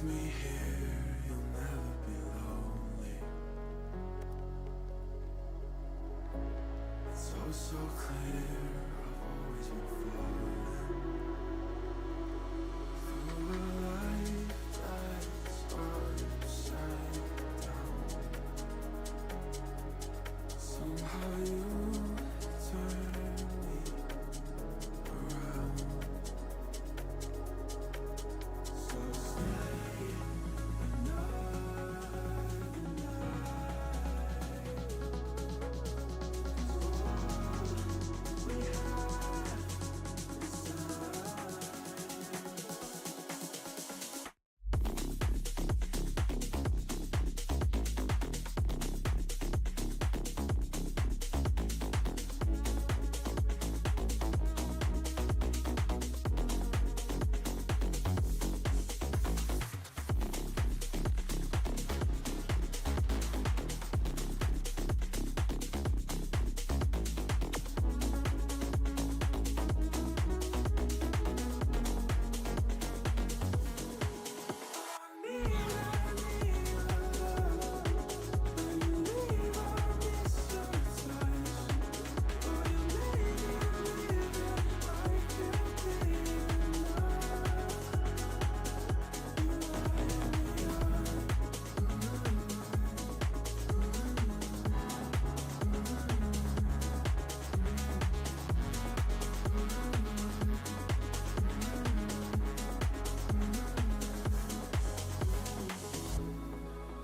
with me here, you'll never be lonely. It's oh so clear, I've always been floating through a life that's upside down. Somehow you turn me around. So stay another night, 'cause all we have is time.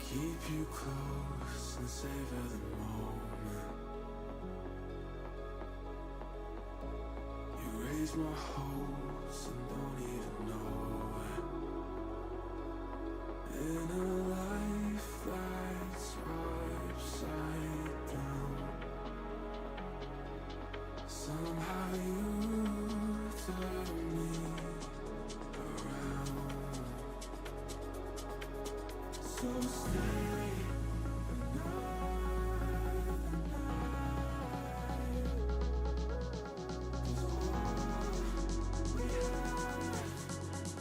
Keep you close and savor the moment. You raise my hopes and don't even know it. In a life that's upside down, somehow you turn me around. So stay another night, 'cause all we have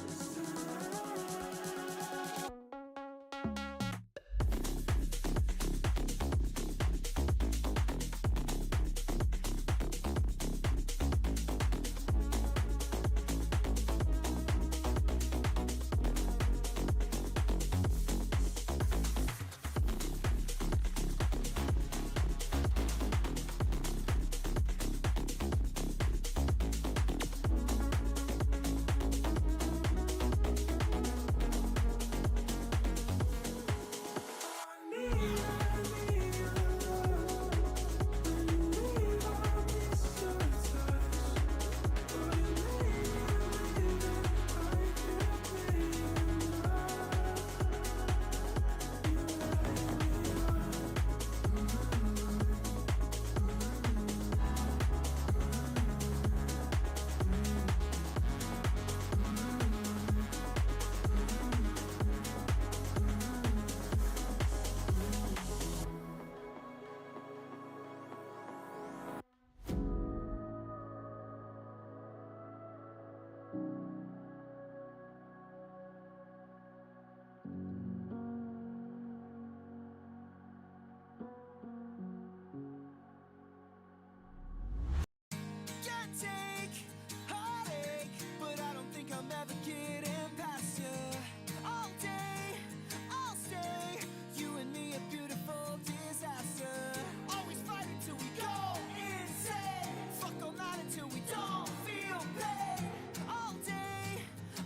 is time. Can't take heartache, but I don't think I'm ever getting past you. All day, I'll stay. You and me, a beautiful disaster. Always fighting till we go insane. Fuck all night until we don't feel pain. All day,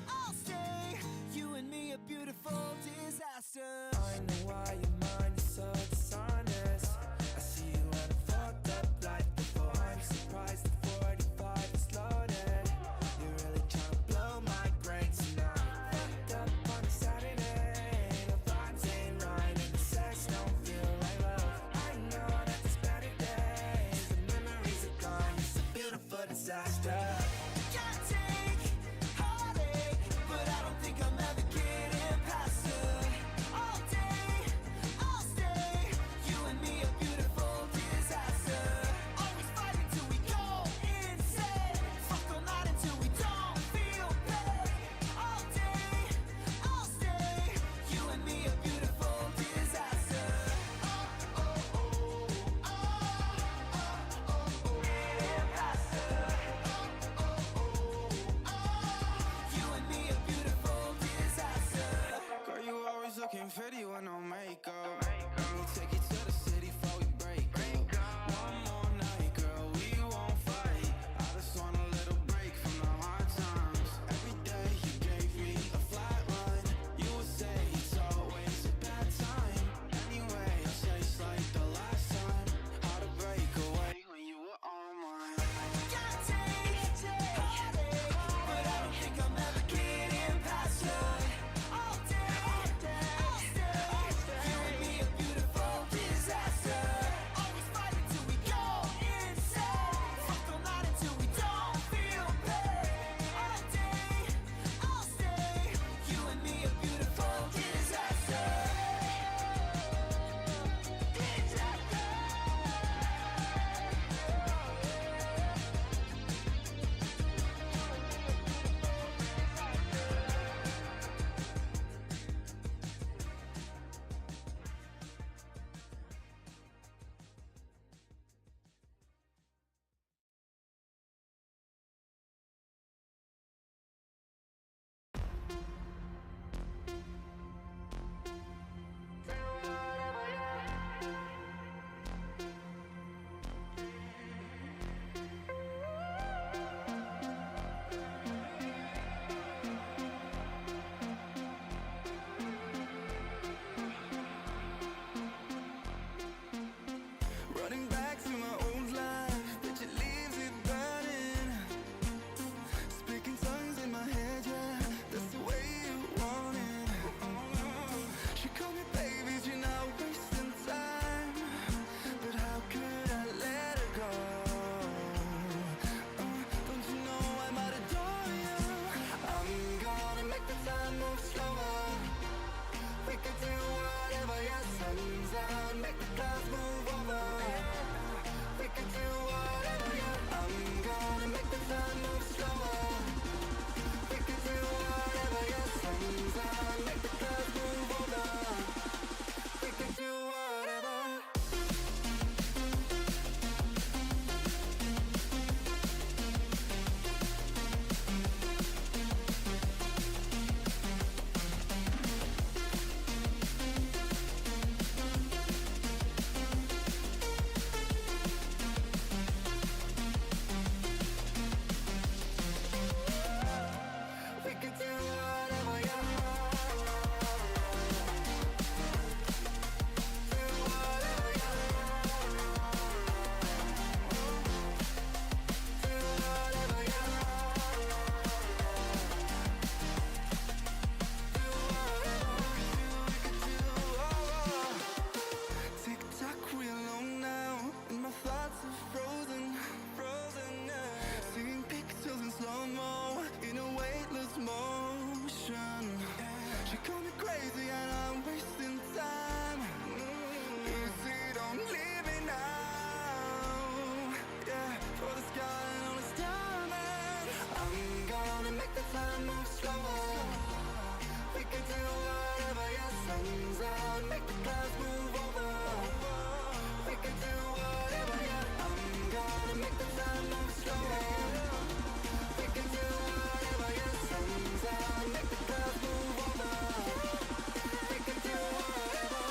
I'll stay. You and me, a beautiful disaster. I know why your mind is so dishonest. I see you and I'm fucked up like before. I'm surprised the 45 is loaded. You're really trying to blow my brain tonight. Fucked up on a Saturday. The vibes ain't right and the sex don't feel like love. I know that there's better days. The memories are gone. It's a beautiful disaster. Can't take heartache, but I don't think I'm ever getting past you. All day, I'll stay. You and me, a beautiful disaster. Always fighting till we go insane. Fuck all night until we don't feel pain. All day, I'll stay. make the clouds move over. We can do whatever, yeah. I'm gonna make the time move slower. We can do whatever, yeah. Sun's out, make the clouds move over. We can do whatever.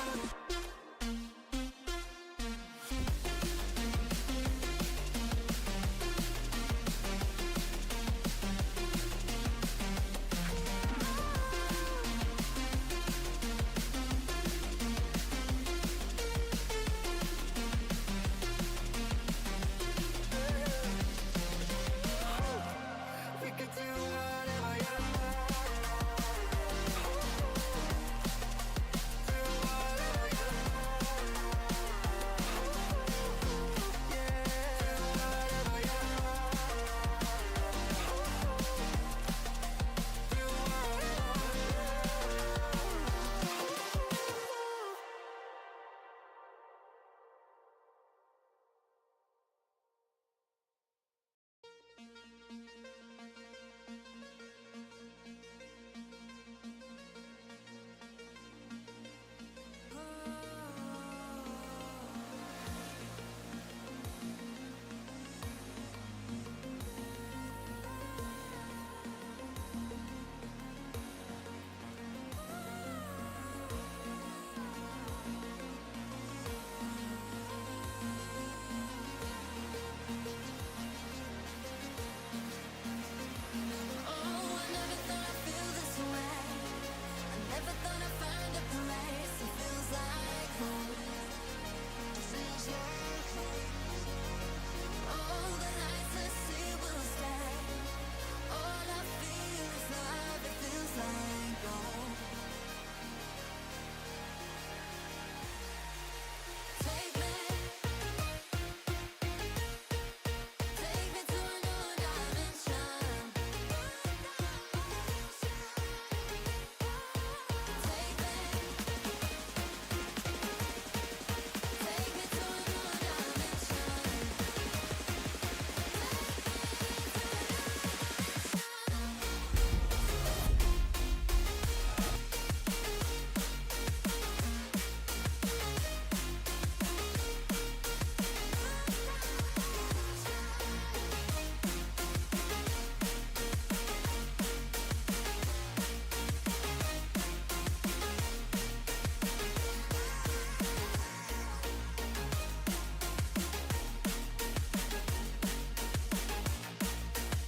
We can do whatever, yeah. Do whatever, yeah. Yeah, do whatever, yeah. Do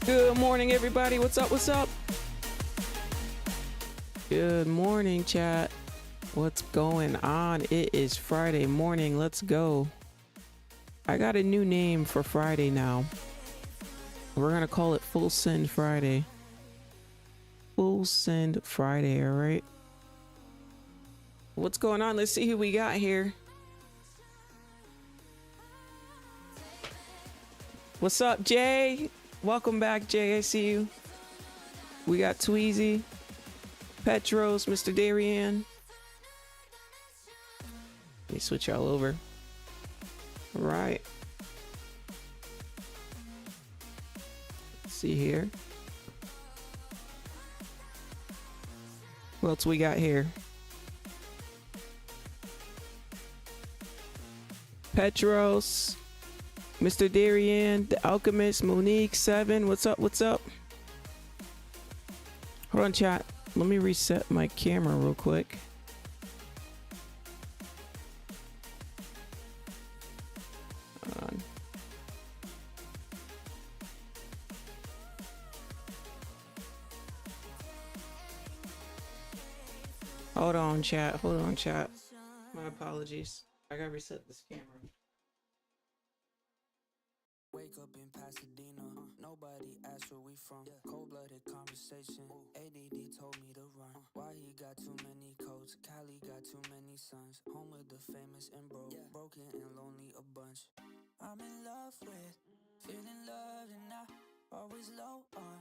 Good morning, everybody. What's up? What's up? Good morning, chat. What's going on? It is Friday morning. Let's go. I got a new name for Friday now. We're going to call it Full Send Friday. Full Send Friday, all right? What's going on? Let's see who we got here. What's up, Jay? Welcome back, Jay. I see you. We got Tweezy, Petros, Mr. Darien. Let me switch y'all over. All right. Let's see here. What else we got here? Petros, Mr. Darien, The Alchemist, Monique, 7. What's up? What's up? Hold on, chat. Let me reset my camera real quick. Hold on, chat. Hold on, chat. My apologies. I gotta reset this camera. Wake up in Pasadena, nobody asked where we from. Cold-blooded conversation, ADD told me to run. Why he got too many coats, Cali got too many sons. Home with the famous and broke, broken and lonely a bunch. I'm in love with, feeling loved and I always low on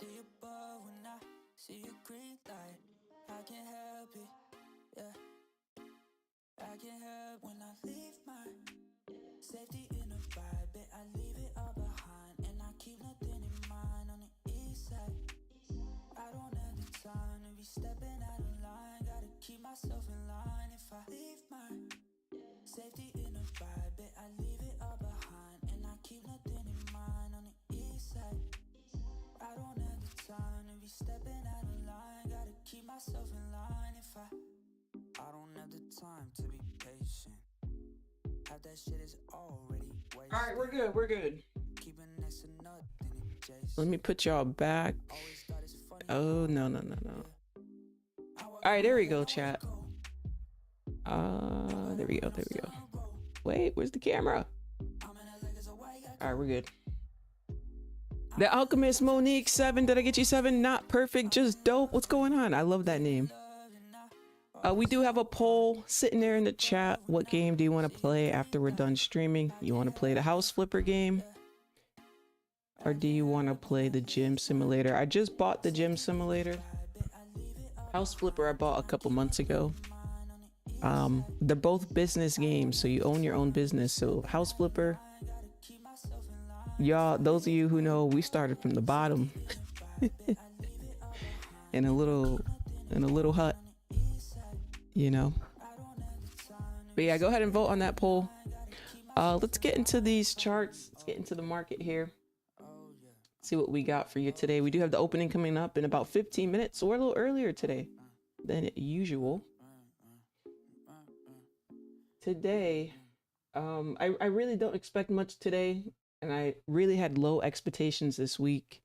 the above when I see a green light. I can't help it, yeah. I can't help when I leave my safety in a vibe, I leave it all behind, and I keep nothing in mind on the east side. I don't have the time to be stepping out of line, gotta keep myself in line. If I leave my safety in a vibe, bet I leave it all behind, and I keep nothing in mind on the east side. I don't have the time to be stepping out of line, gotta keep myself in line if I don't have the time to be patient. Half that shit is already wasted. All right, we're good. We're good. Keeping next to nothing adjacent. Let me put y'all back. Always thought it's funny. Oh, no. All right, there we go, chat. There we go. Wait, where's the camera? All right, we're good. The Alchemist Monique 7. Did I get you 7? Not perfect, just dope. What's going on? I love that name. We do have a poll sitting there in the chat. What game do you want to play after we're done streaming? You want to play the house flipper game? Or do you want to play the gym simulator? I just bought the gym simulator. House flipper I bought a couple months ago. They're both business games, so you own your own business. So house flipper, y'all, those of you who know, we started from the bottom in a little hut, you know. But yeah, go ahead and vote on that poll. Let's get into these charts. Let's get into the market here. See what we got for you today. We do have the opening coming up in about 15 minutes, so we're a little earlier today than usual. Today, I really don't expect much today, and I really had low expectations this week.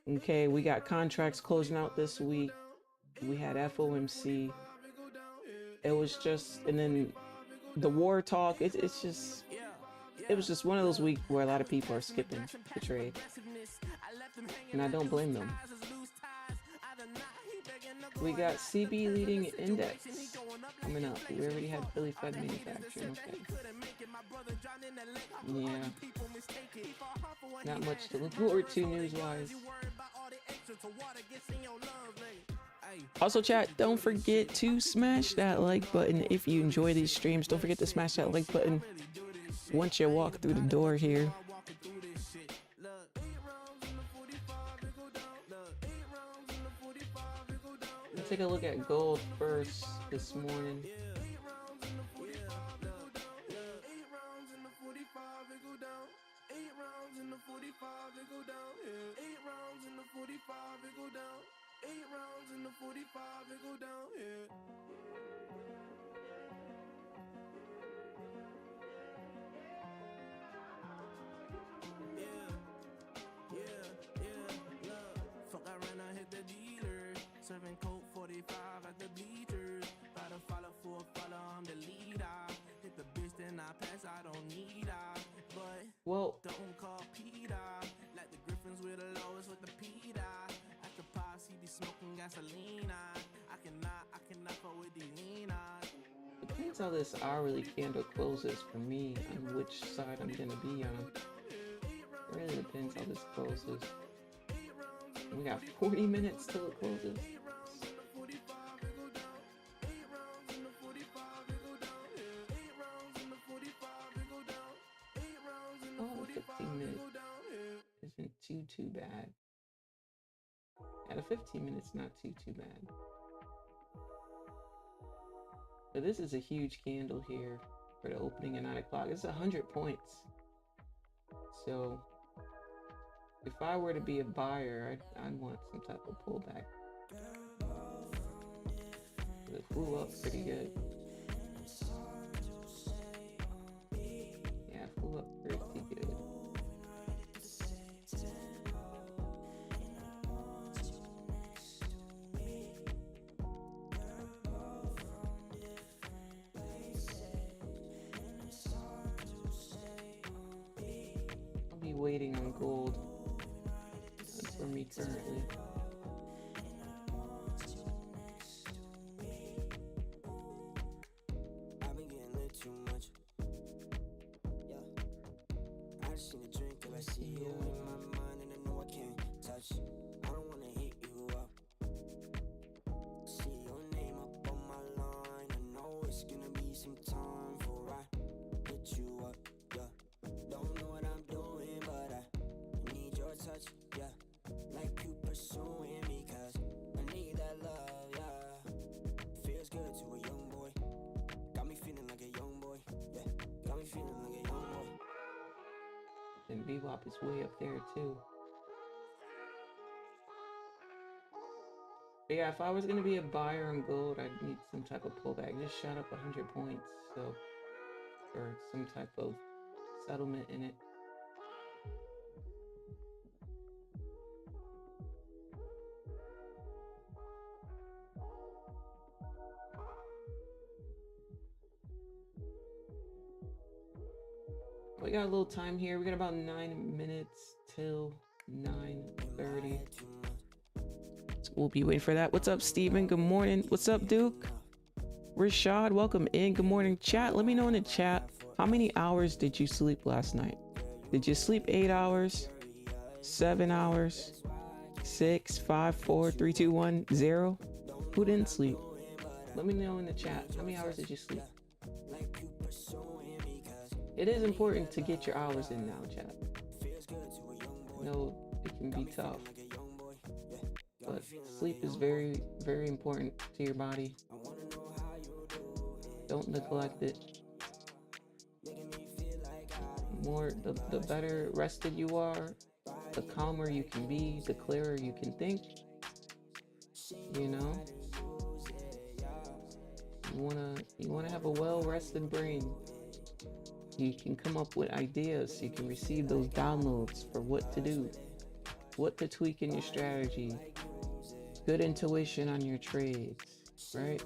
Okay, we got contracts closing out this week. We had FOMC. It was just, and then the war talk. It was just one of those weeks where a lot of people are skipping the trade, and I don't blame them. We got CB leading index coming up. We already had Philly Fed manufacturing. Okay. Yeah. Not much to look forward to news-wise. Also, chat, don't forget to smash that like button if you enjoy these streams. Don't forget to smash that like button once you walk through the door here. Let's take a look at gold first this morning. Serving Coke 45 at the bleachers. Gotta follow for a follow, I'm the leader. Hit the bitch, then I pass, I don't need her. But well, don't call Peter. Like the Griffins with the lowest with the Peter. At the posse be smoking gasoline. I cannot fuck with these Ninas. Depends how this hourly candle closes for me on which side I'm gonna be on. It really depends how this closes. We got 40 minutes till it closes. Oh, 15 minutes isn't too bad. At a 15 minutes, not too bad. But this is a huge candle here for the opening at 9 o'clock. It's 100 points. So if I were to be a buyer, I'd want some type of pullback. It flew up pretty good. Yeah, it flew up pretty good. I'll be waiting on gold. That's for me currently. I've been getting lit too much. Yeah. I just need a drink till I see you in my mind, and I know I can't touch. I don't wanna hit you up. See your name up on my line. I know it's gonna be some time before I hit you up. Yeah. Don't know what I'm doing, but I need your touch. Yeah. Like you pursuing me, 'cause I need that love. Yeah. Feels good to a young boy. And VWAP is way up there too. But yeah, if I was gonna be a buyer on gold, I'd need some type of pullback. It just shot up 100 points, so, or some type of settlement in it. We got a little time here. We got about 9 minutes till 9:30. So we'll be waiting for that. What's up, Steven? Good morning. What's up, Duke? Rashad, welcome in. Good morning, chat. Let me know in the chat, how many hours did you sleep last night? Did you sleep 8 hours, 7 hours, 6, 5, 4, 3, 2, 1, 0? Who didn't sleep? Let me know in the chat. How many hours did you sleep? It is important to get your hours in now, chat. No, it can be tough, but sleep is very, very important to your body. Don't neglect it. The better rested you are, the calmer you can be, the clearer you can think. You know, you wanna have a well-rested brain. You can come up with ideas. You can receive those downloads for what to do, what to tweak in your strategy, good intuition on your trades, right?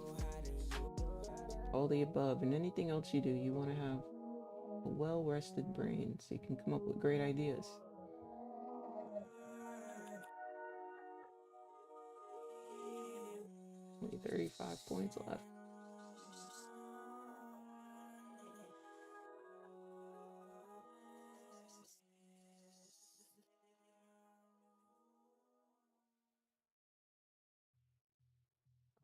All the above. And anything else you do, you want to have a well-rested brain so you can come up with great ideas. Only 35 points left.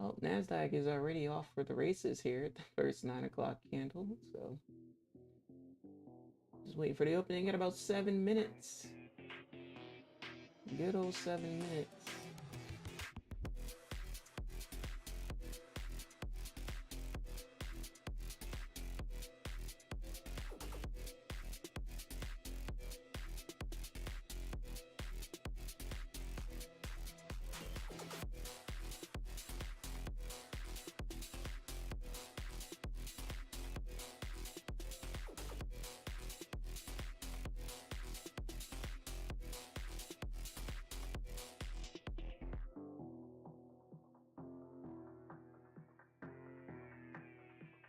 Oh, Nasdaq is already off for the races here at the first 9 o'clock candle, so just waiting for the opening at about 7 minutes. Good old 7 minutes.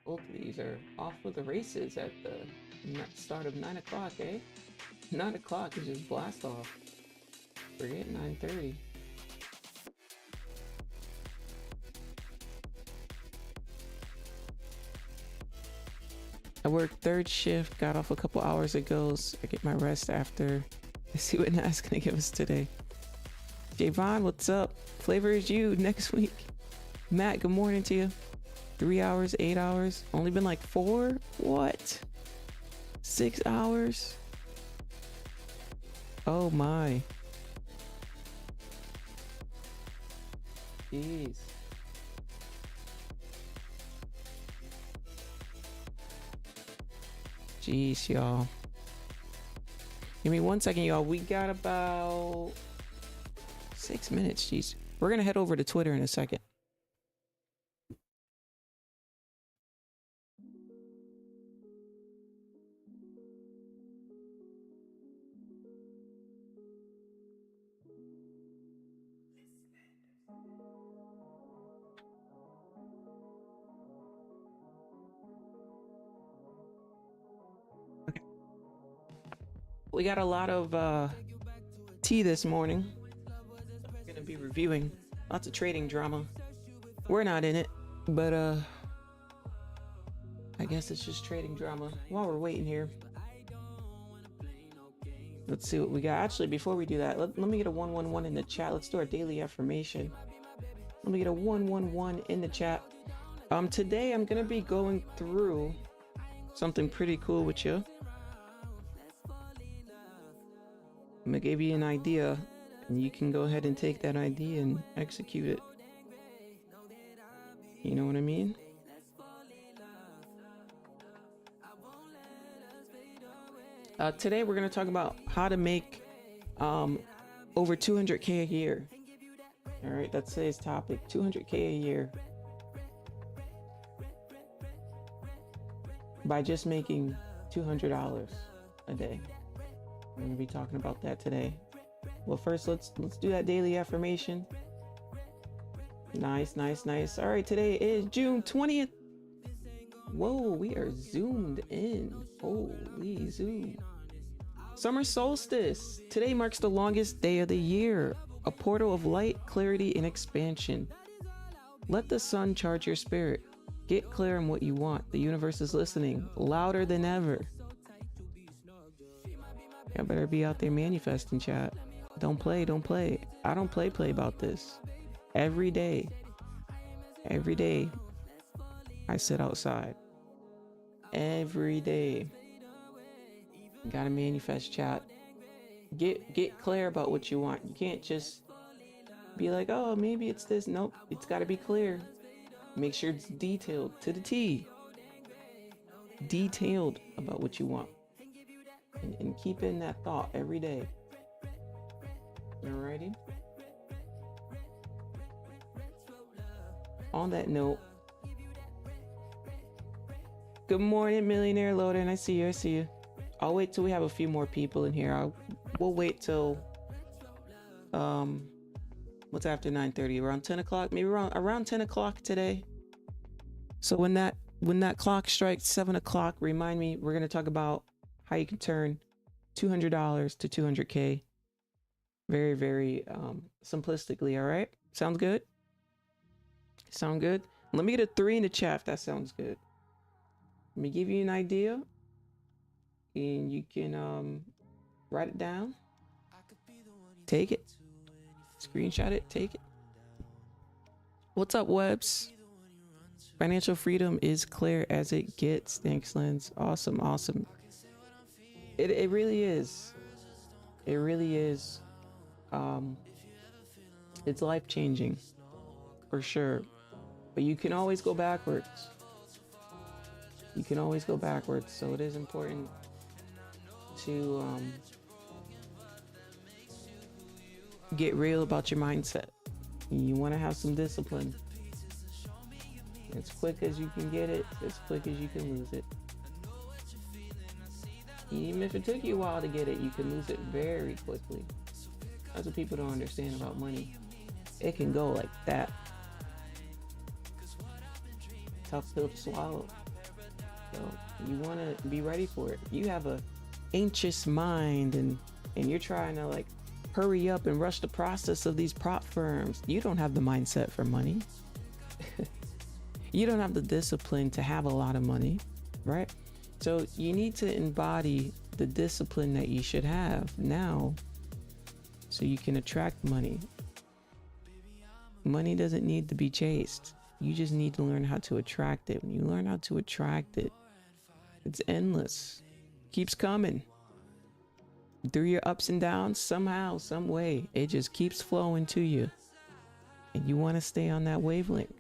Both of these are off with the races at the start of 9 o'clock, eh? 9 o'clock is just blast off. Forget 9:30. I worked third shift, got off a couple hours ago, so I get my rest after. I see what Nat's gonna give us today. Javon, what's up? Flavor is you next week. Matt, good morning to you. 3 hours, 8 hours, only been like 4? What? 6 hours? Oh my. Jeez. Jeez, y'all. Give me 1 second, y'all. We got about 6 minutes. Jeez. We're gonna head over to Twitter in a second. Okay. We got a lot of tea this morning. We're gonna be reviewing lots of trading drama. We're not in it, but I guess it's just trading drama. While we're waiting here, let's see what we got. Actually, before we do that, let me get a 111 in the chat. Let's do our daily affirmation. Let me get a 111 in the chat. Today I'm gonna be going through something pretty cool with you. I'm gonna give you an idea, and you can go ahead and take that idea and execute it. You know what I mean? Today we're going to talk about how to make over 200K a year. All right, that's today's topic, 200K a year by just making $200 a day. We're going to be talking about that today. Well, first let's do that daily affirmation. Nice. All right, today is June 20th. Whoa, we are zoomed in. Holy zoom. Summer solstice. Today marks the longest day of the year, a portal of light, clarity, and expansion. Let the sun charge your spirit. Get clear on what you want. The universe is listening, louder than ever. I better be out there manifesting, chat. Don't play. I don't play about this. Every day, I sit outside. Every day. Gotta manifest, chat. Get clear about what you want. You can't just be like, oh, maybe it's this. Nope, it's gotta be clear. Make sure it's detailed to the T. Detailed about what you want. And keep in that thought every day. Alrighty. On that note, good morning, Millionaire Loader, and I see you. I'll wait till we have a few more people in here. We'll wait till what's after 9:30? Around 10 o'clock, maybe around 10 o'clock today. So when that clock strikes 7 o'clock, remind me. We're gonna talk about how you can turn $200 to 200K. Very, very simplistically. All right, sounds good. Sound good? Let me get a 3 in the chat if that sounds good. Let me give you an idea, and you can write it down, take it, screenshot it, take it. What's up, Webs? Financial freedom is clear as it gets. Thanks, Lens. Awesome. It really is. It really is. It's life-changing, for sure. But you can always go backwards. So it is important to get real about your mindset. You want to have some discipline. As quick as you can get it, as quick as you can lose it. Even if it took you a while to get it, you can lose it very quickly. That's what people don't understand about money. It can go like that. Tough pill to swallow. So you want to be ready for it. If you have a anxious mind and you're trying to like hurry up and rush the process of these prop firms, you don't have the mindset for money. You don't have the discipline to have a lot of money, right? So you need to embody the discipline that you should have now so you can attract money. Money doesn't need to be chased. You just need to learn how to attract it. When you learn how to attract it, it's endless. Keeps coming. Through your ups and downs, somehow, some way, it just keeps flowing to you. And you want to stay on that wavelength.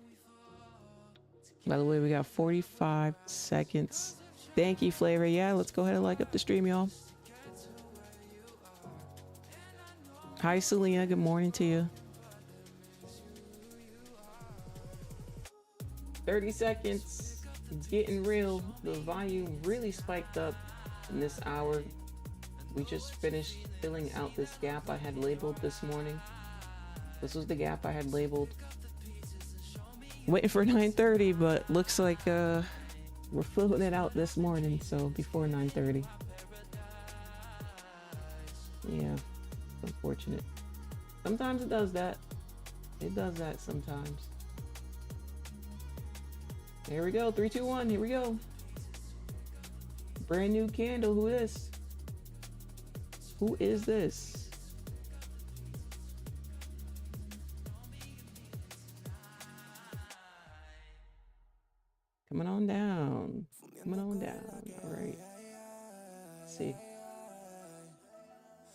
By the way, we got 45 seconds. Thank you, Flavor. Yeah, let's go ahead and like up the stream, y'all. Hi, Selena. Good morning to you. 30 seconds. It's getting real. The volume really spiked up in this hour. We just finished filling out this gap I had labeled this morning. This was the gap I had labeled. Waiting for 9:30, but looks like we're filling it out this morning, so before 9:30. Yeah, it's unfortunate. Sometimes it does that. It does that sometimes. Here we go. 3, 2, 1. Here we go. Brand new candle. Who is? Who is this? Coming on down. Coming on down. All right. Let's see.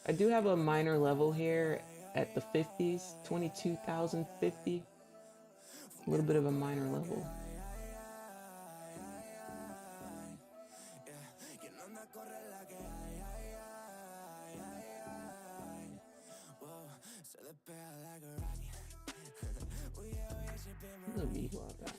I do have a minor level here at the 50s. 22,050. A little bit of a minor level. The V-Block guy.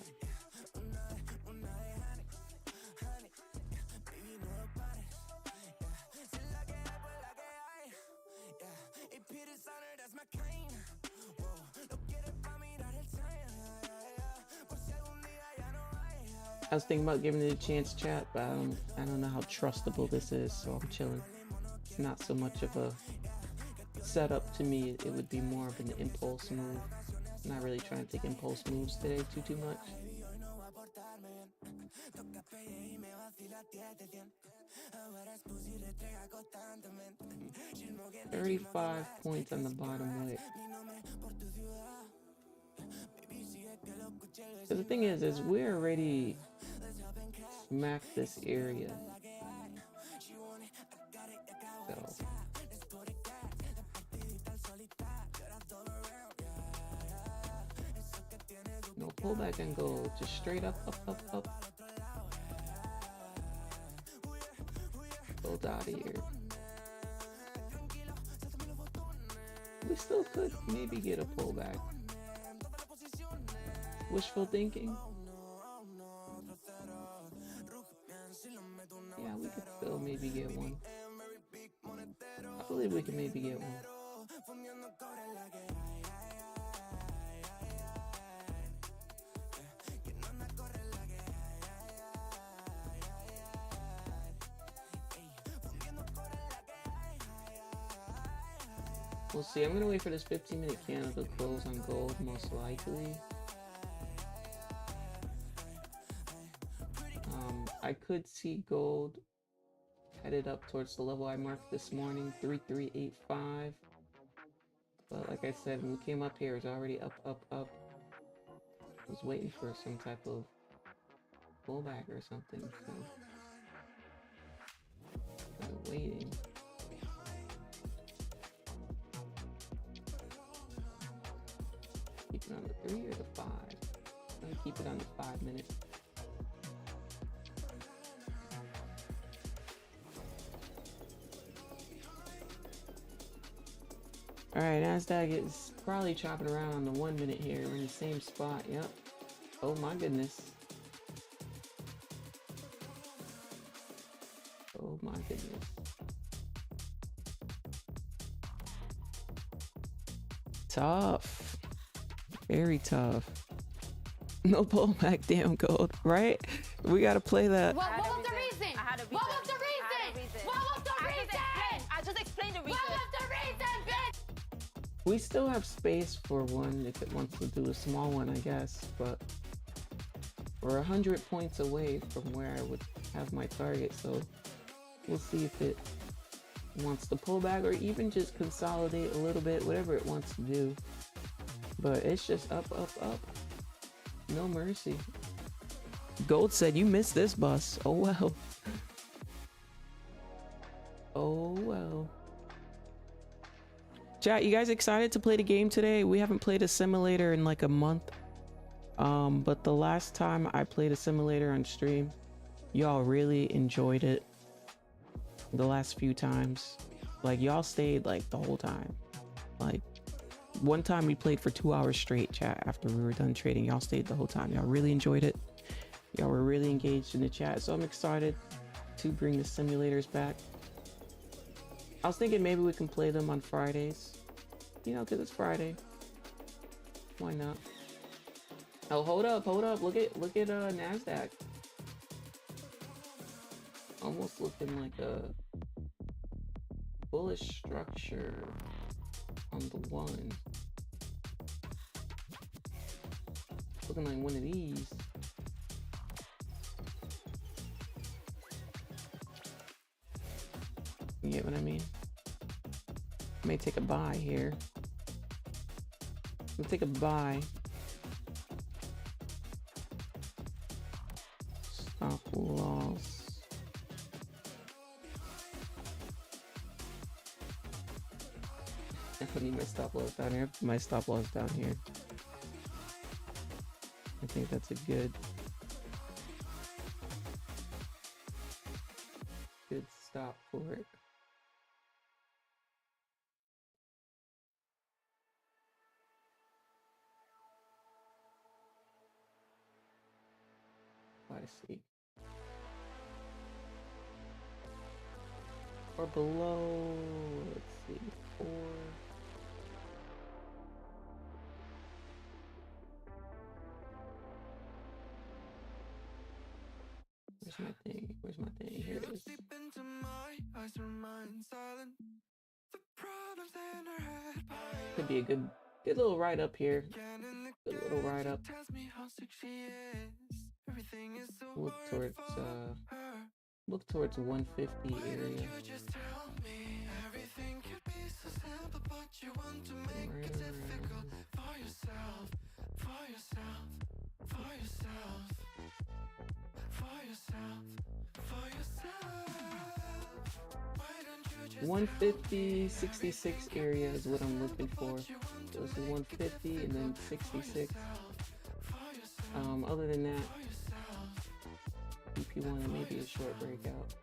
I was thinking about giving it a chance, chat, but I don't know how trustable this is, so I'm chilling. It's not so much of a setup to me. It would be more of an impulse move. I'm not really trying to take impulse moves today too much. 35 points on the bottom wick. So the thing is we already smacked this area. So no pullback and go, just straight up. Gold out of here. We still could maybe get a pullback. Wishful thinking. Yeah, we could still maybe get one. I believe we can maybe get one. We'll see. I'm gonna wait for this 15-minute candle to close on gold, most likely. I could see gold headed up towards the level I marked this morning, 3385. But like I said, when we came up here, it was already up. I was waiting for some type of pullback or something. So I'm waiting. Keep it on the 3 or the 5? I'm gonna keep it on the 5 minutes. Alright, Nasdaq is probably chopping around on the 1 minute here. We're in the same spot. Yep. Oh my goodness. Oh my goodness. Tough. Very tough. No pullback, damn gold, right? We gotta play that. What was the reason? What was the reason? What was the reason? I just explained the reason. What was the reason, bitch? We still have space for one if it wants to do a small one, I guess, but we're 100 points away from where I would have my target, so we'll see if it wants to pull back or even just consolidate a little bit, whatever it wants to do. But it's just up. No mercy. Gold said you missed this bus. Oh well. Oh well. Chat, you guys excited to play the game today? We haven't played a simulator in like a month. But the last time I played a simulator on stream, y'all really enjoyed it. The last few times, like y'all stayed like the whole time. Like one time we played for 2 hours straight, chat, after we were done trading. Y'all stayed the whole time. Y'all really enjoyed it. Y'all were really engaged in the chat, so I'm excited to bring the simulators back. I was thinking maybe we can play them on Fridays, you know, because it's Friday. Why not? Oh, hold up. Look at Nasdaq. Almost looking like a bullish structure on the one. Looking like one of these. You get what I mean? May take a buy here. We'll take a buy. Stop loss. I need my stop loss down here. My stop loss down here. I think that's a good stop for it. gotta see. Or below, let's see, 4. Where's my thing? Where's my thing? Here it is. Could be a good little ride up here. Good little ride up. Look towards 150 area. Right around. 150, 66 area is what I'm looking for. So this is 150 and then 66. Other than that, EP1 maybe a short breakout.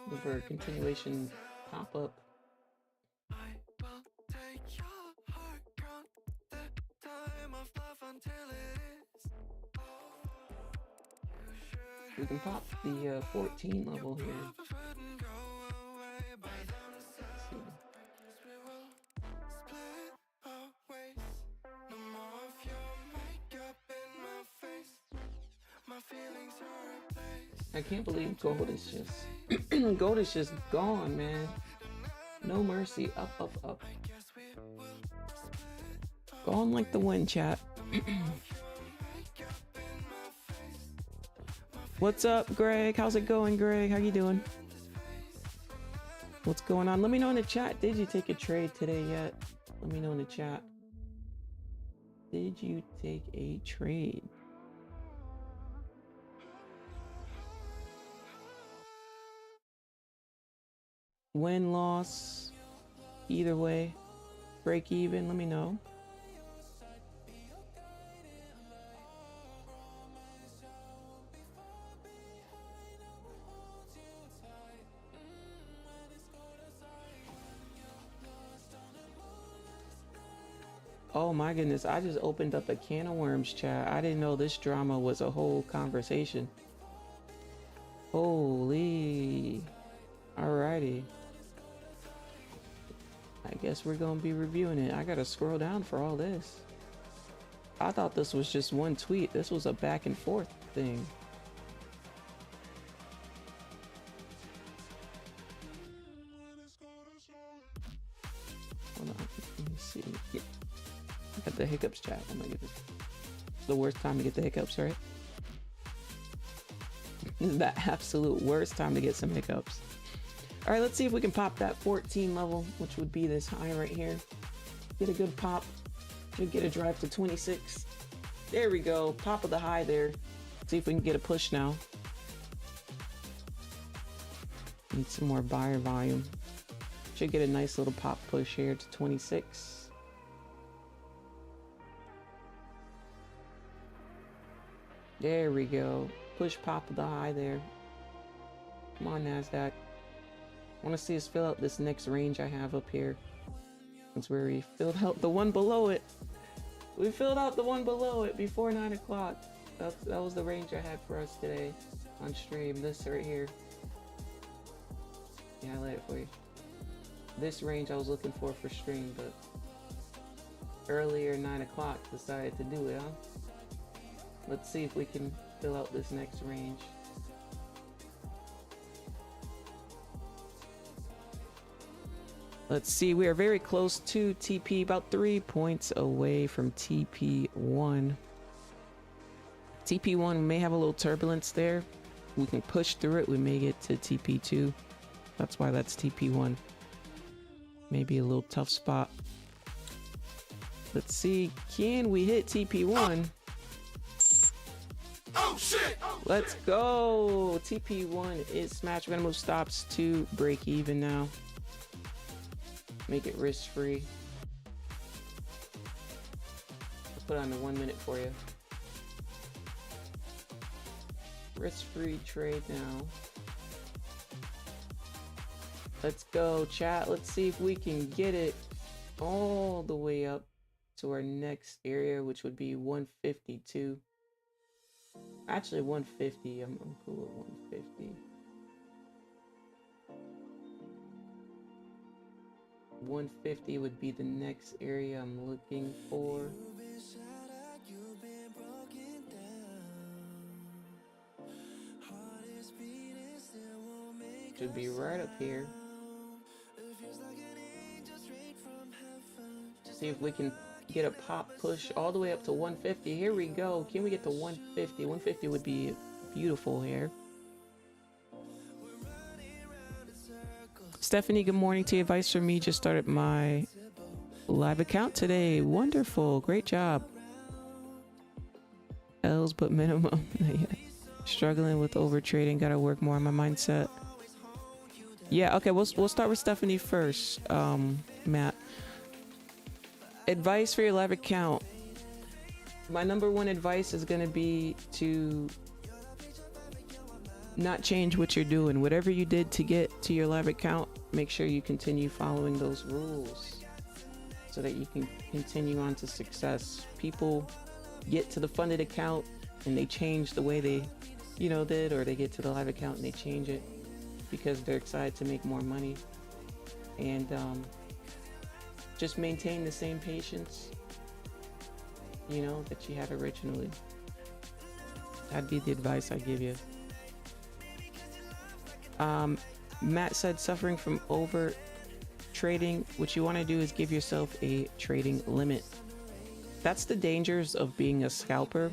Look for a continuation pop up. We can pop the 14 level here. I can't believe gold is just gold is just gone, man. No mercy. Up, up, up. Gone like the wind, chat. What's up, Greg? How's it going, Greg? How you doing? What's going on? Let me know in the chat. Did you take a trade today yet? Let me know in the chat. Did you take a trade? Win, loss, either way. Break even, let me know. Oh my goodness, I just opened up a can of worms, chat. I didn't know this drama was a whole conversation. Holy. Alrighty. I guess we're gonna be reviewing it. I gotta scroll down for all this. I thought this was just one tweet. This was a back and forth thing. Hold on, let me see. Yeah. I got the hiccups, chat. Oh my goodness. It's the worst time to get the hiccups, right? This is the absolute worst time to get some hiccups. All right, let's see if we can pop that 14 level, which would be this high right here. Get a good pop. Should get a drive to 26. There we go. Pop of the high there. See if we can get a push now. Need some more buyer volume. Should get a nice little pop push here to 26. There we go. Push pop of the high there. Come on, Nasdaq. I want to see us fill out this next range I have up here. That's where we filled out the one below it. We filled out the one below it before 9 o'clock. That was the range I had for us today on stream. This right here. Yeah, I highlight it for you. This range I was looking for stream, but earlier 9 o'clock decided to do it, huh? Let's see if we can fill out this next range. Let's see, we are very close to TP, about 3 points away from TP1. TP1 may have a little turbulence there. We can push through it, we may get to TP2. That's why that's TP1. Maybe a little tough spot. Let's see, can we hit TP1? Oh shit! Let's go! TP1 is smashed. We're gonna move stops to break even now. Make it risk free. I'll put it on the 1 minute for you. Risk-free trade now. Let's go, chat. Let's see if we can get it all the way up to our next area, which would be 152. Actually, 150. I'm cool at 150. 150 would be the next area I'm looking for. Should be right up here. See if we can get a pop push all the way up to 150. Here we go. Can we get to 150? 150 would be beautiful here. Stephanie, good morning to you. Advice from me. Just started my live account today. Wonderful. Great job. L's but minimum. Struggling with over trading. Gotta work more on my mindset. Yeah, okay, we'll start with Stephanie first. Matt. Advice for your live account. My number one advice is going to be to not change what you're doing. Whatever you did to get to your live account, make sure you continue following those rules so that you can continue on to success. People get to the funded account and they change the way they, did, or they get to the live account and they change it because they're excited to make more money. And just maintain the same patience, that you had originally. That'd be the advice I give you. Matt said, suffering from over trading, what you want to do is give yourself a trading limit. That's the dangers of being a scalper.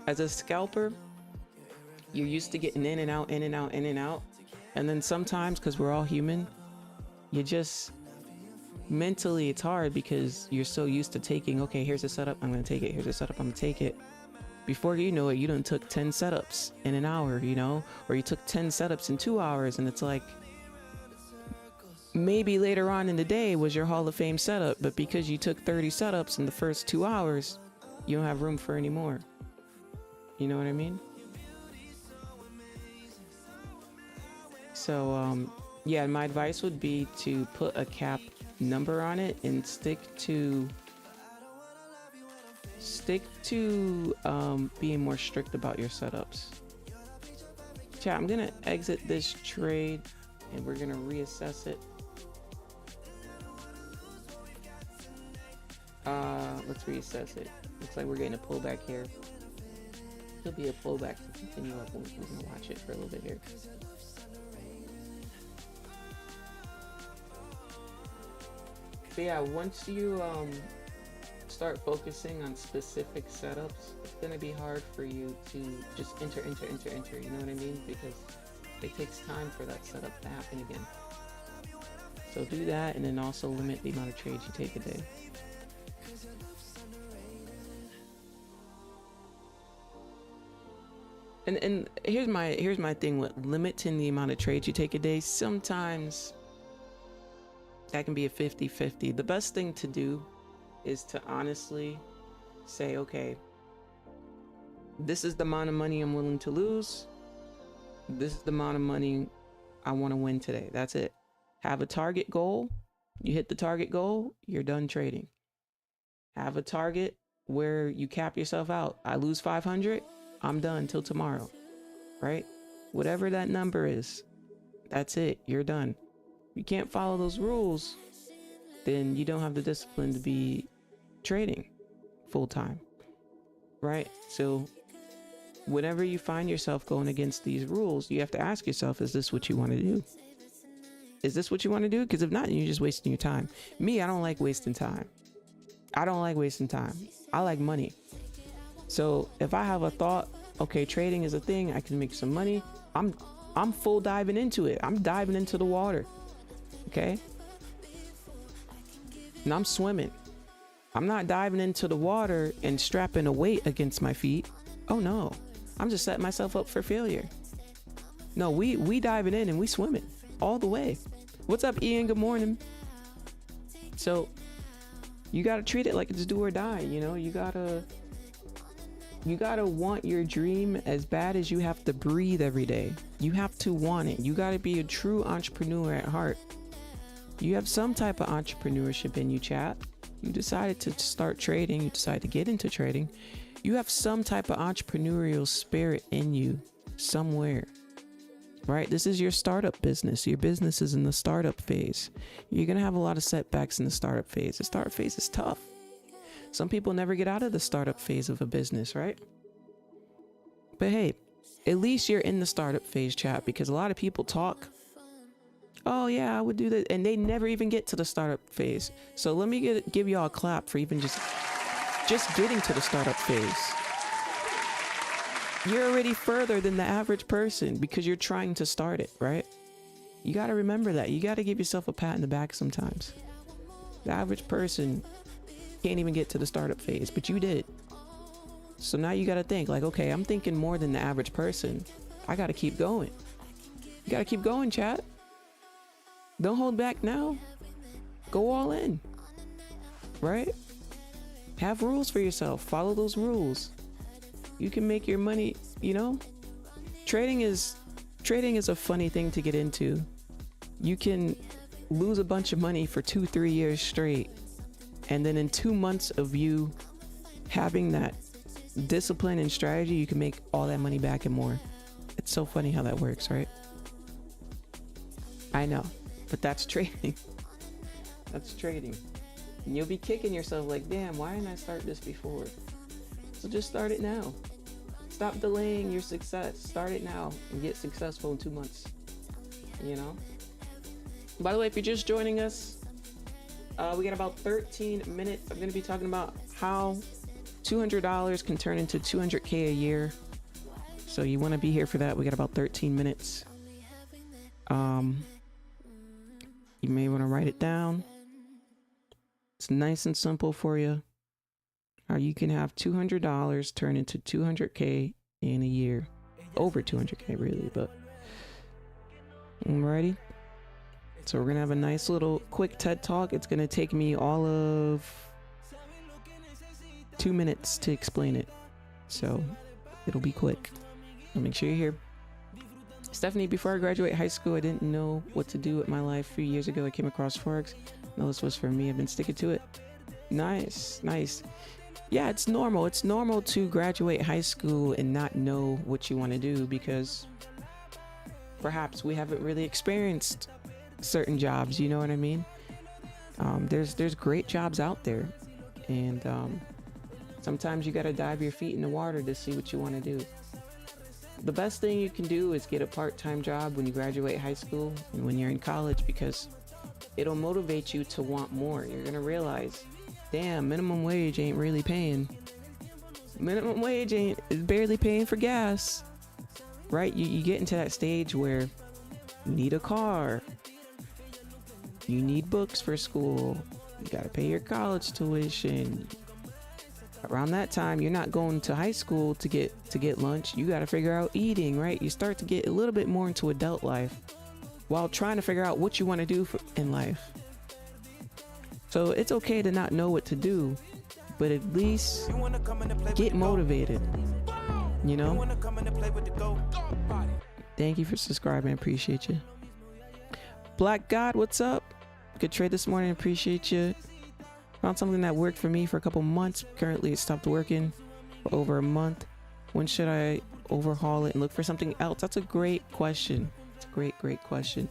As a scalper, you're used to getting in and out, in and out, in and out. And then sometimes, because we're all human, you just mentally, it's hard because you're so used to taking, okay, here's a setup, I'm going to take it. Here's a setup, I'm going to take it. Before you know it, you done took 10 setups in an hour, or you took 10 setups in 2 hours. And it's like, maybe later on in the day was your Hall of Fame setup, but because you took 30 setups in the first 2 hours, you don't have room for any more. You know what I mean? So, yeah, my advice would be to put a cap number on it and stick to being more strict about your setups. Chat, I'm gonna exit this trade and we're gonna reassess it. Let's reassess it. Looks like we're getting a pullback here. There'll be a pullback to continue up. We're gonna watch it for a little bit here. But yeah, once you start focusing on specific setups, it's gonna be hard for you to just enter, you know what I mean? Because it takes time for that setup to happen again. So do that, and then also limit the amount of trades you take a day. And here's my thing with limiting the amount of trades you take a day. Sometimes that can be a 50-50. The best thing to do is to honestly say, okay, this is the amount of money I'm willing to lose. This is the amount of money I want to win today. That's it. Have a target goal. You hit the target goal, you're done trading. Have a target where you cap yourself out. I lose 500, I'm done till tomorrow, right? Whatever that number is, that's it. You're done. You can't follow those rules, then you don't have the discipline to be trading full time, right? So whenever you find yourself going against these rules, you have to ask yourself, is this what you want to do? Is this what you want to do? Because if not, you're just wasting your time. Me, I don't like wasting time. I don't like wasting time. I like money. So if I have a thought, okay, trading is a thing, I can make some money, I'm full diving into it. I'm diving into the water. Okay? And I'm swimming. I'm not diving into the water and strapping a weight against my feet. Oh no. I'm just setting myself up for failure. No, we diving in and we swimming all the way. What's up, Ian? Good morning. So you got to treat it like it's do or die. You gotta You gotta want your dream as bad as you have to breathe every day. You have to want it. You gotta be a true entrepreneur at heart. You have some type of entrepreneurship in you, chat. You decided to start trading. You decided to get into trading. You have some type of entrepreneurial spirit in you somewhere, right? This is your startup business. Your business is in the startup phase. You're going to have a lot of setbacks in the startup phase. The startup phase is tough. Some people never get out of the startup phase of a business, right? But hey, at least you're in the startup phase, chat, because a lot of people talk, oh yeah, I would do that, and they never even get to the startup phase. So let me give y'all a clap for even just getting to the startup phase. You're already further than the average person because you're trying to start it, right? You got to remember that. You got to give yourself a pat in the back sometimes. The average person can't even get to the startup phase, but you did. So now you got to think like, okay, I'm thinking more than the average person. I got to keep going. You got to keep going, chat. Don't hold back now. Go all in, right? Have rules for yourself. Follow those rules. You can make your money, you know? Trading is a funny thing to get into. You can lose a bunch of money for 2-3 years straight. And then in 2 months of you having that discipline and strategy, you can make all that money back and more. It's so funny how that works, right? I know, but that's trading. That's trading. And you'll be kicking yourself like, damn, why didn't I start this before? So just start it now. Stop delaying your success. Start it now and get successful in 2 months. You know? By the way, if you're just joining us, we got about 13 minutes. I'm going to be talking about how $200 can turn into $200K a year. So you want to be here for that. We got about 13 minutes. You may want to write it down. It's nice and simple for you. How you can have $200 turn into $200K in a year. Over $200K really, but alrighty. So we're gonna have a nice little quick TED talk. It's gonna take me all of 2 minutes to explain it. So it'll be quick. So make sure you're here. Stephanie, before I graduate high school, I didn't know what to do with my life. A few years ago, I came across Forex. No, this was for me. I've been sticking to it. Nice, nice. Yeah, it's normal. It's normal to graduate high school and not know what you want to do because perhaps we haven't really experienced certain jobs. You know what I mean? There's great jobs out there, and sometimes you got to dive your feet in the water to see what you want to do. The best thing you can do is get a part-time job when you graduate high school and when you're in college, because it'll motivate you to want more. You're gonna realize, damn, minimum wage ain't really paying. Minimum wage is barely paying for gas, right? You get into that stage where you need a car, you need books for school, you gotta pay your college tuition. Around that time, you're not going to high school to get lunch. You got to figure out eating, right? You start to get a little bit more into adult life while trying to figure out what you want to do in life. So it's okay to not know what to do, but at least get motivated, you know? Thank you for subscribing. I appreciate you. Black God, what's up? Good trade this morning. Appreciate you. Found something that worked for me for a couple months. Currently, it stopped working for over a month. When should I overhaul it and look for something else? That's a great question. It's a great question.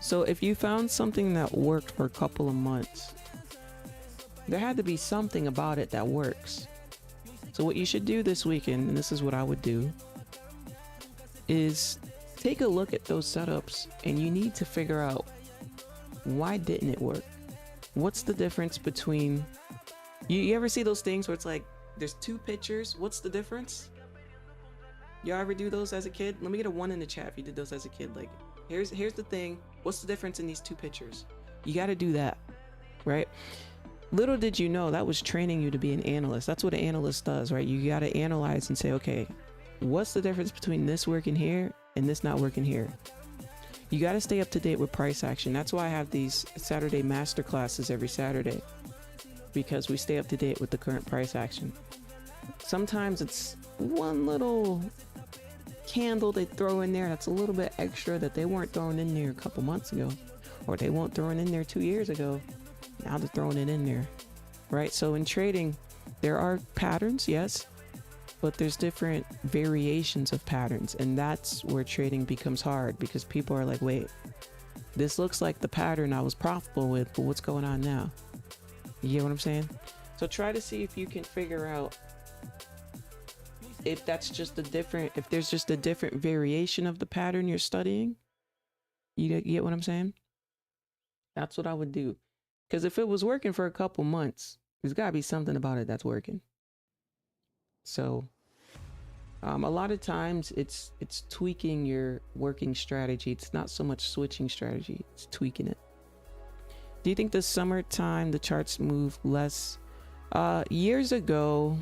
So if you found something that worked for a couple of months, there had to be something about it that works. So what you should do this weekend, and this is what I would do, is take a look at those setups, and you need to figure out, why didn't it work? What's the difference between, you ever see those things where it's like, there's two pictures, what's the difference? Y'all ever do those as a kid? Let me get a 1 in the chat if you did those as a kid. Like, here's the thing, what's the difference in these two pictures? You got to do that, right? Little did you know that was training you to be an analyst. That's what an analyst does, right? You got to analyze and say, okay, what's the difference between this working here and this not working here? You got to stay up to date with price action. That's why I have these Saturday master classes every Saturday, because we stay up to date with the current price action. Sometimes it's one little candle they throw in there that's a little bit extra that they weren't throwing in there a couple months ago, or they weren't throwing in there 2 years ago. Now they're throwing it in there, right? So in trading, there are patterns, yes, but there's different variations of patterns, and that's where trading becomes hard, because people are like, wait, this looks like the pattern I was profitable with, but what's going on now? You get what I'm saying? So try to see if you can figure out if that's just a different, if there's just a different variation of the pattern you're studying. You get what I'm saying? That's what I would do. Because if it was working for a couple months, there's got to be something about it that's working. So a lot of times it's tweaking your working strategy. It's not so much switching strategy, it's tweaking it. Do you think the summertime the charts move less? Years ago,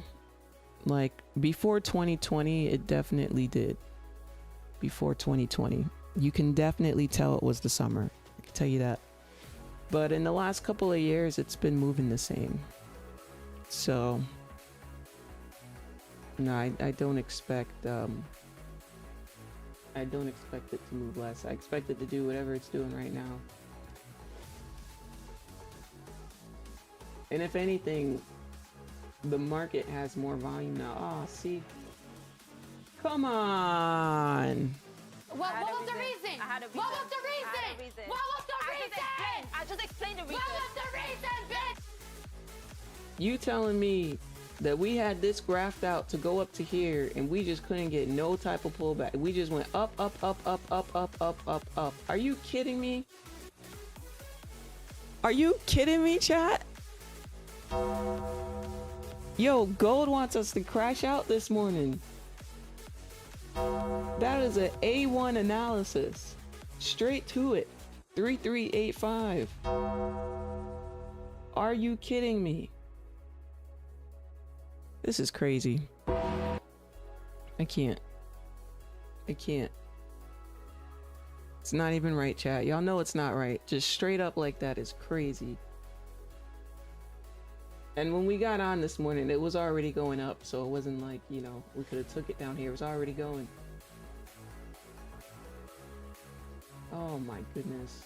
like before 2020, it definitely did. Before 2020, you can definitely tell it was the summer. I can tell you that. But in the last couple of years, it's been moving the same. So no, I don't expect it to move less. I expect it to do whatever it's doing right now. And if anything, the market has more volume now. Oh, see? Come on! What was the reason? What was the reason? What was the reason? I just explained the reason. What was the reason, bitch? You telling me that we had this graphed out to go up to here and we just couldn't get no type of pullback? We just went up, up, up, up, up, up, up, up, up. Are you kidding me? Are you kidding me, chat? Yo, gold wants us to crash out this morning. That is an A1 analysis. Straight to it. 3385. Are you kidding me? This is crazy. I can't. It's not even right, chat. Y'all know it's not right. Just straight up like that is crazy. And when we got on this morning, it was already going up, so it wasn't like, you know, we could have took it down here. It was already going. Oh my goodness.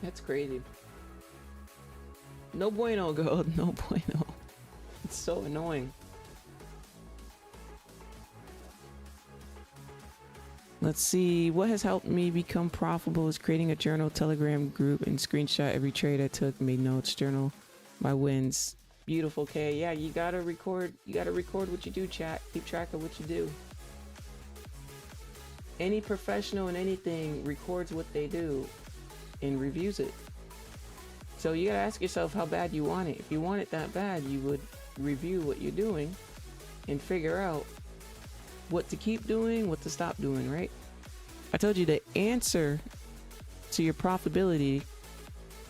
That's crazy. No bueno, gold. No bueno. It's so annoying. Let's see. What has helped me become profitable is creating a journal, Telegram group, and screenshot every trade I took, made notes, journal my wins. Beautiful, Kay. Yeah, you gotta record. You gotta record what you do, chat. Keep track of what you do. Any professional in anything records what they do and reviews it. So you gotta ask yourself how bad you want it. If you want it that bad, you would review what you're doing and figure out what to keep doing, what to stop doing, right? I told you the answer to your profitability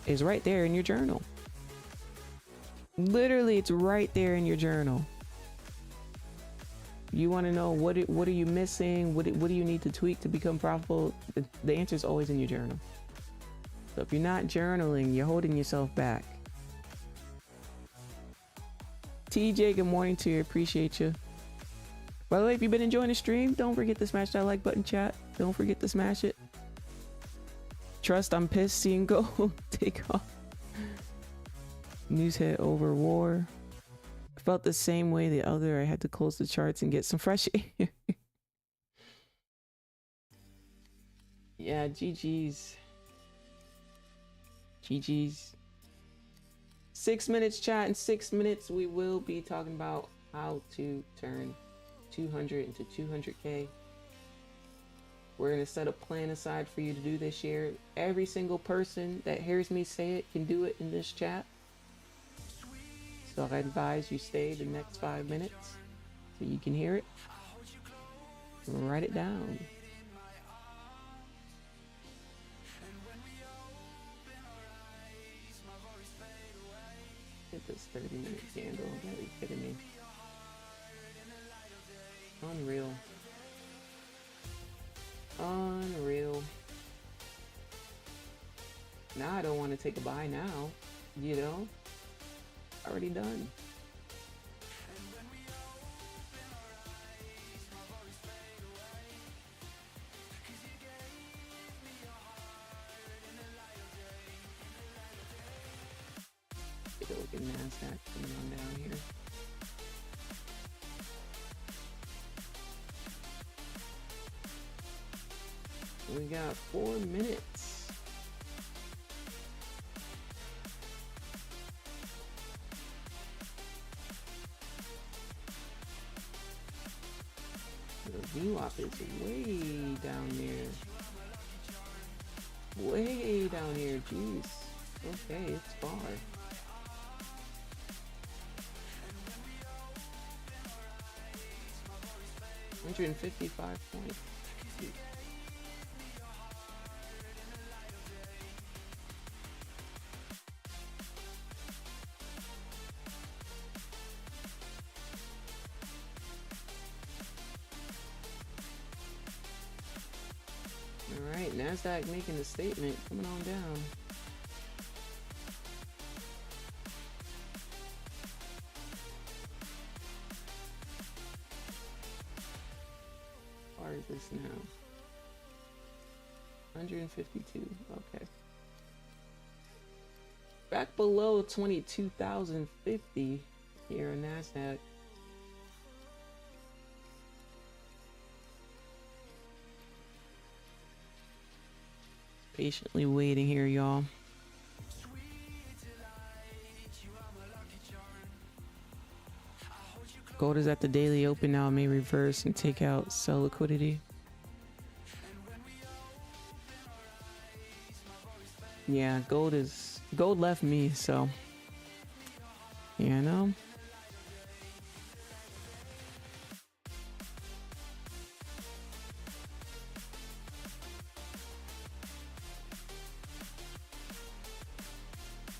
is right there in your journal. Literally, it's right there in your journal. You want to know what are you missing? What do you need to tweak to become profitable? The answer is always in your journal. So if you're not journaling, you're holding yourself back. TJ, good morning to you. Appreciate you. By the way, if you've been enjoying the stream, don't forget to smash that like button, chat. Don't forget to smash it. Trust, I'm pissed seeing gold take off. News hit over war. I felt the same way the other. I had to close the charts and get some fresh air. Yeah, GG's. GG's. 6 minutes, chat. In 6 minutes, we will be talking about how to turn 200 into 200K. We're going to set a plan aside for you to do this year. Every single person that hears me say it can do it in this chat. So I advise you stay the next 5 minutes so you can hear it. Write it down. Get this 30-minute candle. Are you kidding me? Unreal. Unreal. Now I don't want to take a buy now, you know? Already done. Take a look at Nasdaq coming on down here. We got 4 minutes. The VWAP is way down there. Way down here, jeez. Okay, it's far. $155 points. All right, Nasdaq making a statement, coming on down. How far is this now? 152. Okay. Back below 22,050 here in Nasdaq. Patiently waiting here, y'all. Gold is at the daily open now. It may reverse and take out sell liquidity. Yeah, gold left me, so yeah, I know.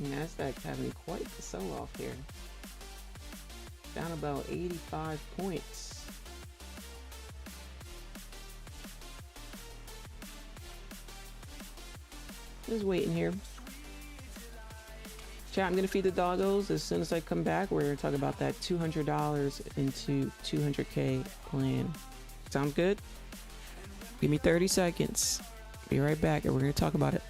Nasdaq having quite the sell-off here. Down about 85 points. Just waiting here. Chat, I'm gonna feed the doggos as soon as I come back. We're gonna talk about that $200 into 200K plan. Sounds good? Give me 30 seconds. Be right back and we're gonna talk about it.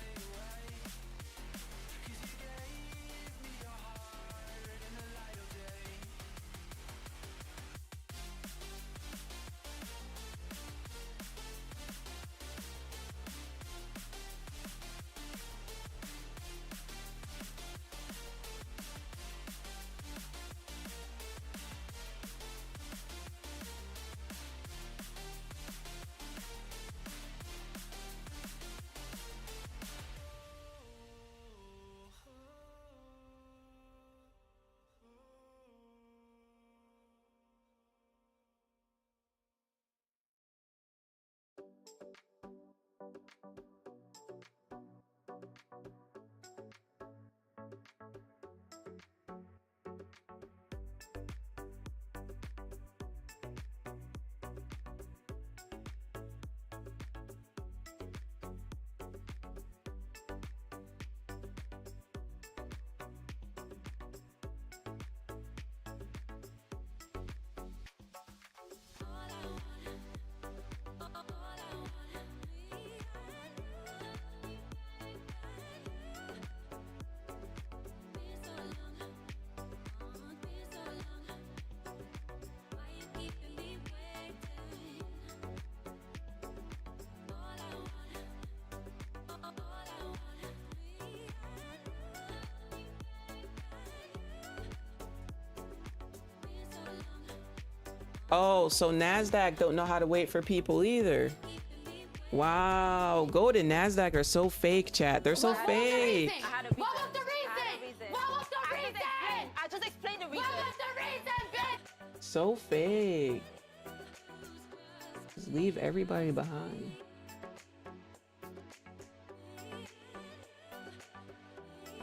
Oh, so Nasdaq don't know how to wait for people either. Wow, gold and Nasdaq are so fake, chat. They're so fake. What was the reason? What was the reason? I just explained the reason. What was the reason, bitch? So fake. Just leave everybody behind.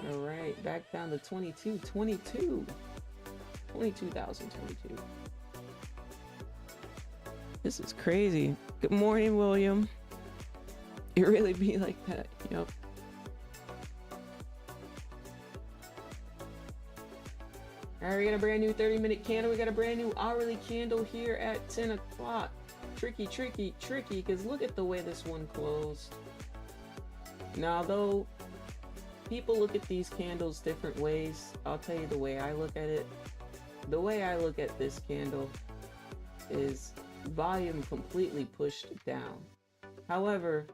All right, back down to 22,022. This is crazy. Good morning, William. It really be like that. Yep. All right, we got a brand new 30-minute candle. We got a brand new hourly candle here at 10 o'clock. Tricky, tricky, tricky, because look at the way this one closed. Now, though, people look at these candles different ways. I'll tell you the way I look at it. The way I look at this candle is volume completely pushed down. However,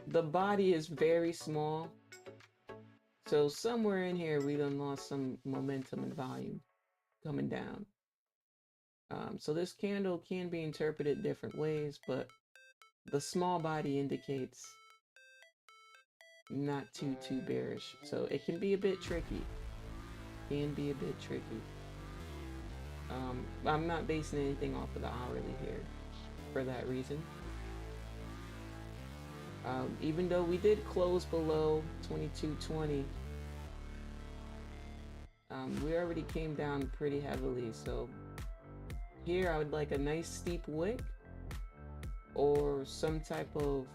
the body is very small. So somewhere in here, we done lost some momentum and volume coming down. So this candle can be interpreted different ways, but the small body indicates not too bearish. So it can be a bit tricky. I'm not basing anything off of the hourly here for that reason. Even though we did close below 22.20, we already came down pretty heavily. So here I would like a nice steep wick or some type of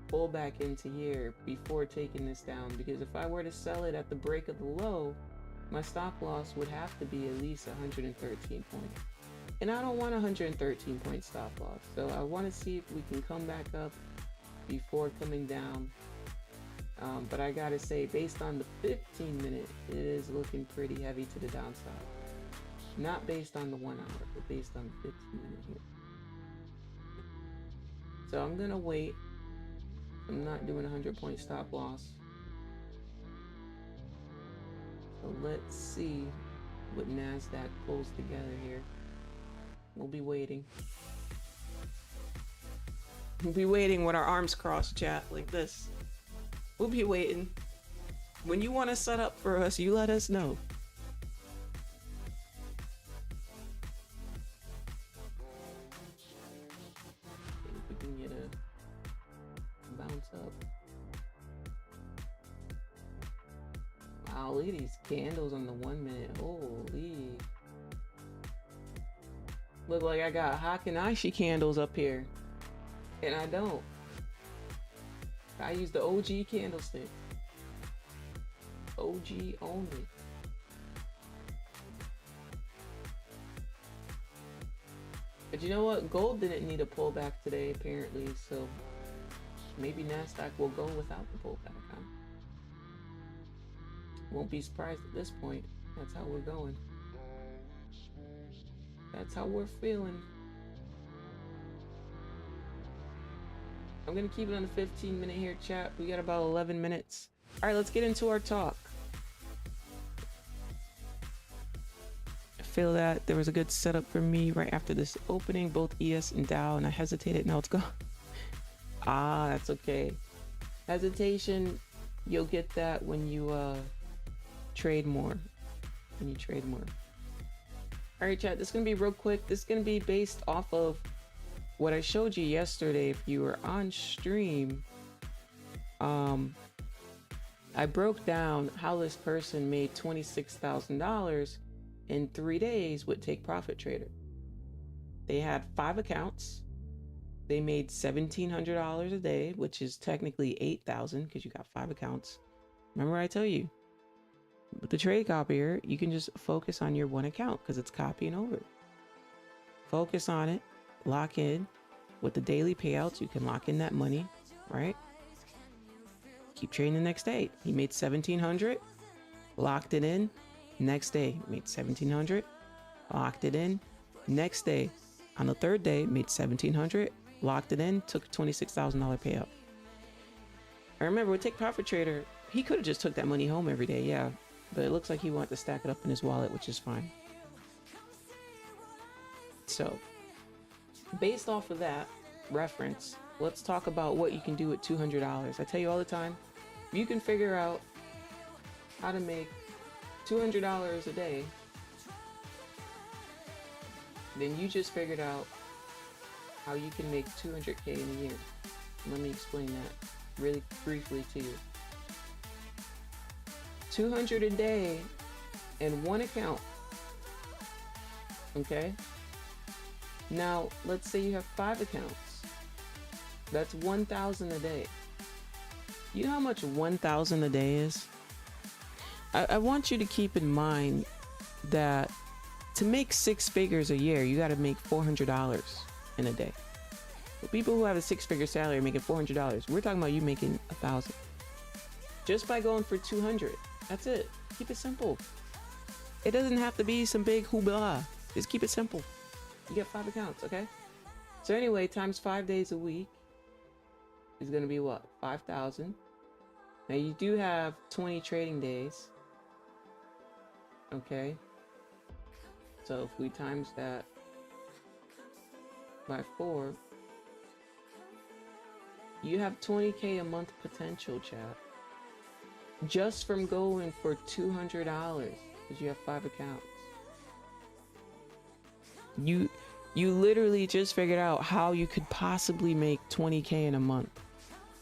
pullback into here before taking this down, because if I were to sell it at the break of the low, my stop loss would have to be at least 113 points. And I don't want a 113 point stop loss. So I want to see if we can come back up before coming down. But I gotta say, based on the 15-minute, it is looking pretty heavy to the downside. Not based on the 1 hour, but based on the 15-minute here. So I'm gonna wait. I'm not doing a 100-point stop loss. So let's see what Nasdaq pulls together here. We'll be waiting. We'll be waiting with our arms crossed, chat, like this. We'll be waiting. When you want to set up for us, you let us know. See if we can get a bounce up. Wow, look at these candles on the 1 minute. Holy. Look like I got Hakanaishi candles up here. And I don't. I use the OG candlestick. OG only. But you know what? Gold didn't need a pullback today, apparently. So maybe Nasdaq will go without the pullback, huh? Won't be surprised at this point. That's how we're going. That's how we're feeling. I'm gonna keep it on the 15-minute here, chat. We got about 11 minutes. All right, let's get into our talk. I feel that there was a good setup for me right after this opening, both ES and Dow, and I hesitated. Now it's gone. Ah, that's okay. Hesitation, you'll get that when you trade more. When you trade more. All right, chat. This is gonna be real quick. This is gonna be based off of what I showed you yesterday. If you were on stream, I broke down how this person made $26,000 in 3 days with Take Profit Trader. They had 5 accounts. They made $1,700 a day, which is technically $8,000 because you got 5 accounts. Remember I tell you, with the trade copier, you can just focus on your one account because it's copying over. Focus on it. Lock in. With the daily payouts, you can lock in that money, right? Keep trading the next day. He made $1,700, locked it in. Next day, made $1,700, locked it in. Next day, on the third day, made $1,700, locked it in, took a $26,000 payout. I remember with Take Profit Trader, he could have just took that money home every day, yeah, but it looks like he wanted to stack it up in his wallet, which is fine. So, based off of that reference, let's talk about what you can do with $200. I tell you all the time, if you can figure out how to make $200 a day, then you just figured out how you can make 200K in a year. Let me explain that really briefly to you. 200 a day in one account. Okay? Now, let's say you have 5 accounts. That's 1,000 a day. You know how much 1,000 a day is? I want you to keep in mind that to make 6 figures a year, you got to make $400 in a day. The people who have a 6-figure salary are making $400. We're talking about you making 1,000 just by going for 200. That's it. Keep it simple. It doesn't have to be some big hoopla. Just keep it simple. You get 5 accounts, okay? So anyway, times 5 days a week is going to be what? 5,000. Now you do have 20 trading days. Okay. So if we times that by 4, you have 20K a month potential, chat. Just from going for $200 because you have 5 accounts. You literally just figured out how you could possibly make 20K in a month,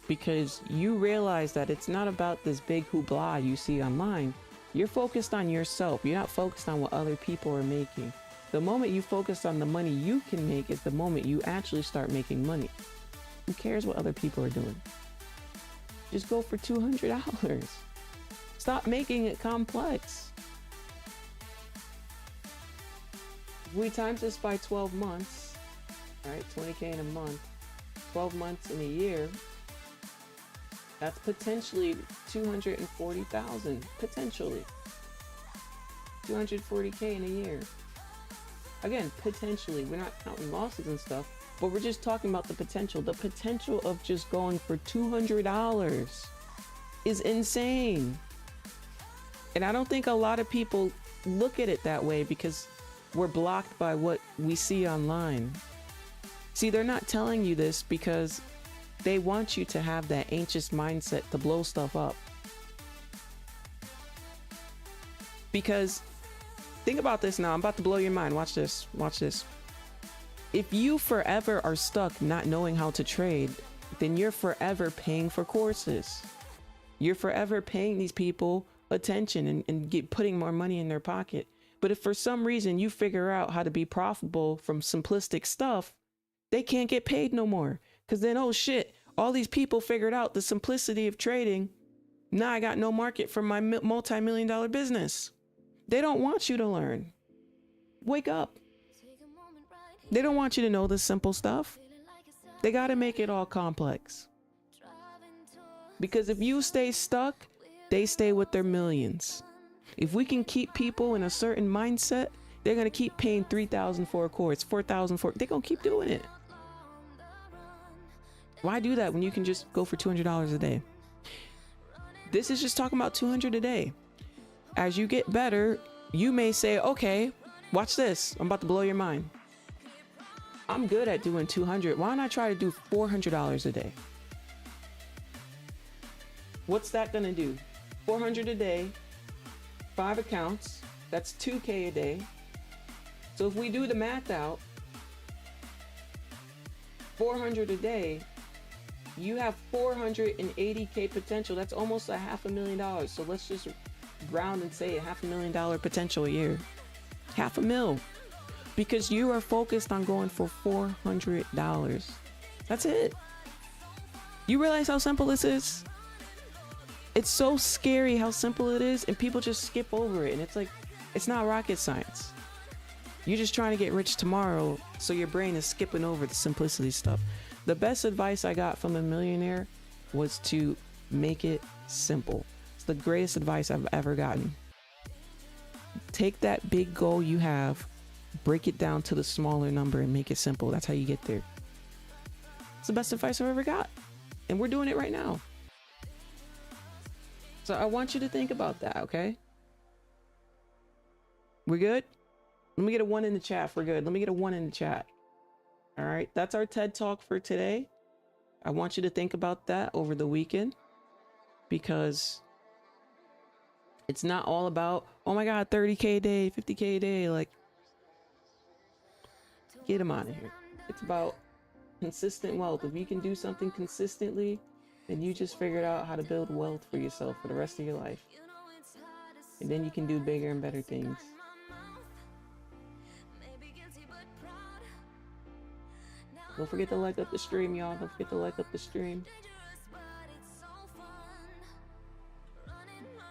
because you realize that it's not about this big hoopla you see online. You're focused on yourself. You're not focused on what other people are making. The moment you focus on the money you can make is the moment you actually start making money. Who cares what other people are doing? Just go for $200. Stop making it complex. If we times this by 12 months, right? 20K in a month, 12 months in a year, that's potentially 240,000. Potentially 240K in a year. Again, potentially. We're not counting losses and stuff, but we're just talking about the potential. The potential of just going for $200 is insane. And I don't think a lot of people look at it that way because we're blocked by what we see online. See, they're not telling you this because they want you to have that anxious mindset to blow stuff up. Because think about this now. I'm about to blow your mind. Watch this. Watch this. If you forever are stuck not knowing how to trade, then you're forever paying for courses. You're forever paying these people attention and putting more money in their pocket. But if for some reason you figure out how to be profitable from simplistic stuff, they can't get paid no more. Because then, oh shit, all these people figured out the simplicity of trading. Now I got no market for my multi-million-dollar business. They don't want you to learn. Wake up. They don't want you to know the simple stuff. They got to make it all complex. Because if you stay stuck, they stay with their millions. If we can keep people in a certain mindset, they're going to keep paying $3,000 for a course, $4,000 for it. They're going to keep doing it. Why do that when you can just go for $200 a day? This is just talking about $200 a day. As you get better, you may say, okay, watch this. I'm about to blow your mind. I'm good at doing $200. Why don't I try to do $400 a day? What's that going to do? $400 a day, 5 accounts. That's $2K a day. So if we do the math out, $400 a day, you have $480K potential. That's almost $500,000. So let's just round and say $500,000 potential a year. $500,000. Because you are focused on going for $400. That's it. You realize how simple this is? It's so scary how simple it is, and people just skip over it. And it's like, it's not rocket science. You're just trying to get rich tomorrow, so your brain is skipping over the simplicity stuff. The best advice I got from a millionaire was to make it simple. It's the greatest advice I've ever gotten. Take that big goal you have, break it down to the smaller number, and make it simple. That's how you get there. It's the best advice I've ever got. And we're doing it right now. So I want you to think about that, okay? We're good? Let me get a 1 in the chat if we're good. Let me get a 1 in the chat. All right, that's our TED Talk for today. I want you to think about that over the weekend, because it's not all about, oh my God, 30K a day, 50K a day. Like, get them out of here. It's about consistent wealth. If you can do something consistently, then you just figured out how to build wealth for yourself for the rest of your life. And then you can do bigger and better things. Don't forget to like up the stream, y'all. Don't forget to like up the stream.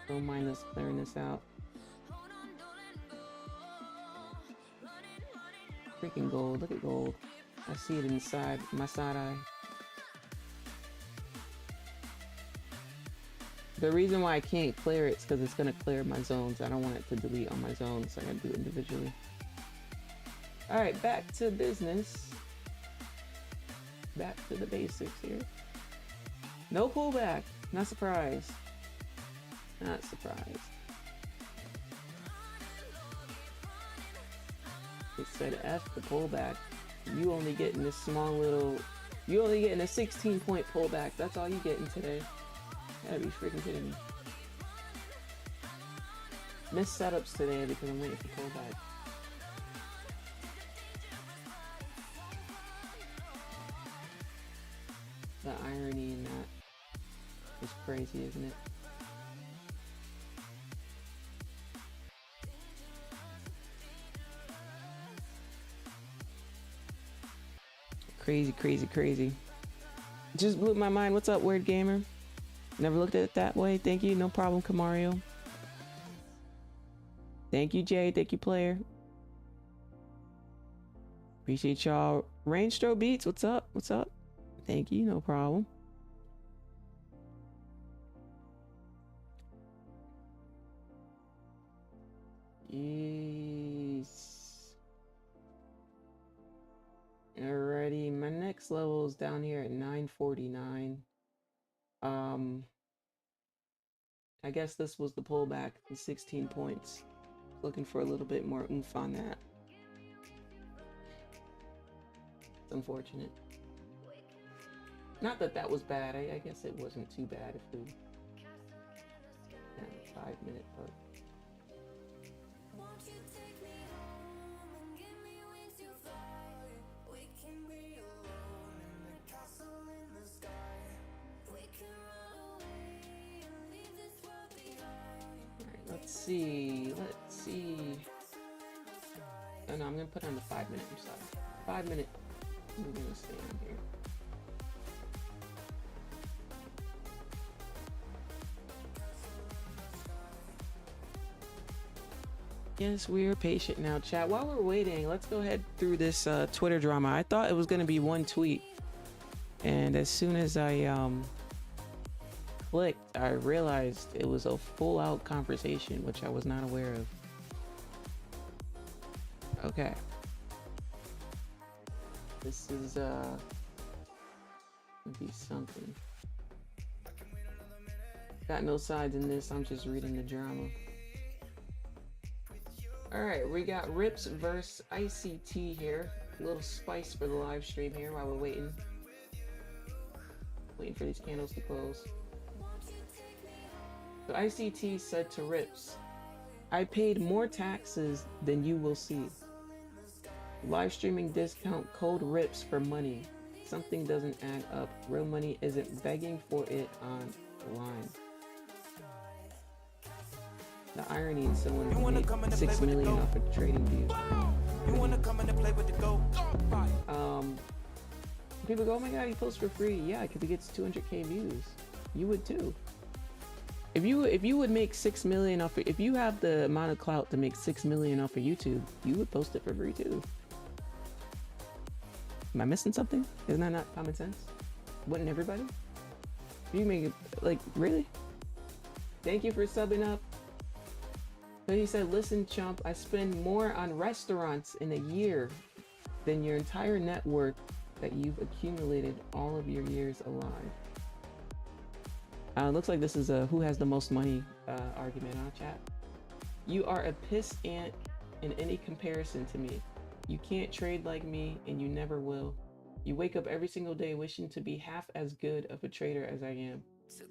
Don't mind us clearing this out. Freaking gold. Look at gold. I see it inside my side eye. The reason why I can't clear it is because it's going to clear my zones. I don't want it to delete on my zones, so I got to do it individually. Alright, back to business. Back to the basics here. No pullback. Not surprised. Not surprised. It said F the pullback. You only getting this small little... You only getting a 16-point pullback. That's all you getting today. You gotta be freaking kidding me. Missed setups today because I'm waiting for pullback. The irony in that is crazy, isn't it? Crazy, crazy, crazy. Just blew my mind. What's up, Weird Gamer? Never looked at it that way. Thank you. No problem, Kamario. Thank you, Jay. Thank you, player. Appreciate y'all. Rainstro Beats. What's up? What's up? Thank you. No problem. Yes. Alrighty, my next level is down here at 949. I guess this was the pullback, the 16 points. Looking for a little bit more oomph on that. It's unfortunate. Not that that was bad. I guess it wasn't too bad if we... Yeah, 5 minute hook. Let's see. Oh no, I'm gonna put on the 5 minute. I'm sorry. 5 minute. We're gonna stay on here. Yes, we're patient now, chat. While we're waiting, let's go ahead through this Twitter drama. I thought it was gonna be one tweet, and as soon as I clicked, I realized it was a full-out conversation, which I was not aware of. Okay. This is gonna be something. Got no sides in this, I'm just reading the drama. Alright, we got Rips versus ICT here. A little spice for the live stream here while we're waiting. Waiting for these candles to close. So ICT said to Rips, I paid more taxes than you will see. Live streaming discount code Rips for money. Something doesn't add up. Real money isn't begging for it online. The irony is someone who made 6 million off of trading views. People go, oh my god, he posts for free. Yeah, because he gets 200k views. You would too. If you would make 6 million off, if you have the amount of clout to make 6 million off of YouTube, you would post it for free too. Am I missing something? Isn't that not common sense? Wouldn't everybody? You make it, like, really? Thank you for subbing up. So he said, listen, chump, I spend more on restaurants in a year than your entire net worth that you've accumulated all of your years alive. Looks like this is a who has the most money argument on chat. You are a piss ant in any comparison to me. You can't trade like me and you never will. You wake up every single day wishing to be half as good of a trader as I am.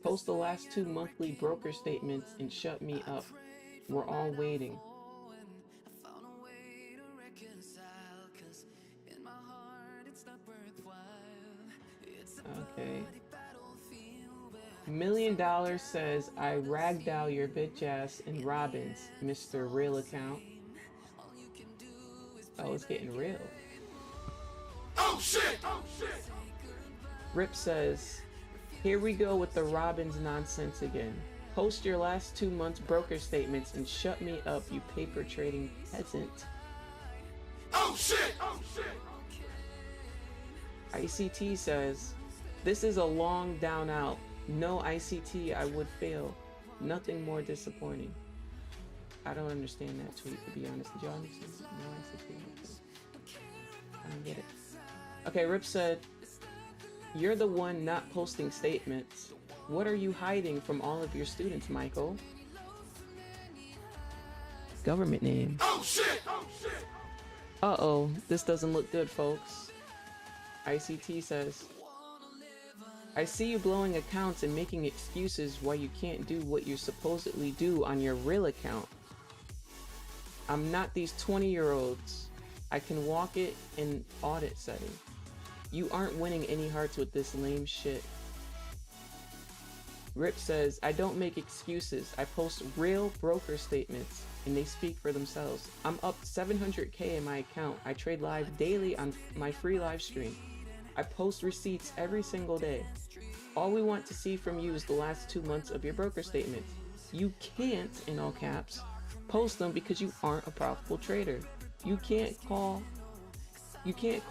Post the last 2 monthly broker statements and shut me up. We're all waiting. Okay. $1 Million says, I ragdoll your bitch ass in Robbins, Mr. Real Account. Oh, it's getting real. Oh shit! Oh shit! Rip says, here we go with the Robbins nonsense again. Post your last 2 months broker statements and shut me up, you paper trading peasant. Oh shit! Oh shit! ICT says, this is a long down out. No ICT, I would fail. Nothing more disappointing. I don't understand that tweet, to be honest. Did y'all understand? No ICT. I don't get it. Okay, Rip said, you're the one not posting statements. What are you hiding from all of your students, Michael? Government name. Oh shit! Oh shit! Uh-oh, this doesn't look good, folks. ICT says, I see you blowing accounts and making excuses why you can't do what you supposedly do on your real account. I'm not these 20-year-olds. I can walk it in audit setting. You aren't winning any hearts with this lame shit. Rip says, I don't make excuses. I post real broker statements and they speak for themselves. I'm up 700K in my account. I trade live daily on my free live stream. I post receipts every single day. All we want to see from you is the last 2 months of your broker statements. You can't, in all caps, post them because you aren't a profitable trader. You can't call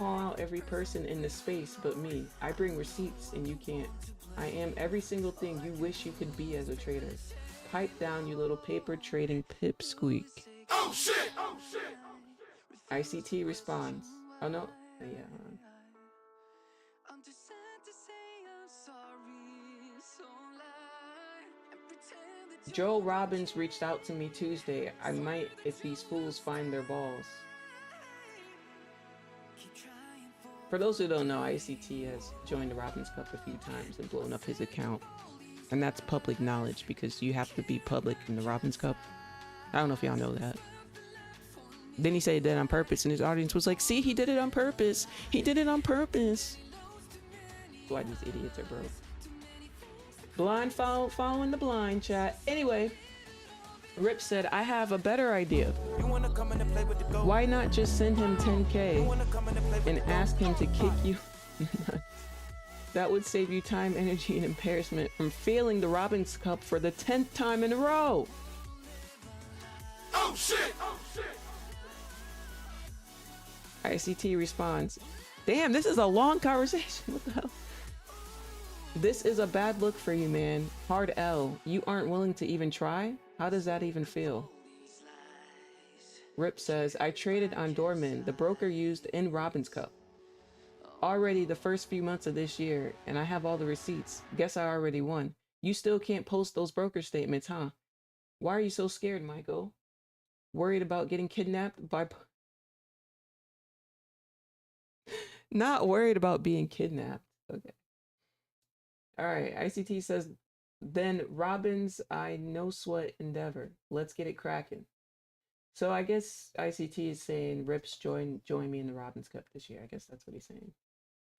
out every person in the space but me. I bring receipts and you can't. I am every single thing you wish you could be as a trader. Pipe down, you little paper trading pipsqueak. Oh shit! Oh shit! ICT responds. Oh no. Yeah. Joe Robbins reached out to me Tuesday. I might if these fools find their balls. For those who don't know, ICT has joined the Robbins Cup a few times and blown up his account. And that's public knowledge because you have to be public in the Robbins Cup. I don't know if y'all know that. Then he said he did it on purpose and his audience was like, see, he did it on purpose. He did it on purpose. That's why these idiots are broke. Blind following the blind, chat. Anyway, Rip said, I have a better idea. Why not just send him 10K and ask him to kick you? That would save you time, energy, and embarrassment from failing the Robbins Cup for the 10th time in a row. Oh shit! Oh shit! ICT responds, damn, this is a long conversation. What the hell? This is a bad look for you, man. Hard L. You aren't willing to even try? How does that even feel? Rip says, I traded on Dorman, the broker used in Robbins Cup. Already the first few months of this year, and I have all the receipts. Guess I already won. You still can't post those broker statements, huh? Why are you so scared, Michael? Worried about getting kidnapped by... Not worried about being kidnapped. Okay. All right, ICT says, then Robbins, I no sweat endeavor. Let's get it cracking. So I guess ICT is saying, Rips, join me in the Robbins Cup this year. I guess that's what he's saying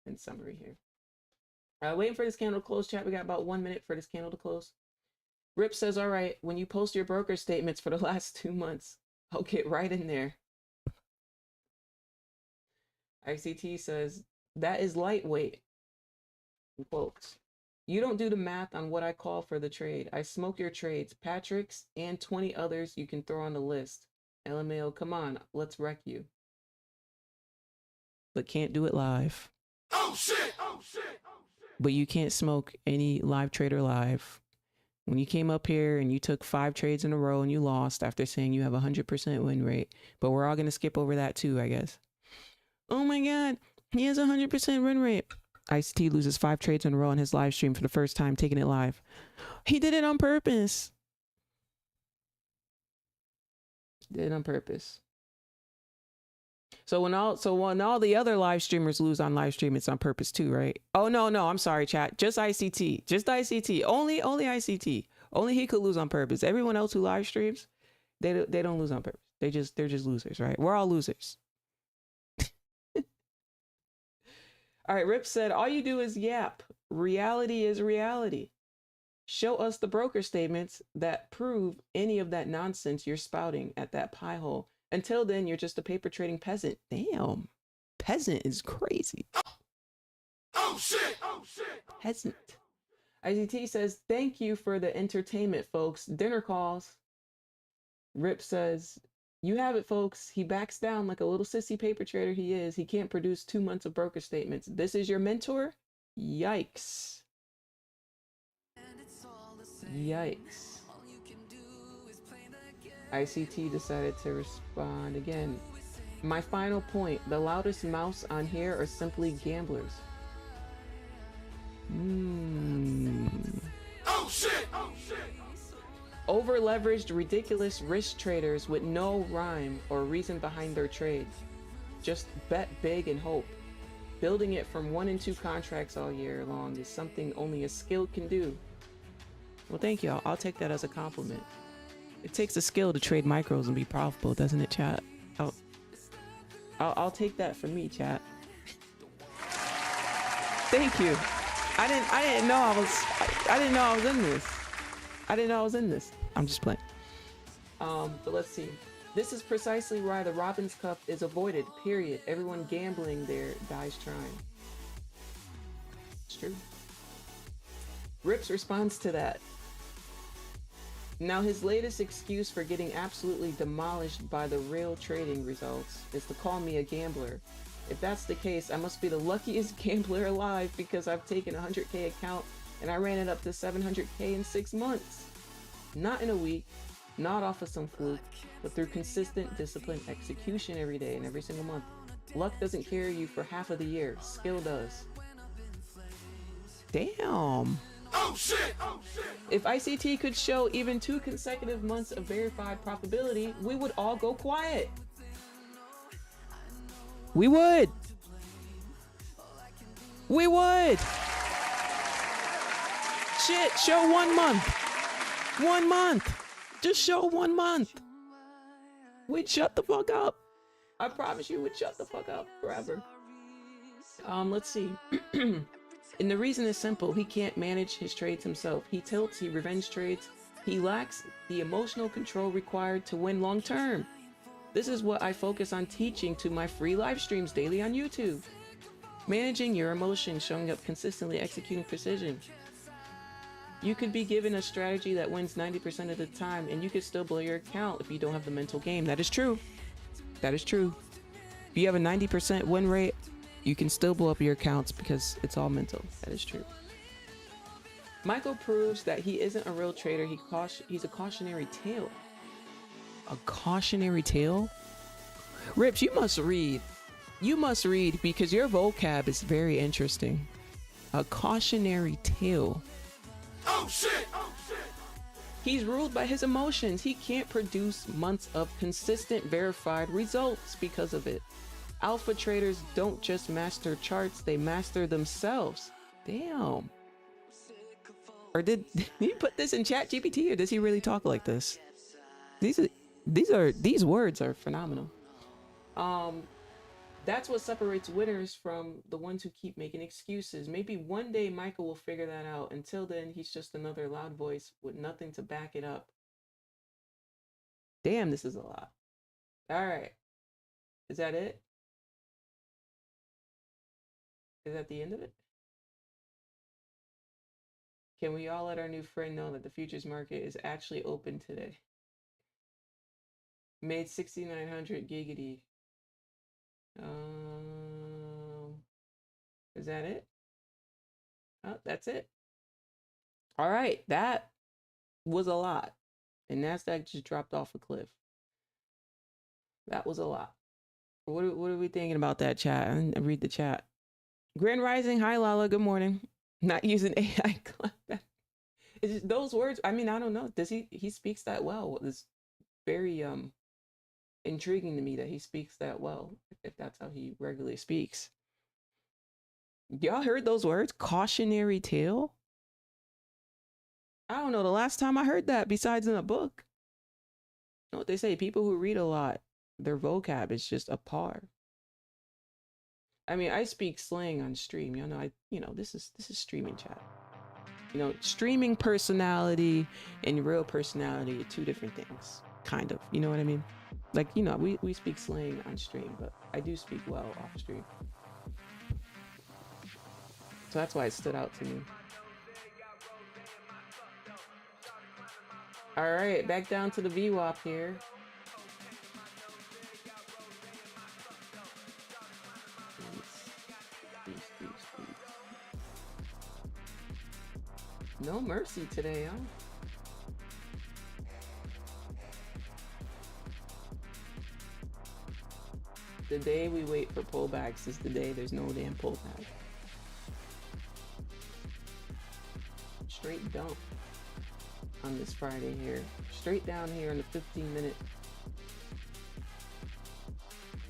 in summary here. Waiting for this candle to close, chat. We got about 1 minute for this candle to close. Rip says, all right, when you post your broker statements for the last 2 months, I'll get right in there. ICT says, that is lightweight. Folks, you don't do the math on what I call for the trade. I smoke your trades, Patrick's and 20 others you can throw on the list. LMAO, come on, let's wreck you. But can't do it live. Oh shit! Oh shit! Oh shit! But you can't smoke any live trader live. When you came up here and you took 5 trades in a row and you lost after saying you have 100% win rate. But we're all going to skip over that too, I guess. Oh my God, he has 100% win rate. ICT loses 5 trades in a row on his live stream for the first time, taking it live. He did it on purpose. Did it on purpose. So when all the other live streamers lose on live stream, it's on purpose too, right? Oh no, I'm sorry, chat. Just ICT. Just ICT. Only ICT. Only he could lose on purpose. Everyone else who live streams, they don't lose on purpose. They're just losers, right? We're all losers. All right, Rip said, all you do is yap. Reality is reality. Show us the broker statements that prove any of that nonsense you're spouting at that pie hole. Until then, you're just a paper trading peasant. Damn. Peasant is crazy. Oh shit! Oh shit! Peasant. ICT says, thank you for the entertainment, folks. Dinner calls. Rip says, You have it, folks. He backs down like a little sissy paper trader he is. He can't produce 2 months of broker statements. This is your mentor? Yikes. Yikes. ICT decided to respond again. My final point, the loudest mouse on here are simply gamblers. Oh shit! Oh shit! Over-leveraged, ridiculous risk traders with no rhyme or reason behind their trades. Just bet big and hope. Building it from 1 and 2 contracts all year long is something only a skilled can do. Well, thank you. I'll take that as a compliment. It takes a skill to trade micros and be profitable, doesn't it, chat? I'll take that from me, chat. Thank you. I didn't know I was in this. I didn't know I was in this. I'm just playing. But let's see. This is precisely why the Robbins Cup is avoided, period. Everyone gambling there dies trying. It's true. Rips responds to that. Now, his latest excuse for getting absolutely demolished by the real trading results is to call me a gambler. If that's the case, I must be the luckiest gambler alive because I've taken a 100K account and I ran it up to 700K in 6 months. Not in a week, not off of some fluke, but through consistent, disciplined execution every day and every single month. Luck doesn't carry you for half of the year. Skill does. Damn. Oh shit! Oh shit! If ICT could show even 2 consecutive months of verified profitability, we would all go quiet. We would. We would. Shit, show 1 month. 1 month. Just show 1 month. We'd shut the fuck up. I promise you we'd shut the fuck up forever. Let's see. And the reason is simple. He can't manage his trades himself. He tilts, he revenge trades. He lacks the emotional control required to win long term. This is what I focus on teaching to my free live streams daily on YouTube. Managing your emotions, showing up consistently, executing precision. You could be given a strategy that wins 90% of the time and you could still blow your account if you don't have the mental game. That is true. That is true. If you have a 90% win rate, you can still blow up your accounts because it's all mental. That is true. Michael proves that he isn't a real trader. He's a cautionary tale. A cautionary tale? Rips, you must read. You must read because your vocab is very interesting. A cautionary tale. Oh shit! Oh shit! He's ruled by his emotions. He can't produce months of consistent verified results because of it. Alpha traders don't just master charts, they master themselves. Damn. Or did he put this in Chat GPT or does he really talk like this? These words are phenomenal. That's what separates winners from the ones who keep making excuses. Maybe one day Michael will figure that out. Until then, he's just another loud voice with nothing to back it up. Damn, this is a lot. All right. Is that it? Is that the end of it? Can we all let our new friend know that the futures market is actually open today? Made 6,900 giggity. Is that it? Oh, that's it. All right, that was a lot. And Nasdaq just dropped off a cliff. That was a lot. What are we thinking about that, chat? I didn't read the chat. Grand Rising, hi Lala, good morning. Not using AI. It's just those words. I mean, I don't know. Does he speaks that well? It's very intriguing to me that he speaks that well, if that's how he regularly speaks. Y'all heard those words? Cautionary tale? I don't know the last time I heard that besides in a book. You know what they say? People who read a lot, their vocab is just a par. I mean, I speak slang on stream. You know, this is streaming chat. You know, streaming personality and real personality are 2 different things, kind of. You know what I mean? Like, you know, we speak slang on stream, but I do speak well off stream. So that's why it stood out to me. All right, back down to the VWAP here. No mercy today, huh? The day we wait for pullbacks is the day there's no damn pullback. Straight dump on this Friday here. Straight down here in the 15-minute.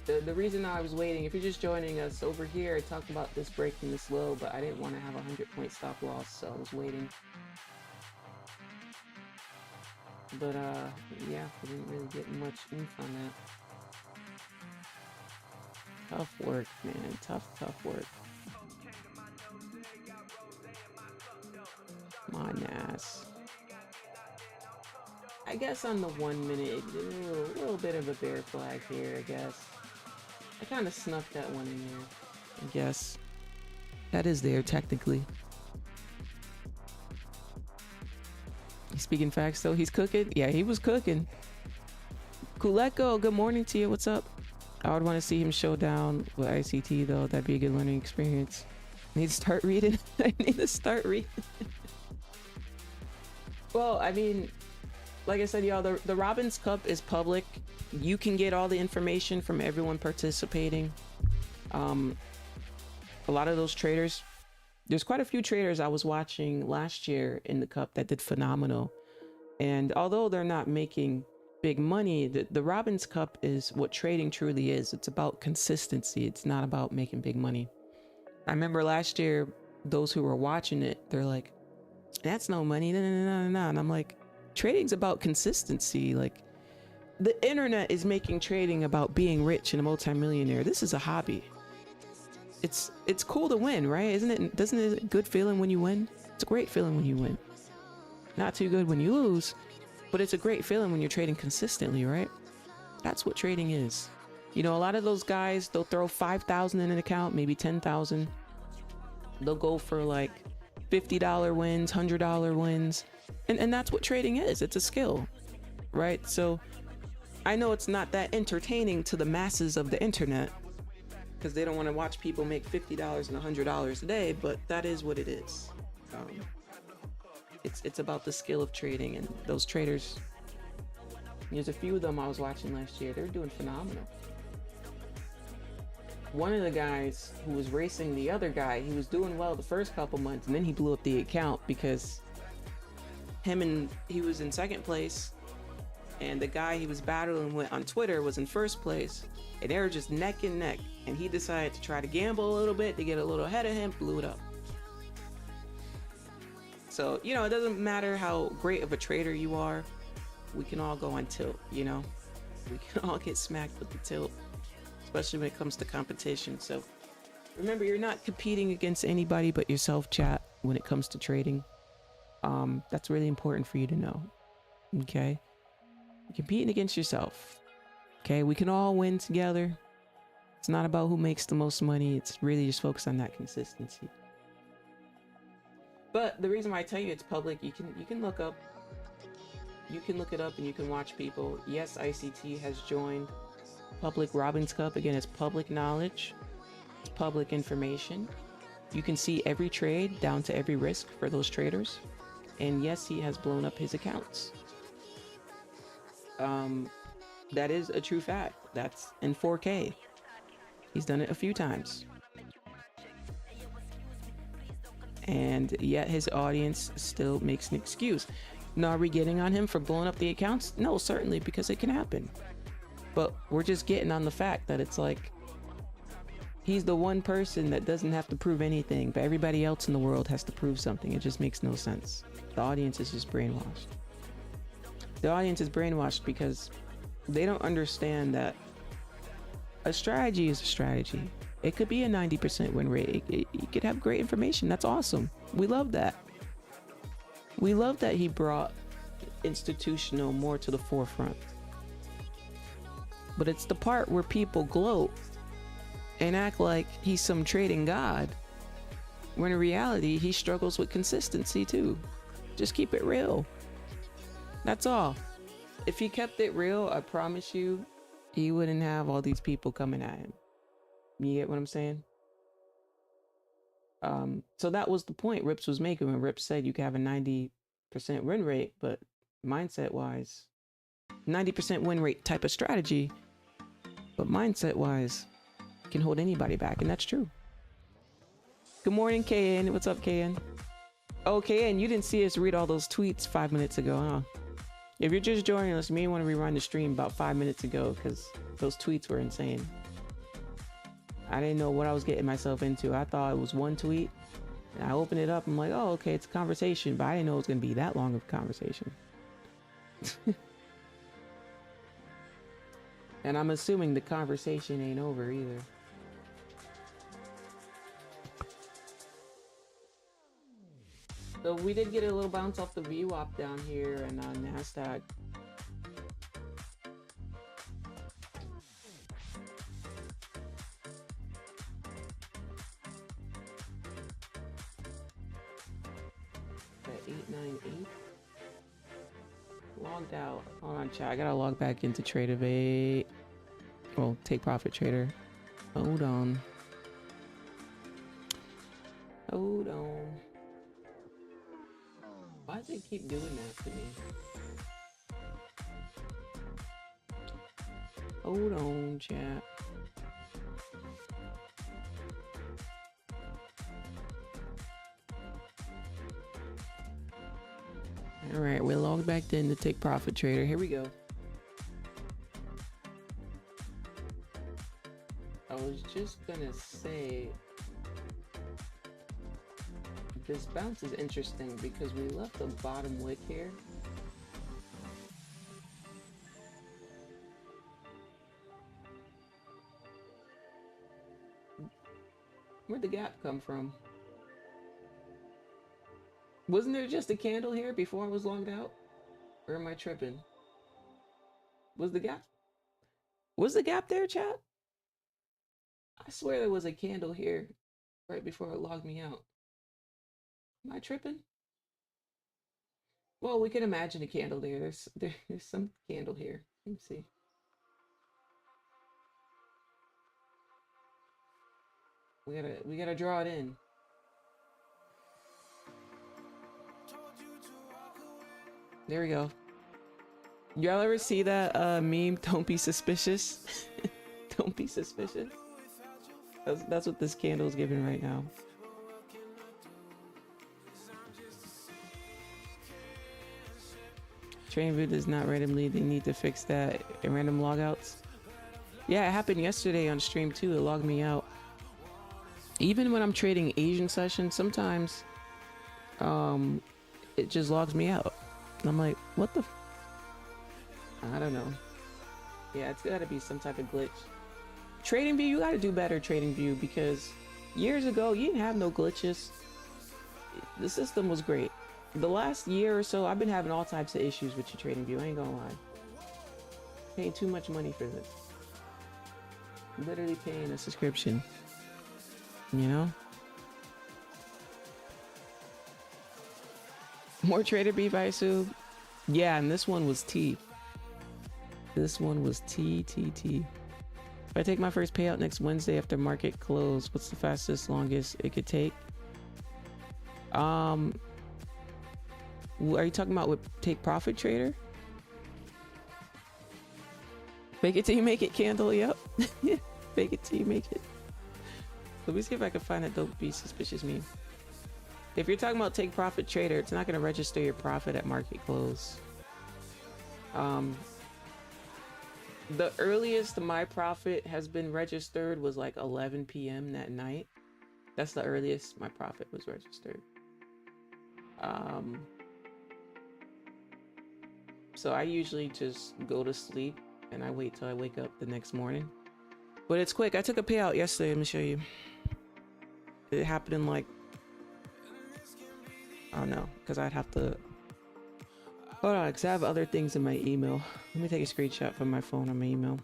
The reason I was waiting, if you're just joining us over here, I talked about this breaking this low, but I didn't want to have a 100-point stop loss, so I was waiting. But yeah, we didn't really get much oomph on that. Tough work, man. Tough work. Come on, Nas. I guess on the 1 minute, a little bit of a bear flag here, I guess. I kind of snuck that one in there, I guess. That is there, technically. He's speaking facts, though. He's cooking. Yeah, he was cooking. Kuleko, good morning to you. What's up? I would want to see him show down with ICT, though. That'd be a good learning experience. I need to start reading. I need to start reading. Well, I mean, like I said, y'all, the Robbins Cup is public. You can get all the information from everyone participating. A lot of those traders, there's quite a few traders I was watching last year in the Cup that did phenomenal. And although they're not making big money, the Robbins Cup is what trading truly is. It's about consistency. It's not about making big money. I remember last year, those who were watching it, they're like, that's no money. No. And I'm like, trading's about consistency. Like, the internet is making trading about being rich and a multimillionaire. This is a hobby. It's cool to win, right? Isn't it? Doesn't it a good feeling when you win? It's a great feeling when you win. Not too good when you lose, but it's a great feeling when you're trading consistently, right? That's what trading is. You know, a lot of those guys, they'll throw 5,000 in an account, maybe 10,000. They'll go for like $50 wins, $100 wins. And that's what trading is. It's a skill, right? So I know it's not that entertaining to the masses of the internet because they don't want to watch people make $50 and $100 a day, but that is what it is. It's about the skill of trading, and those traders, there's a few of them I was watching last year. They're doing phenomenal. One of the guys who was racing the other guy, he was doing well the first couple months, and then he blew up the account because he was in second place, and the guy he was battling with on Twitter was in first place, and they were just neck and neck, and he decided to try to gamble a little bit to get a little ahead of him, blew it up. So, you know, it doesn't matter how great of a trader you are, we can all go on tilt, you know? We can all get smacked with the tilt, especially when it comes to competition. So remember, you're not competing against anybody but yourself, chat, when it comes to trading. That's really important for you to know. Okay? You're competing against yourself. Okay? We can all win together. It's not about who makes the most money. It's really just focused on that consistency. But the reason why I tell you it's public, you can look up. You can look it up and you can watch people. Yes, ICT has joined Public Robbins Cup. Again, it's public knowledge. It's public information. You can see every trade down to every risk for those traders. And yes, he has blown up his accounts. That is a true fact. That's in 4K. He's done it a few times. And yet his audience still makes an excuse. Now, are we getting on him for blowing up the accounts? No, certainly, because it can happen. But we're just getting on the fact that it's like, he's the one person that doesn't have to prove anything, but everybody else in the world has to prove something. It just makes no sense. The audience is just brainwashed. The audience is brainwashed because they don't understand that a strategy is a strategy. It could be a 90% win rate. You could have great information. That's awesome. We love that. We love that he brought institutional more to the forefront. But it's the part where people gloat and act like he's some trading god, when in reality, he struggles with consistency too. Just keep it real. That's all. If he kept it real, I promise you, he wouldn't have all these people coming at him. You get what I'm saying? So that was the point Rips was making when Rips said you can have a 90% win rate, but mindset wise, 90% win rate type of strategy, but mindset wise, can hold anybody back, and that's true. Good morning, KN. What's up, KN? Oh, KN, you didn't see us read all those tweets 5 minutes ago, huh? If you're just joining us, you may want to rewind the stream about 5 minutes ago because those tweets were insane. I didn't know what I was getting myself into. I thought it was one tweet, and I opened it up. I'm like, oh, okay, it's a conversation, but I didn't know it was going to be that long of a conversation. And I'm assuming the conversation ain't over either. So we did get a little bounce off the VWAP down here and Nasdaq. At 898. Logged out. Hold on, chat. I gotta log back into Tradeovate. Well, Take Profit Trader. Hold on. Hold on. Why does it keep doing that to me? Hold on, chat. All right, we're logged back in to Take Profit Trader. Here we go. I was just gonna say, this bounce is interesting because we left the bottom wick here. Where'd the gap come from? Wasn't there just a candle here before I was logged out? Or am I tripping? Was the gap there, chat? I swear there was a candle here right before it logged me out. Am I tripping? Well, we can imagine a candle there. There's some candle here. Let me see. We gotta draw it in. There we go. Y'all ever see that meme? Don't be suspicious. Don't be suspicious. That's what this candle is giving right now. TradingView does not randomly. They need to fix that in random logouts. Yeah, it happened yesterday on stream too. It logged me out. Even when I'm trading Asian sessions, sometimes it just logs me out. And I'm like, what the? I don't know. Yeah, it's got to be some type of glitch. TradingView, you got to do better, TradingView, because years ago you didn't have no glitches. The system was great. The last year or so, I've been having all types of issues with your TradingView. I ain't gonna lie. Paying too much money for this. Literally paying a subscription. You know? More Trader Beef, I assume. Yeah, and this one was T. This one was T. If I take my first payout next Wednesday after market close, what's the fastest, longest it could take? Are you talking about with Take Profit Trader? Fake it till you make it candle, yep. Fake it till you make it. Let me see if I can find that Don't Be Suspicious meme. If you're talking about Take Profit Trader, it's not going to register your profit at market close. The earliest my profit has been registered was like 11 p.m. that night. That's the earliest my profit was registered. So I usually just go to sleep and I wait till I wake up the next morning. But it's quick. I took a payout yesterday. Let me show you. It happened in like, I don't know, because I'd have to, hold on, because I have other things in my email. Let me take a screenshot from my phone on my email.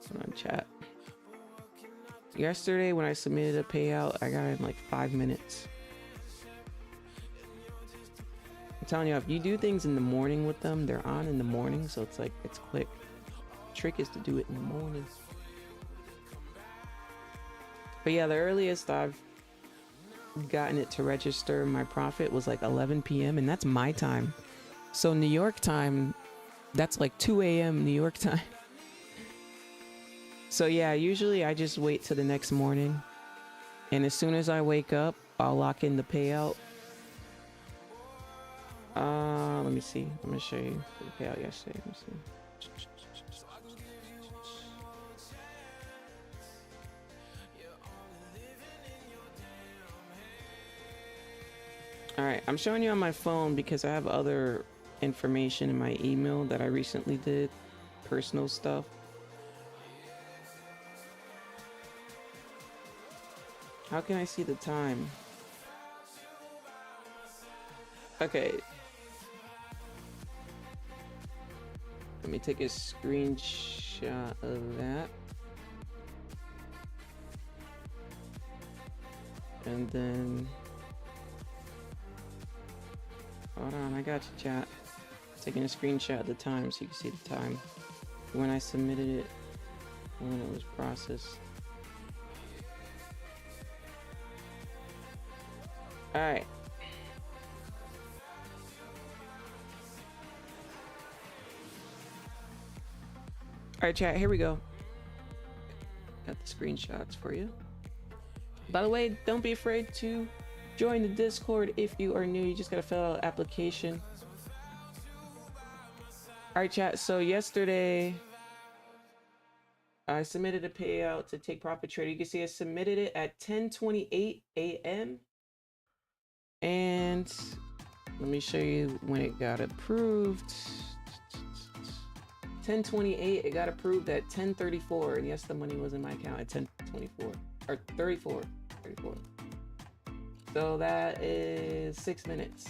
Hold on, chat. Yesterday when I submitted a payout, I got it in like 5 minutes. I'm telling you, if you do things in the morning with them, they're on in the morning, so it's like, it's quick. Trick is to do it in the morning. But yeah, the earliest I've gotten it to register my profit was like 11 p.m. and that's my time. So New York time, that's like 2 a.m. New York time. So yeah, usually I just wait till the next morning. And as soon as I wake up, I'll lock in the payout. Let me see. I'm gonna show you the payout yesterday. Let me see. All right, I'm showing you on my phone because I have other information in my email that I recently did, personal stuff. How can I see the time? Okay. Let me take a screenshot of that. And then... Hold on, I got you, chat. Taking a screenshot of the time so you can see the time. When I submitted it, when it was processed. Alright. Alright, chat, here we go. Got the screenshots for you. By the way, don't be afraid to join the Discord if you are new. You just gotta fill out an application. Alright, chat, so yesterday I submitted a payout to Take Profit Trader. You can see I submitted it at 10:28 a.m. And let me show you when it got approved. 10:28, it got approved at 10:34, and yes, the money was in my account at 10:24 or 34. So that is 6 minutes.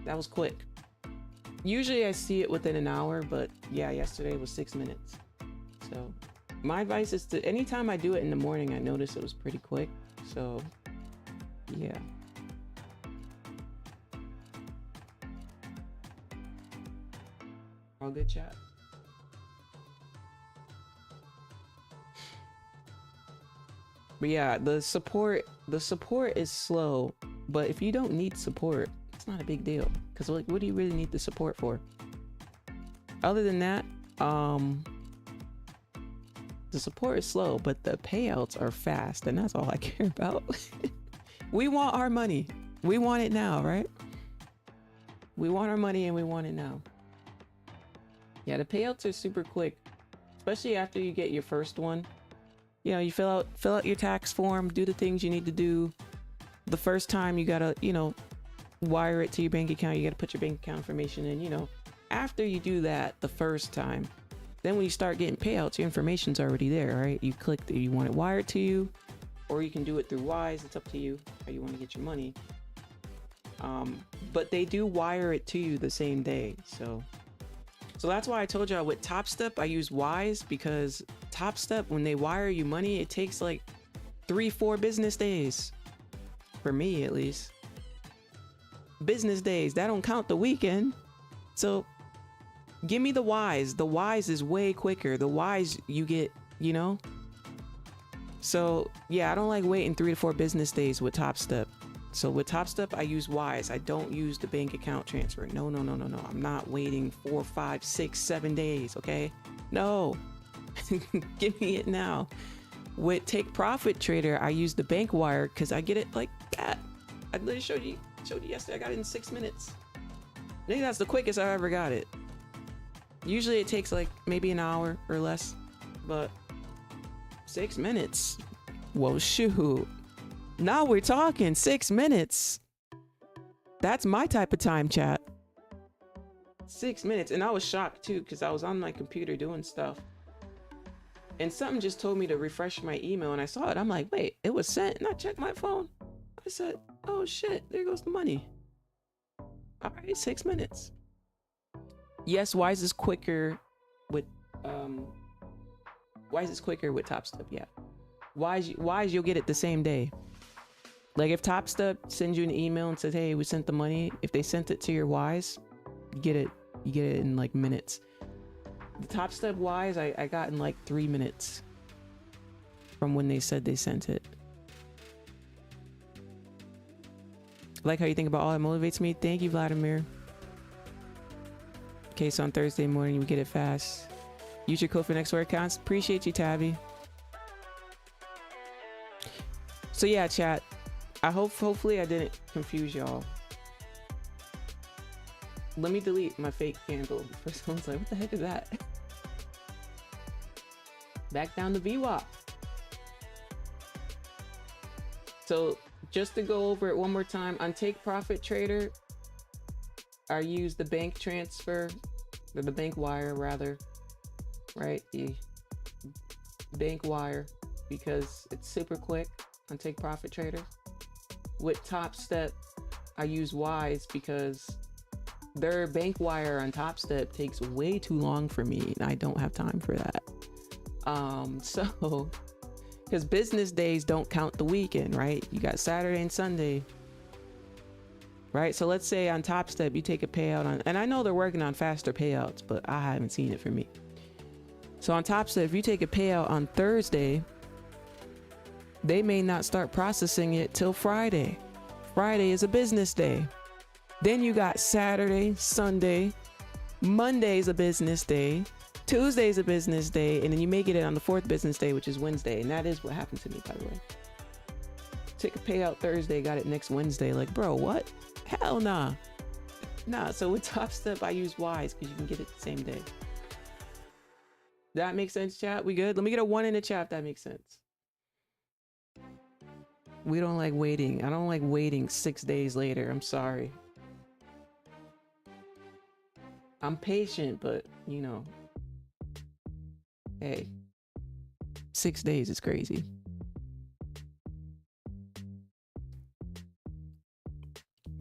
That was quick. Usually I see it within an hour, but yeah, yesterday was 6 minutes. So my advice is to, anytime I do it in the morning, I notice it was pretty quick. So yeah. All good, chat. But yeah, the support is slow, but if you don't need support, it's not a big deal. Cause like, what do you really need the support for? Other than that, the support is slow, but the payouts are fast, and that's all I care about. We want our money. We want it now, right? We want our money and we want it now. Yeah, the payouts are super quick, especially after you get your first one. You know, you fill out your tax form, do the things you need to do. The first time you gotta, you know, wire it to your bank account. You gotta put your bank account information in, you know. After you do that the first time, then when you start getting payouts, your information's already there, right? You click that you want it wired to you, or you can do it through Wise. It's up to you how you want to get your money. But they do wire it to you the same day, so that's why I told y'all with Topstep I use Wise, because Topstep, when they wire you money, it takes like 3-4 business days. For me, at least. Business days, that don't count the weekend. So give me the Wise. The Wise is way quicker. The Wise you get, you know? So yeah, I don't like waiting 3 to 4 business days with Topstep. So with Topstep, I use Wise. I don't use the bank account transfer. No. I'm not waiting 4, 5, 6, 7 days, okay? No. Give me it now. With Take Profit Trader, I use the bank wire because I get it like that. I literally showed you yesterday. I got it in 6 minutes. I think that's the quickest I ever got it. Usually it takes like maybe an hour or less, but 6 minutes. Whoa, shoot. Now we're talking 6 minutes. That's my type of time, chat. 6 minutes. And I was shocked too, because I was on my computer doing stuff. And something just told me to refresh my email, and I saw it. I'm like, wait, it was sent. And I checked my phone. I said, oh shit, there goes the money. All right, 6 minutes. Yes, Wise is quicker with Topstep, yeah. Wise, you'll get it the same day. Like if Topstep sends you an email and says, hey, we sent the money, if they sent it to your Wise, you get it in like minutes. The Topstep Wise, I got in like 3 minutes from when they said they sent it. Like how you think about all that motivates me. Thank you, Vladimir. Okay, so on Thursday morning, we get it fast. Use your code for next order accounts. Appreciate you, Tabby. So yeah, chat. Hopefully I didn't confuse y'all. Let me delete my fake candle. Someone's like, what the heck is that? Back down to VWAP. So just to go over it one more time, on Take Profit Trader, I use the bank transfer, or the bank wire rather, right? The bank wire, because it's super quick on Take Profit Trader. With Topstep, I use Wise because their bank wire on Topstep takes way too long for me, and I don't have time for that. So, because business days don't count the weekend, right? You got Saturday and Sunday, right? So let's say on Topstep, you take a payout on, and I know they're working on faster payouts, but I haven't seen it for me. So on Topstep, if you take a payout on Thursday, they may not start processing it till Friday. Friday is a business day. Then you got Saturday, Sunday, Monday's a business day, Tuesday's a business day, and then you may get it on the 4th business day, which is Wednesday. And that is what happened to me, by the way. Took a payout Thursday, got it next Wednesday. Like, bro, what? Hell nah. Nah, so with Topstep, I use Wise because you can get it the same day. That makes sense, chat? We good? Let me get a 1 in the chat if that makes sense. We don't like waiting. I don't like waiting 6 days later. I'm sorry. I'm patient, but you know. Hey. 6 days is crazy.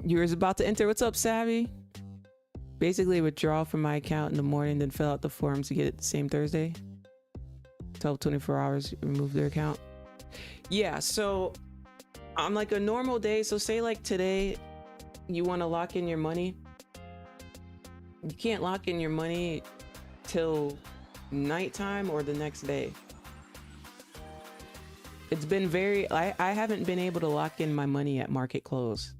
You was about to enter. What's up, Savvy? Basically withdraw from my account in the morning, then fill out the forms to get it the same Thursday. 24 hours, remove their account. Yeah, so on like a normal day, so say like today, you want to lock in your money. You can't lock in your money till nighttime or the next day. It's been very, I haven't been able to lock in my money at market close.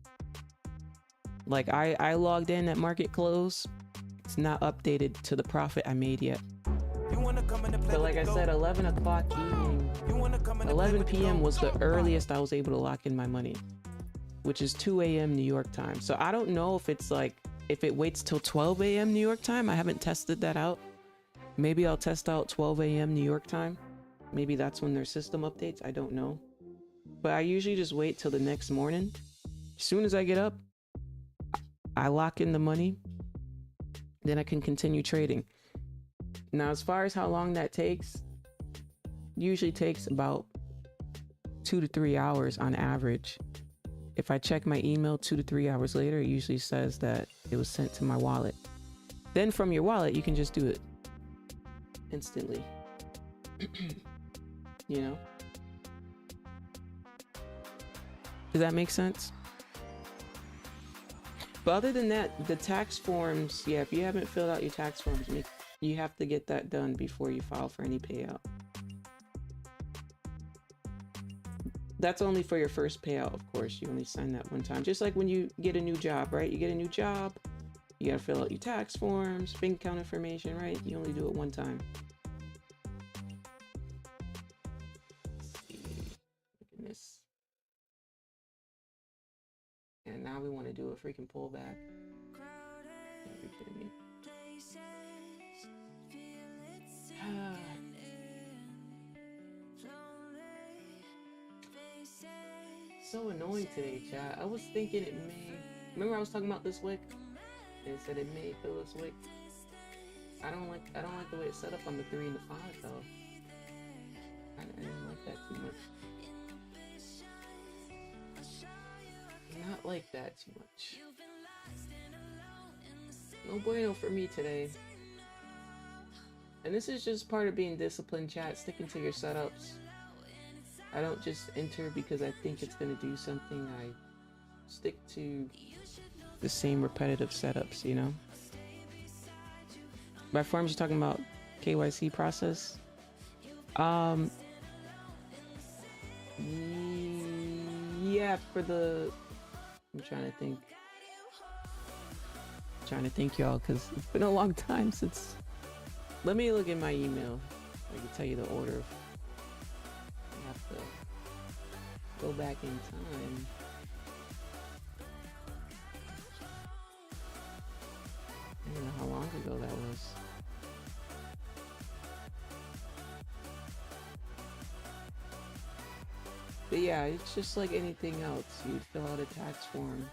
Like I logged in at market close. It's not updated to the profit I made yet. But like I said, 11 o'clock evening, 11 p.m. was the earliest I was able to lock in my money, which is 2 a.m. New York time. So I don't know if it's like, if it waits till 12 a.m. New York time. I haven't tested that out. Maybe I'll test out 12 a.m. New York time. Maybe that's when their system updates. I don't know. But I usually just wait till the next morning. As soon as I get up, I lock in the money. Then I can continue trading. Now, as far as how long that takes, usually takes about 2 to 3 hours on average. If I check my email 2 to 3 hours later, it usually says that it was sent to my wallet. Then from your wallet, you can just do it instantly. You know? Does that make sense? But other than that, the tax forms, yeah, if you haven't filled out your tax forms, you have to get that done before you file for any payout. That's only for your first payout, of course. You only sign that one time. Just like when you get a new job, right? You get a new job, you gotta fill out your tax forms, bank account information, right? You only do it one time. Let's see. Look at this. And now we want to do a freaking pullback. Are you kidding me? So annoying today, chat. I was thinking it may. Remember I was talking about this wick? It said it may fill this wick. I don't like the way it's set up on the 3 and the 5 though. I didn't like that too much. Not like that too much. No bueno for me today. And this is just part of being disciplined, chat. Sticking to your setups. I don't just enter because I think it's going to do something. I stick to the same repetitive setups, you know? By forms, you're talking about KYC process? Yeah, for the I'm trying to think, y'all, because it's been a long time since. Let me look at my email. I can tell you the order. I have to go back in time. I don't know how long ago that was. But yeah, it's just like anything else. You fill out a tax form.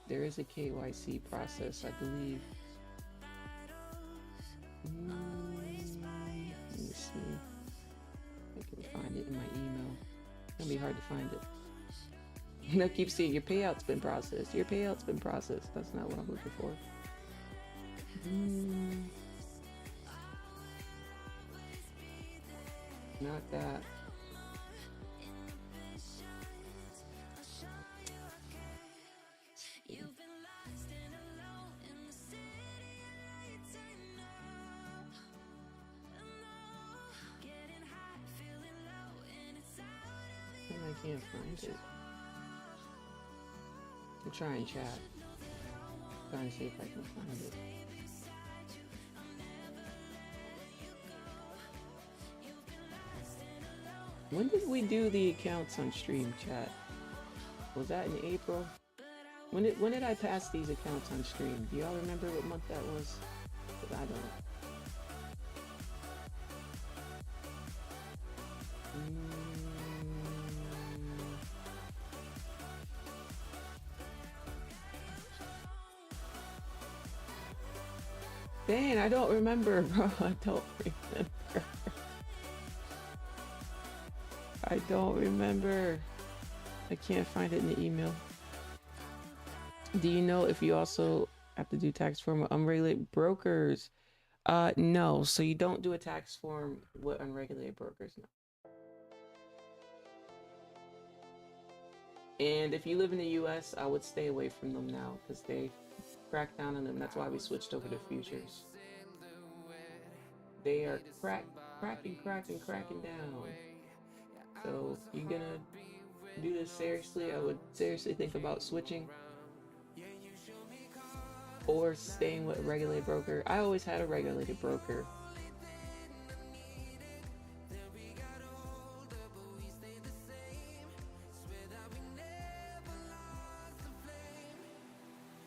There is a KYC process, I believe. Let me see. I can find it in my email. It's gonna be hard to find it. And I keep seeing your payout's been processed. Your payout's been processed. That's not what I'm looking for. Not that. I can't find it. I'll try and chat. Trying to see if I can find it. When did we do the accounts on stream, chat? Was that in April? When did I pass these accounts on stream? Do y'all remember what month that was? 'Cause I don't. Dang, I don't remember, bro. I don't remember. I don't remember. I can't find it in the email. Do you know if you also have to do tax form with unregulated brokers? No. So you don't do a tax form with unregulated brokers, no. And if you live in the US, I would stay away from them now because they crack down on them. That's why we switched over to futures. They are cracking down. So if you're gonna do this seriously, I would seriously think about switching or staying with a regulated broker. I always had a regulated broker.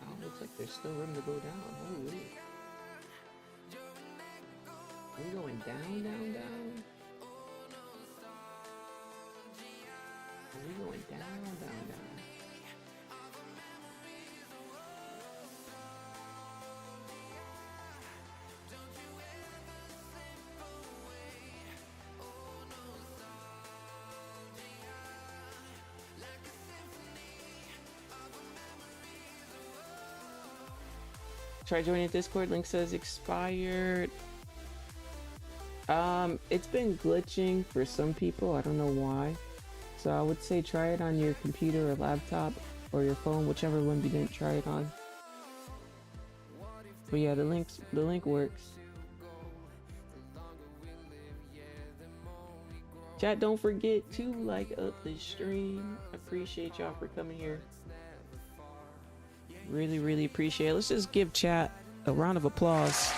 Oh, looks like there's still room to go down. Holy. Are we going down, down, down? Are we going down, down, down? Try joining Discord. Link says expired. It's been glitching for some people. I don't know why. So I would say try it on your computer or laptop or your phone, whichever one you didn't try it on. But yeah, the link works. Chat, don't forget to like up the stream. Appreciate y'all for coming here. Really, really appreciate it. Let's just give chat a round of applause.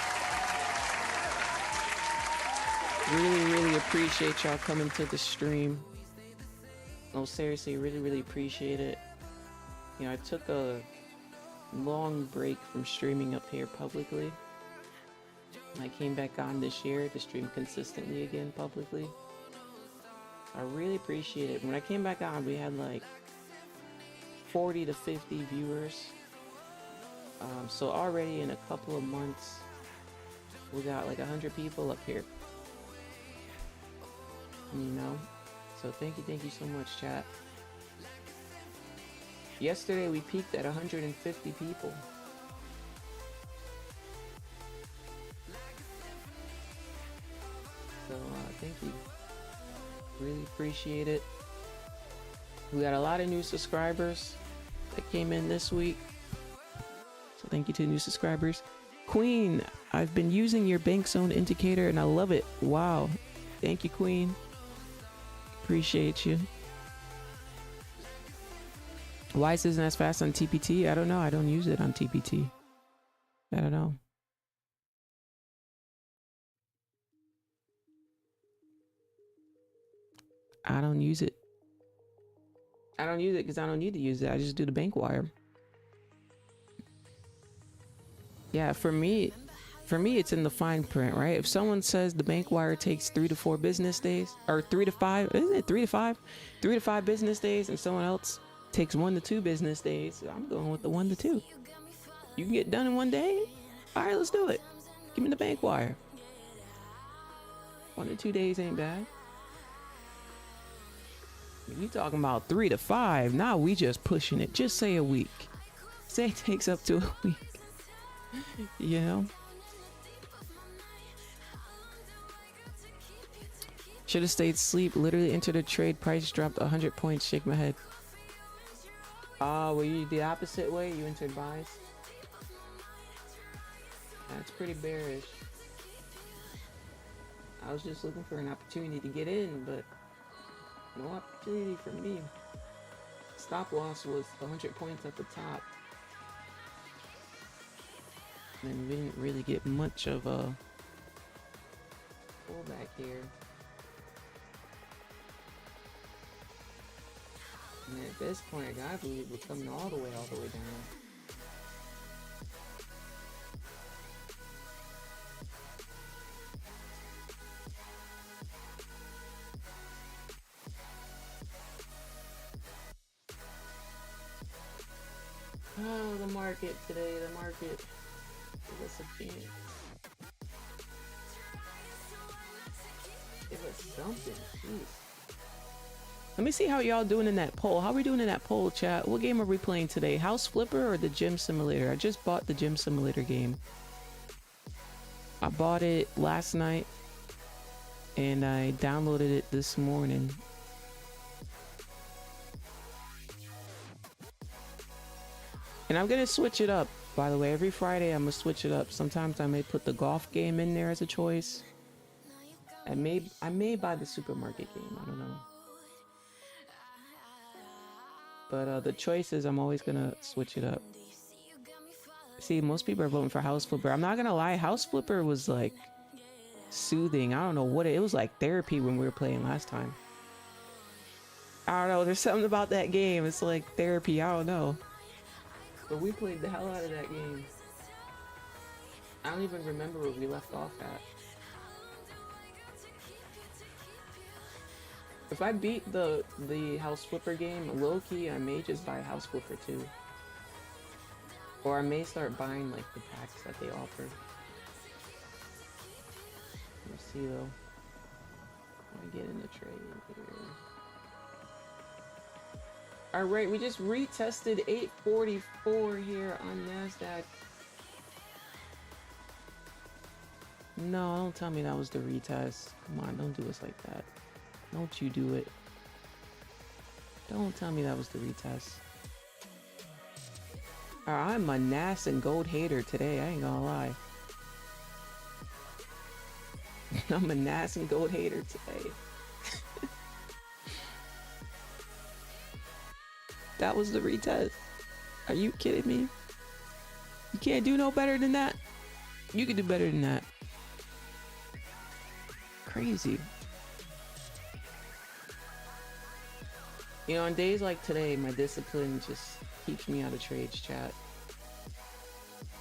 Really, really appreciate y'all coming to the stream. No, seriously, really, really appreciate it. You know, I took a long break from streaming up here publicly. I came back on this year to stream consistently again publicly. I really appreciate it. When I came back on, we had like 40 to 50 viewers. So already in a couple of months, we got like 100 people up here. You know? So thank you so much, chat. Yesterday we peaked at 150 people. So thank you. Really appreciate it. We got a lot of new subscribers that came in this week. So thank you to the new subscribers. Queen, I've been using your bank zone indicator and I love it. Wow. Thank you, Queen. Appreciate you. Why isn't as fast on TPT? I don't know. I don't use it on TPT. I don't know. I don't use it. I don't use it because I don't need to use it. I just do the bank wire. Yeah, for me, it's in the fine print, right? If someone says the bank wire takes 3 to 4 business days, or 3 to 5, isn't it 3 to 5? 3 to 5 business days, and someone else takes 1 to 2 business days, I'm going with the 1 to 2. You can get done in 1 day? All right, let's do it. Give me the bank wire. 1 to 2 days ain't bad. If you talking about 3 to 5, now we just pushing it. Just say a week. Say it takes up to a week. You know? Should have stayed asleep. Literally entered a trade. Price dropped 100 points. Shake my head. Were you the opposite way? You entered buys? That's pretty bearish. I was just looking for an opportunity to get in, but no opportunity for me. Stop loss was 100 points at the top. And we didn't really get much of a pullback here. And at this point, I believe we're coming all the way down. Oh, the market today, the market. Give us a chance. Give us something, jeez. Let me see how y'all doing in that poll. How are we doing in that poll, chat? What game are we playing today? House Flipper or the Gym Simulator? I just bought the Gym Simulator game. I bought it last night and I downloaded it this morning. And I'm gonna switch it up, by the way. Every Friday I'm gonna switch it up. Sometimes I may put the golf game in there as a choice. I may buy the supermarket game, I don't know. But the choices, I'm always gonna switch it up. See, most people are voting for House Flipper. I'm not gonna lie, House Flipper was like soothing. I don't know what it was, like therapy when we were playing last time. I don't know, there's something about that game. It's like therapy, I don't know. But we played the hell out of that game. I don't even remember where we left off at. If I beat the House Flipper game, low-key, I may just buy House Flipper too. Or I may start buying like the packs that they offer. Let's see though. I get in the trade here. Alright, we just retested 844 here on Nasdaq. No, don't tell me that was the retest. Come on, don't do us like that. Don't you do it. Don't tell me that was the retest. I'm a Nasdaq Gold hater today, I ain't gonna lie. I'm a Nasdaq Gold hater today. That was the retest. Are you kidding me? You can't do no better than that. You can do better than that. Crazy. You know, on days like today, my discipline just keeps me out of trades, chat.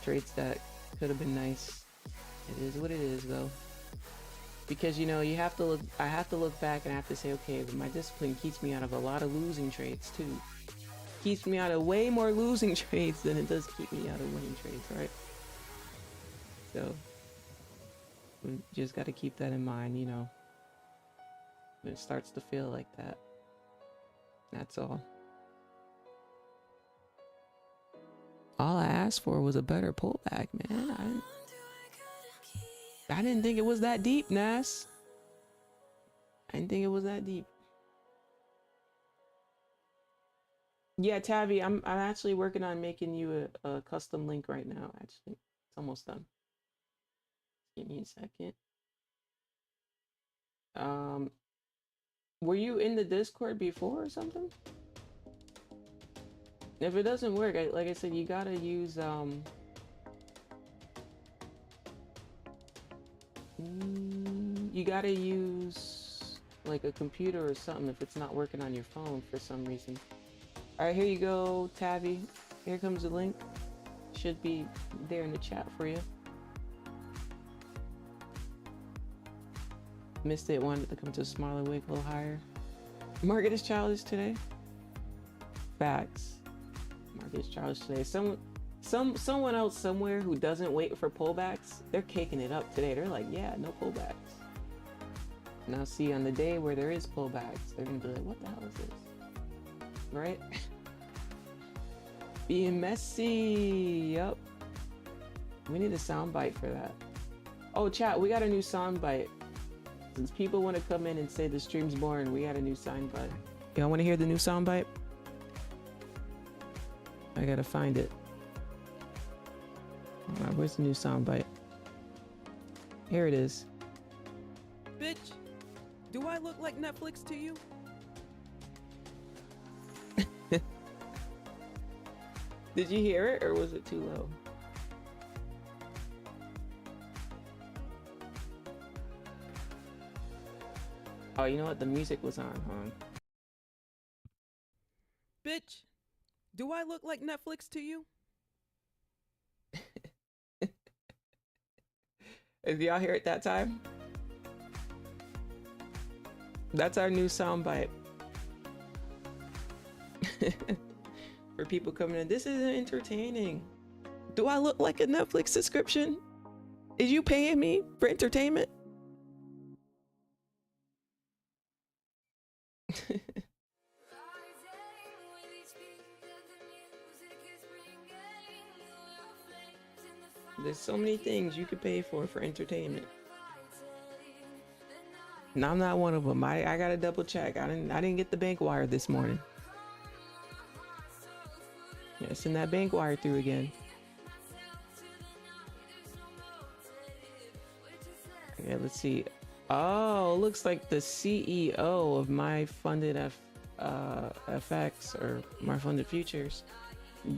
Trades that could have been nice. It is what it is, though. Because, you know, you have to look, I have to look back and I have to say, okay, but my discipline keeps me out of a lot of losing trades, too. Keeps me out of way more losing trades than it does keep me out of winning trades, right? So, we just got to keep that in mind, you know, when it starts to feel like that. That's all. All I asked for was a better pullback, man. I didn't think it was that deep, Nas. I didn't think it was that deep. Yeah, Tavi, I'm actually working on making you a custom link right now, actually. It's almost done. Give me a second. Were you in the Discord before or something? If it doesn't work, like I said, you gotta use you gotta use like a computer or something if it's not working on your phone for some reason. All right, here you go, Tabby. Here comes the link. Should be there in the chat for you. Missed it. Wanted to come to a smaller wig, a little higher. Market is childish today. Facts. Market is childish today. Someone else somewhere who doesn't wait for pullbacks, they're caking it up today. They're like, yeah, no pullbacks. Now see, on the day where there is pullbacks, they're gonna be like, what the hell is this? Right? Being messy. Yup. We need a soundbite for that. Oh, chat, we got a new soundbite. Since people want to come in and say the stream's boring, we got a new soundbite. Y'all want to hear the new soundbite? I gotta find it. Alright, where's the new soundbite? Here it is. Bitch, do I look like Netflix to you? Did you hear it, or was it too low? Oh, you know what? The music was on, huh? Bitch, do I look like Netflix to you? Did y'all hear it that time? That's our new soundbite. For people coming in, this isn't entertaining. Do I look like a Netflix subscription? Is you paying me for entertainment? There's so many things you could pay for entertainment. And I'm not one of them. I gotta double check. I didn't get the bank wire this morning. Yeah, send that bank wire through again. Okay, let's see. Oh, looks like the CEO of my funded FX or my funded futures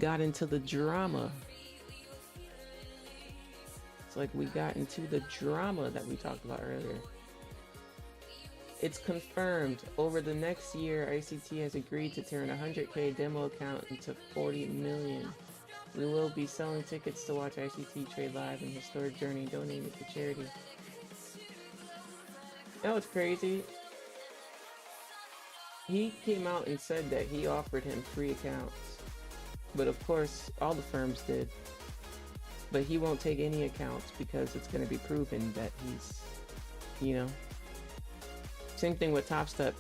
got into the drama. It's like we got into the drama that we talked about earlier. It's confirmed. Over the next year, ICT has agreed to turn a 100K demo account into 40 million. We will be selling tickets to watch ICT trade live in historic journey, donating it to charity. You know what's crazy? He came out and said that he offered him free accounts. But of course, all the firms did. But he won't take any accounts because it's going to be proven that he's, you know. Same thing with Topstep.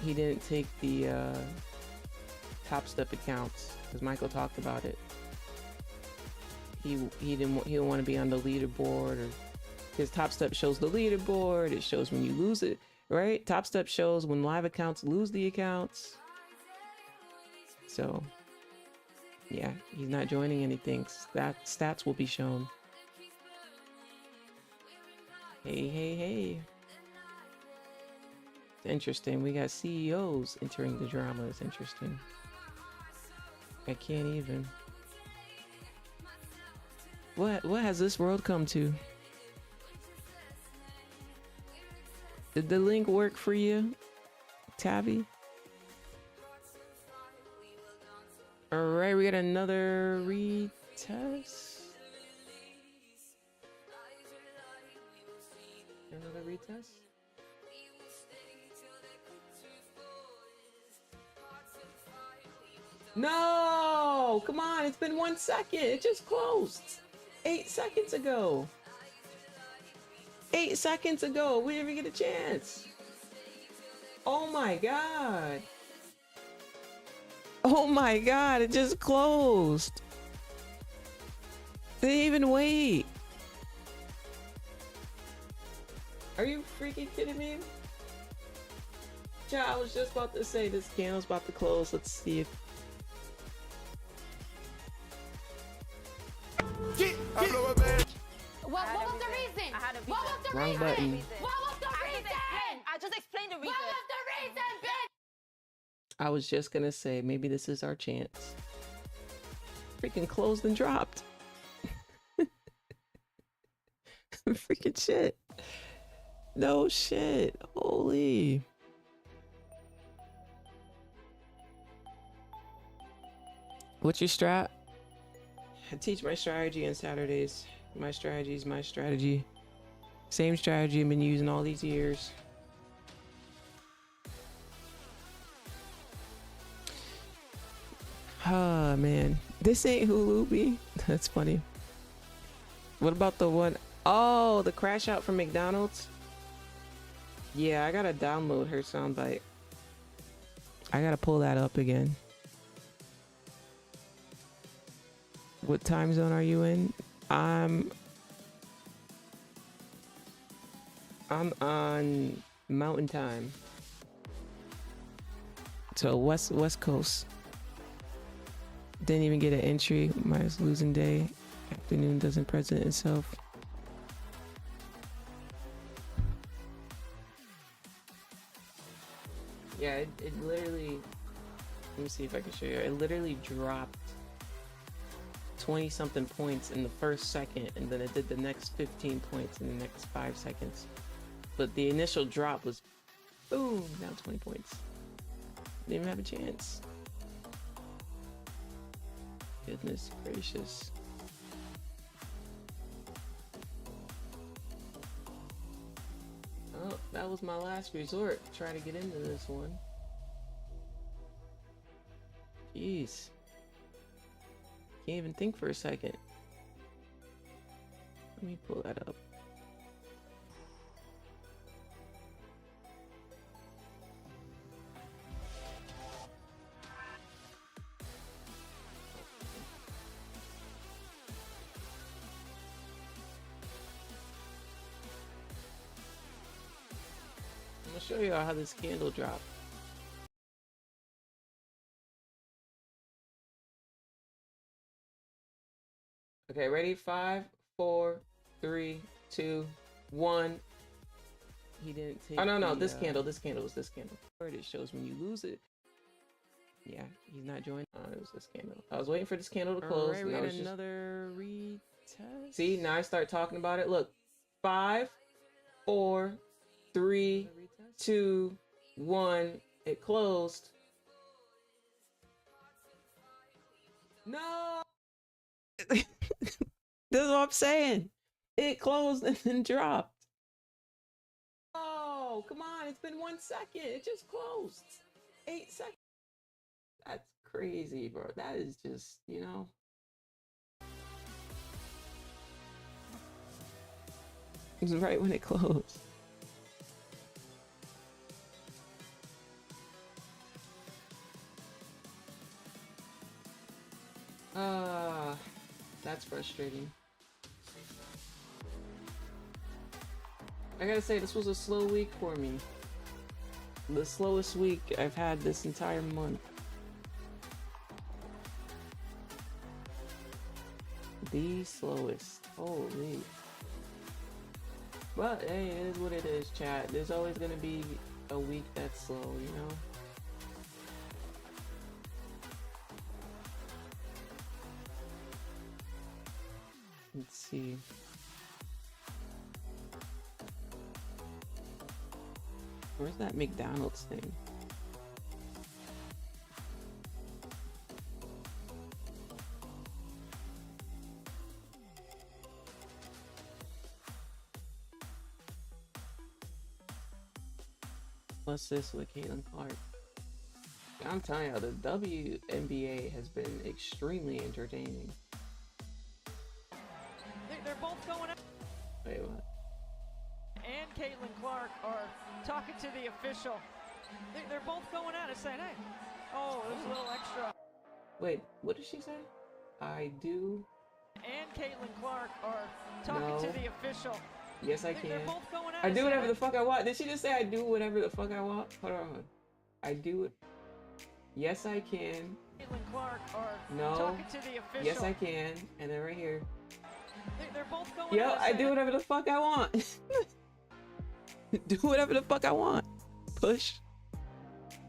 He didn't take the Topstep accounts because Michael talked about it. He don't want to be on the leaderboard, or because Topstep shows the leaderboard. It shows when you lose it, right? Topstep shows when live accounts lose the accounts. So yeah, he's not joining anything. Stats will be shown. Hey. Interesting. We got CEOs entering the drama. It's interesting. I can't even. What has this world come to? Did the link work for you, Tabby? All right, we got another retest. Another retest. No, come on, it's been 1 second. It just closed 8 seconds ago. 8 seconds ago, we didn't even get a chance. Oh my God. Oh my God, it just closed. They didn't even wait. Are you freaking kidding me? Chat, I was just about to say this candle's about to close. Let's see if... What was the reason? I had a reason. What was the Wrong reason? button. What was the reason? I just explained the reason. What was the reason, bitch? I was just gonna say, maybe this is our chance. Freaking closed and dropped. Freaking shit. No shit. Holy. What's your strat? I teach my strategy on Saturdays. My strategy is my strategy. Same strategy I've been using all these years. Ah, man. This ain't Hulu B. That's funny. What about the one? Oh, the crash out from McDonald's? Yeah, I gotta download her soundbite. I gotta pull that up again. What time zone are you in? I'm on Mountain Time. So West Coast. Didn't even get an entry. Minus losing day. Afternoon doesn't present itself. Yeah, it literally, let me see if I can show you. It literally dropped 20 something points in the first second, and then it did the next 15 points in the next 5 seconds. But the initial drop was boom, down 20 points. Didn't even have a chance. Goodness gracious. Oh, that was my last resort. Try to get into this one. Jeez. Can't even think for a second. Let me pull that up. I'm gonna show you how this candle dropped. Okay, ready? 5, 4, 3, 2, 1. He didn't take. Oh no, this candle was this candle. It shows when you lose it. Yeah, he's not joining. Oh, it was this candle. I was waiting for this candle to close. Alright, we and had just... another retest. See, now I start talking about it. Look, 5, 4, 3, 2, 1. It closed. No. That's what I'm saying. It closed and then dropped. Oh, come on. It's been 1 second. It just closed. 8 seconds. That's crazy, bro. That is just, you know. It was right when it closed. That's frustrating. I gotta say, this was a slow week for me. The slowest week I've had this entire month. The slowest. Holy. But hey, it is what it is, chat. There's always gonna be a week that's slow, you know? Let's see. Where's that McDonald's thing? What's this with Caitlin Clark? I'm telling you, the WNBA has been extremely entertaining. They're both going out. Wait, what? And Caitlin Clark are talking to the official. They're both going out and saying, hey, oh, there's a little extra. Wait, what did she say? I do. And Caitlin Clark are talking to the official. Yes, I can. They're both going out I and do saying, whatever the fuck I want. Did she just say I do whatever the fuck I want? Hold on. I do it. Yes, I can. Caitlin Clark are No. talking to the official. Yes, I can. And then right here. They're both going Yo, out and I saying, do whatever the fuck I want. Do whatever the fuck I want. Push.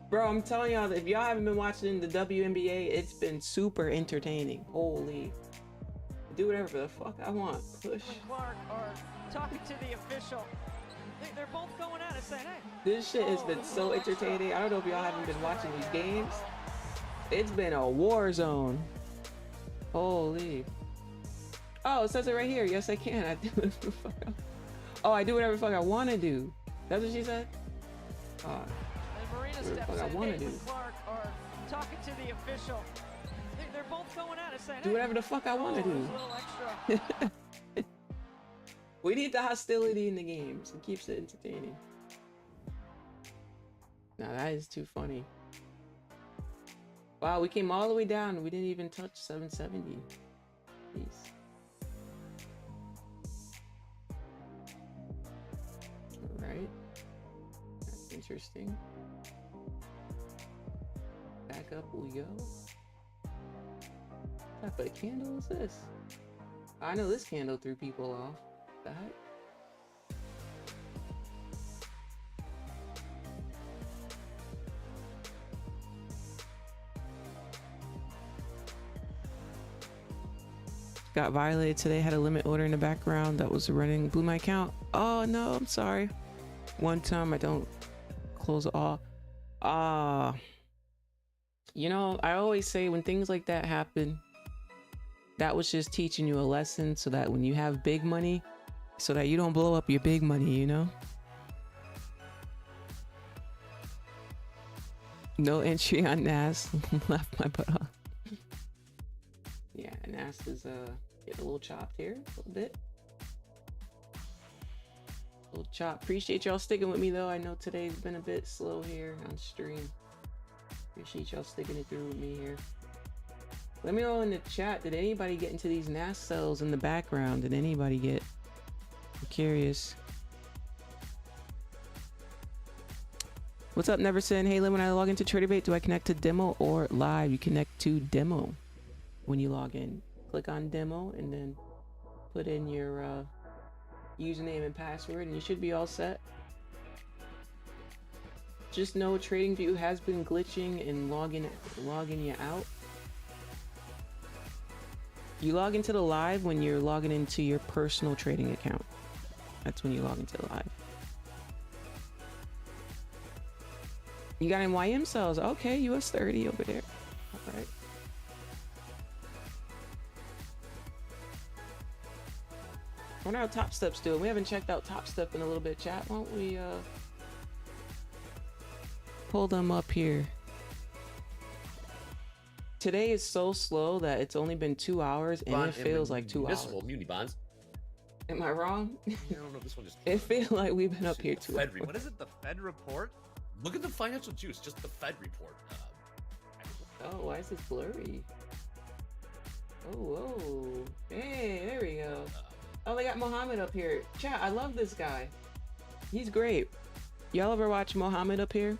Bro, I'm telling y'all that if y'all haven't been watching the WNBA, it's been super entertaining. Holy. Do whatever the fuck I want. Push. Clark are talking to the official. They're both going at it saying, hey. This shit has been so entertaining. I don't know if y'all haven't been watching these games. It's been a war zone. Holy. Oh, it says it right here. Yes, I can. I do whatever the fuck I... Oh, I do whatever the fuck I want to do. That's what she said? And Marina steps in. Caitlin Clark are talking to the official. They're both going at it saying, do whatever the fuck I want to do. A little extra. We need the hostility in the games. It keeps it entertaining. Now that is too funny. Wow, we came all the way down. We didn't even touch 770. Jeez. Alright. That's interesting. Back up we go. What type of candle is this? I know this candle threw people off. What the heck? Got violated today. Had a limit order in the background that was running. Blew my account. Oh no, I'm sorry. One time I don't close all. You know, I always say when things like that happen, that was just teaching you a lesson so that when you have big money, so that you don't blow up your big money, you know? No entry on NAS. Left my butt off. Yeah, NAS is getting a little chopped here, a little bit. A little chop. Appreciate y'all sticking with me though. I know today's been a bit slow here on stream. Appreciate y'all sticking it through with me here. Let me know in the chat, did anybody get into these NAS cells in the background? Did anybody get? I'm curious. What's up, Neverson? Hey, when I log into TraderBait, do I connect to demo or live? You connect to demo when you log in. Click on demo and then put in your username and password and you should be all set. Just know TradingView has been glitching and logging you out. You log into the live when you're logging into your personal trading account. That's when you log into the live. You got NYM cells. Okay, US 30 over there. All right. I wonder how Topstep's doing. We haven't checked out Topstep in a little bit, chat. Why don't we pull them up here? Today is so slow that it's only been 2 hours and it feels like 2 hours. Muni bonds. Am I wrong? I don't know. This one just. It feels like we've been up here 2 hours. What is it? The Fed report? Look at the financial juice. Just the Fed report. Oh, why is this blurry? Oh, whoa. Hey, there we go. Oh, they got Mohammed up here. Chat, I love this guy. He's great. Y'all ever watch Mohammed up here?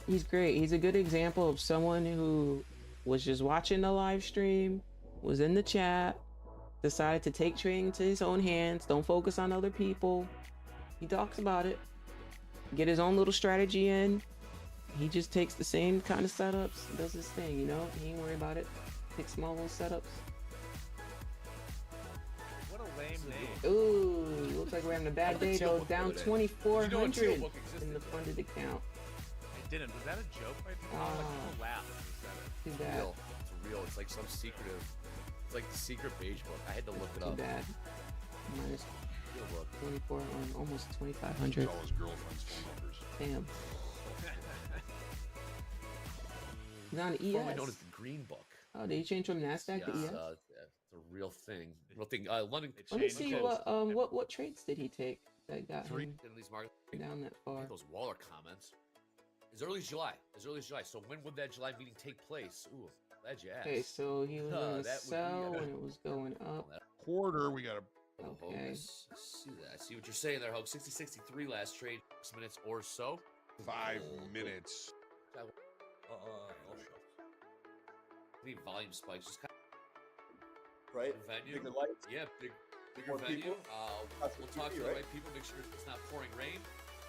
He's great. He's a good example of someone who was just watching the live stream, was in the chat, decided to take trading to his own hands, don't focus on other people. He talks about it. Get his own little strategy in. He just takes the same kind of setups, does his thing, you know? He ain't worry about it. Take small little setups. What a lame name. Ooh, looks like we're having a bad day though. Down 2,400 in the funded account. I didn't. Was that a joke? People laughed when Too bad. It's real. It's like some secretive. It's like the secret beige book. I had to look it up. Too bad. Minus 24 on almost 2,500. All his girlfriend's phone numbers. Damn. He's on ES. Formerly known as the Green Book. Oh, did you change from Nasdaq to ES? It's a real thing. Real thing. London. Let me see what trades did he take that got him these markets down that far. Those Waller comments. As early as July. So when would that July meeting take place? Ooh, glad you asked. Okay, so he was going to sell when it was going up. Quarter, we got a. Okay. See that? I see what you're saying there, Hope. 60-63 last trade, 6 minutes or so. 5 minutes. Need volume spikes, just kind of right. Venue. Bigger lights. Yeah, bigger More venue. people. We'll talk to the right people. Make sure it's not pouring rain.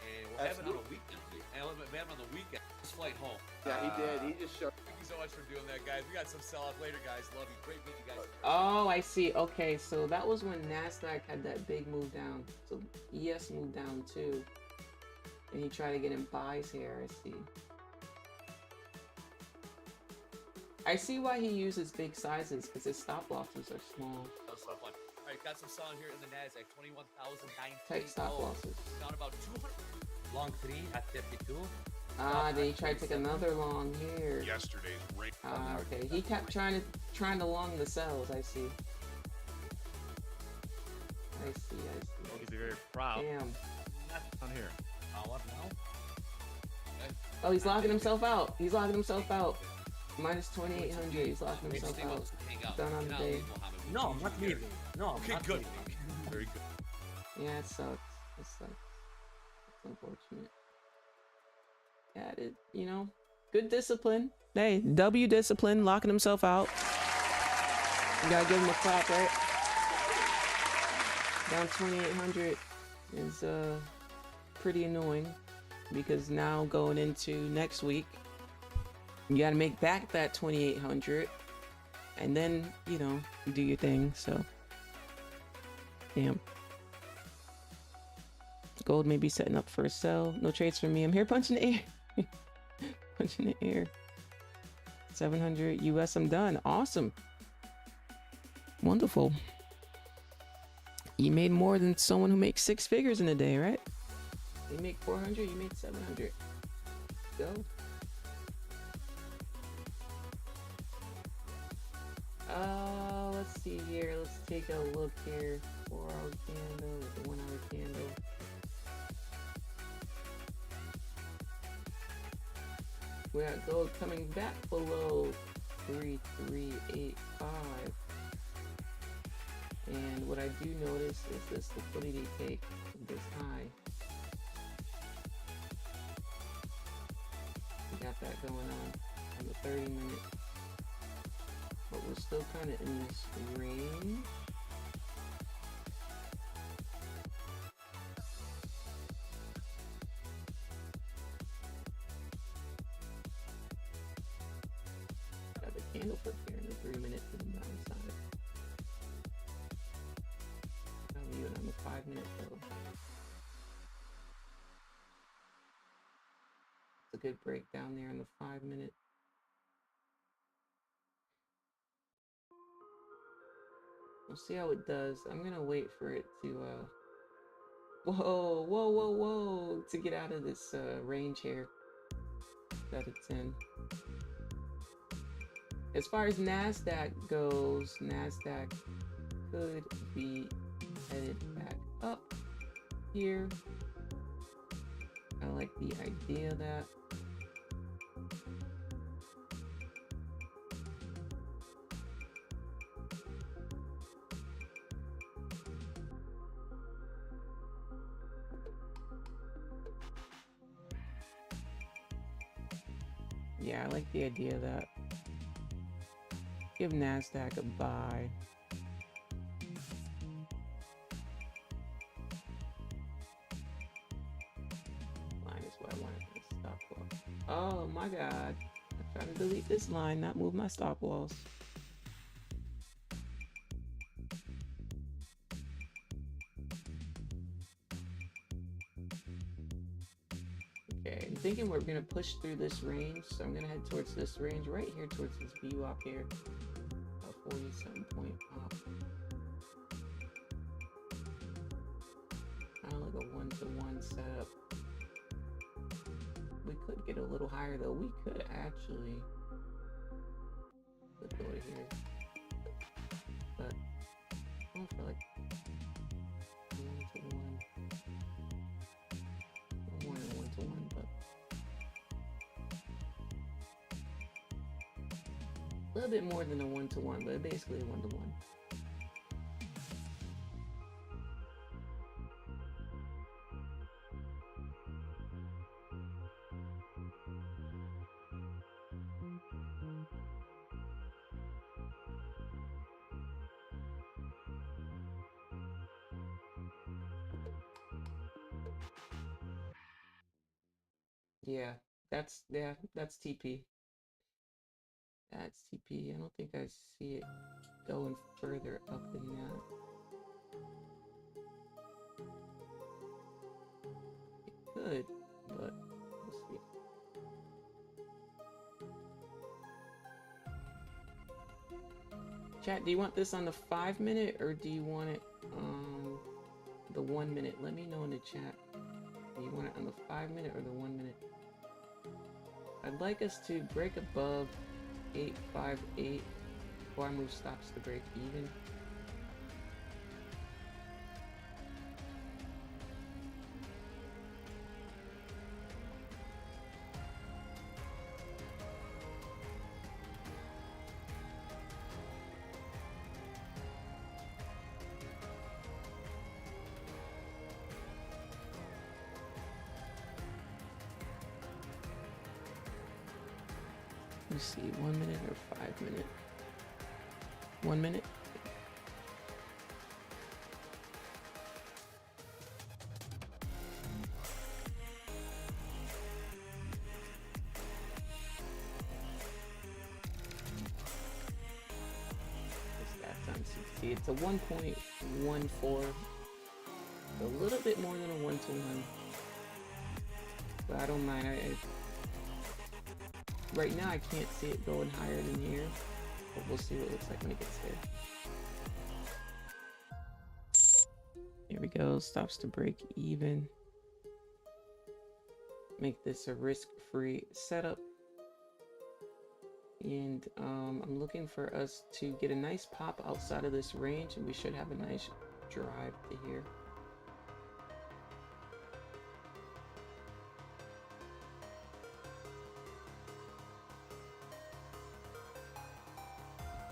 And we'll have it on a weekend. And we'll have it on the weekend. His flight home. Yeah, he did. He just showed. Thank you so much for doing that, guys. We got some sell-off later, guys. Love you. Great meeting you guys. Oh, I see. Okay, so that was when Nasdaq had that big move down. So ES moved down too. And he tried to get in buys here, I see. I see why he uses big sizes, because his stop losses are small. That was so fun. All right, got some selling here in the Nasdaq. 21,900. Take stop losses. Down about 200. Long 3 at 52. Ah, then he tried to take another long here. Yesterday's rate. Ah, okay. He kept trying to long the sells, I see. I see. He'll be very proud. Damn. On here. What now? Oh, he's locking himself out. He's locking himself out. Minus 2,800. He's locking himself out. Done on the day. No, not leaving. No, Okay, not good. leaving. Very good. Yeah, it sucks. It sucks. It's unfortunate. Yeah, you know, good discipline. Hey, W discipline, locking himself out. You gotta give him a clap, right? Down 2,800 is pretty annoying, because now going into next week, you gotta make back that 2,800 and then, you know, do your thing. So damn. Gold may be setting up for a sell. No trades for me. I'm here punching the air. Punching the air. 700 US. I'm done. Awesome. Wonderful. You made more than someone who makes 6 figures in a day, right? You make 400, you made 700. Go. Let's see here. Let's take a look here. 4-hour candle, the 1-hour candle. We got gold coming back below 3,385. And what I do notice is this liquidity take this high. We got that going on the 30-minute. But we're still kind of in this range. Got the candle flip here in the 3-minute to the downside. I'm even on the 5-minute though. It's a good break down there in the 5-minute. We'll see how it does. I'm gonna wait for it to whoa to get out of this range here that it's in. As far as Nasdaq goes, Nasdaq could be headed back up here. I like the idea of that. Yeah, I like the idea of that. Give Nasdaq a buy. Line is what I wanted for the stop loss. Oh my god. I'm trying to delete this line, not move my stop loss. Okay, I'm thinking we're gonna push through this range, so I'm gonna head towards this range right here, towards this VWAP here. A 47 point pop. Kind of like a 1-to-1 setup. We could get a little higher though. We could actually. Let's go to here. But I don't feel like 1-to-1. More than 1-to-1, but a little bit more than a 1-to-1, but basically a 1-to-1. Yeah, that's TP. That's TP. I don't think I see it going further up than that. It could, but we'll see. Chat, do you want this on the 5 minute or do you want it the 1 minute? Let me know in the chat. Do you want it on the 5 minute or the 1 minute? I'd like us to break above 858 before our move stops to break even. Let's see, 1 minute or 5 minute? 1 minute? Stats on 60. It's a 1.14. A little bit more than a 1-to-1. But I don't mind. Right now, I can't see it going higher than here, but we'll see what it looks like when it gets there. Here we go. Stops to break even. Make this a risk-free setup. And I'm looking for us to get a nice pop outside of this range, and we should have a nice drive to here.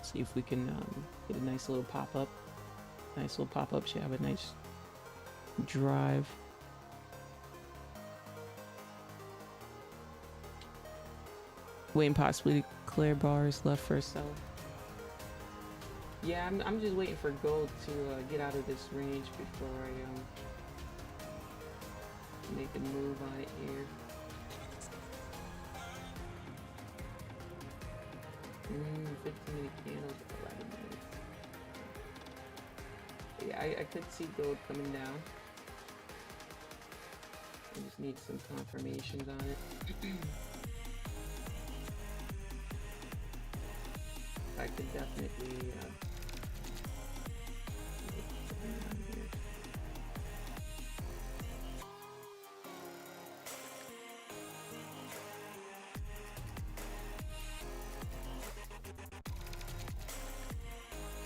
See if we can get a nice little pop-up. Nice little pop-up should have a nice drive. Waiting possibly to clear bars left for a seller. Yeah, I'm just waiting for gold to get out of this range before I make a move on it here. 15-minute candles, 11 minutes. Yeah, I could see gold coming down. I just need some confirmations on it. I could definitely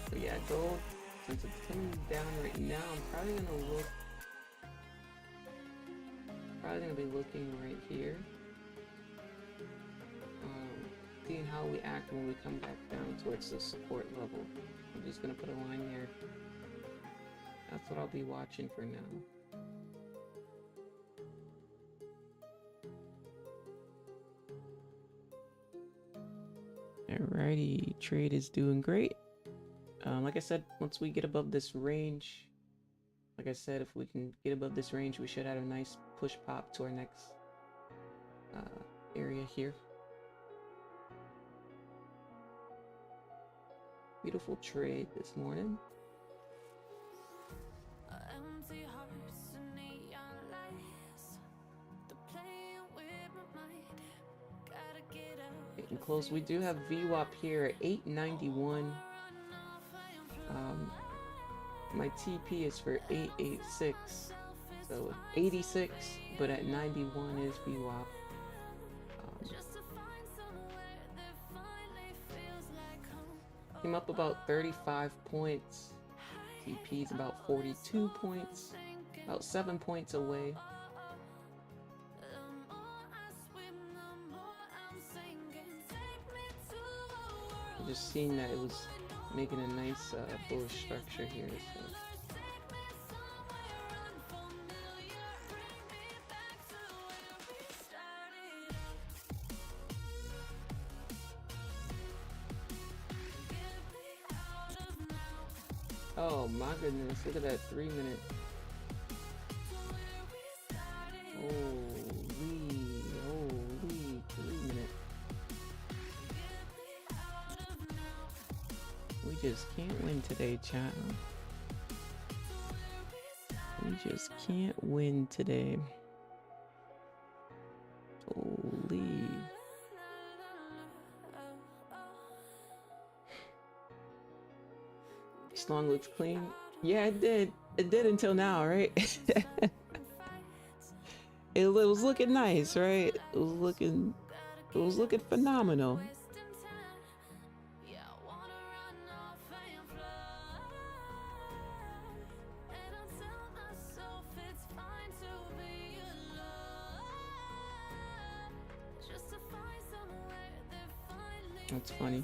so yeah, gold, since it's coming down right now, I'm probably gonna be looking right here. Seeing how we act when we come back down towards the support level. I'm just gonna put a line there. That's what I'll be watching for now. Alrighty, trade is doing great. Like I said, once we get above this range, like I said, if we can get above this range, we should have a nice push pop to our next area here. Beautiful trade this morning. Empty hearts and neon lights. The playing with my mind. Gotta get out. Getting close. We do have VWAP here at 891. My TP is for 886. So 86, but at 91 is VWAP. Came up about 35 points. TP is about 42 points. About 7 points away. I'm just seeing that it was making a nice bullish structure here. So. Oh my goodness, look at that 3 minute. Holy, oh. just can't win today, chat. We just can't win today. Holy. This long looks clean. Yeah, it did. It did until now, right? It was looking nice, right? It was looking phenomenal. That's funny.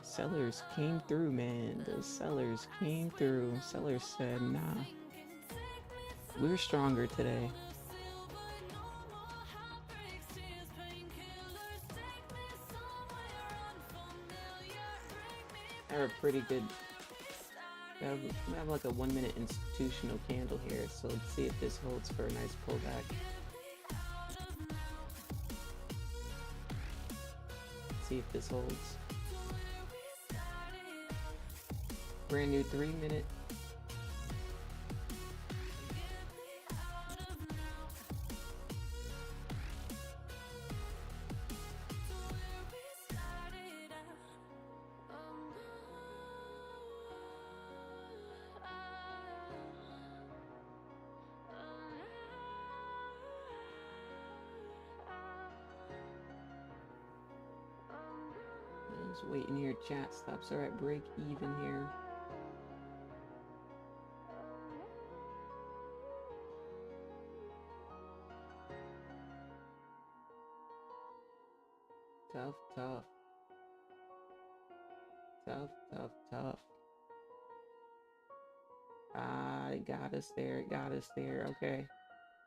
Sellers came through, man. The sellers came through. Sellers said, nah. We're stronger today. I have a pretty good... I have like a 1 minute institutional candle here, so let's see if this holds for a nice pullback. Let's see if this holds. Brand new 3 minute. Just waiting here, chat stops are at break even here. Tough, tough. Tough, tough, tough. Ah, it got us there, it got us there. Okay.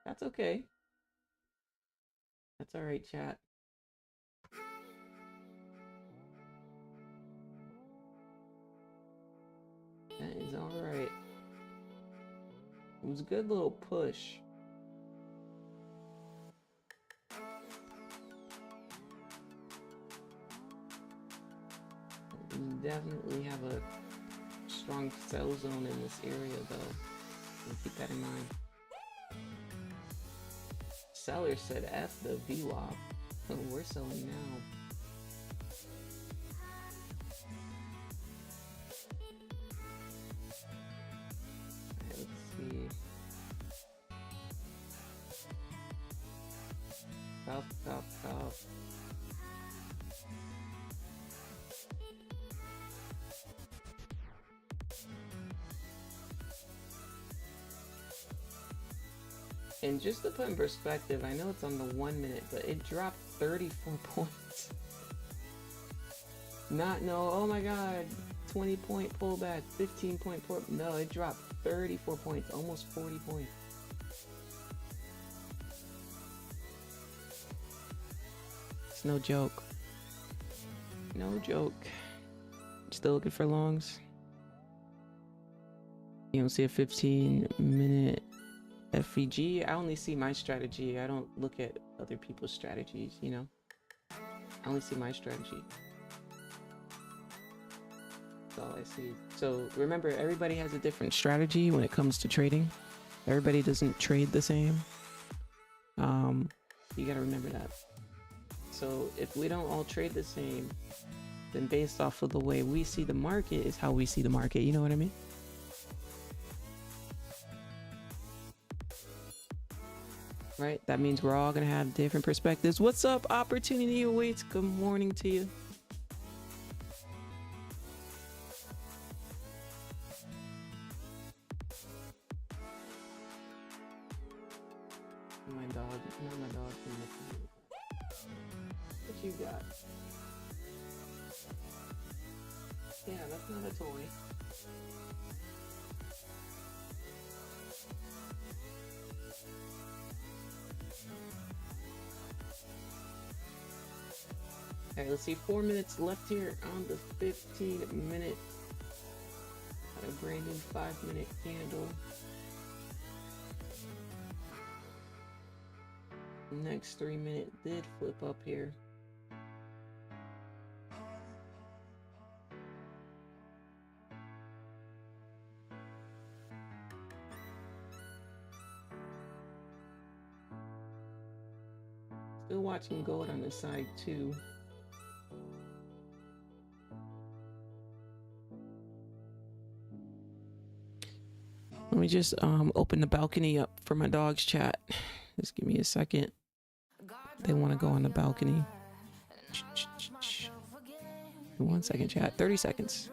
That's okay. That's alright, chat. That is alright. It was a good little push. We definitely have a strong sell zone in this area, though. So keep that in mind. Seller said F the VWAP. Oh, we're selling now. Alright, let's see. Tough, tough, tough. And just to put in perspective, I know it's on the 1 minute, but it dropped 34 points. No, oh my god, 20 point pullback, 15 point pullback. No, it dropped 34 points, almost 40 points. It's no joke. No joke. Still looking for longs. You don't see a 15-minute FVG. I only see my strategy. I don't look at other people's strategies, you know? I only see my strategy. That's all I see. So remember, everybody has a different strategy when it comes to trading. Everybody doesn't trade the same. You gotta remember that. So if we don't all trade the same, then based off of the way we see the market is how we see the market. You know what I mean? Right? That means we're all gonna have different perspectives. What's up? Opportunity awaits. Good morning to you. My dog, not my dog. What you got? Yeah, that's not a toy. Alright, let's see, 4 minutes left here on the 15-minute. Got a brand new 5-minute candle. Next 3 minute did flip up here. Still watching gold on the side too. Let me just open the balcony up for my dog's chat. Just give me a second. They want to go on the balcony. 1 second, chat. 30 seconds.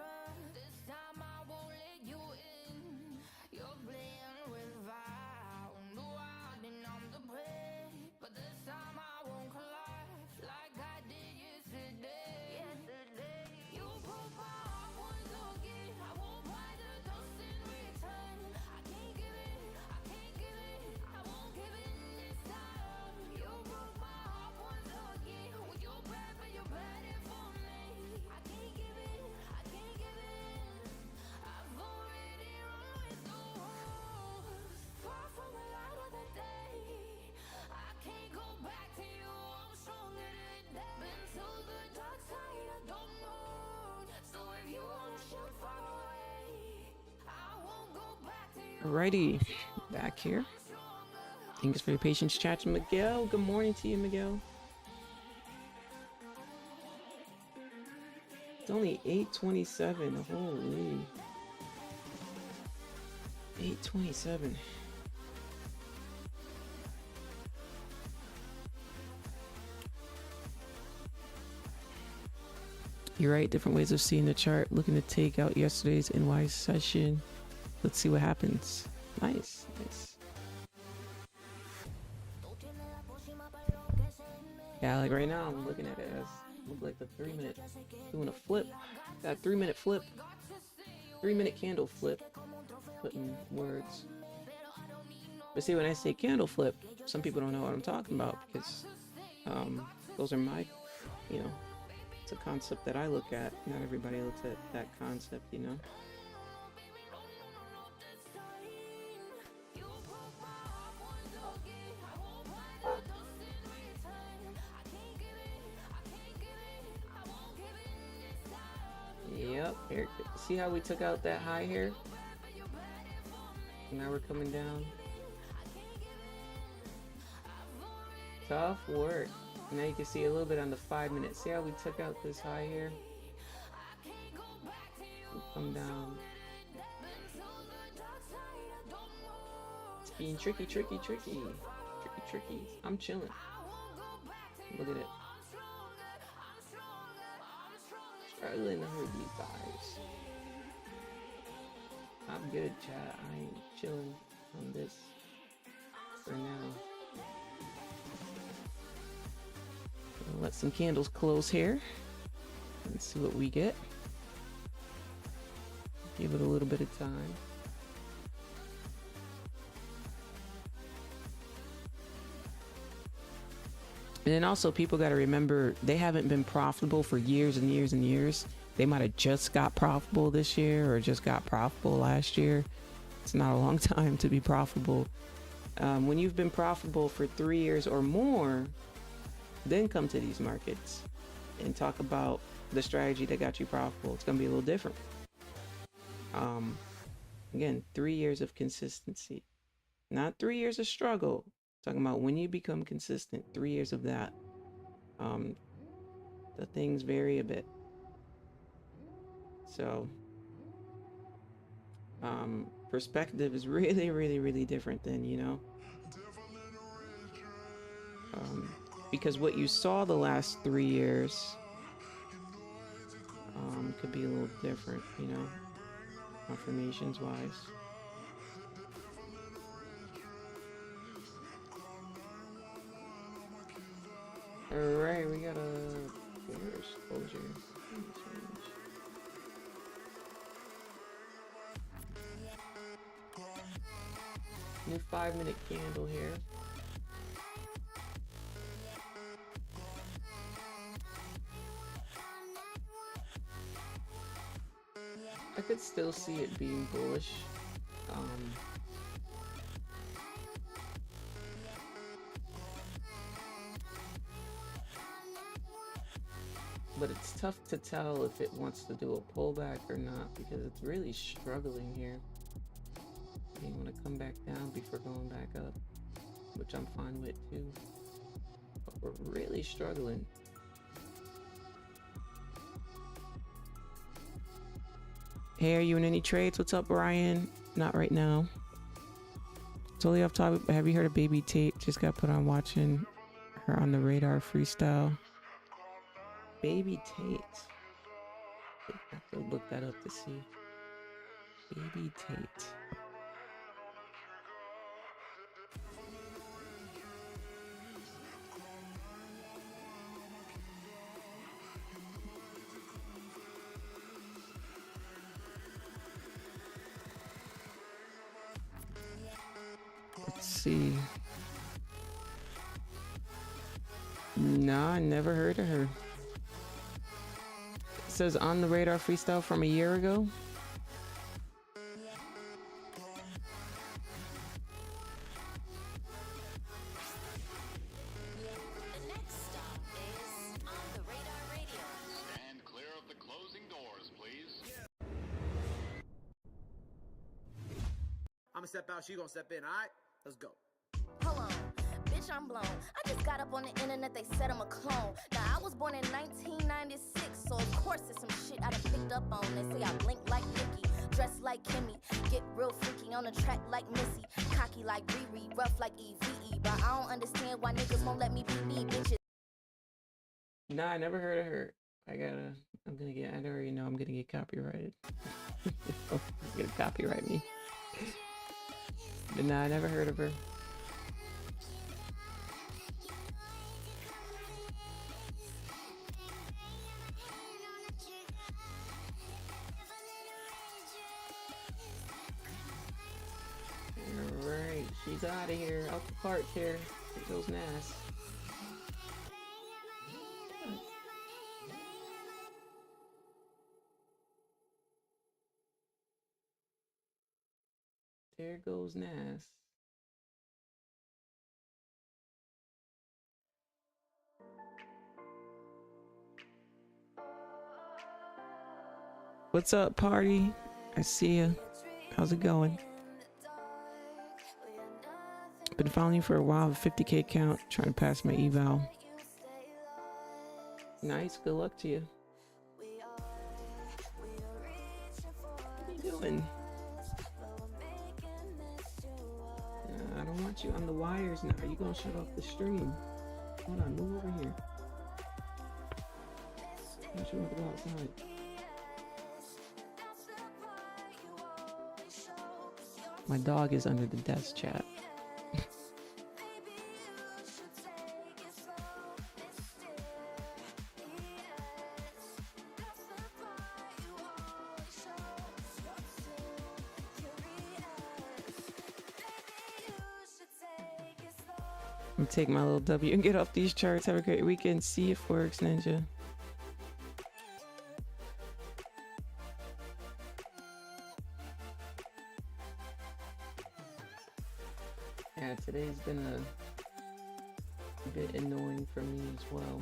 Alrighty, back here. Thanks for your patience, chat. Miguel, good morning to you, Miguel. It's only 8:27. Holy, 8:27. You're right. Different ways of seeing the chart. Looking to take out yesterday's NY session. Let's see what happens. Nice, nice. Yeah, like right now I'm looking at it as look like the 3 minute doing a flip. That 3 minute flip. 3 minute candle flip. Putting words. But see, when I say candle flip, some people don't know what I'm talking about because those are my, you know, it's a concept that I look at. Not everybody looks at that concept, you know. Yep, here. See how we took out that high here? Now we're coming down. Tough work. Now you can see a little bit on the 5 minute. See how we took out this high here? We come down. It's being tricky, tricky, tricky. Tricky, tricky. I'm chilling. Look at it. Struggling to hurt these guys. I'm good, chat. I ain't chilling on this for now. I'll let some candles close here and see what we get. Give it a little bit of time. And then also people got to remember they haven't been profitable for years and years and years. They might have just got profitable this year or just got profitable last year. It's not a long time to be profitable. When you've been profitable for 3 years or more, then come to these markets and talk about the strategy that got you profitable. It's going to be a little different. Again, 3 years of consistency, not 3 years of struggle. Talking about when you become consistent, 3 years of that. The things vary a bit. So, perspective is really, really, really different than, you know, because what you saw the last 3 years could be a little different, you know, affirmations wise. Alright, we got a exposure. New 5 minute candle here. I could still see it being bullish. but it's tough to tell if it wants to do a pullback or not because it's really struggling here. You want to come back down before going back up, which I'm fine with too. But we're really struggling. Hey, are you in any trades? What's up, Brian? Not right now. Totally off topic, but have you heard of Baby Tate? Just got put on watching her on the radar freestyle. Baby Tate. I have to look that up to see. Baby Tate. Let's see. Nah, I never heard of her. It says on the radar freestyle from a year ago. The next stop is On the Radar Radio. Stand clear of the closing doors, please. I'ma step out, she gonna step in, alright? Let's go. Hold on, bitch, I'm blown. I just got up on the internet, they said I'm a clone. Now, I was born in 1996, so of course it's some shit I done picked up on. They say I blink like Nicki, dress like Kimmy, get real freaky on the track like Missy, cocky like Riri, rough like EVE. But I don't understand why niggas won't let me be me, bitches. Nah, I never heard of her. I already know I'm gonna get copyrighted. It's gonna copyright me. But nah, I never heard of her. Alright, she's out of here. Out the park here. There goes Nas. There goes Nas. What's up, party? I see ya. How's it going? Been following you for a while, 50K count, trying to pass my eval. Nice, good luck to you. What are you doing? I don't want you on the wires now. You gonna shut off the stream. Hold on, move over here. I want you to go outside. My dog is under the desk, chat. I'm gonna take my little W and get off these charts. Have a great weekend. See if works, Ninja. Yeah, today's been a bit annoying for me as well.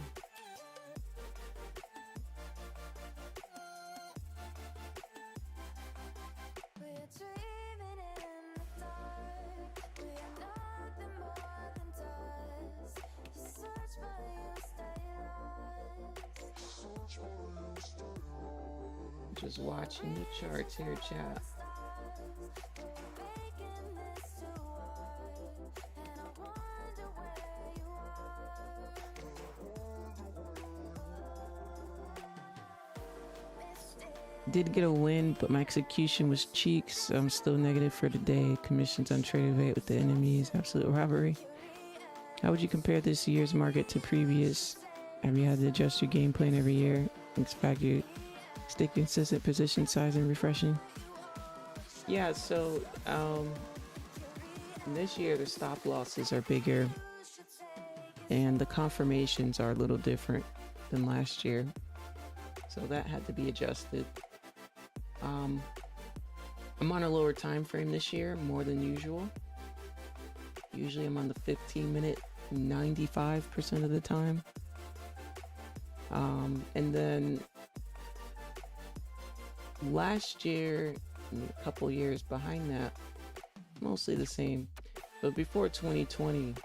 Just watching the charts here, chat. Did get a win, but my execution was cheeks, so I'm still negative for today. Commissions on trade evade with the enemies, absolute robbery. How would you compare this year's market to previous? Have you had to adjust your game plan every year? Expect you stay consistent position size and refreshing? Yeah, so this year the stop losses are bigger and the confirmations are a little different than last year, so that had to be adjusted. I'm on a lower time frame this year, more than usual. Usually I'm on the 15-minute 95% of the time. And then last year, and a couple years behind that, mostly the same. But before 2020,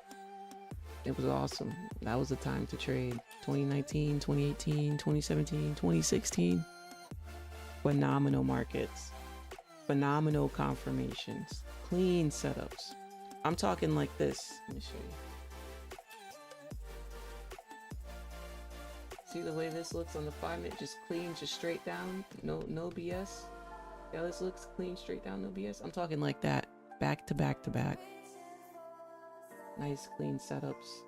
it was awesome. That was the time to trade. 2019, 2018, 2017, 2016. Phenomenal markets. Phenomenal confirmations. Clean setups. I'm talking like this. Let me show you. See the way this looks on the 5 minute? Just clean, just straight down. No BS. Yeah, this looks clean, straight down, no BS. I'm talking like that. Back to back to back. Nice clean setups.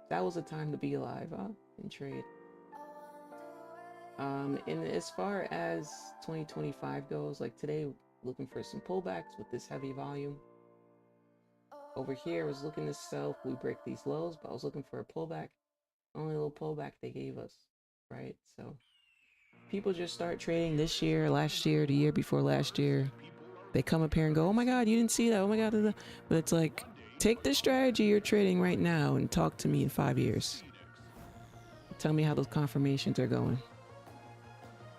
That was a time to be alive, huh? And trade. And as far as 2025 goes, like today, looking for some pullbacks with this heavy volume. Over here, I was looking to sell if we break these lows, but I was looking for a pullback. Only little pullback they gave us, right? So people just start trading this year, last year, the year before last year. They come up here and go, oh my God, you didn't see that. Oh my God. But it's like, take the strategy you're trading right now and talk to me in 5 years. Tell me how those confirmations are going.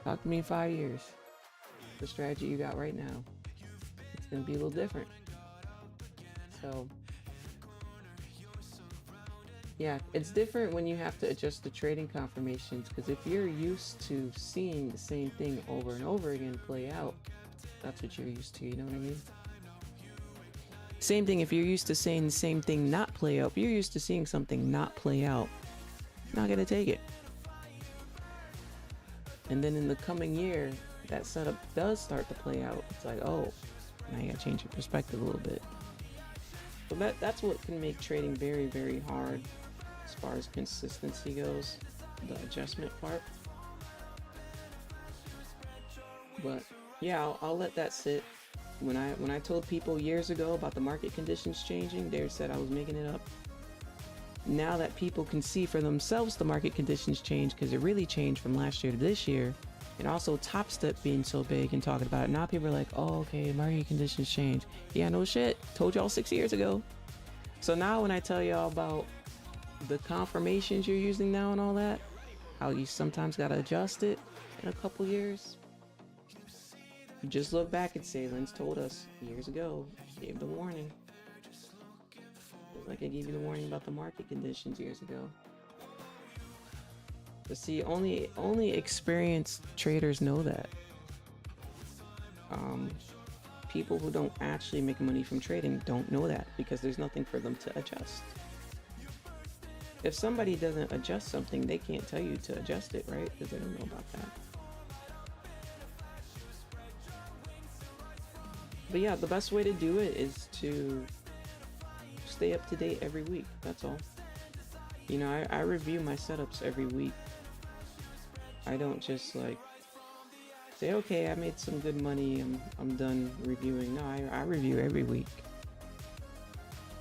Talk to me in 5 years. The strategy you got right now, it's going to be a little different. So yeah, it's different when you have to adjust the trading confirmations, because if you're used to seeing the same thing over and over again play out, that's what you're used to, you know what I mean? Same thing if you're used to saying the same thing not play out. If you're used to seeing something not play out, you're not gonna take it. And then in the coming year, that setup does start to play out. It's like, oh, now you gotta change your perspective a little bit. So that's what can make trading very, very hard as far as consistency goes, the adjustment part. But yeah, I'll let that sit. When I told people years ago about the market conditions changing, they said I was making it up. Now that people can see for themselves the market conditions change, because it really changed from last year to this year, and also Topstep being so big and talking about it, now people are like, oh, okay, market conditions change. Yeah, no shit. Told y'all 6 years ago. So now when I tell y'all about the confirmations you're using now and all that, how you sometimes gotta adjust it in a couple years, you just look back and say, Lynn's told us years ago, gave the warning. Like I gave you the warning about the market conditions years ago. But see, only experienced traders know that. People who don't actually make money from trading don't know that, because there's nothing for them to adjust. If somebody doesn't adjust something, they can't tell you to adjust it, right? Because they don't know about that. But yeah, the best way to do it is to stay up to date every week. That's all. You know, I review my setups every week. I don't just like say, okay, I made some good money, I'm done reviewing. No, I review every week.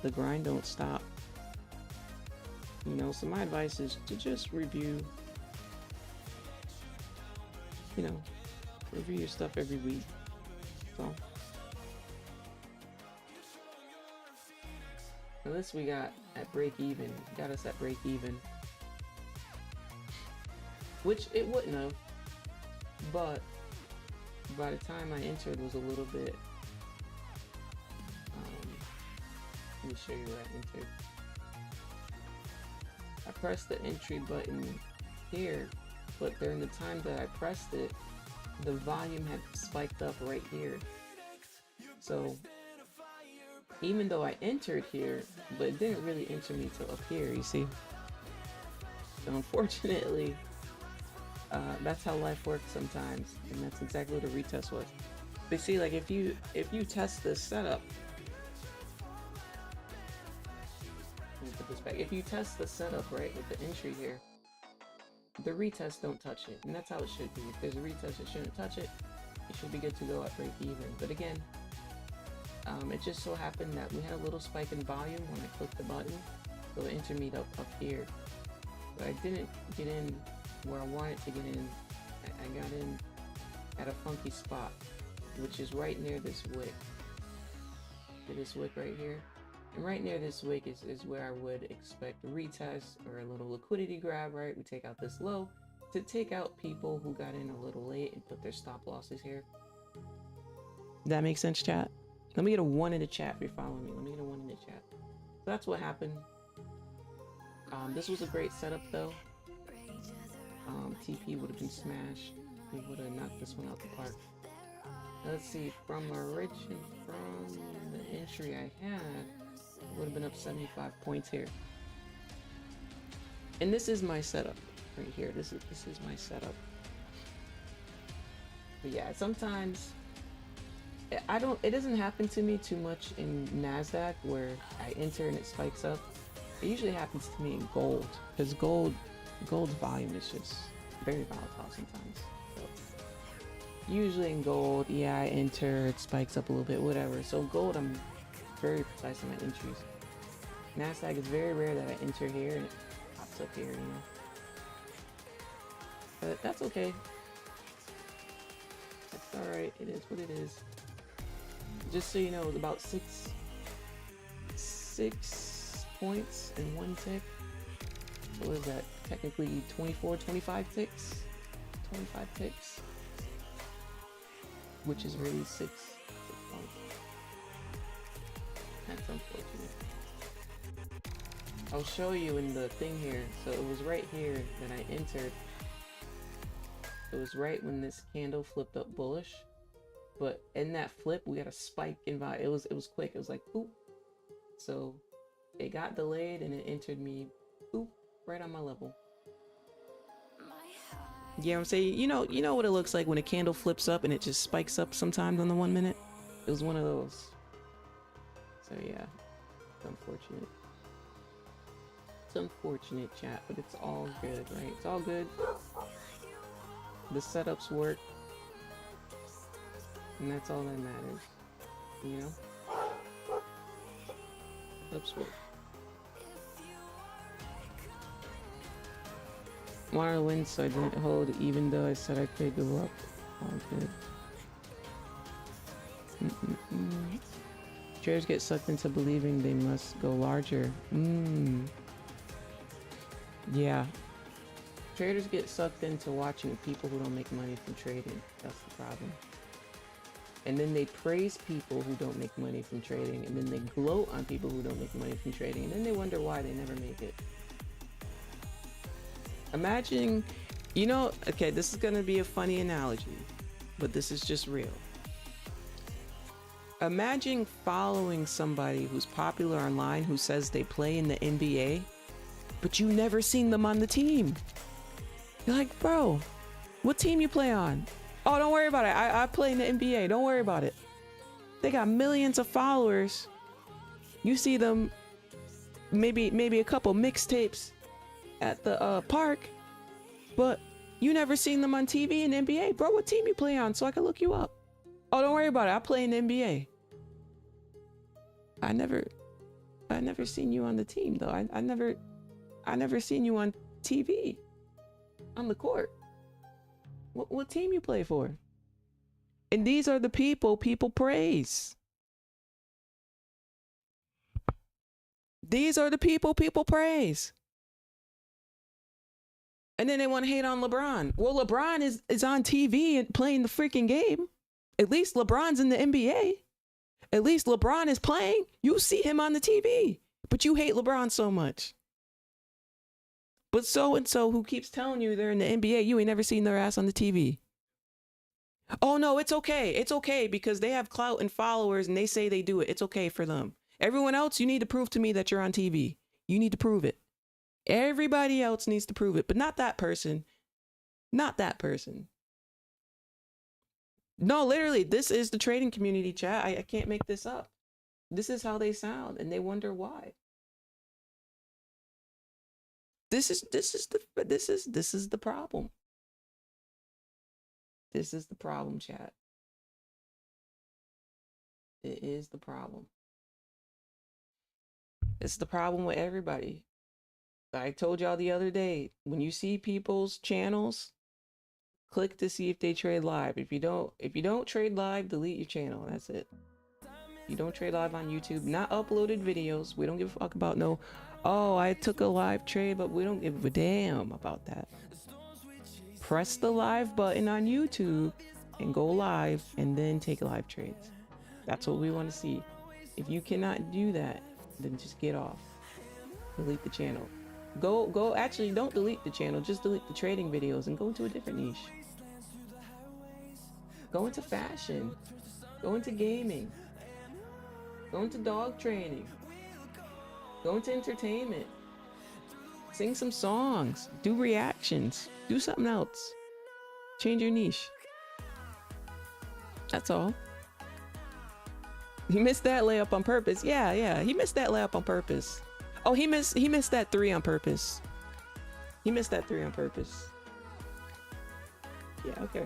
The grind don't stop. You know, so my advice is to just review, you know, review your stuff every week. So now this we got at break even. Got us at break even. Which it wouldn't have, but by the time I entered was a little bit, let me show you where I entered. I pressed the entry button here, but during the time that I pressed it, the volume had spiked up right here. So even though I entered here, but it didn't really enter me till up here, you see? So unfortunately, that's how life works sometimes, and that's exactly what a retest was. But see, like if you test this setup, let me put this back. If you test the setup right with the entry here, the retest don't touch it, and that's how it should be. If there's a retest, it shouldn't touch it. It should be good to go at break even. But again, it just so happened that we had a little spike in volume when I clicked the button, so it entered me up here. But I didn't get in where I wanted to get in. I got in at a funky spot, which is right near this wick. This wick right here. And right near this wick is where I would expect a retest or a little liquidity grab, right? We take out this low to take out people who got in a little late and put their stop losses here. That makes sense, chat? Let me get a 1 in the chat if you're following me. Let me get a 1 in the chat. So that's what happened. This was a great setup though. TP would have been smashed. We would have knocked this one out the park. Let's see, from the entry I had, would have been up 75 points here. And this is my setup right here. This is my setup. But yeah, sometimes it doesn't happen to me too much in Nasdaq where I enter and it spikes up. It usually happens to me in gold, because gold's volume is just very volatile sometimes. So usually in gold, yeah, I enter, it spikes up a little bit, whatever. So gold, I'm very precise in my entries. Nasdaq is very rare that I enter here and it pops up here, you know. But that's okay. That's alright. It is what it is. Just so you know, it's about six points in one tick. So what is that? Technically 24, 25 ticks? 25 ticks. Which is really 6 points. That's unfortunate. I'll show you in the thing here. So it was right here that I entered. It was right when this candle flipped up bullish. But in that flip, we got a spike in value. It was quick. It was like boop. So it got delayed and it entered me boop right on my level. Yeah, I'm saying, you know what it looks like when a candle flips up and it just spikes up sometimes on the 1 minute. It was one of those. So yeah, it's unfortunate. It's unfortunate, chat, but it's all good, right? It's all good. The setups work, and that's all that matters, you know? Setups work. Wanted to win, so I didn't hold, even though I said I could go up. All good. Traders get sucked into believing they must go larger. Yeah. Traders get sucked into watching people who don't make money from trading. That's the problem. And then they praise people who don't make money from trading, and then they gloat on people who don't make money from trading, and then they wonder why they never make it. Imagine, okay, this is gonna be a funny analogy, but this is just real. Imagine following somebody who's popular online who says they play in the NBA, but you never seen them on the team. You're like, bro, what team you play on? Oh, don't worry about it. I play in the NBA. Don't worry about it. They got millions of followers. You see them, maybe a couple mixtapes at the park, but you never seen them on TV in the NBA. Bro, what team you play on so I can look you up? Oh, don't worry about it. I play in the NBA. I never seen you on the team though. I never seen you on TV, on the court. What team you play for? And these are the people praise. These are the people praise. And then they want to hate on LeBron. Well, LeBron is on TV and playing the freaking game. At least LeBron's in the NBA. At least LeBron is playing. You see him on the TV. But you hate LeBron so much. But so-and-so who keeps telling you they're in the NBA, you ain't never seen their ass on the TV. Oh no, it's okay. It's okay because they have clout and followers and they say they do it. It's okay for them. Everyone else, you need to prove to me that you're on TV. You need to prove it. Everybody else needs to prove it, but not that person. Not that person. No, literally, this is the trading community, chat. I can't make this up. This is how they sound, and they wonder why. This is the problem. This is the problem, chat. It is the problem. It's the problem with everybody. I told y'all the other day, when you see people's channels, click to see if they trade live. If you don't trade live, delete your channel. That's it. You don't trade live on YouTube. Not uploaded videos. We don't give a fuck about no, oh, I took a live trade, but we don't give a damn about that. Press the live button on YouTube and go live and then take live trades. That's what we want to see. If you cannot do that, then just get off. Delete the channel. Actually, don't delete the channel. Just delete the trading videos and go into a different niche. Go into fashion. Go into gaming. Go into dog training. Go into entertainment. Sing some songs. Do reactions. Do something else. Change your niche. That's all. He missed that layup on purpose. Yeah. He missed that layup on purpose. Oh, he missed that 3 on purpose. He missed that 3 on purpose. Yeah, okay.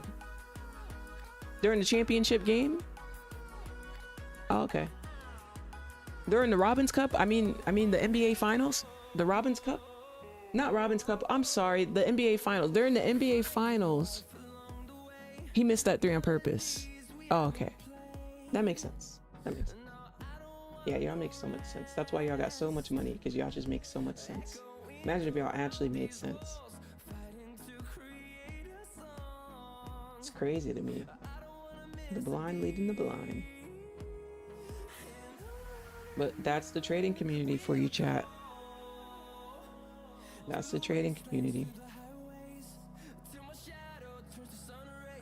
During the championship game? Oh, okay. During the Robbins Cup? I mean the NBA Finals? The Robbins Cup? Not Robbins Cup. I'm sorry. The NBA Finals. During the NBA Finals, he missed that 3 on purpose. Oh, okay. That makes sense. That makes sense. Yeah, y'all make so much sense. That's why y'all got so much money, because y'all just make so much sense. Imagine if y'all actually made sense. It's crazy to me. The blind leading the blind. But that's the trading community for you, chat. That's the trading community.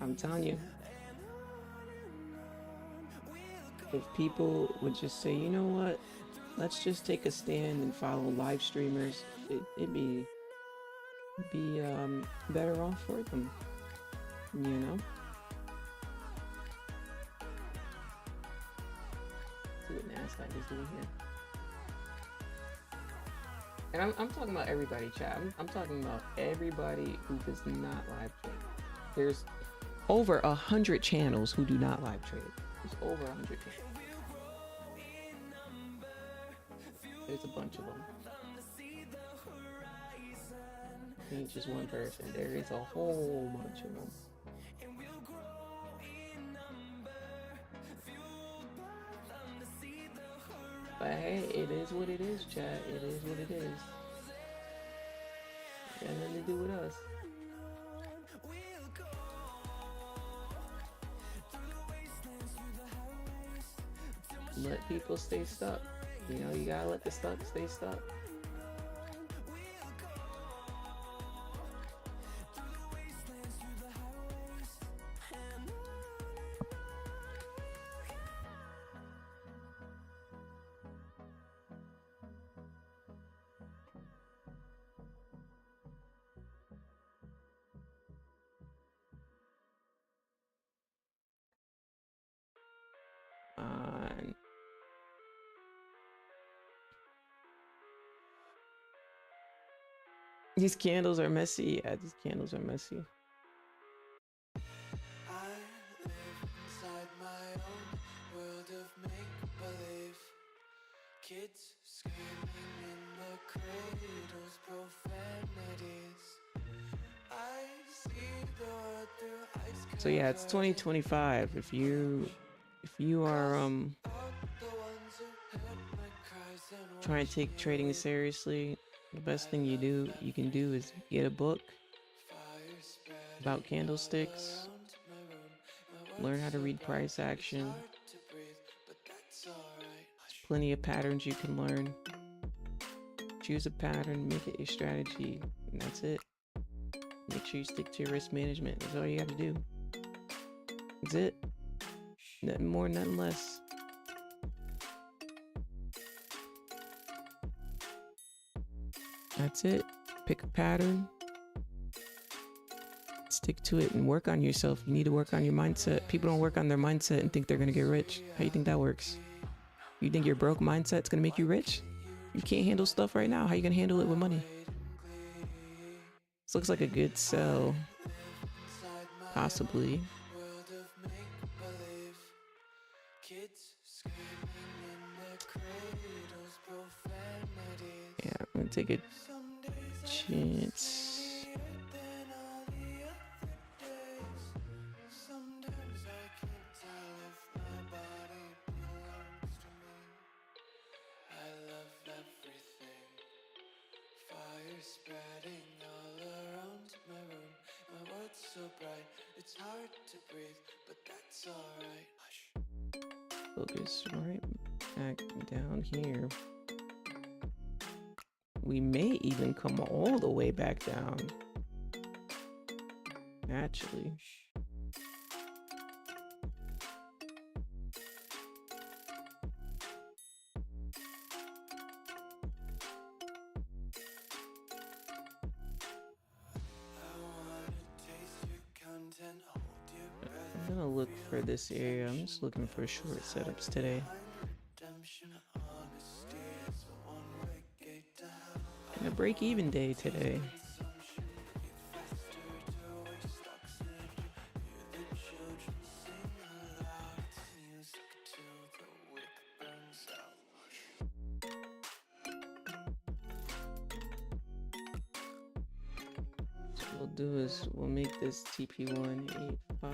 I'm telling you. If people would just say, you know what, let's just take a stand and follow live streamers, it'd be better off for them, you know? See what Nasdaq is doing here. And I'm talking about everybody, chat. I'm talking about everybody who does not live trade. There's over 100 channels who do not live trade. There's over 100 channels. There's a bunch of them. It ain't just one person. There is a whole bunch of them. But hey, it is what it is, chat. It is what it is. Got nothing to do with us. Let people stay stuck. You know, you gotta let the stuck stay stuck. These candles are messy. Yeah, these candles are messy. I live inside my own world of make-believe. Kids screaming in the cradles, profanities. I see the world through ice. So yeah, it's 2025. If you are trying to take trading seriously, the best thing you can do is get a book about candlesticks, learn how to read price action. There's plenty of patterns you can learn. Choose a pattern, make it your strategy, and that's it. Make sure you stick to your risk management. That's all you got to do. That's it. Nothing more, nothing less. That's it. Pick a pattern. Stick to it and work on yourself. You need to work on your mindset. People don't work on their mindset and think they're going to get rich. How do you think that works? You think your broke mindset's going to make you rich? You can't handle stuff right now. How are you going to handle it with money? This looks like a good sell. Possibly. Yeah, I'm going to take a chance. spreading all around my room. My world's so bright, it's hard to breathe, but that's alright. Hush. Focus right back down here. We may even come all the way back down. Actually. I'm gonna look for this area. I'm just looking for short setups today. And a break-even day today. So what we'll do is we'll make this TP1 85.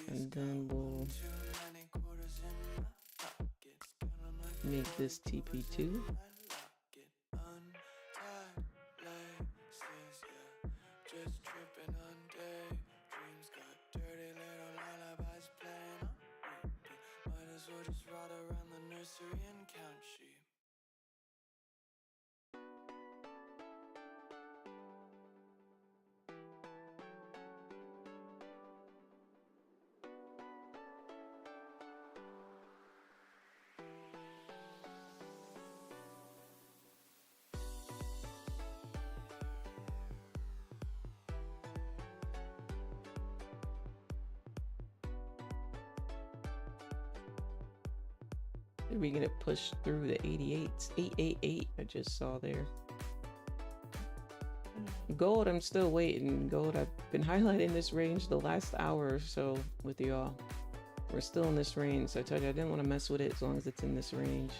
And then we'll make this TP2. Are we gonna push through the 88s? 888 I just saw there. Gold, I'm still waiting. Gold, I've been highlighting this range the last hour or so with y'all. We're still in this range, so I told you I didn't want to mess with it as long as it's in this range.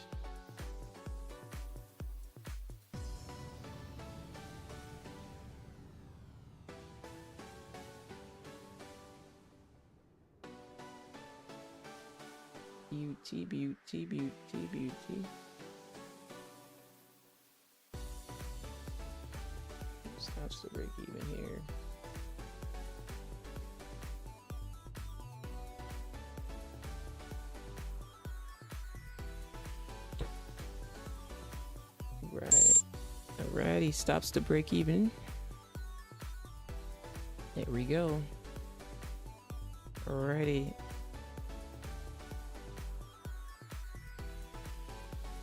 Beauty. Stops the break even here. Right. Alrighty, stops the break even. There we go. Alrighty.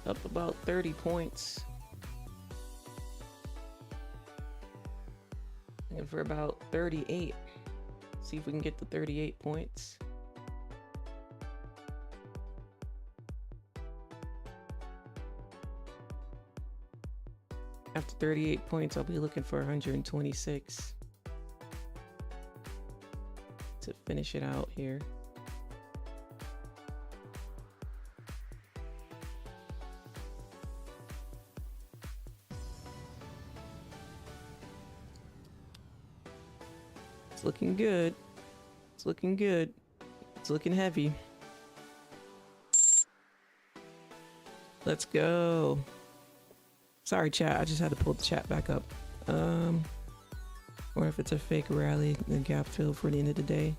Up about 30 points. And for about 38. See if we can get the 38 points. After 38 points, I'll be looking for 126 to finish it out here. It's looking good. It's looking good. It's looking heavy. Let's go. Sorry, chat. I just had to pull the chat back up. Or if it's a fake rally, the gap fill for the end of the day.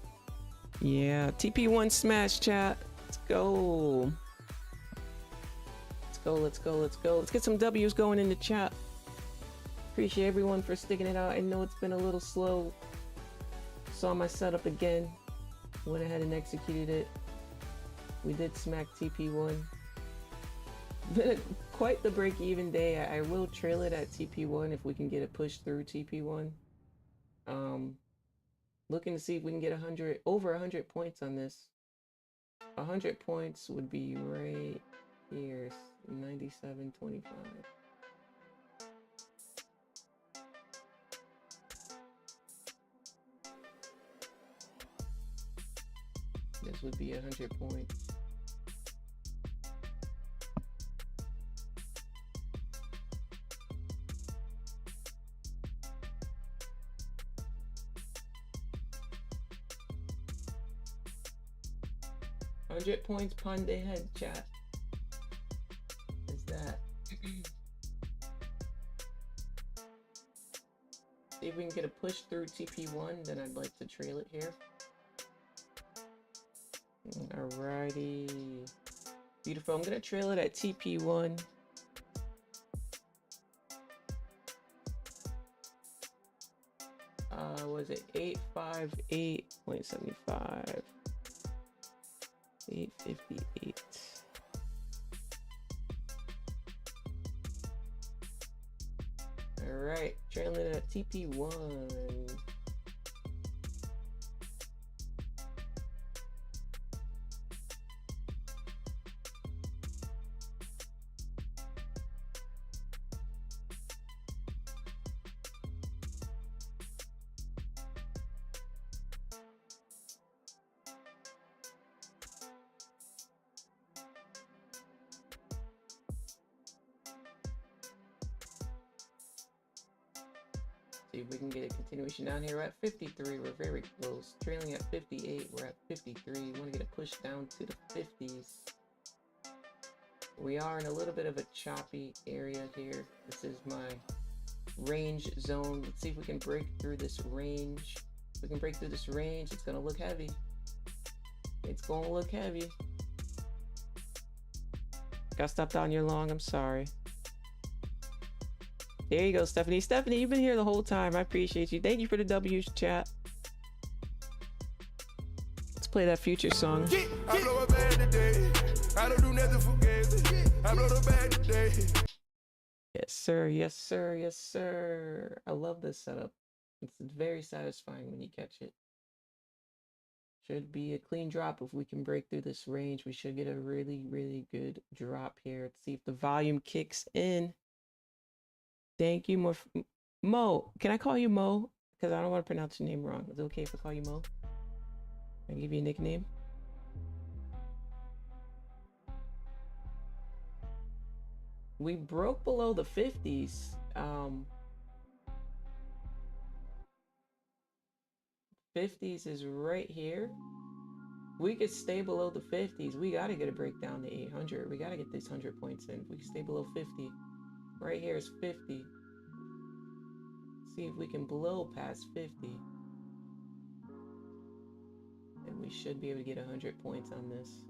Yeah, TP1 smash, chat. Let's go. Let's go, let's go, let's go. Let's get some W's going in the chat. Appreciate everyone for sticking it out. I know it's been a little slow. Saw my setup again. Went ahead and executed it. We did smack TP1. Quite the break-even day. I will trail it at TP1 if we can get a push through TP1. Looking to see if we can get over 100 points on this. 100 points would be right here, 97.25. This would be 100 points. 100 points pun they head, chat. Is that? See if we can get a push through TP1, then I'd like to trail it here. Alrighty. Beautiful. I'm gonna trail it at TP1. Was it 858.75? 858. All right, trailing it at TP1. See if we can get a continuation down here. We're at 53. We're very close. Trailing at 58. We're at 53. We want to get a push down to the 50s. We are in a little bit of a choppy area here. This is my range zone. Let's see if we can break through this range. If we can break through this range, it's going to look heavy. It's going to look heavy. Got stopped on your long. I'm sorry. There you go, Stephanie. Stephanie, you've been here the whole time. I appreciate you. Thank you for the W's, chat. Let's play that Future song. I blow a bag today. I don't do nothing for gas. I blow the bag today. Yes, sir. Yes, sir. Yes, sir. I love this setup. It's very satisfying when you catch it. Should be a clean drop if we can break through this range. We should get a really, really good drop here. Let's see if the volume kicks in. Thank you, Mo. Can I call you Mo? Because I don't want to pronounce your name wrong. Is it okay if I call you Mo? Can I give you a nickname? We broke below the 50s. 50s is right here. We could stay below the 50s. We got to get a breakdown to 800. We got to get these 100 points in. If we can stay below 50. Right here is 50. See if we can blow past 50. And we should be able to get 100 points on this.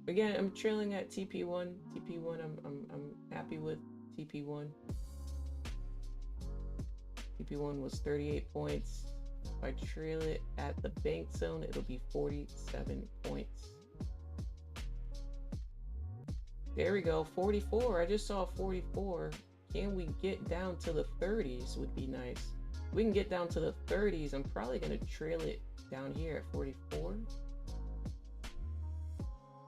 Again, I'm trailing at TP1. TP1, I'm happy with TP1. TP1 was 38 points. If I trail it at the bank zone, it'll be 47 points. There we go, 44. I just saw 44. Can we get down to the 30s would be nice. If we can get down to the 30s, I'm probably going to trail it down here at 44.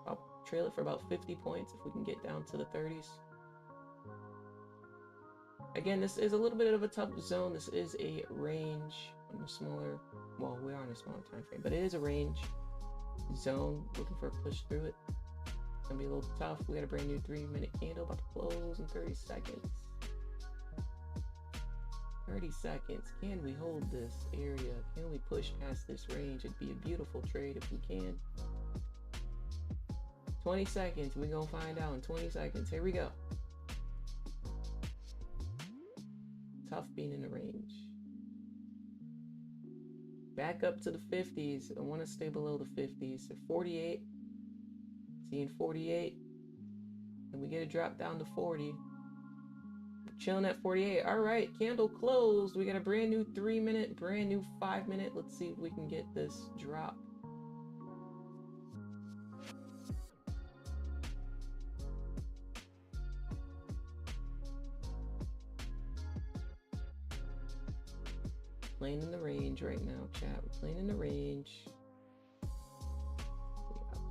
I'll trail it for about 50 points if we can get down to the 30s. Again, this is a little bit of a tough zone. This is a range on a smaller, well, we are on a smaller time frame, but it is a range zone. Looking for a push through it. It's gonna be a little tough. We got a brand new 3-minute candle about to close in 30 seconds. 30 seconds. Can we hold this area? Can we push past this range? It'd be a beautiful trade if we can. 20 seconds. We're gonna find out in 20 seconds. Here we go. Tough being in the range. Back up to the 50s. I want to stay below the 50s. So 48. Seeing 48. And we get a drop down to 40. Chilling at 48. All right, candle closed. We got a brand new 3-minute, brand new 5-minute. Let's see if we can get this drop. Playing in the range right now, chat. We're playing in the range. We are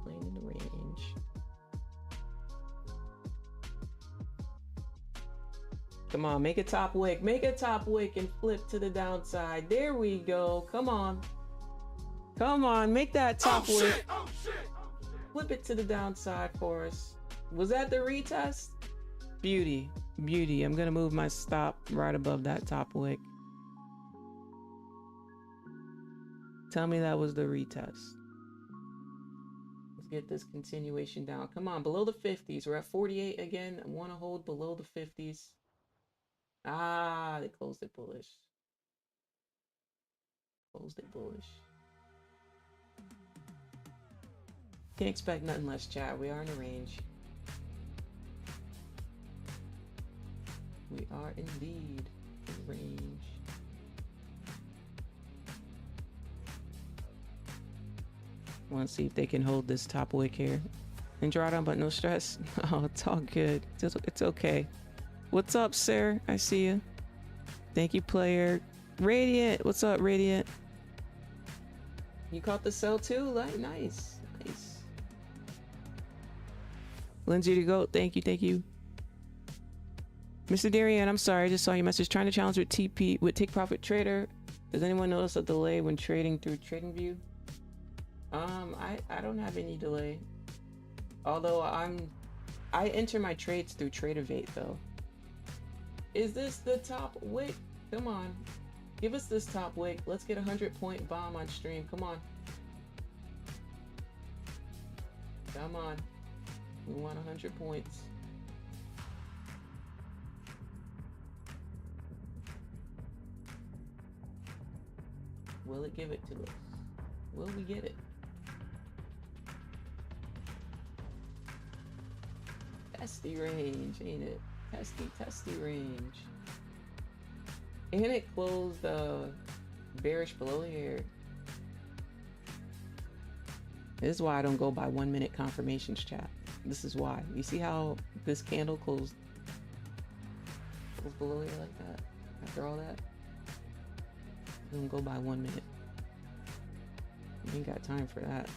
playing in the range. Come on, make a top wick. Make a top wick and flip to the downside. There we go. Come on. Come on, make that top wick. Flip it to the downside for us. Was that the retest? Beauty. Beauty. I'm going to move my stop right above that top wick. Tell me that was the retest. get this continuation down. Come on, below the 50s. We're at 48 again. I want to hold below the 50s. Ah, they closed it bullish. Closed it bullish. Can't expect nothing less, chat. We are in a range. We are indeed in range. Want to see if they can hold this top wick here and draw down, but no stress. Oh, it's all good. It's okay. What's up, sir? I see you. Thank you, player. Radiant. What's up, Radiant? You caught the sell too? Like, nice. Nice. Lindsay to go. Thank you. Thank you. Mr. Darian, I'm sorry. I just saw your message. Trying to challenge with TP with Take Profit Trader. Does anyone notice a delay when trading through TradingView? I don't have any delay. Although I enter my trades through TraderVate though. Is this the top wick? Come on. Give us this top wick. Let's get a 100-point bomb on stream. Come on. Come on. We want 100 points. Will it give it to us? Will we get it? Testy range, ain't it? Testy range. And it closed bearish below here. This is why I don't go by 1 minute confirmations, chat. This is why. You see how this candle closed below here like that? After all that? I don't go by 1 minute. You ain't got time for that.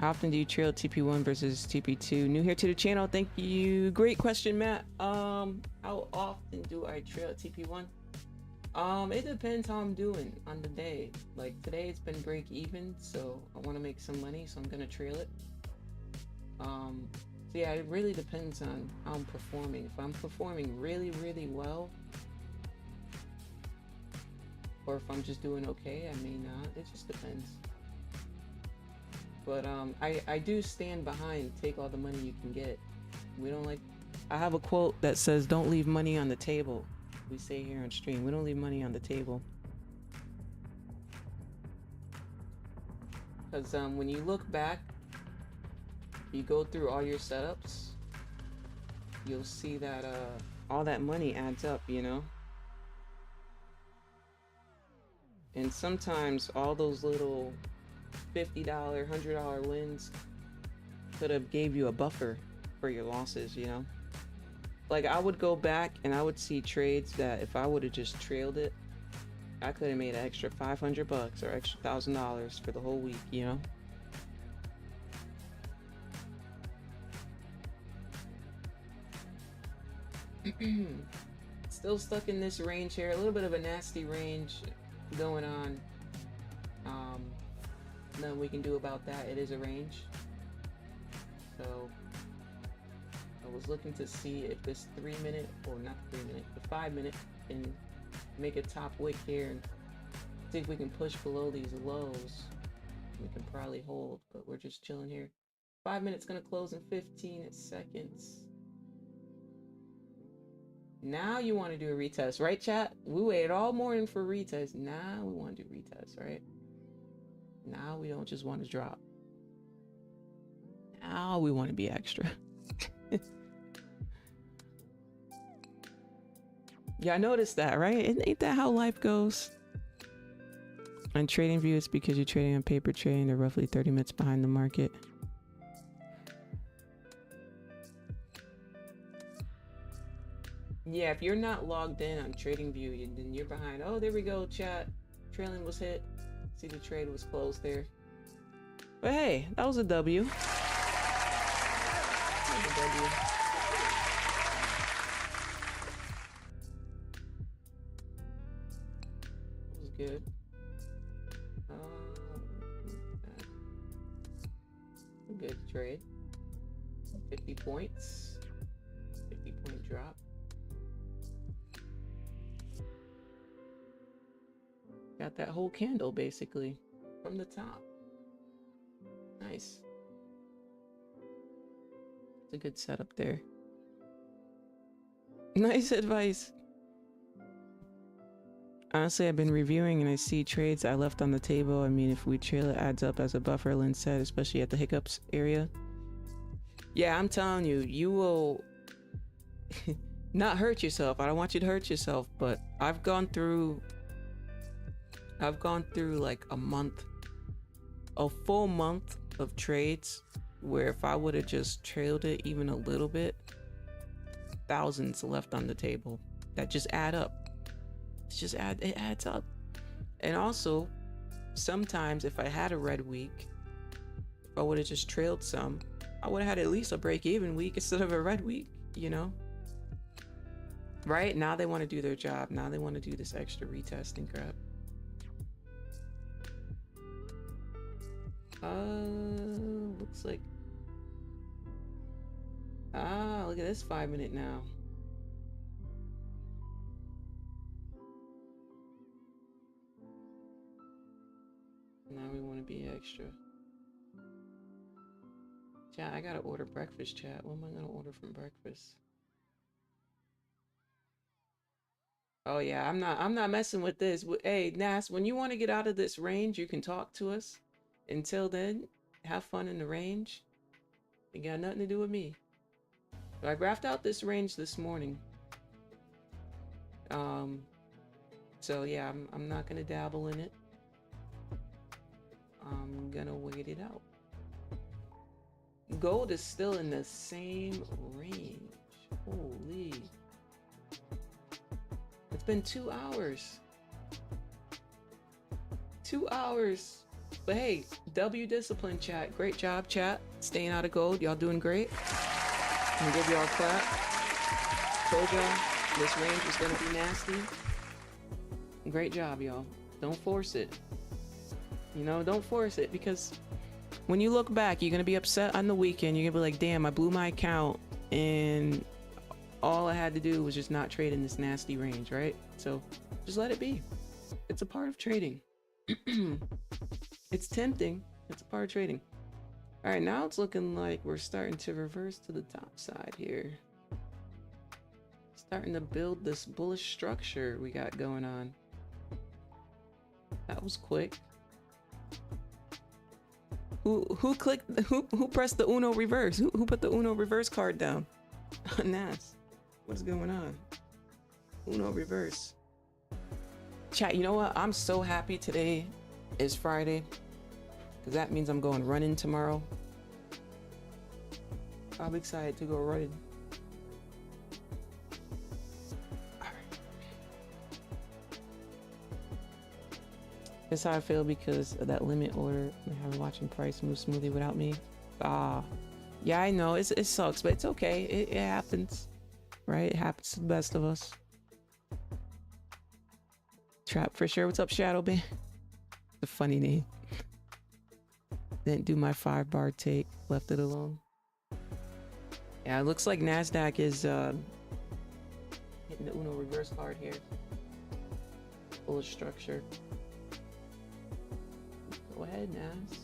How often do you trail TP1 versus TP2? New here to the channel. Thank you. Great question, Matt. How often do I trail TP1? It depends how I'm doing on the day. Like today it's been break even, so I want to make some money, so I'm gonna trail it. So yeah, it really depends on how I'm performing. If I'm performing really, really well, or if I'm just doing okay, I may not. It just depends. But I do stand behind take all the money you can get. We don't like, I have a quote that says don't leave money on the table. We say here on stream, we don't leave money on the table. Because when you look back, you go through all your setups, you'll see that all that money adds up, you know? And sometimes all those little $50, $100 wins could have gave you a buffer for your losses, you know? Like I would go back and I would see trades that if I would have just trailed it, I could have made an extra $500 or extra $1,000 for the whole week, you know? Still stuck in this range here, a little bit of a nasty range going on. Nothing we can do about that. It is a range. So I was looking to see if this 3 minute, or not 3 minute, the 5 minute can make a top wick here and see if we can push below these lows. We can probably hold, but we're just chilling here. 5 minutes gonna close in 15 seconds. Now you want to do a retest, right, chat? We waited all morning for a retest. Now we want to do retest, right? Now we don't just want to drop. Now we want to be extra. Yeah, I noticed that, right? Ain't that how life goes? On TradingView, it's because you're trading on paper trading. They're roughly 30 minutes behind the market. Yeah, if you're not logged in on TradingView, then you're behind. Oh, there we go, chat. Trailing was hit. See, the trade was closed there. But hey, that was a W. That was a W. That was good. A good trade. 50 points. 50-point drop. Got that whole candle basically from the top. Nice. It's a good setup there. Nice advice. Honestly, I've been reviewing and I see trades I left on the table. I mean, if we trail it adds up as a buffer, Lynn said, especially at the hiccups area. Yeah, I'm telling you, you will not hurt yourself. I don't want you to hurt yourself, but I've gone through like a full month of trades where if I would have just trailed it even a little bit, thousands left on the table that just add up. It adds up. And also, sometimes if I had a red week, if I would have just trailed some, I would have had at least a break-even week instead of a red week, you know? Right? Now they want to do their job. Now they want to do this extra retesting crap. Looks like... look at this 5-minute now. Now we want to be extra. Chat, I gotta order breakfast, chat. What am I gonna order from breakfast? Oh yeah, I'm not messing with this. Hey, Nas, when you want to get out of this range, you can talk to us. Until then, have fun in the range. It got nothing to do with me. So I graphed out this range this morning. So yeah, I'm not gonna dabble in it. I'm gonna wait it out. Gold is still in the same range. Holy. It's been 2 hours. 2 hours. But hey, W discipline, chat. Great job, chat. Staying out of gold. Y'all doing great. I'm gonna give y'all a clap. Told y'all this range was gonna be nasty. Great job, y'all. Don't force it. You know, don't force it, because when you look back, you're gonna be upset on the weekend. You're gonna be like, damn, I blew my account and all I had to do was just not trade in this nasty range, right? So just let it be. It's a part of trading. It's tempting. It's a part of trading. All right, now it's looking like we're starting to reverse to the top side here. Starting to build this bullish structure we got going on. That was quick. Who pressed the Uno reverse? Who put the Uno reverse card down? Nas. What's going on? Uno reverse. Chat, you know what? I'm so happy today is Friday, because that means I'm going running tomorrow. I'm excited to go running. That's how I feel because of that limit order. I haven't watching price move smoothly without me. Yeah, I know it sucks, but it's okay. It happens, right? It happens to the best of us. Trap for sure. What's up, Shadow Band? A funny name. Didn't do my 5-bar take. Left it alone. Yeah, it looks like Nasdaq is hitting the Uno reverse card here. Bullish structure. Go ahead, Nas.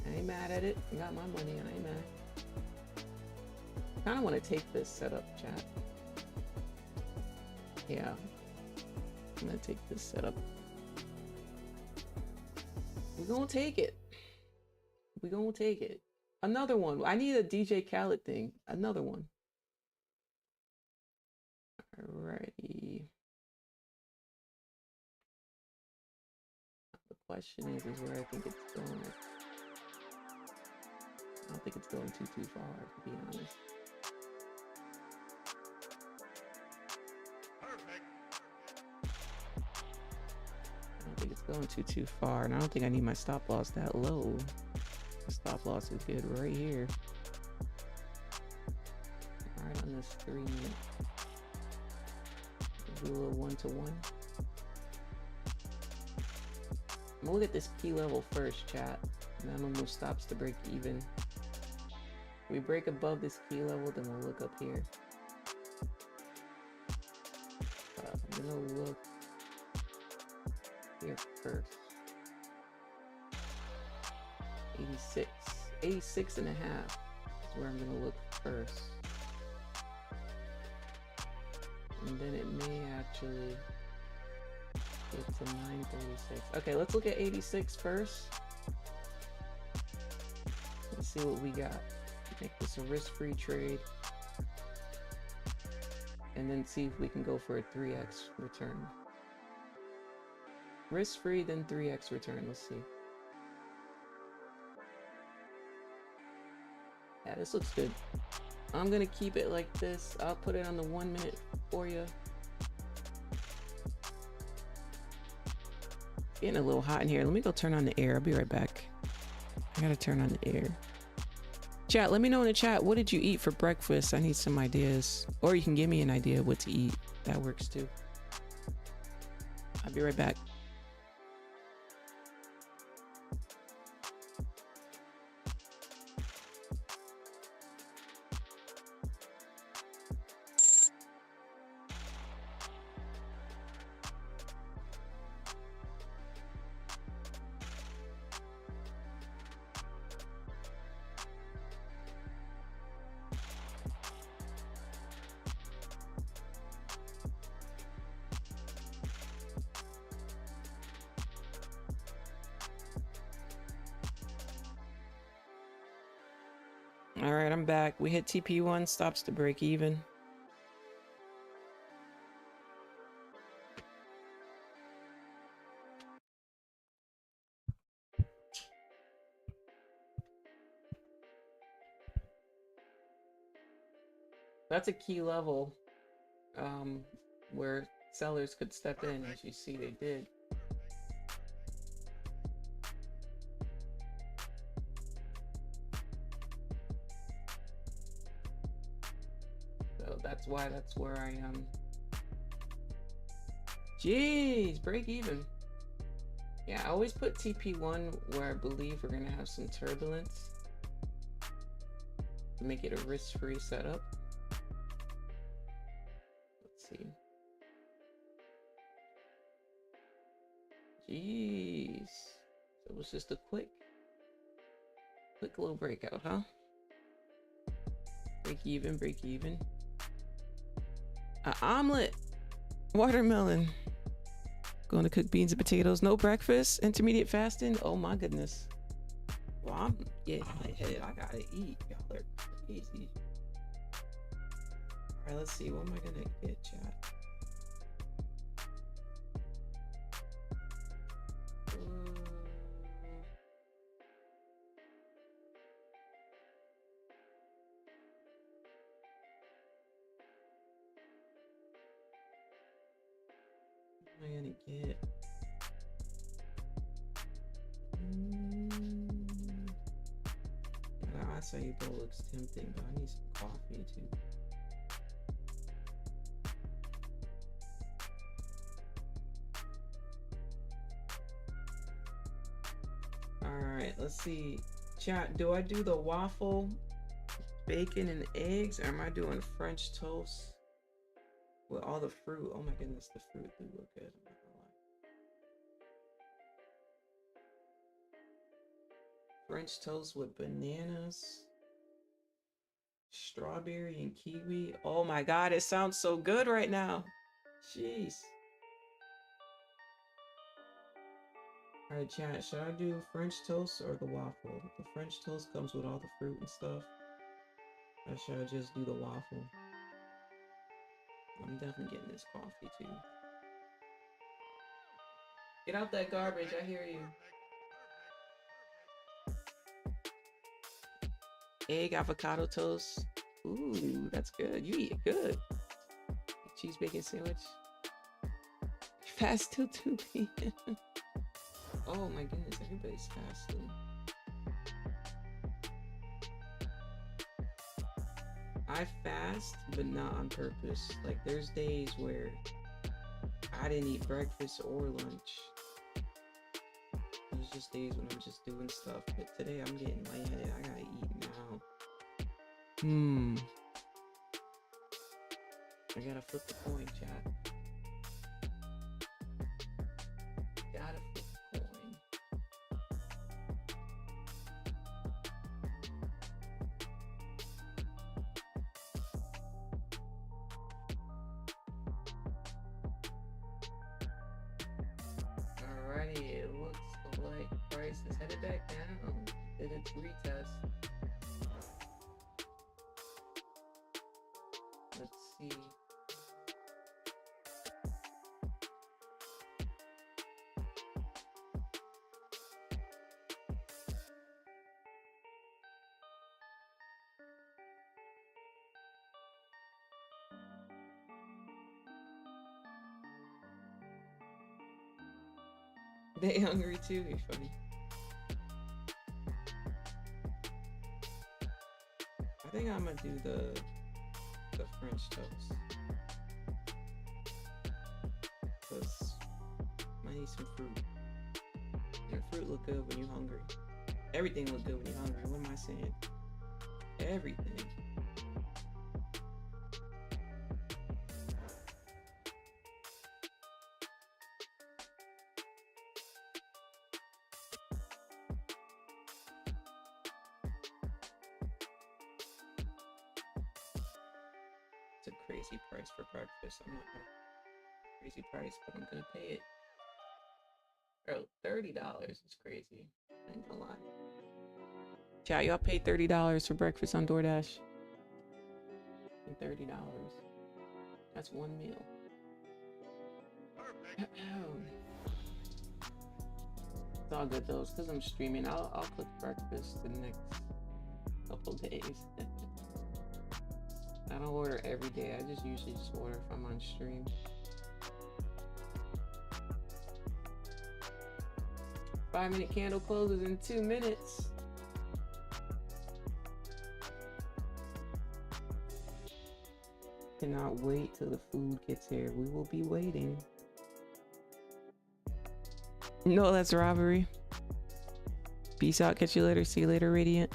I ain't mad at it. I got my money and I ain't mad. I kind of want to take this setup, chat. Yeah. I'm going to take this setup. We're going to take it. We're going to take it. Another one. I need a DJ Khaled thing. Another one. Alrighty. The question is where I think it's going. I don't think it's going too far, to be honest. I don't think it's going too far, and I don't think I need my stop loss that low. The stop loss is good right here. Right on this 3 minute. Do a little 1-to-1. I'm gonna look at this key level first, chat. And then I'm gonna move stops to break even. If we break above this key level, then we'll look up here. I'm gonna look here first. 86. 86 and a half is where I'm gonna look first. And then it may actually get to 936. Okay, let's look at 86 first. Let's see what we got. Make this a risk-free trade. And then see if we can go for a 3x return. Risk-free, then 3x return. Let's see. Yeah, this looks good. I'm gonna keep it like this. I'll put it on the 1 minute for you. Getting a little hot in here. Let me go turn on the air. I'll be right back. I gotta turn on the air. Chat, let me know in the chat, what did you eat for breakfast? I need some ideas. Or you can give me an idea of what to eat. That works too. I'll be right back. All right, I'm back. We hit TP1, stops to break even. That's a key level where sellers could step in. As you see, they did. So that's where I am. Jeez, break even. Yeah, I always put TP1 where I believe we're gonna have some turbulence to make it a risk-free setup. Let's see. Jeez. So it was just a quick little breakout, huh? Break even, break even. An omelet. Watermelon. Going to cook beans and potatoes. No breakfast. Intermediate fasting. Oh my goodness. Well, I'm getting lightheaded. I gotta eat. Y'all are crazy. Alright, let's see. What am I gonna get, chat? What am I gonna get? The acai bowl looks tempting, but I need some coffee too. Alright, let's see. Chat, do I do the waffle, bacon, and eggs, or am I doing French toast with all the fruit? Oh my goodness, the fruit do look good. I'm not gonna lie. French toast with bananas, strawberry, and kiwi. Oh my god, it sounds so good right now. Jeez. Alright, chat, should I do French toast or the waffle? The French toast comes with all the fruit and stuff. Or should I just do the waffle? I'm definitely getting this coffee too. Get out that garbage, I hear you. Egg avocado toast. Ooh, that's good. You eat good. Cheese bacon sandwich. Fast till 2 p.m. Oh my goodness, everybody's fasting. I fast, but not on purpose. Like, there's days where I didn't eat breakfast or lunch. There's just days when I'm just doing stuff, but today I'm getting lightheaded. I gotta eat now. I gotta flip the coin, chat. Gotta price is headed back down. Did its retest. Let's see. They hungry too? You're funny. I think I'm gonna do the French toast. Cause I need some fruit. And fruit look good when you're hungry. Everything look good when you're hungry. What am I saying? Everything. It's a crazy price for breakfast. I'm not gonna crazy price, but I'm gonna pay it. Bro, $30 is crazy. I ain't gonna lie. Chat, y'all paid $30 for breakfast on DoorDash. $30. That's one meal. It's all good though, it's because I'm streaming. I'll cook breakfast the next couple days. I don't order every day. I just usually just order if I'm on stream. Five-minute candle closes in 2 minutes. Cannot wait till the food gets here. We will be waiting. No, that's robbery. Peace out. Catch you later. See you later, Radiant.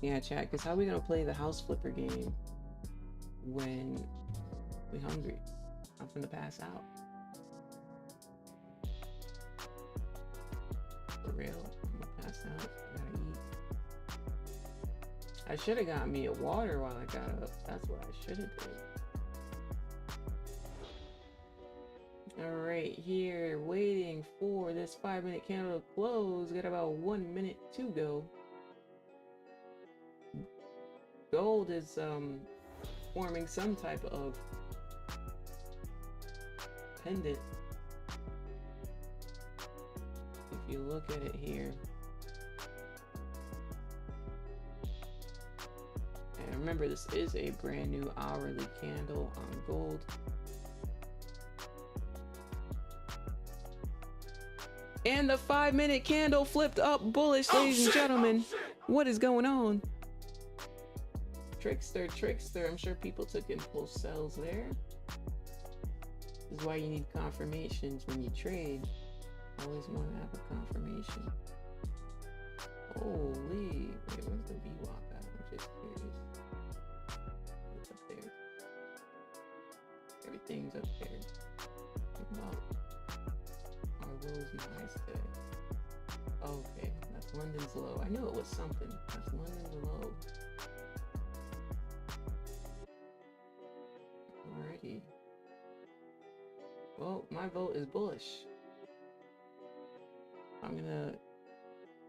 Yeah, chat, because how are we going to play the house flipper game when we hungry? I'm finna pass out. For real, I'm gonna pass out. I gotta eat. I should have got me a water while I got up. That's what I should have done. Alright, here, waiting for this 5-minute candle to close. Got about 1 minute to go. Gold is forming some type of pendant. If you look at it here. And remember, this is a brand new hourly candle on gold. And the 5-minute candle flipped up bullish, ladies and gentlemen. What is going on? Trickster, trickster. I'm sure people took impulse sells there. This is why you need confirmations when you trade. Always want to have a confirmation. Holy. Wait, where's the VWAP at? I'm just curious. What's up there? Everything's up there. Wow. Our rosy eyes today. Okay, that's London's low. I knew it was something. That's London's low. Alrighty. Well, my vote is bullish. I'm gonna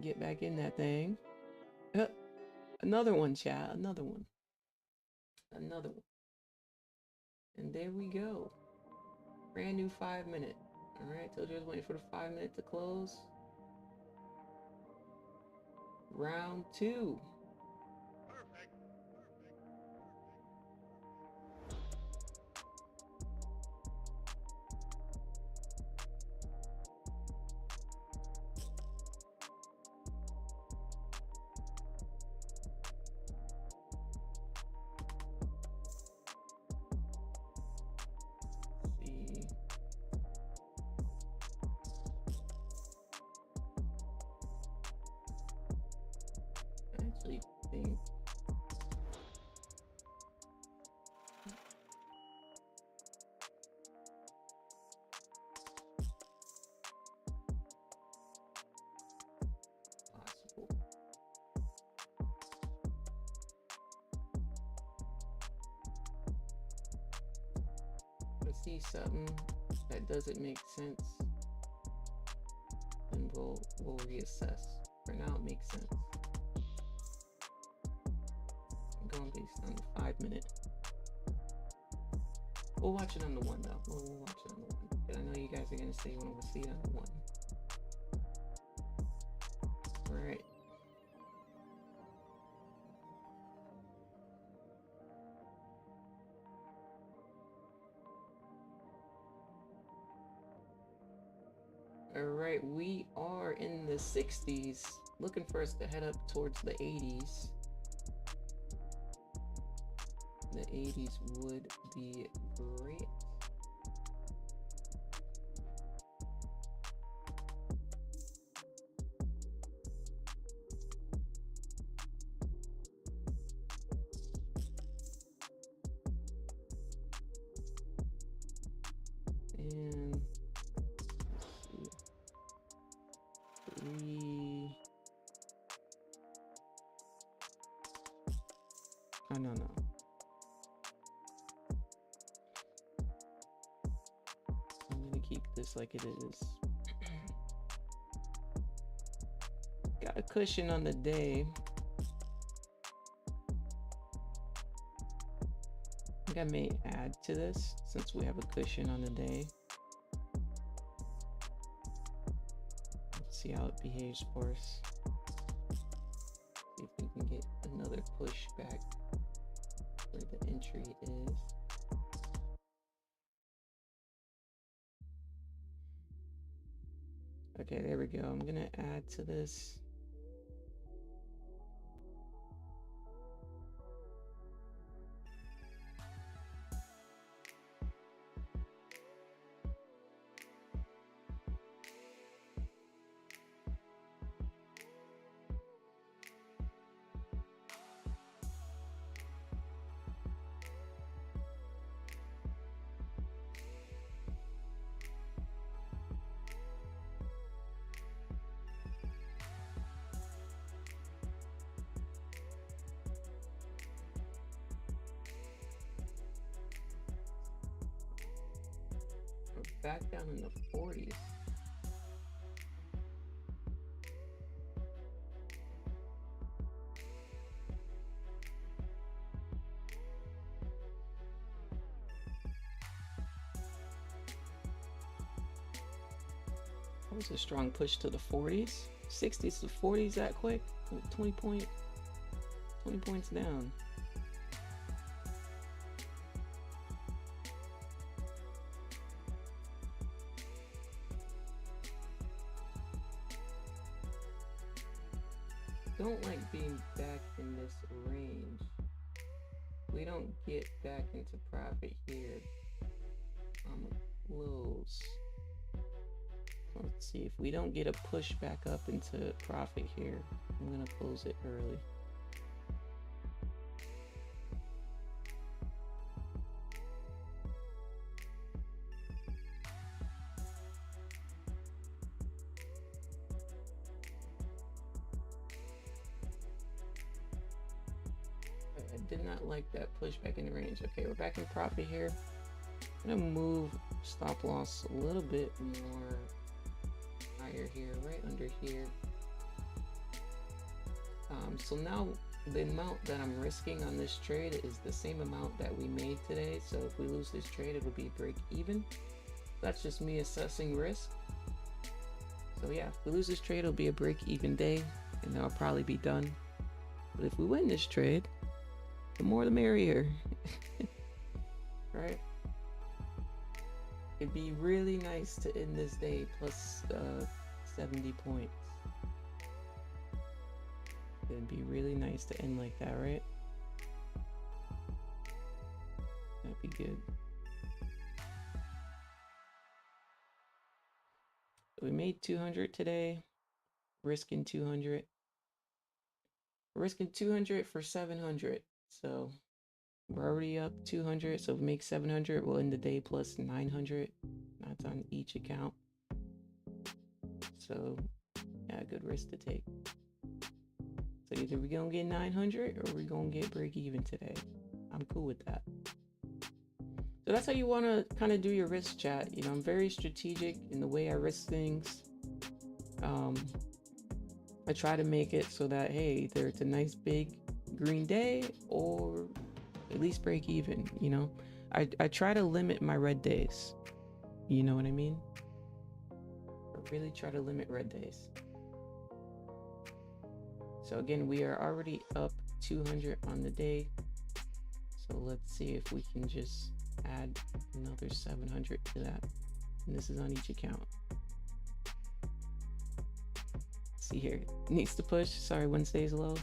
get back in that thing. Another one, chat. Another one. Another one. And there we go. Brand new 5-minute. Alright, told you I was waiting for the 5-minute to close. Round 2. See something that doesn't make sense. and we'll reassess. For now, it makes sense. I'm going based on the 5 minute. We'll watch it on the 1 though. We'll watch it on the 1. But I know you guys are gonna say you want to see it on the 1. All right. All right, we are in the 60s, looking for us to head up towards the 80s. The 80s would be great. And oh, no. I'm gonna keep this like it is. Got a cushion on the day. I think I may add to this since we have a cushion on the day. Let's see how it behaves for us. See if we can get another push back where the entry is. Okay, there we go. I'm gonna add to this. Back down in the 40s. That was a strong push to the 40s. 60s to 40s that quick. 20 points down. Don't like being back in this range. We don't get back into profit here. Close. Let's see if we don't get a push back up into profit here. I'm gonna close it early. I did not like that push back in the range. Okay, we're back in profit here. I'm gonna move stop loss a little bit more higher here, right under here. So now the amount that I'm risking on this trade is the same amount that we made today. So if we lose this trade, it'll be break even. That's just me assessing risk. So yeah, if we lose this trade, it'll be a break even day and then I'll probably be done. But if we win this trade, the more the merrier. Right? It'd be really nice to end this day plus 70 points. It'd be really nice to end like that, right? That'd be good. We made 200 today, risking 200. We're risking 200 for 700. So we're already up 200. So if we make 700, we'll end the day plus 900. That's on each account. So yeah, good risk to take. So either we're gonna get 900 or we're gonna get break even today. I'm cool with that. So that's how you want to kind of do your risk, chat. You know, I'm very strategic in the way I risk things. I try to make it so that, hey, either it's a nice big green day or at least break even, you know? I try to limit my red days. You know what I mean? I really try to limit red days. So again, we are already up 200 on the day. So let's see if we can just add another 700 to that. And this is on each account. See here, needs to push. Sorry, Wednesday's low.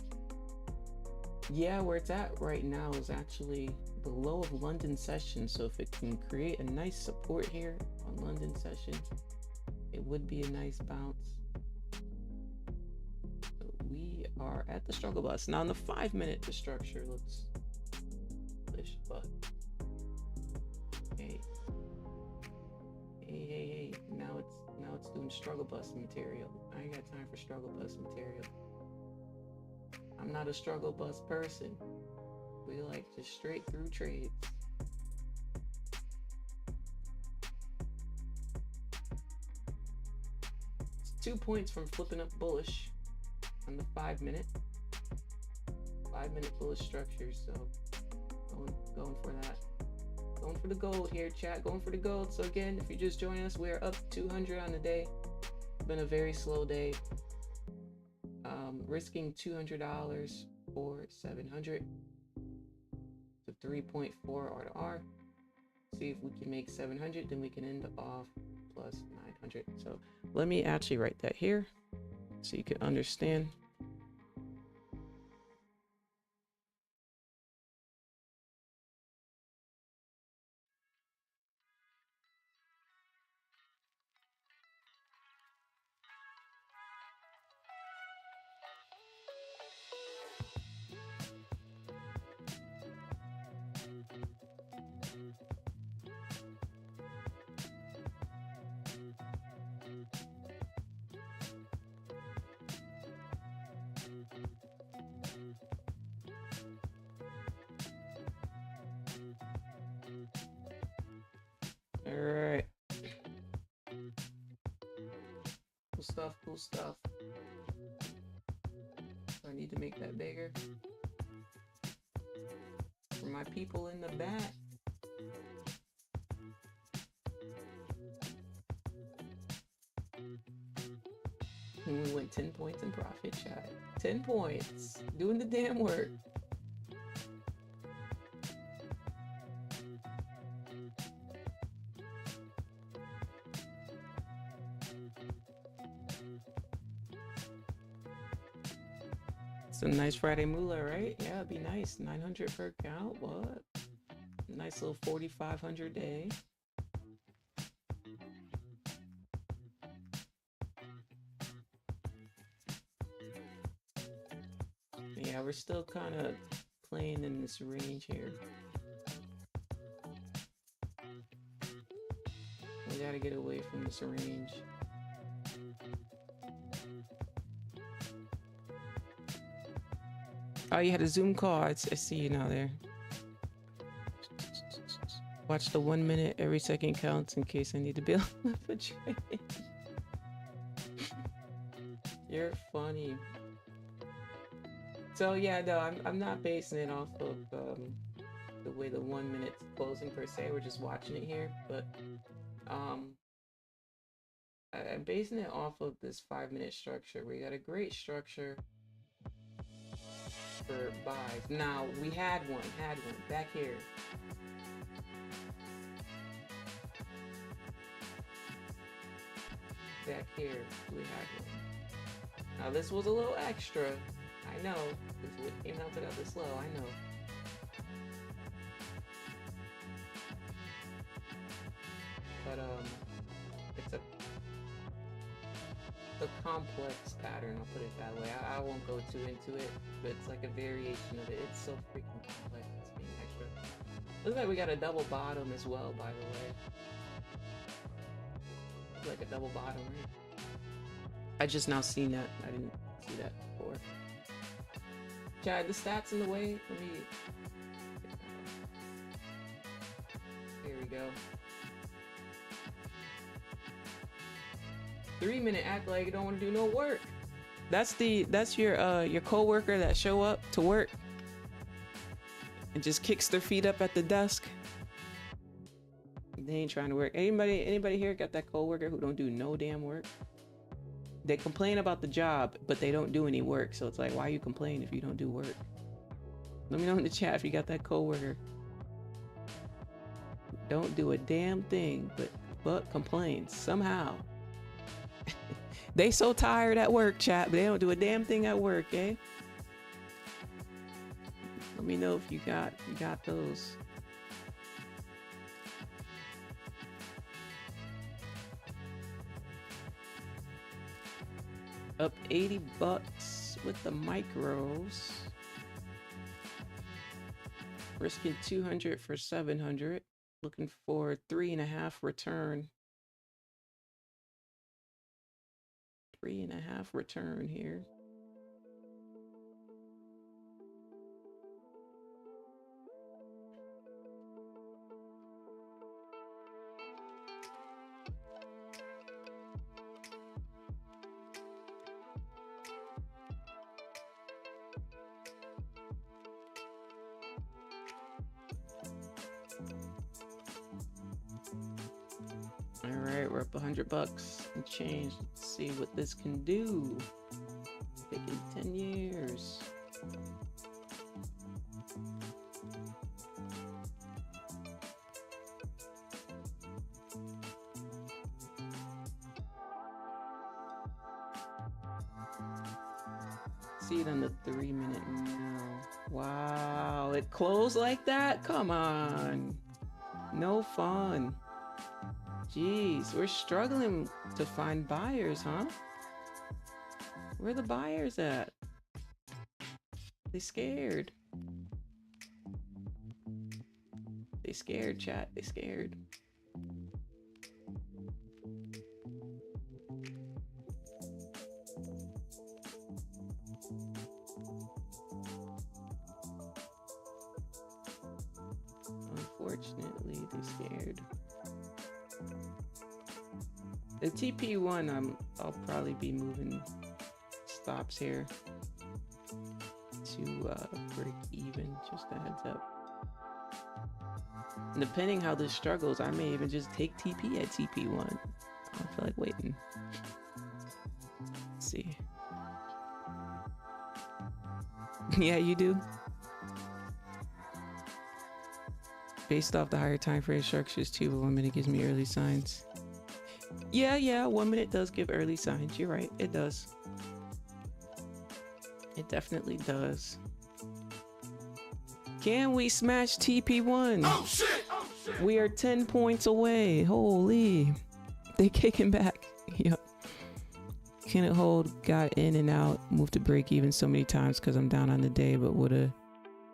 Yeah, where it's at right now is actually the low of London session. So if it can create a nice support here on London session, it would be a nice bounce. So we are at the struggle bus. Now in the 5-minute, the structure looks push, but hey. Now it's doing struggle bus material. I ain't got time for struggle bus material. I'm not a struggle bus person. We like just straight through trades. It's 2 points from flipping up bullish on the 5-minute. 5-minute bullish structure, so going for that. Going for the gold here, chat. Going for the gold. So again, if you're just joining us, we are up 200 on the day. It's been a very slow day. Risking $200 for 700. So 3.4 R to R. See if we can make 700, then we can end off plus 900. So let me actually write that here so you can understand. All right. Cool stuff. I need to make that bigger. For my people in the back. And we went 10 points in profit, chat. 10 points. Doing the damn work. It's a nice Friday moolah, right? Yeah, it'd be nice. 900 per account. What? Nice little 4,500 day. Yeah, we're still kind of playing in this range here. We gotta get away from this range. Oh, you had a Zoom call. I see you now there. Watch the 1 minute. Every second counts in case I need to be on the trade. You're funny. So yeah, no, I'm not basing it off of the way the 1 minute's closing per se. We're just watching it here, but I'm basing it off of this 5-minute structure. We got a great structure for buys. Now we had one back here. Back here, we had one. Now this was a little extra. I know, because it came out to that this low, I know. But it's a complex pattern, I'll put it that way. I won't go too into it, but it's like a variation of it. It's so freaking complex, it's being extra. Looks like we got a double bottom as well, by the way. Like a double bottom, right? I just now seen that. I didn't see that before. Chad, the stats in the way. Let me. Here we go. 3-minute act like you don't want to do no work. That's your coworker that show up to work and just kicks their feet up at the desk. They ain't trying to work. Anybody here got that coworker who don't do no damn work? They complain about the job, but they don't do any work. So it's like, why you complain if you don't do work? Let me know in the chat if you got that coworker. Don't do a damn thing, but complains somehow. They so tired at work, chat, but they don't do a damn thing at work, eh? Let me know if you got those. Up 80 bucks with the micros. Risking 200 for 700. Looking for 3.5 return. 3.5 return here. All right, we're up 100 bucks and change. Let's see what this can do. Taking 10 years. See it on the 3-minute now. Wow, it closed like that? Come on. No fun. Jeez, we're struggling to find buyers, huh? Where are the buyers at? They scared. They scared, chat. They scared. Unfortunately, they scared. The TP1, I'll probably be moving stops here to break even, just a heads up. And depending how this struggles, I may even just take TP at TP1. I don't feel like waiting. Let's see. Yeah, you do. Based off the higher time frame structures too, but 1 minute gives me early signs. Yeah, 1 minute does give early signs. You're right, it does. It definitely does. Can we smash TP1? Oh shit! We are 10 points away. Holy. They kicking back. Yep. Can it hold? Got in and out. Moved to break even so many times because I'm down on the day, but would have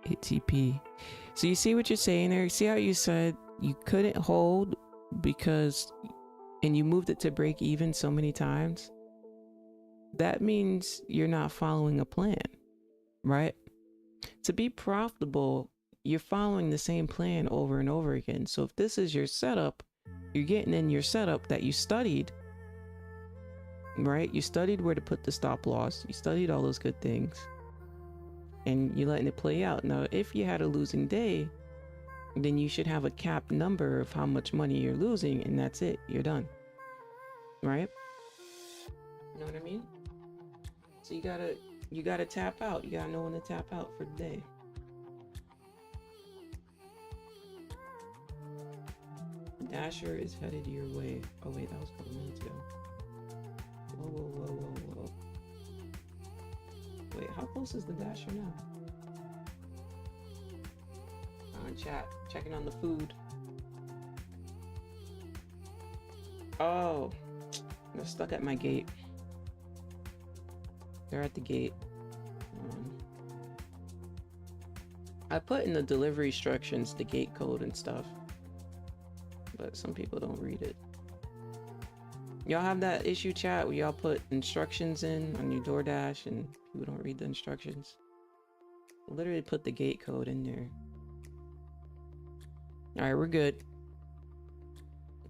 hit TP. So you see what you're saying there? See how you said you couldn't hold because... and you moved it to break even so many times? That means you're not following a plan, right? To be profitable, you're following the same plan over and over again. So if this is your setup, you're getting in your setup that you studied, right? You studied where to put the stop loss. You studied all those good things. And you're letting it play out. Now, if you had a losing day, then you should have a capped number of how much money you're losing, and that's it. You're done. Right? You know what I mean? So you gotta tap out. You gotta know when to tap out for the day. Dasher is headed your way. Oh wait, that was a couple minutes ago. Whoa. Wait, how close is the Dasher now? Chat, checking on the food. Oh, they're stuck at my gate. They're at the gate. I put in the delivery instructions the gate code and stuff, but some people don't read it. Y'all have that issue, chat, where y'all put instructions in on your DoorDash and people don't read the instructions? Literally put the gate code in there. All right, we're good.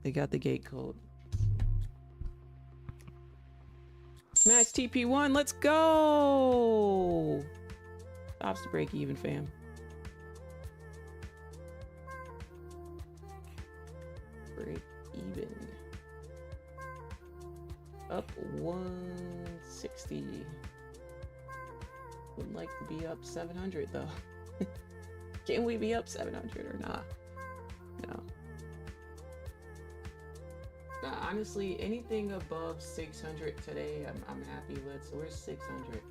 They got the gate code. Smash TP1. Let's go. Stops to break even, fam. Break even. Up 160. Would like to be up 700 though. Can we be up 700 or not? No. Honestly, anything above 600 today, I'm happy with. So we're 600.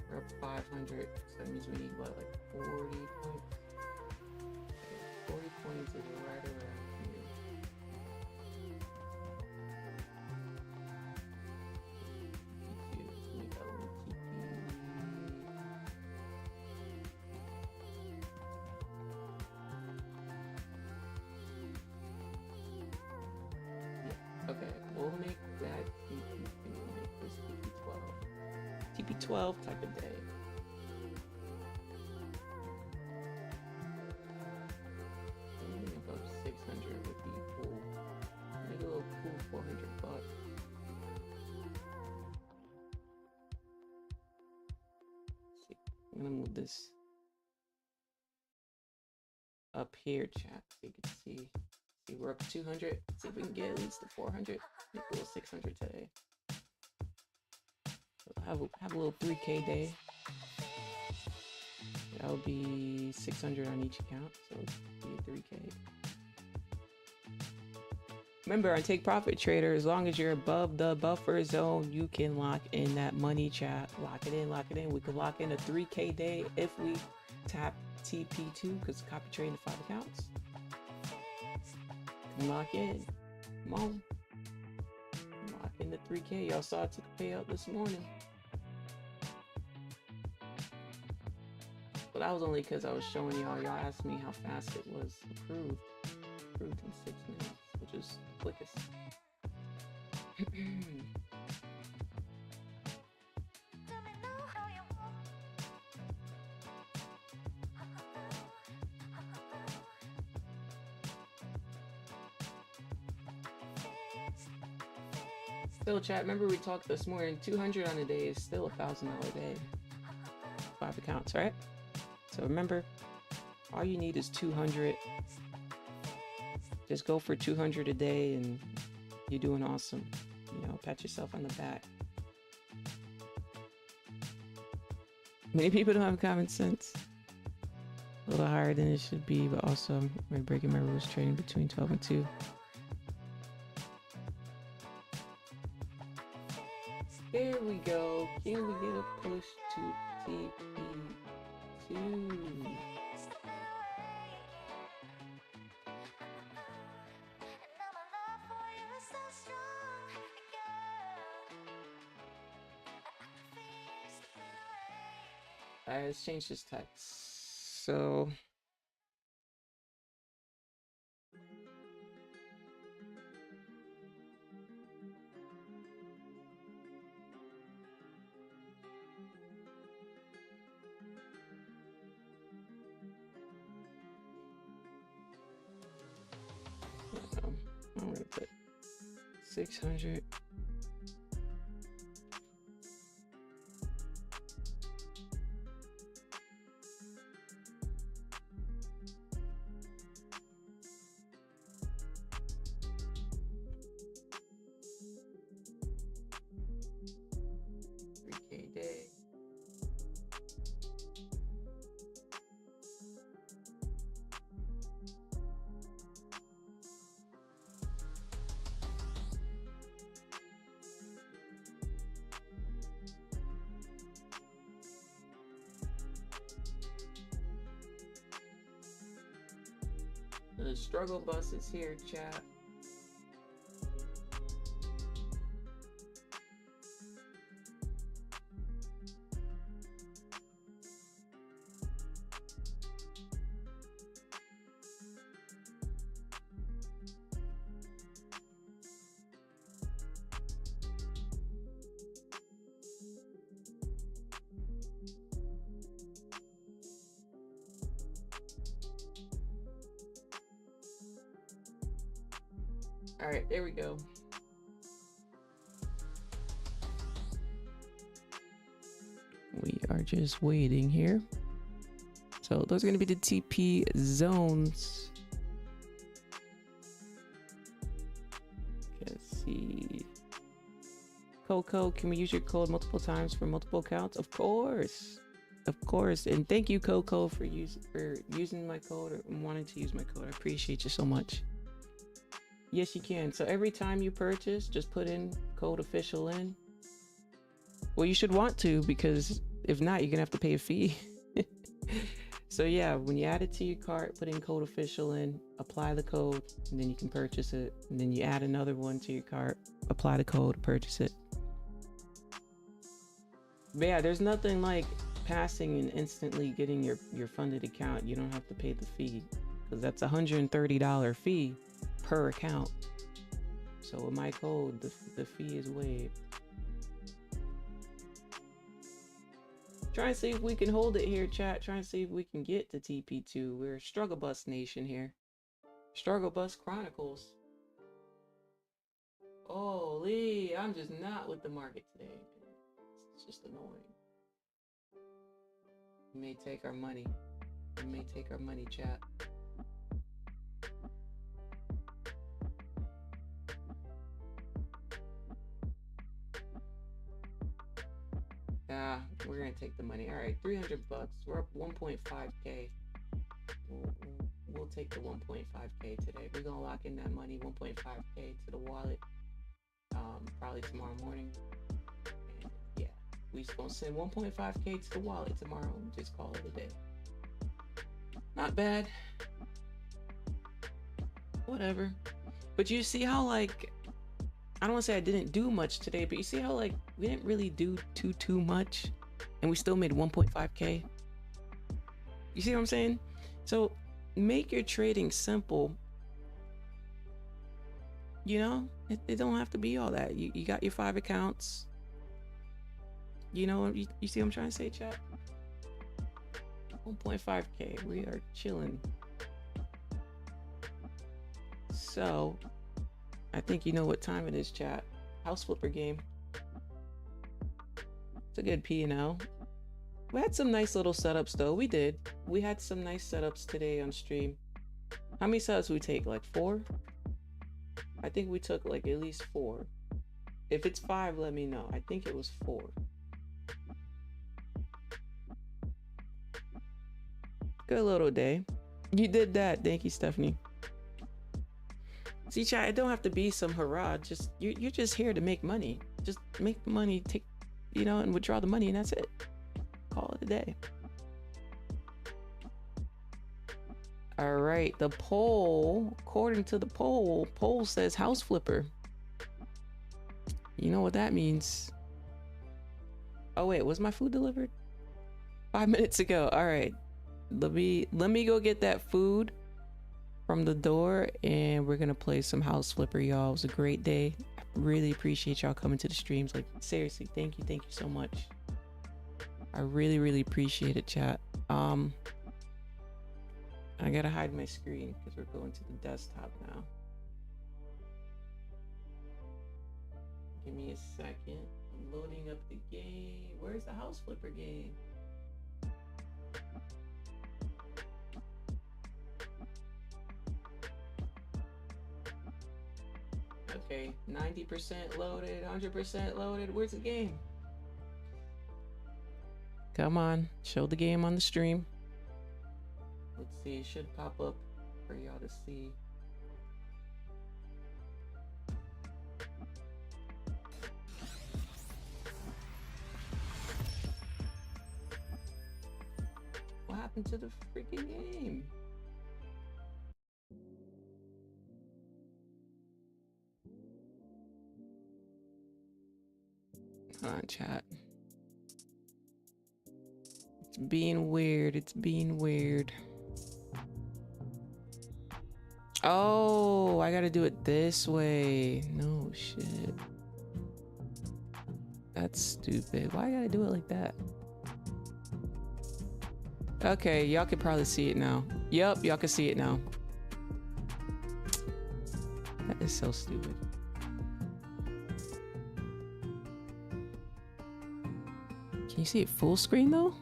We're up 500. So that means we need what, like 40 points? 40 points is right around here. Okay, we'll make that TP. We'll make this TP12. TP12 type of day. Anything above 600 would be cool. Make a little cool 400 bucks. See, I'm gonna move this up here, chat, so you can see. We're up 200. See if we can get at least the 400. Make a little 600 today. So have a little 3K day. That would be 600 on each account. So it'll be a 3K. Remember, on Take Profit Trader, as long as you're above the buffer zone, you can lock in that money, chat. Lock it in, lock it in. We could lock in a 3K day if we tap TP2 because copy trading to 5 accounts. Lock in. Come on. Lock in the 3K. Y'all saw I took a payout this morning. But that was only because I was showing y'all. Y'all asked me how fast it was approved. Approved in 6 minutes, which is the quickest. Still, chat, remember we talked this morning, 200 on a day is still a $1,000 day. 5 accounts, right? So remember, all you need is 200. Just go for 200 a day and you're doing awesome. You know, pat yourself on the back. Many people don't have common sense. A little higher than it should be, but also I'm breaking my rules trading between 12 and 2. There we go. Can we get a push to TP2? Alright, let's change this text. So I'm gonna put 600. Day. The struggle bus is here, chat. All right, there we go. are just waiting here. So those are going to be the TP zones. Let's see. Coco, can we use your code multiple times for multiple accounts? Of course. Of course. And thank you, Coco, for using my code or wanting to use my code. I appreciate you so much. Yes, you can. So every time you purchase, just put in code official in. Well, you should want to, because if not, you're gonna have to pay a fee. So yeah, when you add it to your cart, put in code official in, apply the code, and then you can purchase it. And then you add another one to your cart, apply the code, purchase it. But yeah, there's nothing like passing and instantly getting your funded account. You don't have to pay the fee, because that's $130 fee per account. So with my code, the fee is waived. Try and see if we can hold it here, chat. Try and see if we can get to TP2. We're a Struggle Bus Nation here. Struggle Bus Chronicles. Holy, I'm just not with the market today. It's just annoying. You may take our money. You may take our money, chat. We're gonna take the money. All right, 300 bucks. We're up 1.5k. We'll take the 1.5k today. We're gonna lock in that money, 1.5k to the wallet. Probably tomorrow morning. And yeah, we just gonna send 1.5k to the wallet tomorrow and just call it a day. Not bad. Whatever. But you see how, like, I don't want to say I didn't do much today, but you see how, like, we didn't really do too much and we still made 1.5k. You see what I'm saying? So make your trading simple. You know, it don't have to be all that. You got your 5 accounts. You know, you see what I'm trying to say, chat? 1.5k. We are chilling. So I think you know what time it is, chat. House flipper game. It's a good P&L. We had some nice little setups though. We did. We had some nice setups today on stream. How many setups did we take? Like 4? I think we took like at least 4. If it's 5, let me know. I think it was 4. Good little day. You did that. Thank you, Stephanie. See, chat, it don't have to be some hurrah. Just you're just here to make money. Just make the money, take, you know, and withdraw the money, and that's it. Call it a day. All right, the poll, according to the poll says house flipper. You know what that means? Oh wait, was my food delivered 5 minutes ago? All right, let me go get that food from the door, and we're gonna play some house flipper, y'all. It was a great day. I really appreciate y'all coming to the streams. Like, seriously, thank you so much. I really appreciate it, chat. I gotta hide my screen because we're going to the desktop now. Give me a second. I'm loading up the game. Where's the house flipper game? Okay, 90% loaded, 100% loaded. Where's the game? Come on, show the game on the stream. Let's see, it should pop up for y'all to see. What happened to the freaking game? Come on, chat. It's being weird. It's being weird. Oh, I gotta do it this way. No shit. That's stupid. Why I gotta do it like that? Okay, y'all can probably see it now. Yep, y'all can see it now. That is so stupid. Can you see it full screen though?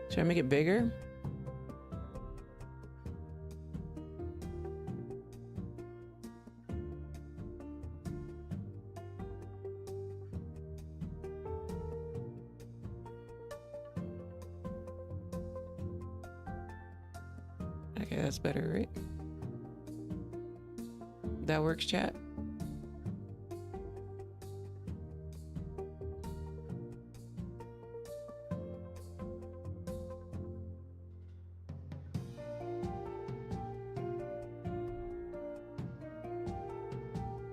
Should I make it bigger? Okay, that's better, right? That works, chat?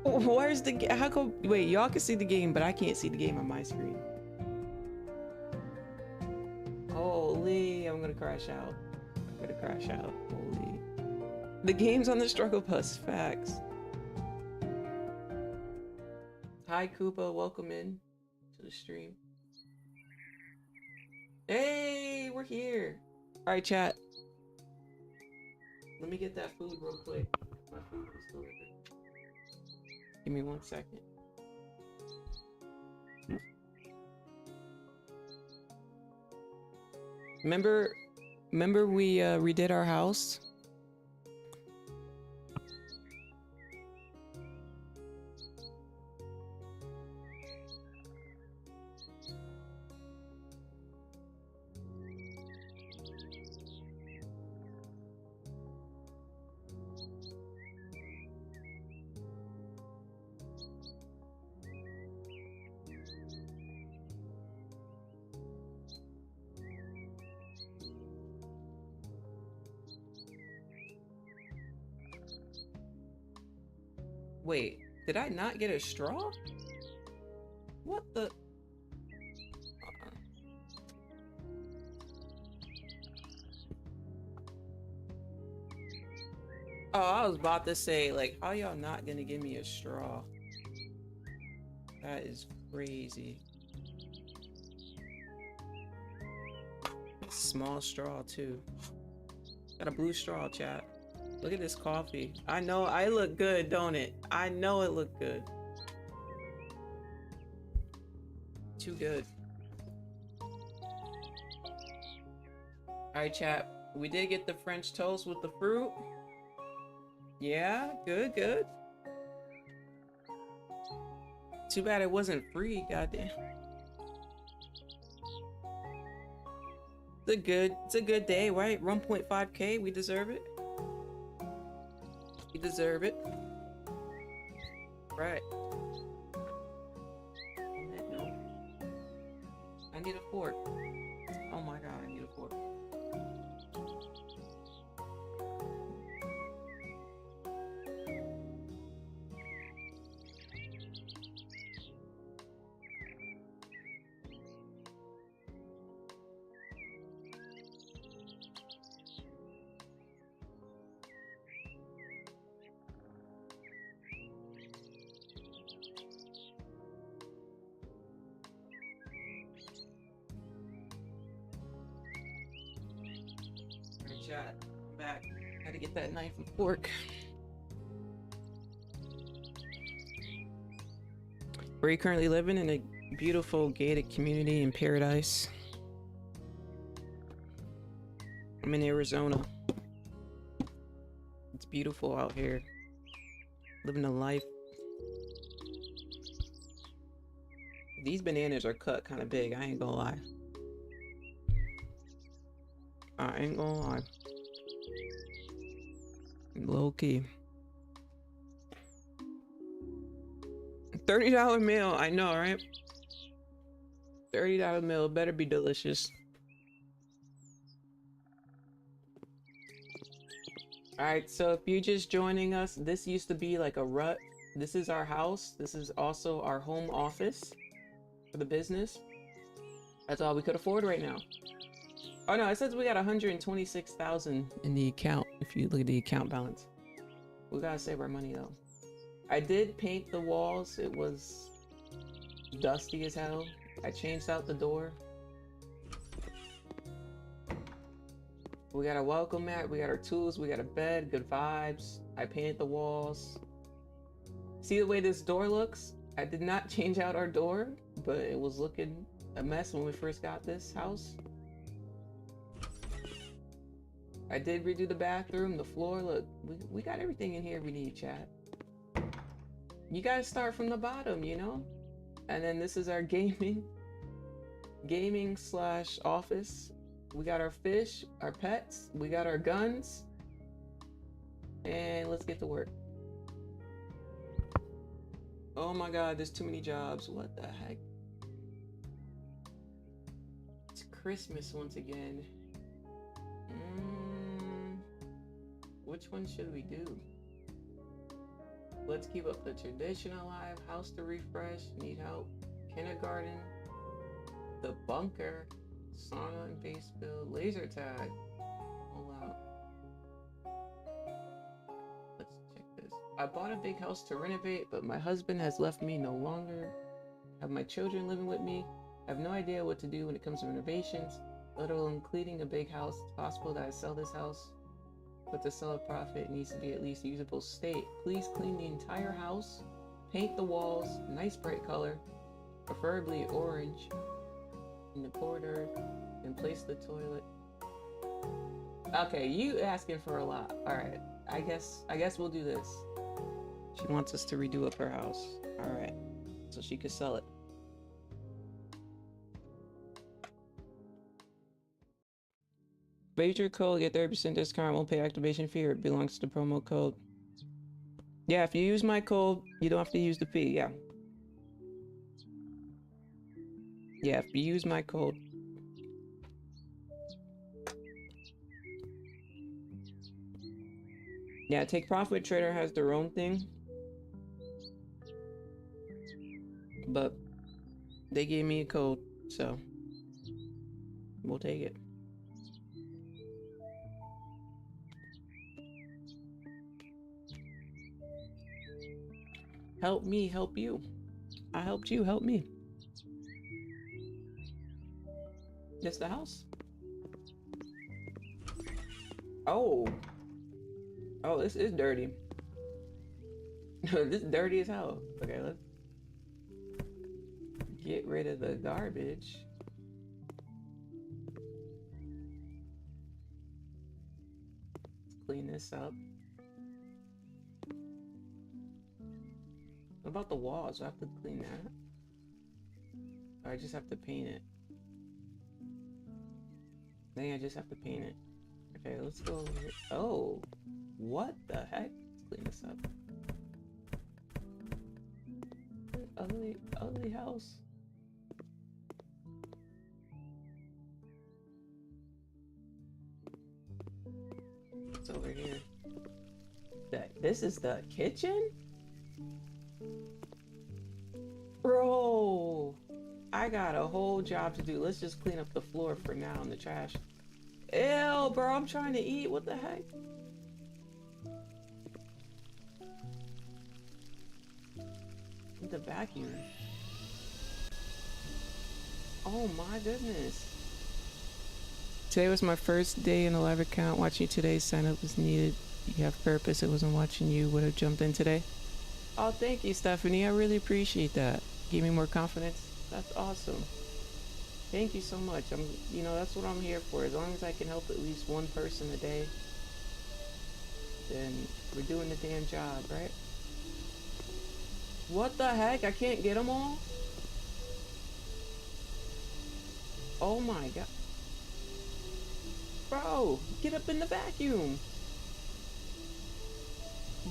Where's the how come? Wait, y'all can see the game, but I can't see the game on my screen. Holy, I'm gonna crash out. I'm gonna crash out. Holy. The game's on the struggle bus. Facts. Hi, Koopa. Welcome in to the stream. Hey, we're here. All right, chat. Let me get that food real quick. My food is still there. Give me 1 second. Remember we redid our house? Wait, did I not get a straw? What the? Oh, I was about to say, like, how y'all not gonna give me a straw? That is crazy. Small straw, too. Got a blue straw, chat. Look at this coffee. I know I look good, don't it? I know it looked good. Too good. Alright, chat. We did get the French toast with the fruit. Yeah, good, good. Too bad it wasn't free, goddamn. It's a good day, right? 1.5K, we deserve it. We deserve it. Right. No. I need a fork. Oh my god, I need a fork. Chat, I'm back. Had to get that knife and fork. Where are you currently living? In a beautiful gated community in Paradise. I'm in Arizona. It's beautiful out here. Living a life. These bananas are cut kind of big, I ain't gonna lie. I ain't gonna lie. Low key. $30 meal, I know, right? $30 meal better be delicious. Alright, so if you're just joining us, this used to be like a rut. This is our house. This is also our home office for the business. That's all we could afford right now. Oh no, it says we got 126,000 in the account if you look at the account balance. We gotta save our money though. I did paint the walls. It was dusty as hell. I changed out the door. We got a welcome mat, we got our tools, we got a bed, good vibes. I painted the walls. See the way this door looks? I did not change out our door, but it was looking a mess when we first got this house. I did redo the bathroom, the floor. Look, we got everything in here we need, chat. You gotta start from the bottom, you know? And then this is our gaming slash office. We got our fish, our pets, we got our guns. And let's get to work. Oh my god, there's too many jobs. What the heck? It's Christmas once again. Which one should we do? Let's keep up the tradition alive. House to refresh. Need help. Kindergarten. The bunker. Sauna and base build. Laser tag. All out. Let's check this. I bought a big house to renovate, but my husband has left me no longer. Have my children living with me. I have no idea what to do when it comes to renovations, let alone cleaning a big house. It's possible that I sell this house, but to sell a profit, it needs to be at least usable state. Please clean the entire house, paint the walls, nice bright color, preferably orange, in the corridor, and place the toilet. Okay, you asking for a lot. All right, I guess we'll do this. She wants us to redo up her house. All right, so she could sell it. Major code, get 30% discount, won't pay activation fee, or it belongs to the promo code. Yeah, if you use my code, you don't have to use the fee, yeah. Yeah, if you use my code. Yeah, Take Profit Trader has their own thing. But they gave me a code, so we'll take it. Help me, help you. I helped you, help me. This the house? Oh. Oh, this is dirty. This is dirty as hell. Okay, let's get rid of the garbage. Let's clean this up. What about the walls? Do I have to clean that? Or I just have to paint it? I think I just have to paint it. Okay, let's go over here. Oh, what the heck? Let's clean this up. Ugly, ugly house. It's over here. This is the kitchen? Bro, I got a whole job to do. Let's just clean up the floor for now in the trash. Ew, bro, I'm trying to eat. What the heck? The vacuum. Oh my goodness. Today was my first day in a live account. Watching you today, sign up was needed. You have purpose. It wasn't watching you. Would have jumped in today. Oh, thank you, Stephanie. I really appreciate that. Gave me more confidence. That's awesome. Thank you so much. You know, that's what I'm here for. As long as I can help at least one person a day, then we're doing the damn job, right? What the heck? I can't get them all? Oh my god. Bro, get up in the vacuum.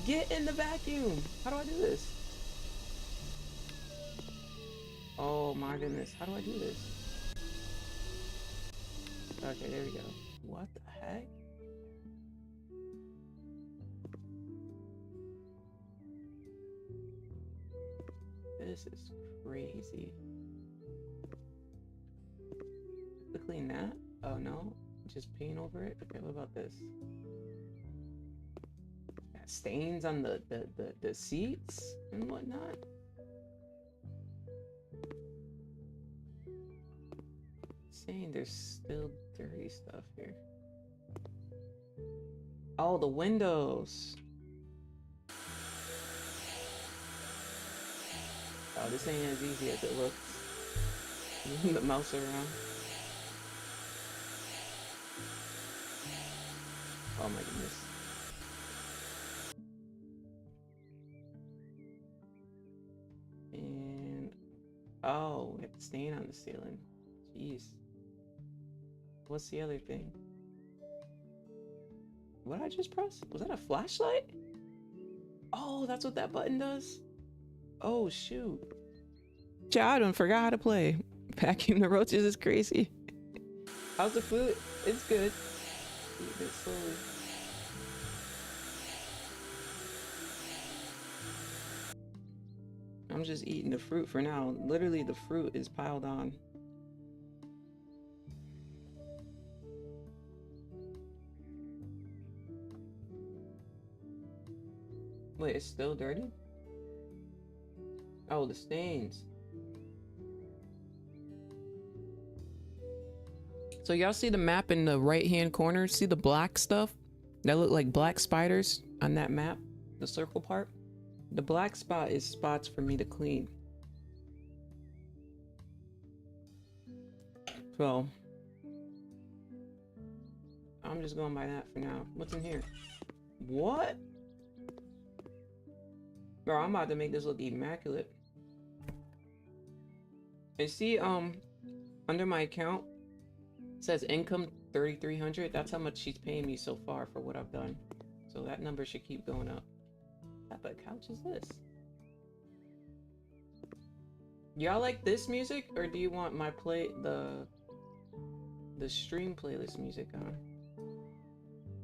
Get in the vacuum. How do I do this? Oh my goodness. How do I do this? Okay, there we go. What the heck? This is crazy. To clean that? Oh no, just paint over it? Okay, what about this? Got stains on the seats and whatnot. Saying there's still dirty stuff here. Oh, the windows. Oh, this ain't as easy as it looks. Moving the mouse around. Oh my goodness. And oh, we have the stain on the ceiling. Jeez. What's the other thing? What did I just press? Was that a flashlight? Oh, that's what that button does? Oh, shoot. Child, I forgot how to play. Vacuum the roaches is crazy. How's the food? It's good. Eat it slowly. I'm just eating the fruit for now. Literally, the fruit is piled on. Wait, it's still dirty? Oh, the stains. So y'all see the map in the right-hand corner? See the black stuff? That look like black spiders on that map? The circle part? The black spot is spots for me to clean. So I'm just going by that for now. What's in here? What? Bro, I'm about to make this look immaculate. And see, under my account, it says income 3,300. That's how much she's paying me so far for what I've done. So that number should keep going up. What type of couch is this? Y'all like this music, or do you want my the stream playlist music on?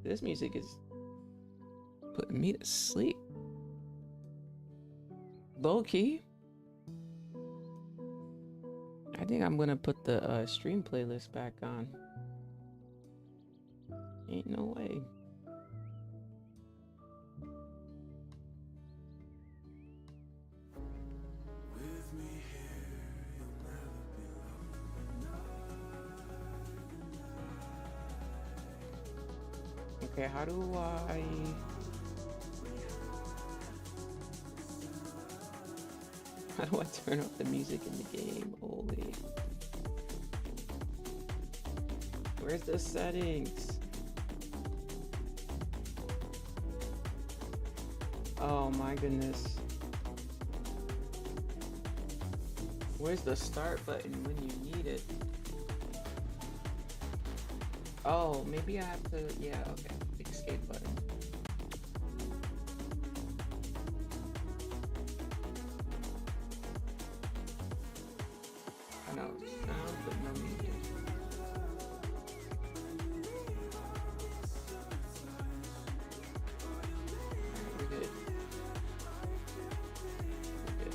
This music is putting me to sleep. Low key. I think I'm gonna put the stream playlist back on. Ain't no way. Okay, how do I turn off the music in the game? Holy. Where's the settings? Oh my goodness. Where's the start button when you need it? Oh, maybe I have to, yeah, okay. Escape button. I know, but no music. Alright, we're good. We're good.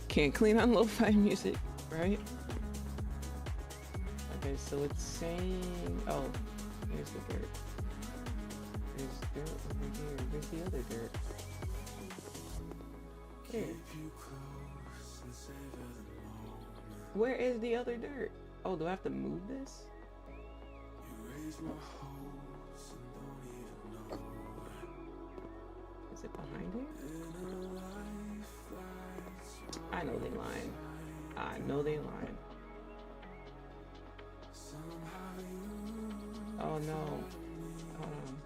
Can't clean on lo-fi music, right? Okay, so it's saying, oh, here's the dirt. There's dirt over here. Where's the other dirt? Here. Where is the other dirt? Oh, do I have to move this? Is it behind here? I know they lying. I know they lying. Oh no. Hold on.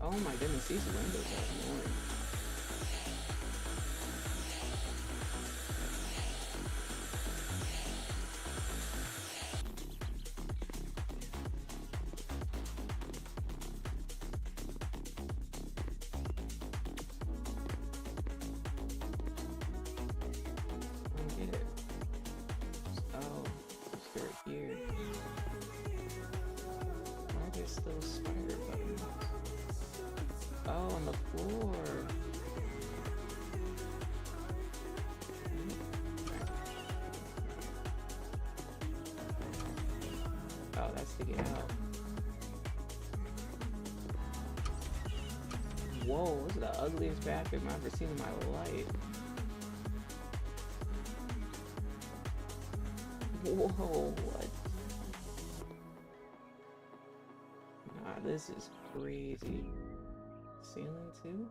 Oh my goodness, these windows are annoying. I don't get it. Oh, start here. Why are there still spiders? decides to get out. Whoa, this is the ugliest bathroom I've ever seen in my life. Whoa, what? Nah, this is crazy. Ceiling too?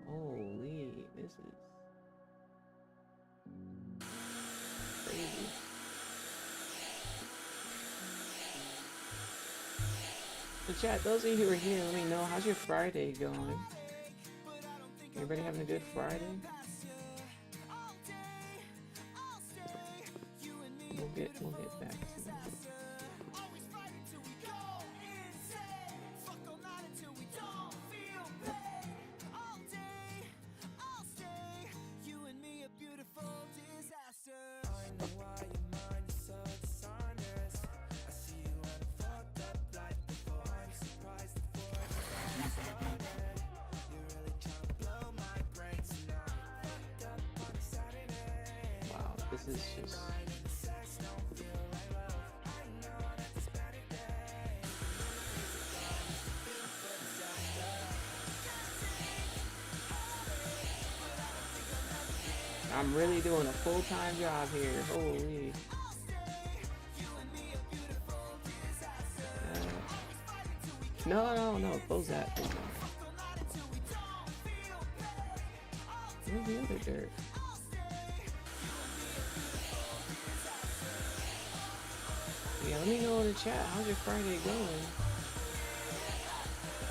Holy, this is crazy. So chat, those of you who are here, let me know, how's your Friday going? Everybody having a good Friday? We'll get back to that. Wow, this is just... I'm really doing a full-time job here. Holy. No. Close that. Where's the other dirt? Yeah, let me know in the chat. How's your Friday going?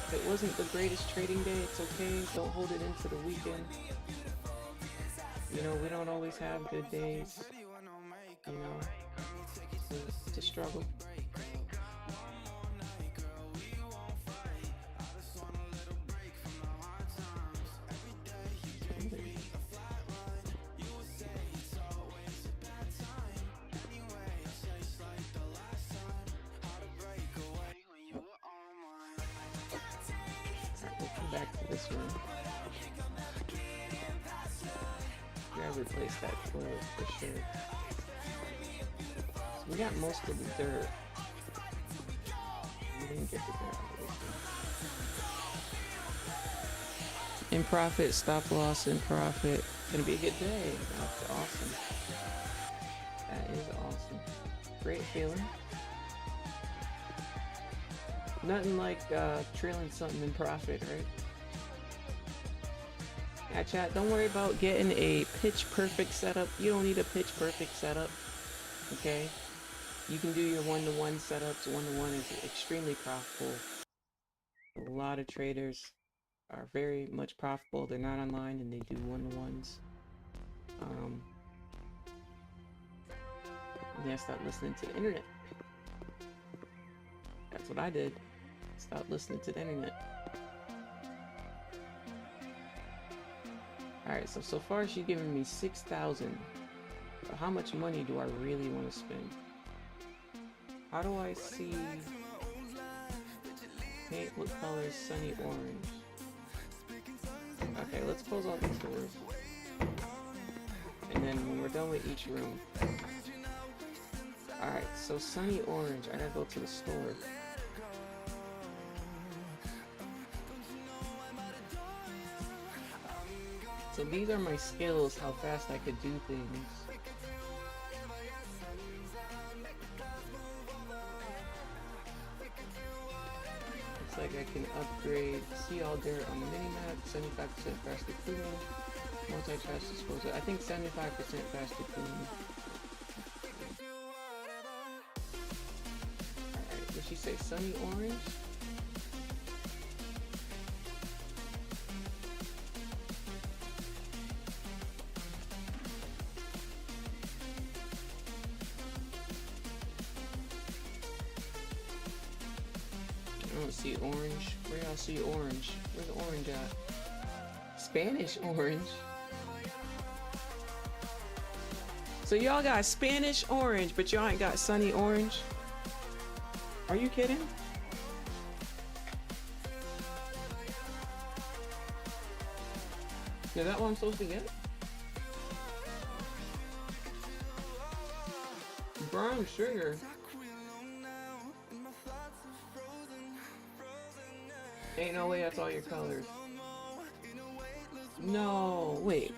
If it wasn't the greatest trading day, it's okay. Don't hold it into the weekend. You know, we don't always have good days, you know, to struggle. Alright, we'll come back to this room. Gotta replace that floor for sure. So we got most of the dirt. We didn't get the dirt out of this one. In profit, stop loss in profit. Gonna be a good day. That's awesome. That is awesome. Great feeling. Nothing like trailing something in profit, right? Yeah, chat, don't worry about getting a pitch perfect setup. You don't need a pitch perfect setup, okay? You can do your one-to-one setups. One-to-one is extremely profitable. A lot of traders are very much profitable. They're not online and they do one-to-ones. Yeah, stop listening to the internet. That's what I did. Stop listening to the internet. Alright, so far she's giving me 6,000. But how much money do I really want to spend? How do I see paint? What color is sunny orange? Okay, let's close all these doors. And then when we're done with each room. Alright, so sunny orange. I gotta go to the store. So these are my skills, how fast I could do things. Looks like I can upgrade see all dirt on the mini-map, 75% faster cleaning, multi-trash disposal. I think 75% faster cleaning. Alright, did she say sunny orange? I don't see orange. Where y'all see orange? Where's the orange at? Spanish orange. So y'all got Spanish orange, but y'all ain't got sunny orange? Are you kidding? Is that what I'm supposed to get? Brown sugar. Ain't no way that's all your colors. No, wait.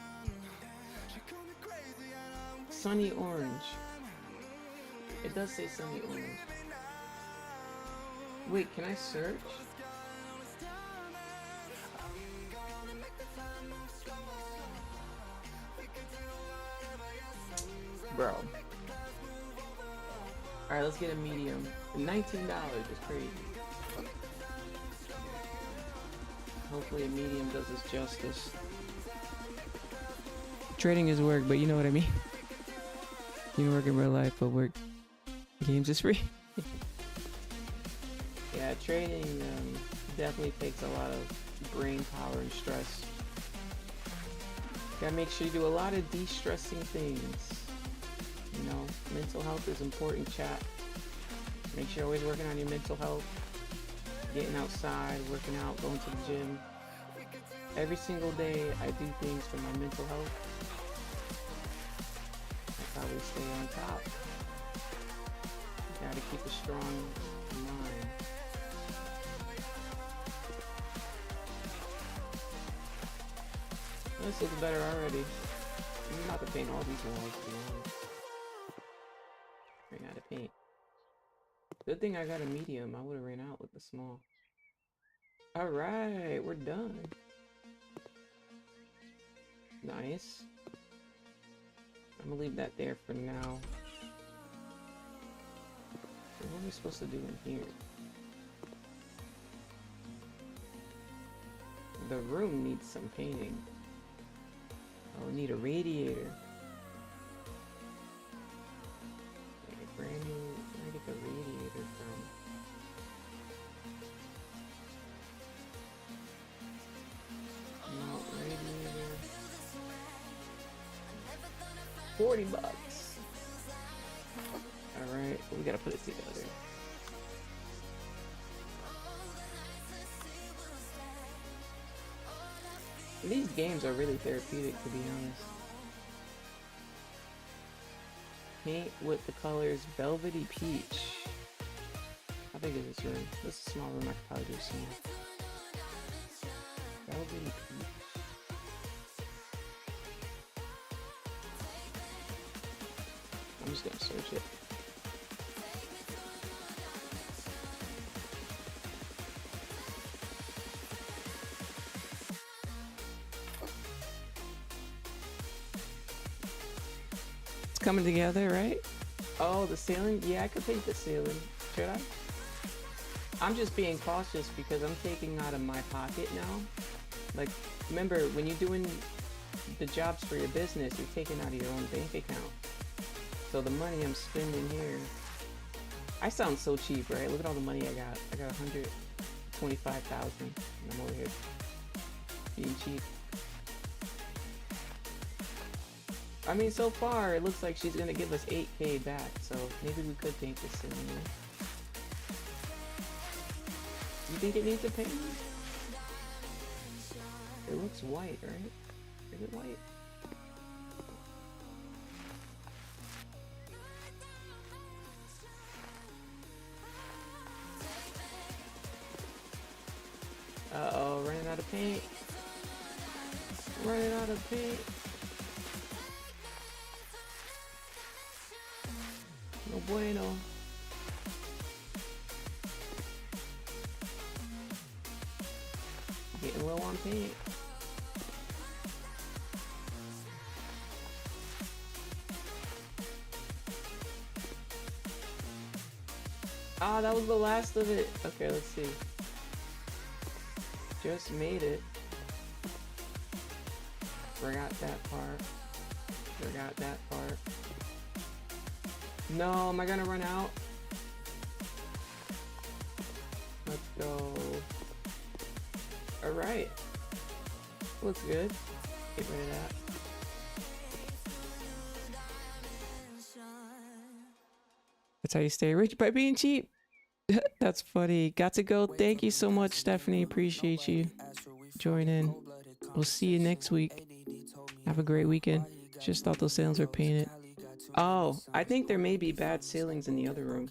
Sunny orange. It does say sunny orange. Wait, can I search? Bro. Alright, let's get a medium. $19 is crazy. Hopefully a medium does us justice. Trading is work, but you know what I mean. You work in real life, but work games is free. Yeah, trading definitely takes a lot of brain power and stress. Gotta make sure you do a lot of de-stressing things. You know, mental health is important, chat. Make sure you're always working on your mental health. Getting outside, working out, going to the gym. Every single day I do things for my mental health. That's how we stay on top. You gotta keep a strong mind. This looks better already. I'm about to paint all these walls, to be honest. Ran out of paint. Good thing I got a medium. I would have ran out with the small. Alright, we're done. Nice. I'm gonna leave that there for now. What are we supposed to do in here? The room needs some painting. Oh, we need a radiator. Okay, brand new. Where did I get the radiator from? No, radiator. $40. Alright, we gotta put it together. These games are really therapeutic, to be honest. Paint with the colors Velvety Peach. How big is this room? This is a small room, I could probably do small. Velvety Peach. I'm just gonna search it. Coming together, right? Oh, the ceiling? Yeah, I could paint the ceiling. Should I? I'm just being cautious because I'm taking out of my pocket now. Like, remember, when you're doing the jobs for your business, you're taking out of your own bank account. So the money I'm spending here... I sound so cheap, right? Look at all the money I got. I got $125,000. And I'm over here being cheap. I mean, so far, it looks like she's gonna give us 8K back, so maybe we could paint this ceiling. You think it needs a paint? It looks white, right? Is it white? Uh-oh, running out of paint. Running out of paint. No bueno. Getting low on paint. Ah, that was the last of it. Okay, let's see. Just made it. Forgot that part. Forgot that part. No, am I gonna run out? Let's go. Alright. Looks good. Get rid of that. That's how you stay rich, by being cheap. That's funny. Got to go. Thank you so much, Stephanie. Appreciate you joining. We'll see you next week. Have a great weekend. Just thought those ceilings were painted. Oh, I think there may be bad ceilings in the other room.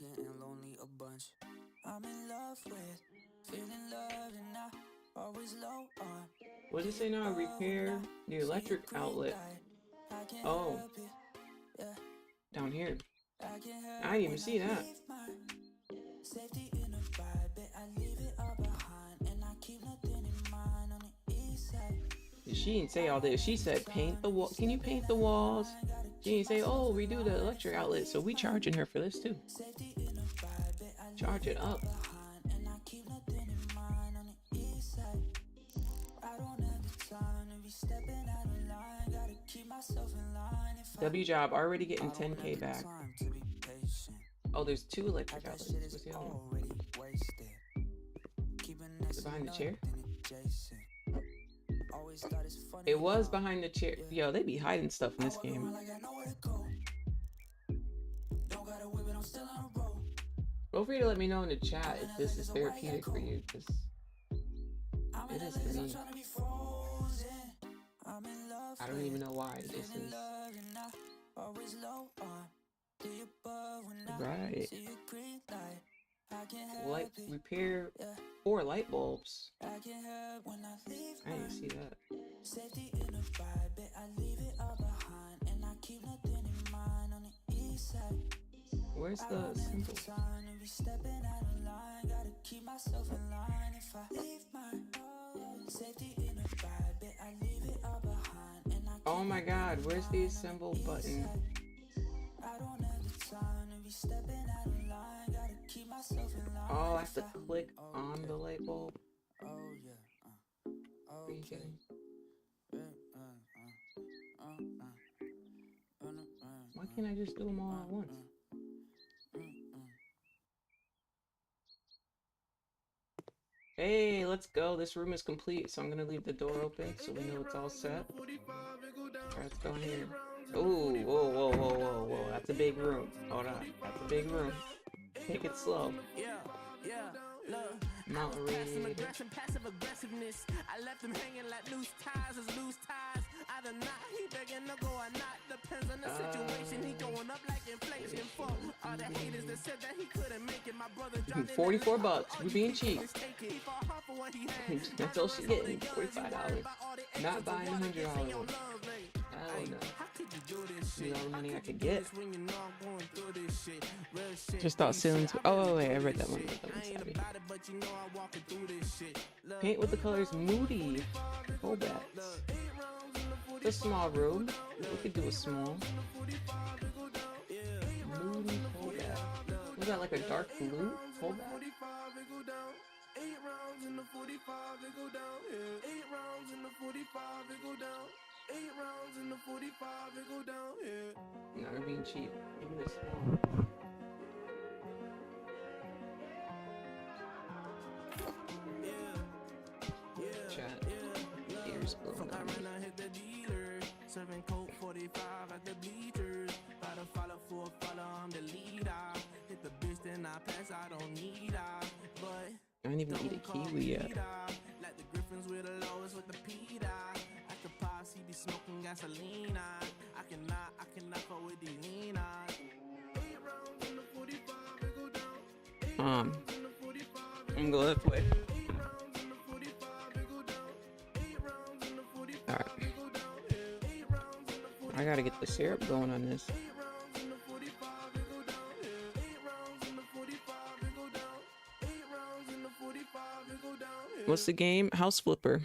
What does it say now? Repair the electric outlet. Oh. Down here. I didn't even see that. She didn't say all this. She said paint the wall. Can you paint the walls? She didn't say, oh, redo the electric outlet. So we charging her for this too. Charge it up. W job already getting 10K back. Oh, there's 2 electric outlets. What's the other one? Is it behind the chair? It was behind the chair. Yo, they be hiding stuff in this game. Feel free to let me know in the chat if this is therapeutic for you, because it is for me. I don't even know why this is. Right. Light repair 4 light bulbs. I didn't see that. Where's the symbol? Oh my god, where's the assemble button? Oh, I have to click on the light bulb. Are you kidding? Why can't I just do them all at once? Hey, let's go. This room is complete, so I'm gonna leave the door open so we know it's all set. Alright, let's go in here. Ooh, whoa, whoa, whoa, whoa, whoa. That's a big room. Hold on. That's a big room. Take it slow. Mount radiator. Passive aggressiveness. I left him hanging like loose ties as loose ties. Either not, he begging to go or not. Depends on the situation. He going up like inflation. Fuck all the haters that said that he couldn't make it. My brother dropped 44 bucks. We're being cheap. That's all she's getting. $45. Not buying $100. Hell no. See all the money I could get. Just thought ceilings. Oh wait, I read that one. Paint with the colors Moody. Fullbacks. It's a small room. We could do a small. Moody fullback. Was that like a dark blue fullback? 8 rounds in the 45, it go down. 8 rounds in the 45, it go down. 8 rounds in the 45, it go down. No, we're being cheap. Even this small. Chat. Ears blowing out. Serving coke 45 at the bleachers. Gotta follow for a follow, I'm the leader. Hit the bitch, then I pass, I don't need her. But I didn't even eat a kiwi yet. like the Griffins with the lowest with the Peter. At the posse be smoking gasoline. I cannot fuck with these lean. 8 rounds in the 45, it go down. I'm gonna go this way. Alright. I gotta get the syrup going on this. What's the game? House Flipper.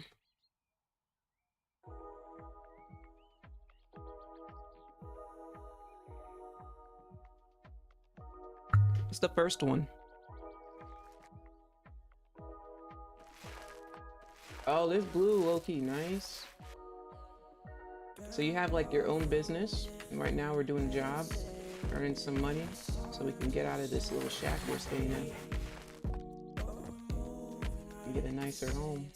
It's the first one. Oh, this blue low-key nice. So you have like your own business. And right now we're doing a job, earning some money, so we can get out of this little shack we're staying in and get a nicer home.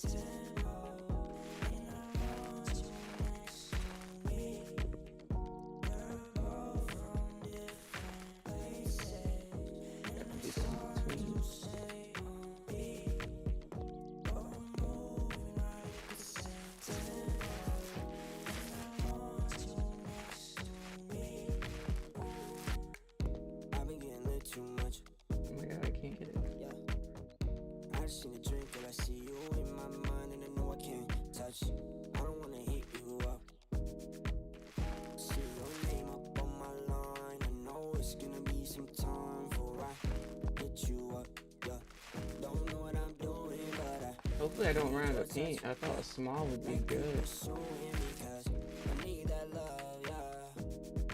Hopefully I don't run out of paint. I thought a small would be good.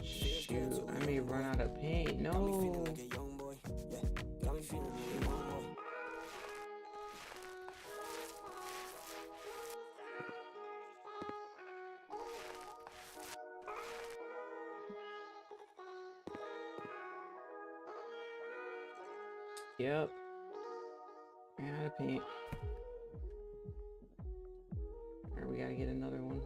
Shoot, I may run out of paint. No. Yep. Ran out of paint. Alright, we gotta get another one.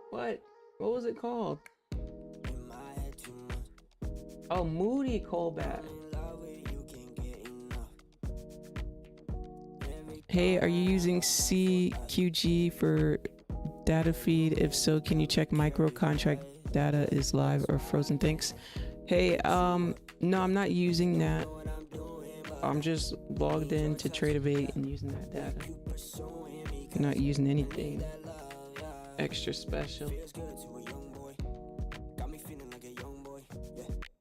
What? What was it called? Oh, Moody Callback. Hey, are you using CQG for data feed? If so, can you check micro contract data is live or frozen? Thanks. Hey, no, I'm not using that. I'm just logged in to Tradeovate and using that data. I'm not using anything extra special. If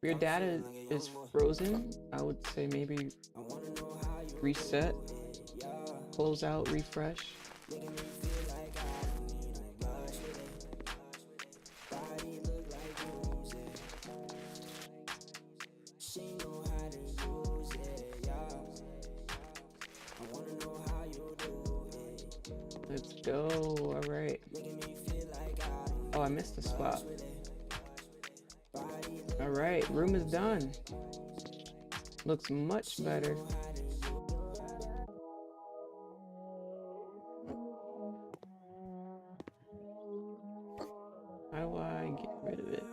your data is frozen, I would say maybe reset, close out, refresh. Let's go. All right. Oh, I missed a spot. All right, room is done. Looks much better. How do I get rid of it?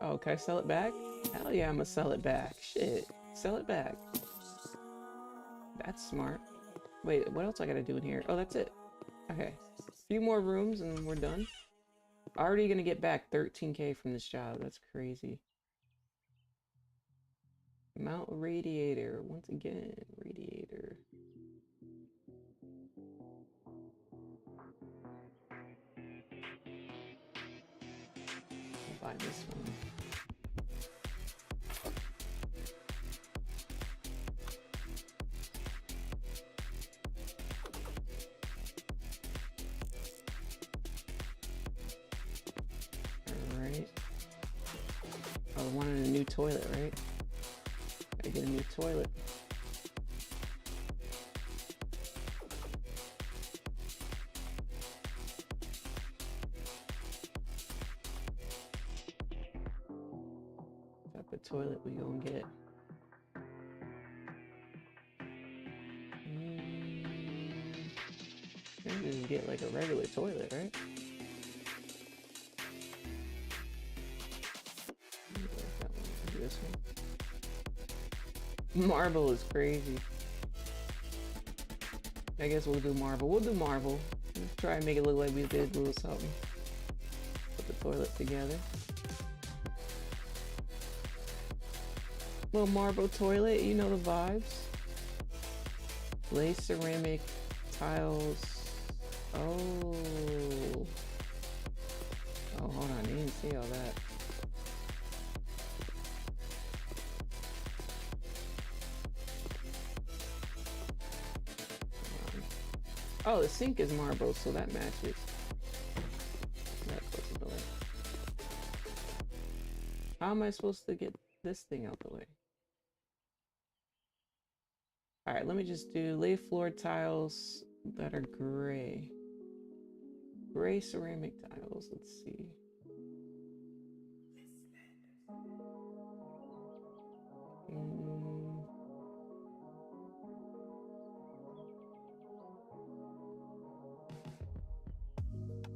Oh, can I sell it back? Hell yeah, I'm gonna sell it back. Shit, sell it back. That's smart. Wait, what else I gotta do in here? Oh, that's it. Okay, a few more rooms and we're done. Already gonna get back 13K from this job. That's crazy. Mount radiator. Once again, radiator. I'll buy this one. Alright. I wanted a new toilet, right? Gotta get a new toilet. What type of toilet we gonna get? Maybe just get like a regular toilet, right? This one. Marble is crazy. I guess we'll do marble. We'll do marble. Let's try and make it look like we did a little something. Put the toilet together. Little marble toilet, you know the vibes. Lace ceramic tiles. Oh. Oh, hold on. I didn't see all that. Oh, the sink is marble, so that matches. That closes the way. How am I supposed to get this thing out the way? All right, let me just do lay floor tiles that are gray. Gray ceramic tiles, let's see.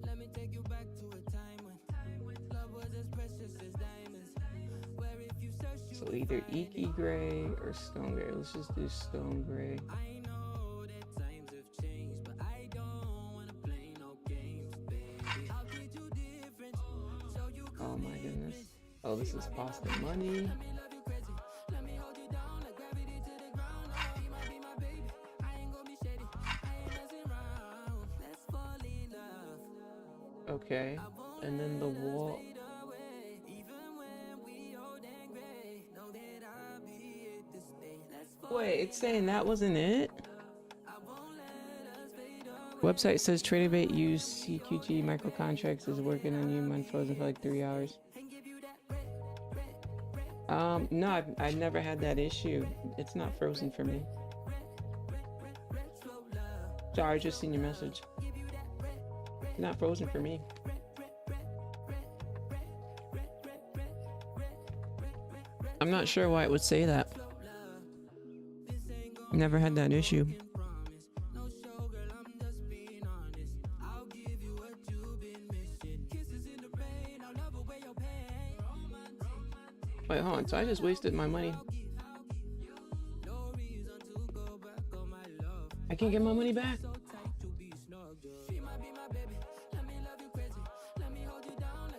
Let me take you back to a time when love was as precious as diamonds. Where if you search you So either inky gray or stone gray. Let's just do stone gray. I know that times have changed, but I don't wanna play no games, baby. I'll treat you different. So you Oh my goodness. Oh, this is pasta money. let me love you crazy. Let me hold you down like gravity to the ground. Oh, you might be my baby. I ain't gonna be shady. I ain't messing around. Let's fall in love. Okay. And then the wall. Wait, it's saying that wasn't it? Website says TraderBait use CQG micro contracts is working on you. Mine frozen for like 3 hours. No, I've never had that issue. It's not frozen for me. Sorry, I just seen your message. Not frozen for me. I'm not sure why it would say that. Never had that issue. Wait, hold on. So I just wasted my money. I can't get my money back.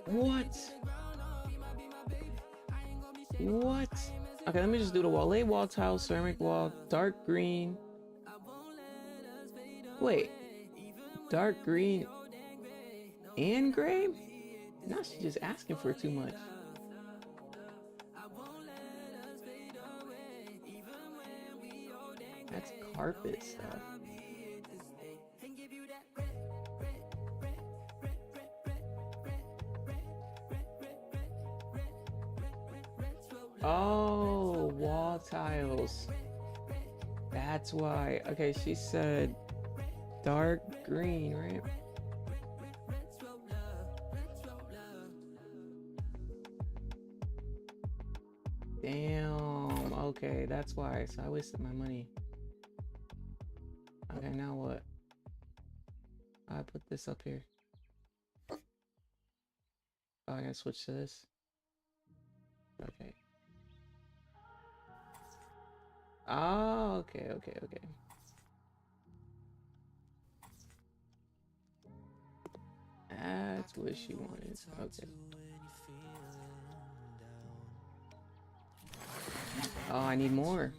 What? What? Okay, let me just do the wall. Lay wall tile, ceramic wall, dark green. Wait. Dark green and gray? Now she's just asking for too much. That's carpet stuff. Oh, wall tiles. That's why. Okay, she said dark green, right? Damn. Okay, that's why. So I wasted my money. Okay, now what? I put this up here. Oh, I gotta switch to this. Okay. Oh, okay. That's what she wanted. Okay. Oh, I need more.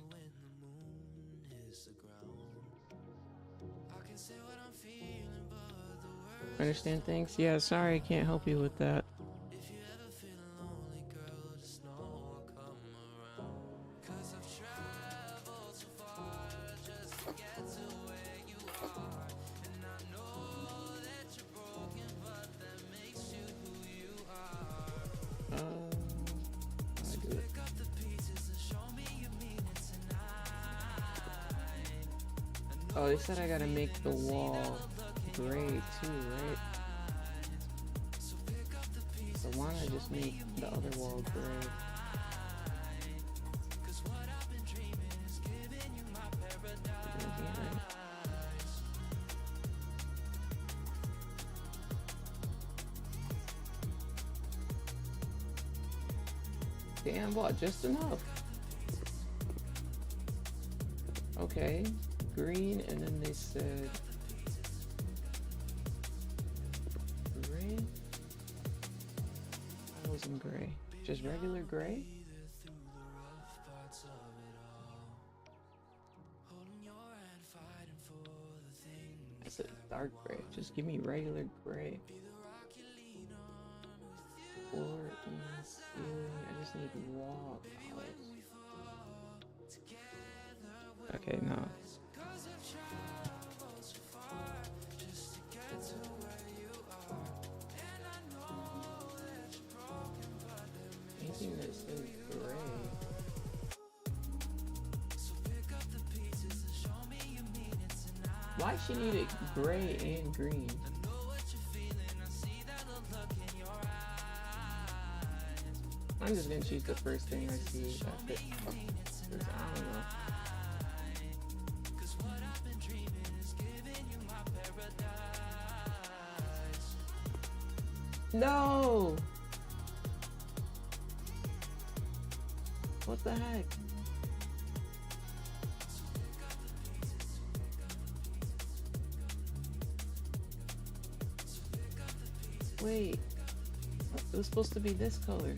Understand things? Yeah, sorry, I can't help you with that. Oh, they said I gotta make the wall gray too, right? So why don't I just make the other wall gray? Damn, what? Just enough. Okay, green, and then they said gray. I wasn't gray, just regular gray. I said dark gray. Just give me regular gray. Floor and ceiling. I just need wall tiles. Okay, no. Anything that says gray. Why she need it gray and green? I'm just gonna choose the first thing I see that fits. I don't know. No! What the heck? Wait. It was supposed to be this color.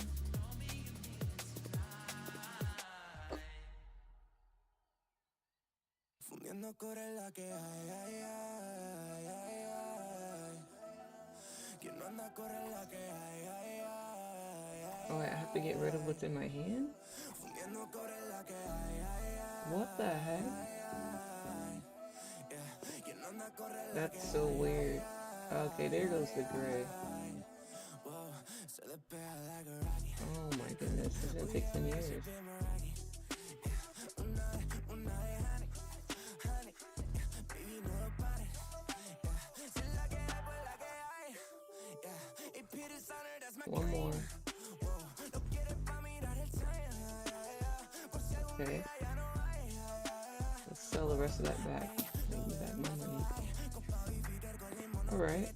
Oh, I have to get rid of what's in my hand? What the heck? That's so weird. Okay, there goes the gray. Oh my goodness, it's gonna take 10 years. One more. Okay. Let's sell the rest of that back. Make me back my money. Alright.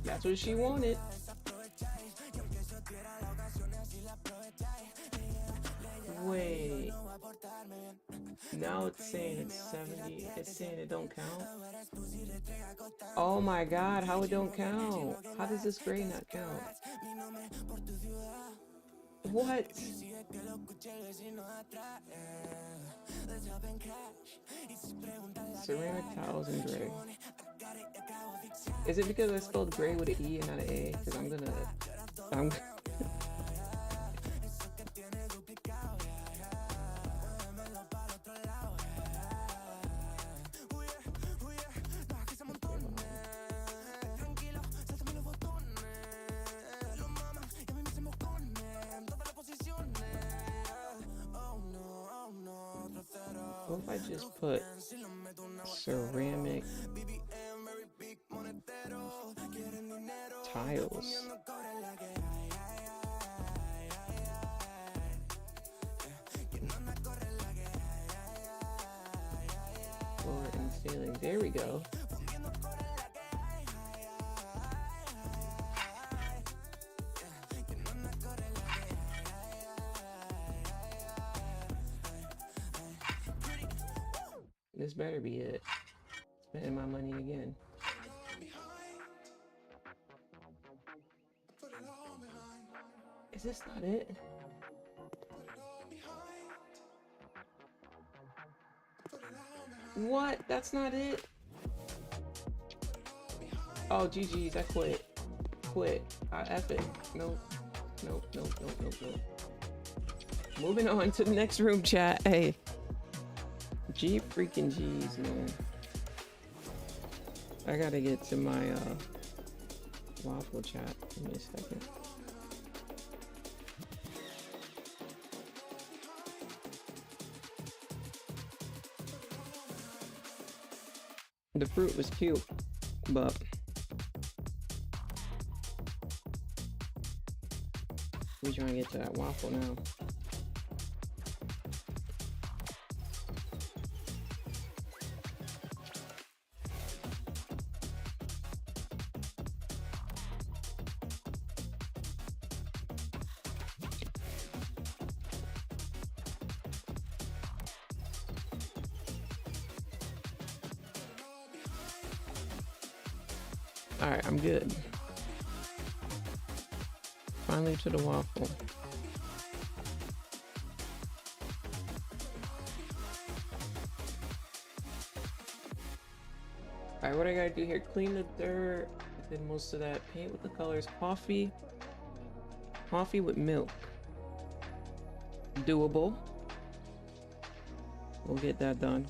That's what she wanted. Wait. Now it's saying it's 70. It's saying it don't count. Oh my god, how it don't count? How does this gray not count? What? Ceramic tiles and gray. Is it because I spelled gray with an E and not an A? Because I'm what if I just put ceramic tiles? Floor and ceiling. There we go. This better be it. Spending my money again. Is this not it? What? That's not it? Oh, GG's. I quit. I F it. Nope. Nope. Moving on to the next room, chat. Hey. G freaking G's, man. I gotta get to my waffle chat. Give me a second. The fruit was cute, but we're trying to get to that waffle now. Alright, I'm good. Finally to the waffle. Alright, what I gotta do here, clean the dirt, did most of that, paint with the colors, coffee with milk. Doable. We'll get that done.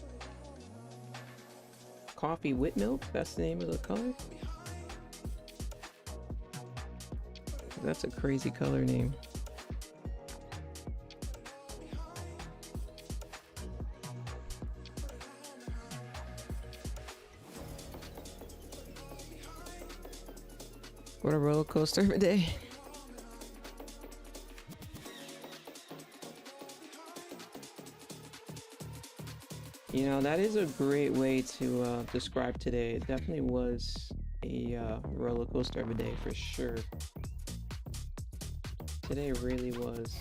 Coffee with milk, that's the name of the color? That's a crazy color name. What a roller coaster of a day. You know, that is a great way to describe today. It definitely was a roller coaster of a day for sure. Today really was.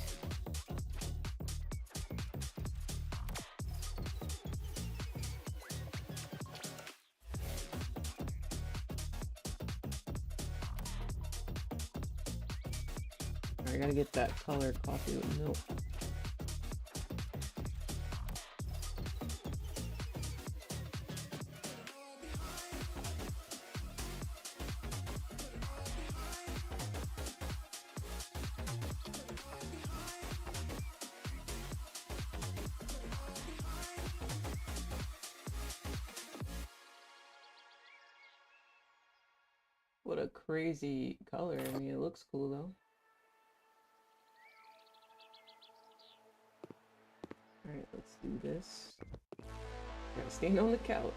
I gotta get that color coffee with milk. What a crazy color. I mean, it looks cool though. Alright, let's do this. Gotta stand on the couch.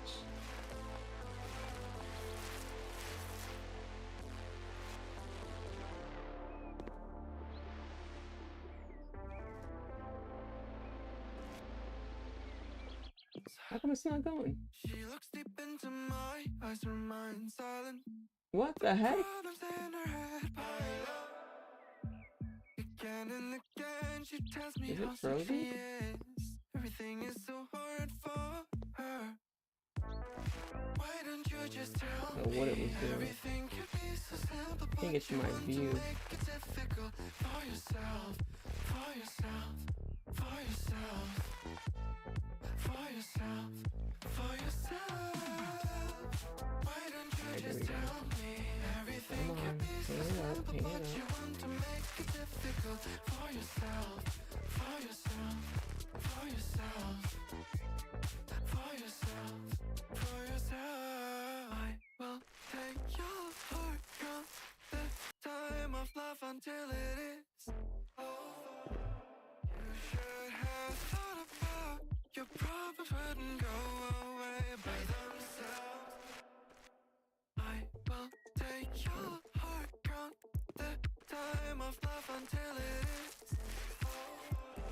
How come it's not going? She looks deep into my eyes, her mind silent. What the heck? Problems in her head pile up. Again and again, she tells me Is it how sick frozen? she is. Everything is so hard for her. Why don't you just tell I don't know what it was doing. everything could be so simple, I think it's my view. make it difficult for yourself, for yourself, for yourself, for yourself, for yourself. Why don't you just tell me everything could be so simple, but you want to make it difficult for yourself, for yourself, for yourself, for yourself, for yourself. I will take your heart from the time of love until it is over. You should have thought about your problems wouldn't go away by themselves. I will take your heart from the time of love until it is over.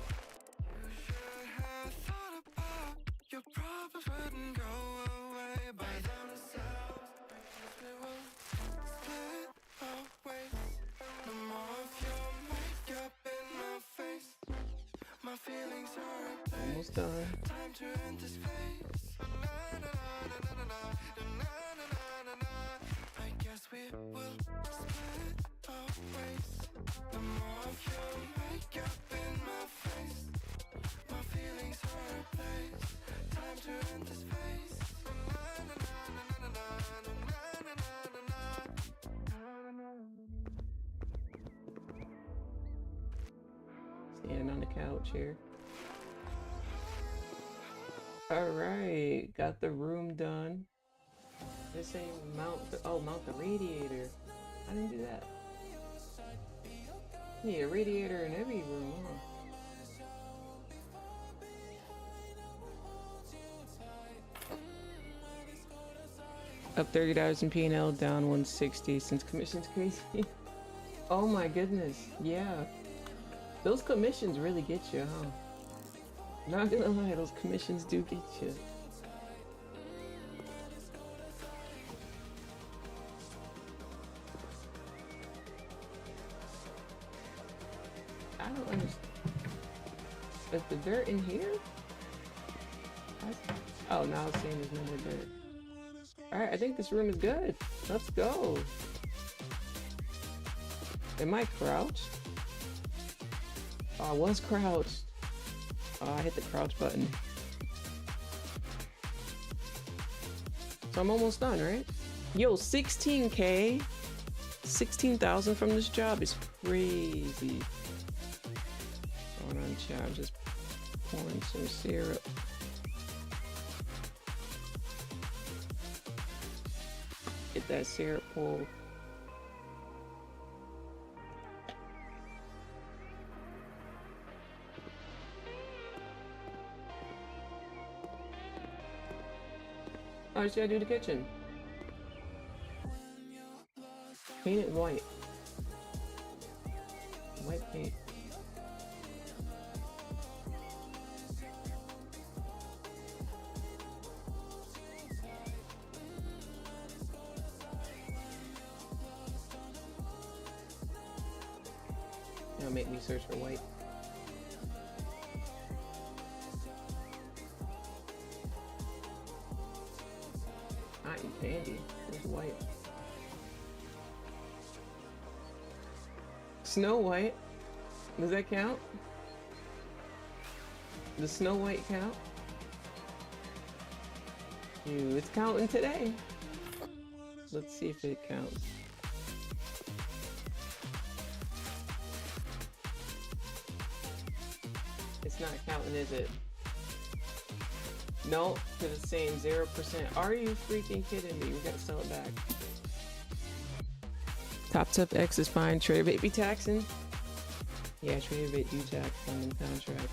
You should have thought about your problems wouldn't go away by themselves. Because we will split our ways. No more of your makeup in my face. My feelings are replaced. Almost done. Time to end this phase. I guess we will split our ways. No more of your makeup in my face. My feelings are replaced. Time to end this phase. Standing on the couch here. Alright, got the room done. This ain't mount the, oh, mount the radiator. I didn't do that. Need a radiator in every room, huh? Up $30 in P&L, down 160 since commission's crazy. Oh my goodness, yeah. Those commissions really get you, huh? Not gonna lie, those commissions do get you. I don't understand. Is the dirt in here? Oh, now it's saying there's no more dirt. Alright, I think this room is good. Let's go. Am I crouched? Oh, I was crouched. Oh, I hit the crouch button. So I'm almost done, right? Yo, 16K? 16,000 from this job is crazy. Going on chat, I'm just pouring some syrup. Get that syrup pulled. Oh, I just gotta do the kitchen. Paint it white. White paint. It'll make me search for white. Cotton candy. Where's white? Snow White. Does that count? Does Snow White count? Ew, it's counting today. Let's see if it counts. It's not counting, is it? Nope, because it's saying 0%. Are you freaking kidding me? We gotta sell it back. Topstep X is fine. TraderBait be taxing? Yeah, TraderBait do tax funding contract.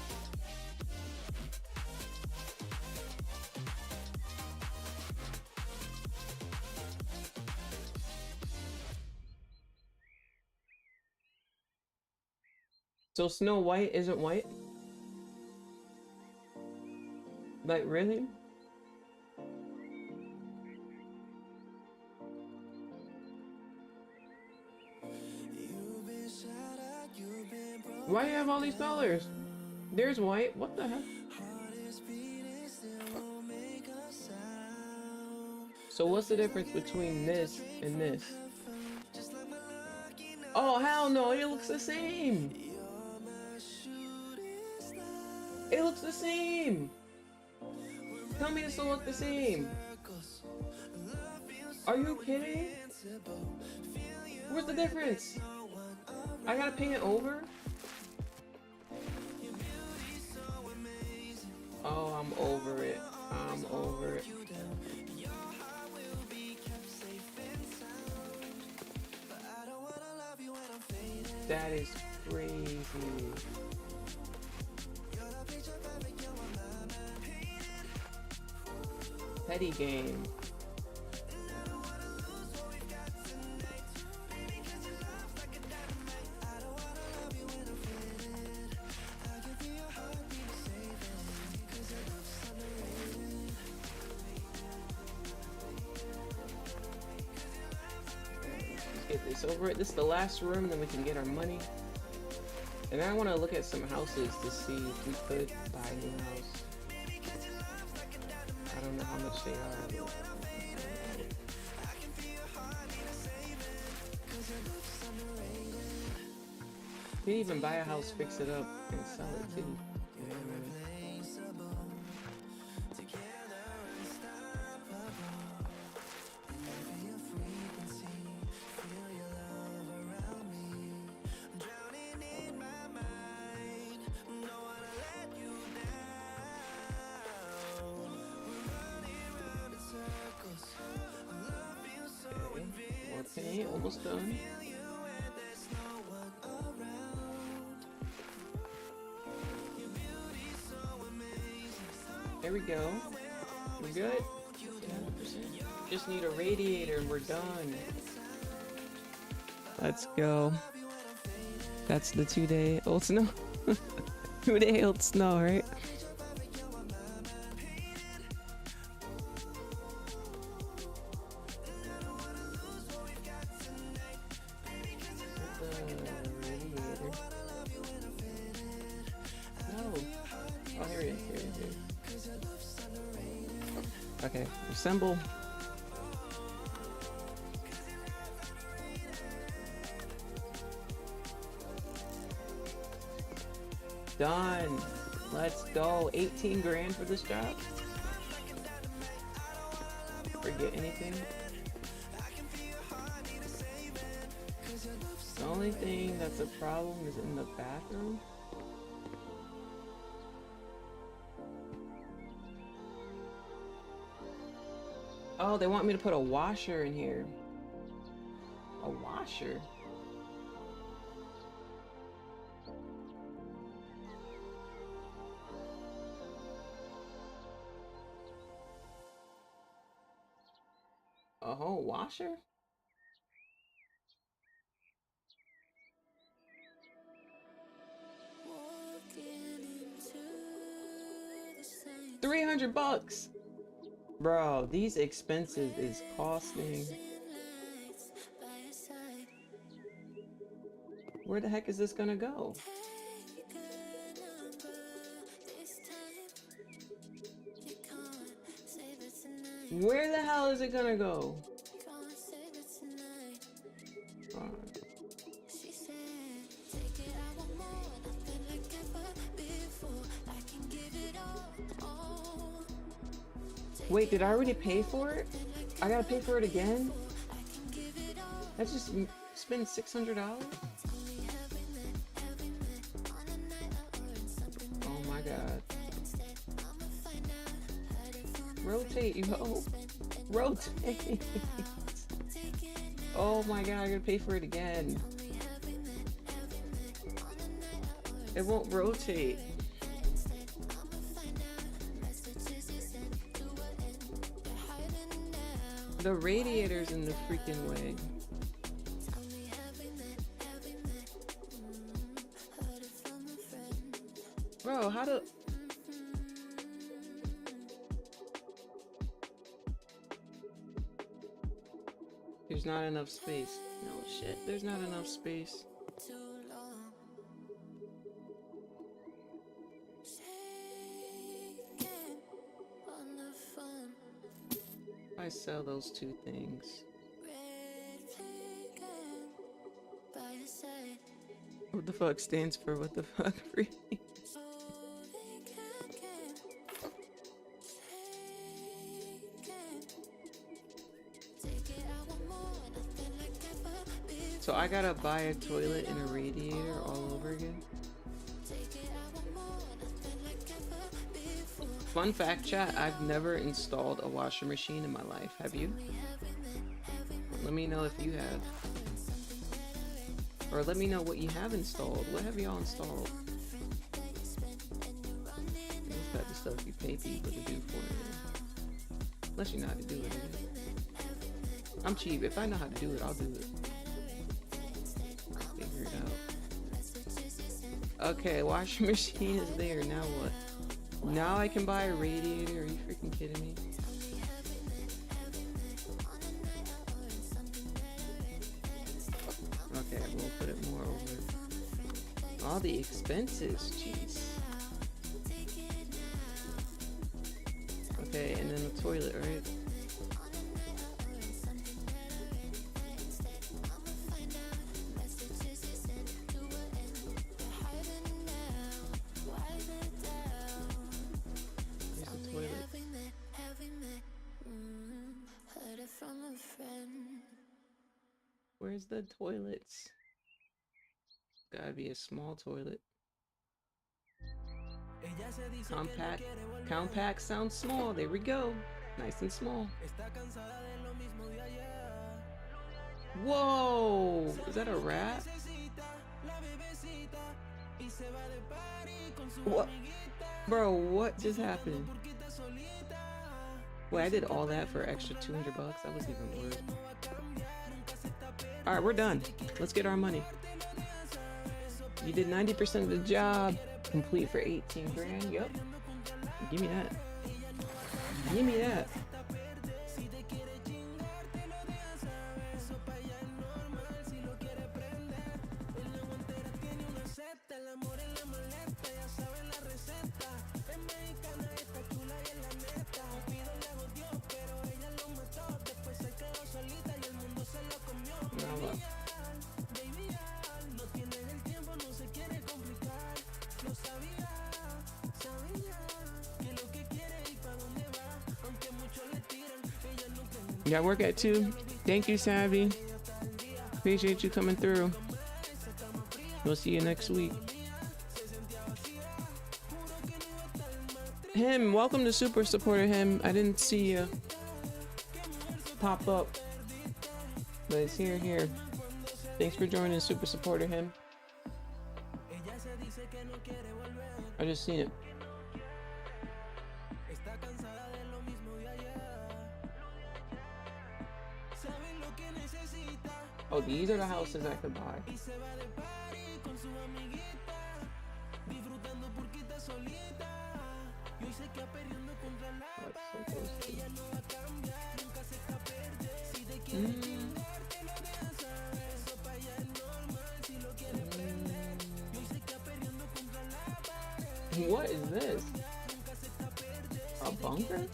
So Snow White isn't white? Like, really? Why do you have all these colors? There's white. What the heck? So what's the difference between this and this? Oh, hell no. It looks the same. It looks the same. Tell me this don't look the same. Are you kidding? What's the difference? I gotta ping it over? Oh, I'm over it. I'm over it. That is crazy. Petty game. Get this over it. This is the last room, then we can get our money. And I want to look at some houses to see if we could buy a new house. I don't know how much they are. But... you can even buy a house, fix it up, and sell it too. Okay, almost done. There we go. We're good. 100%. Just need a radiator and we're done. Let's go. That's the 2-day old snow. 2-day old snow, right? Okay, assemble. Done. Let's go. 18 grand for this job. Forget anything. The only thing that's a problem is in the bathroom. Oh, they want me to put a washer in here. A washer? A whole washer? $300. Bro, these expenses is costing. Where the heck is this gonna go? Where the hell is it gonna go? Wait, did I already pay for it? I gotta pay for it again? I just spent $600? Oh my god. Rotate, yo. Rotate. Oh my god, I gotta pay for it again. It won't rotate. The radiator's in the freaking way. Bro, how do... There's not enough space. No shit, there's not enough space. I sell those two things. What the fuck stands for what the fuck? Really? So I gotta buy a toilet and a radiator all over again. Fun fact, chat, I've never installed a washer machine in my life. Have you? Let me know if you have. Or let me know what you have installed. What have y'all installed? It's got the stuff you pay people to do for you. Unless you know how to do it. I'm cheap. If I know how to do it, I'll do it. Figure it out. Okay, washer machine is there. Now what? Now I can buy a radiator. Are you freaking kidding me? Okay, we'll put it more over. All the expenses, jeez. Okay, and then the toilet, right? Where's the toilets? Gotta be a small toilet. Compact. Compact sounds small. There we go. Nice and small. Whoa! Is that a rat? What? Bro, what just happened? Wait, I did all that for extra 200 bucks? That wasn't even worth it. Alright, we're done. Let's get our money. You did 90% of the job. Complete for 18 grand. Yep. Give me that. Give me that. Yeah, work at 2. Thank you, Savvy. Appreciate you coming through. We'll see you next week. Him, welcome to Super Supporter Him. I didn't see you pop up, but it's here. Thanks for joining Super Supporter Him. I just seen it. Oh, these are the houses I could buy. What is this? A bunker?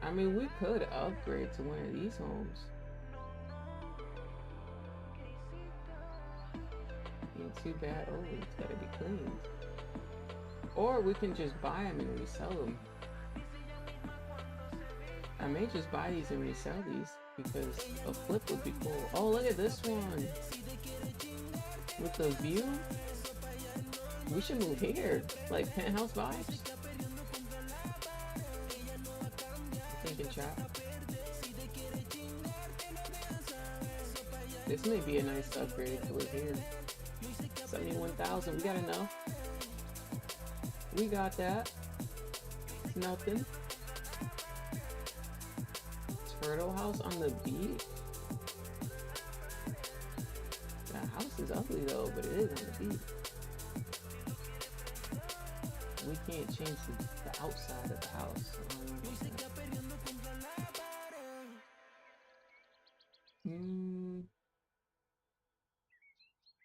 I mean, we could upgrade to one of these homes. Ain't too bad. Oh, it's gotta be cleaned. Or we can just buy them and resell them. I may just buy these and resell these because a flip would be cool. Oh, look at this one with the view. We should move here, like penthouse vibes. Thinking, chat. This may be a nice upgrade to live here. 71,000. We got enough. We got that. It's nothing. Turtle house on the beach. That house is ugly though, but it is on the beach. We can't change the outside of the house.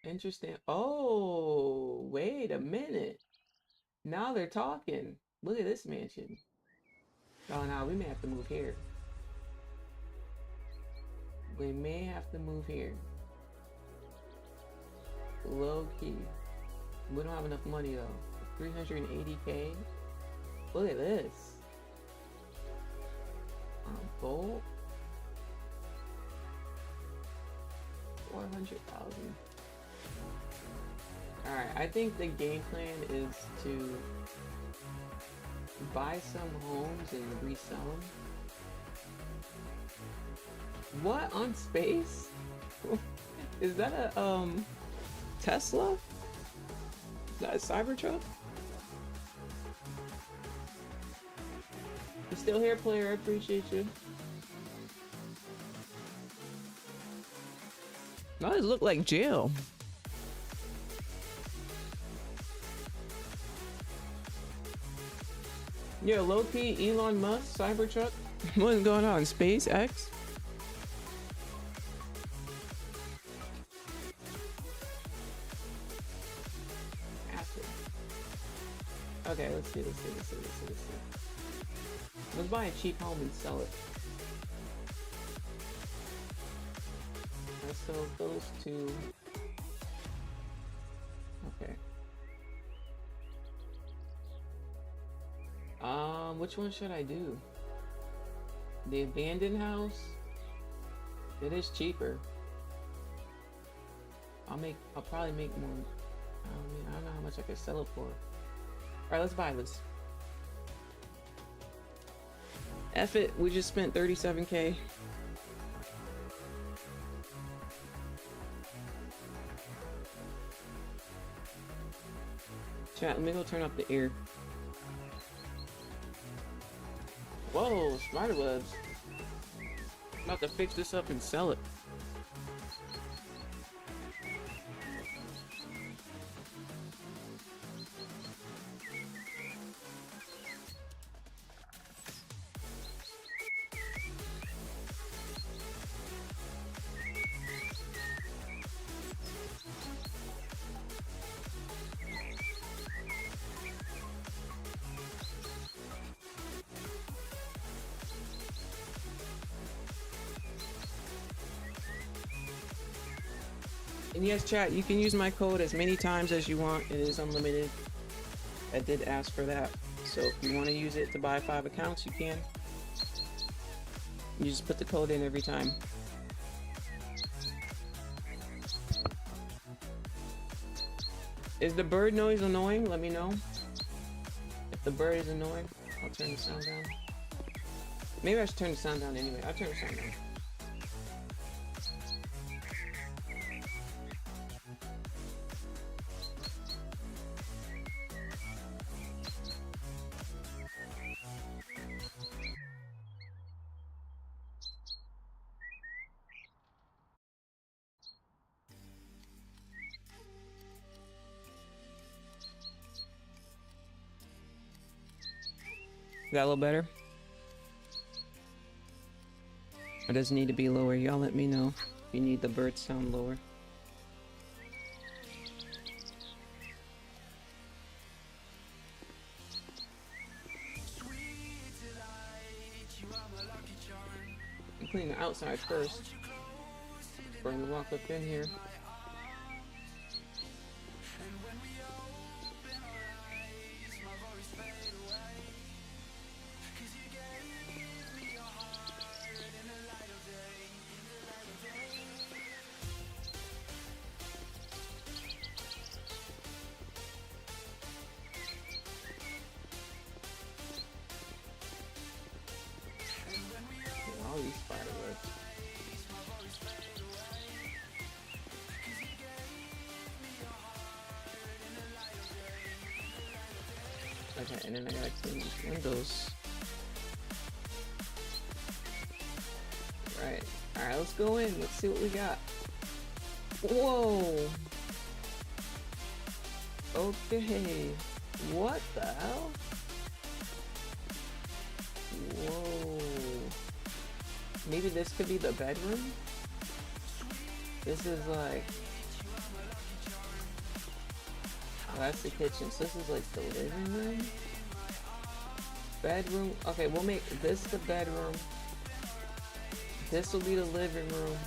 Interesting. Oh, wait a minute. Now they're talking. Look at this mansion. Oh, no, we may have to move here. We may have to move here. Low key. We don't have enough money though. 380K. Look at this. Gold. 400,000. Alright, I think the game plan is to buy some homes and resell them. What? On space? Is that a Tesla? Is that a Cybertruck? You still here, player? I appreciate you. That does look like jail. Yeah, low-key Elon Musk, Cybertruck. What's going on? SpaceX? Okay, let's see. Let's buy a cheap home and sell it. Let's sell those two. Okay. Which one should I do? The abandoned house? It is cheaper. I'll probably make more. I don't know how much I could sell it for. Alright, let's buy this. F it, we just spent 37K. Chat, let me go turn up the air. Whoa, spider webs. I'm about to fix this up and sell it. And yes, chat, you can use my code as many times as you want. It is unlimited. I did ask for that. So if you want to use it to buy 5 accounts, you can. You just put the code in every time. Is the bird noise annoying? Let me know. If the bird is annoying, I'll turn the sound down. Maybe I should turn the sound down anyway. I'll turn the sound down. Is that a little better? Or does it need to be lower? Y'all let me know if you need the bird sound lower. I'm cleaning the outside first before we walk up in here. Okay, and then I gotta clean these windows. Right. Alright, let's go in. Let's see what we got. Whoa! Okay. What the hell? Whoa. Maybe this could be the bedroom? This is like... Oh, that's the kitchen. So this is like the living room? Bedroom? Okay, we'll make this the bedroom. This will be the living room.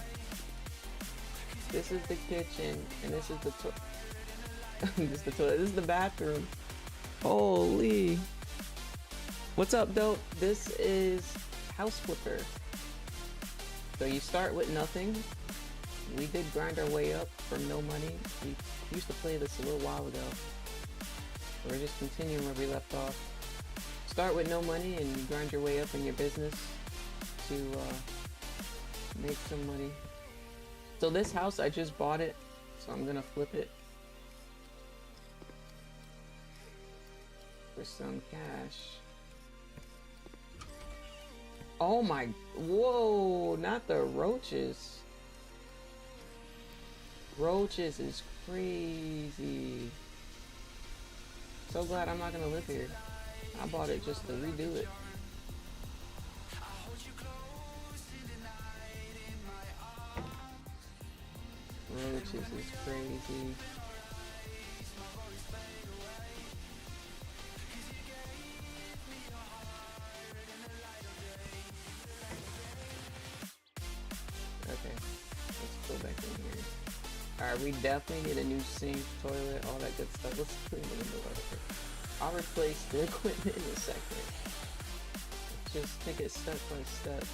This is the kitchen. And this is the this is the toilet. This is the bathroom. Holy. What's up, dope? This is House Flipper. So you start with nothing. We did grind our way up from no money. We used to play this a little while ago. We're just continuing where we left off. Start with no money and you grind your way up in your business to make some money. So this house, I just bought it, so I'm gonna flip it for some cash. Oh my, whoa, not the roaches. Roaches is crazy. So glad I'm not gonna live here. I bought it just to redo it. Roaches is crazy. Okay, let's go back in here. Alright, we definitely need a new sink, toilet, all that good stuff. Let's clean the window up. I'll replace the equipment in a second. Just take it step by step.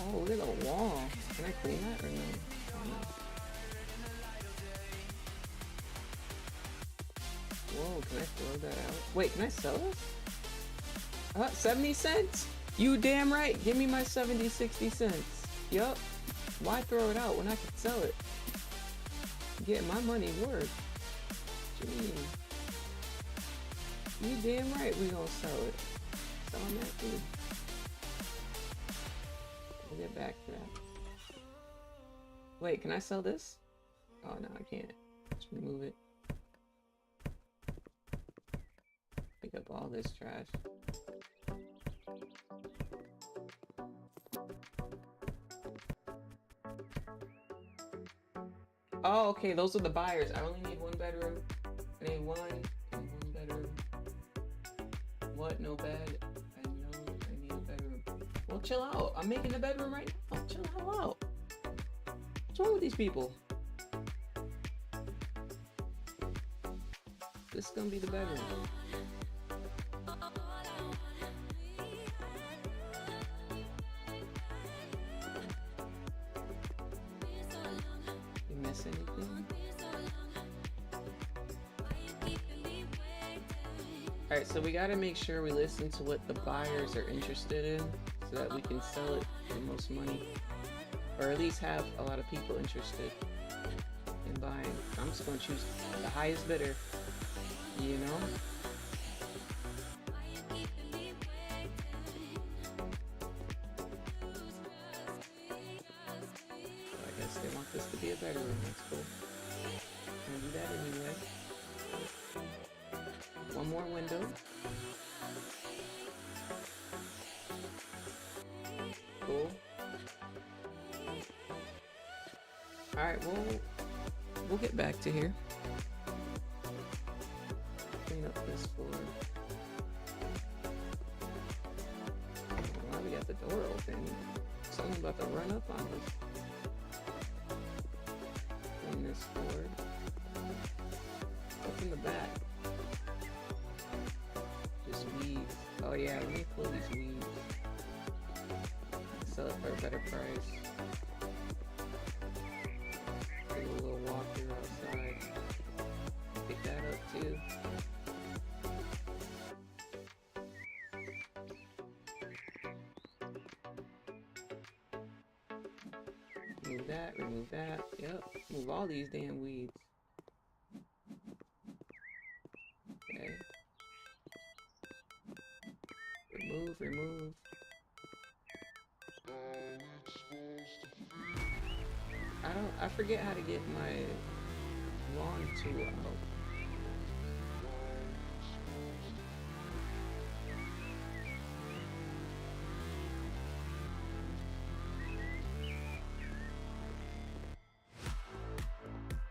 Oh, look at the wall. Can I clean that or no? Oh, no. Whoa, can I throw that out? Wait, can I sell this? 70 cents? You damn right. Give me my 70, 60 cents. Yup. Why throw it out when I can sell it? Get my money worth. Gee. You damn right we gonna sell it. Selling that food. We'll get back to that. Wait, can I sell this? Oh no, I can't. Just remove it. Pick up all this trash. Oh, okay, those are the buyers. I only need one bedroom. I need one bedroom. What? No bed? I know I need a bedroom. Well, chill out. I'm making a bedroom right now. Chill the hell out. What's wrong with these people? This is gonna be the bedroom. You miss anything? Alright, so we gotta make sure we listen to what the buyers are interested in so that we can sell it for the most money. Or at least have a lot of people interested in buying. I'm just gonna choose the highest bidder, you know? So I guess they want this to be a bedroom, that's cool. I'm gonna do that anyway. One more window. Cool. Alright, we'll get back to here. Clean up this floor. Why we got the door open? Someone about to run up on us. Clean this floor. What's in the back? Just weeds. Oh yeah, let me pull these weeds. Sell it for a better price. that up too. Remove that, remove that. Yep, move all these damn weeds. Okay. Remove, remove. I forget how to get my lawn tool out.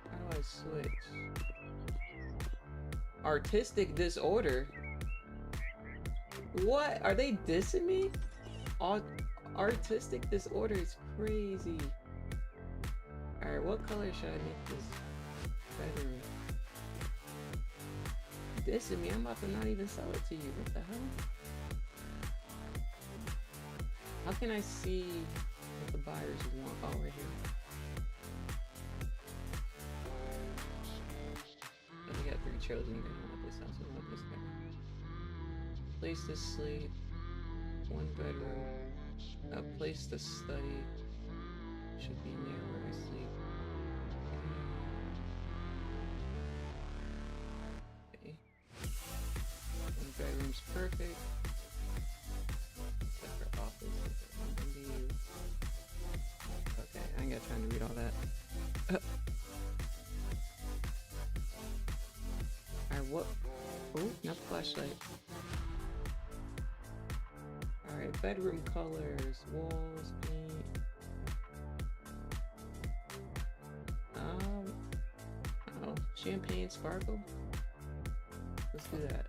How do I switch? Artistic disorder? What? Are they dissing me? Artistic disorder is crazy. Alright, what color should I make this bedroom? Dissing me, I'm about to not even sell it to you. What the hell? How can I see what the buyers want? Oh, right here. Oh, we got 3 chosen. They don't want this house, we want this guy. Place to sleep. 1 bedroom. A place to study. Should be near where I sleep. Okay. 1 bedroom's perfect. Separate office. Okay, I ain't got time to read all that. Alright, what? Oh, not the flashlight. Alright, bedroom colors, walls, paint. Oh, champagne sparkle. Let's do that.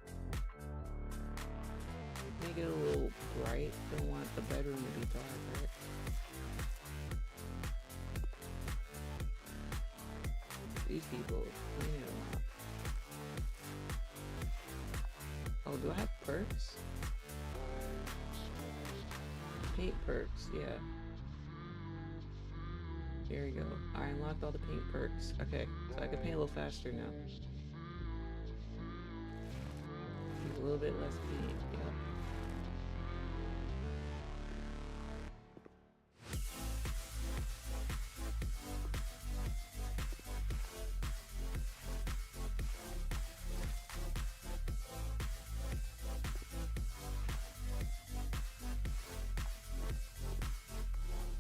Make it a little bright. Don't want the bedroom to be dark, right? These people clean it a lot. Oh, do I have perks? Paint perks, yeah. There we go. I unlocked all the paint perks. Okay, so I can paint a little faster now. Use a little bit less paint, yeah.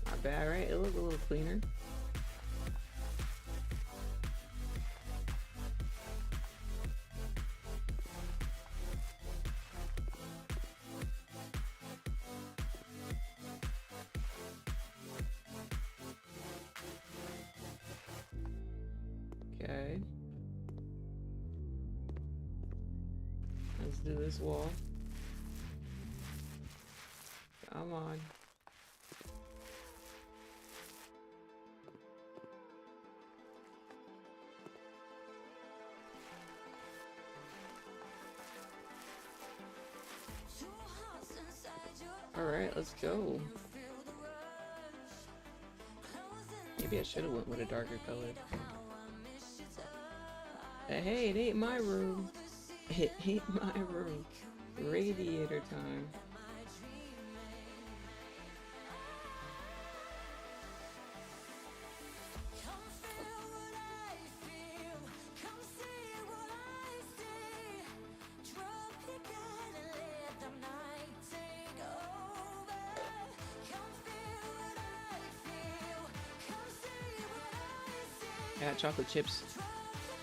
Not bad, right? It looks a little cleaner. Okay. Let's do this wall. Come on. Alright, let's go. Maybe I should have went with a darker color. Hey, it ain't my room. It ain't my room. Radiator time. I got chocolate chips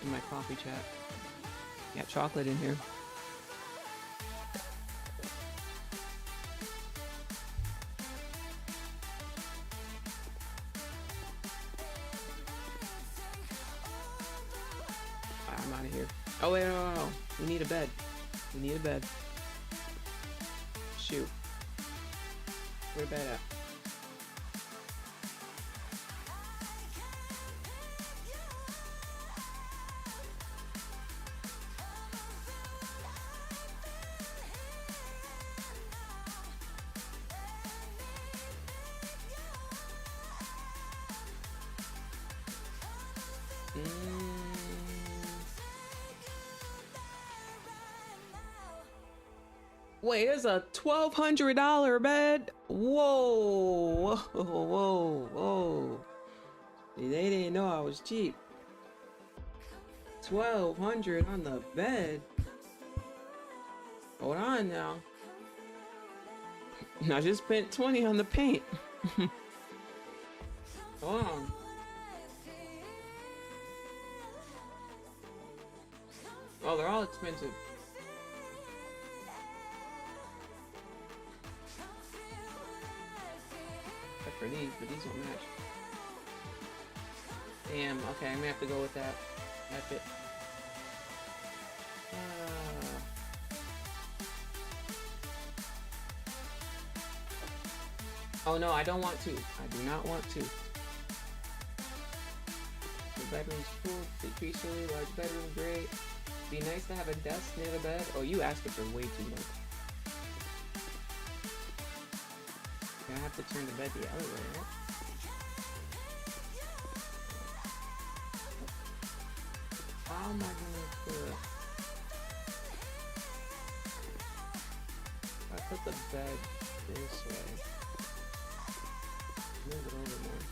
in my coffee chat. Got chocolate in here. I'm out of here. Oh wait, no. We need a bed. We need a bed. Shoot. Where the bed at? Wait, there's a $1,200 bed. Whoa, whoa, whoa, whoa. They didn't know I was cheap. 1,200 on the bed. Hold on now. I just spent 20 on the paint. Hold on. Oh, they're all expensive. Except for these, but these don't match. Damn, okay, I'm gonna have to go with that. That's it. Oh no, I don't want to. I do not want to. The bedroom's full, peacefully, large bedroom, great. Be nice to have a desk near the bed. Oh, you asked it for way too much. I have to turn the bed the other way, right? How am I gonna do it? I put the bed this way. Move it over more.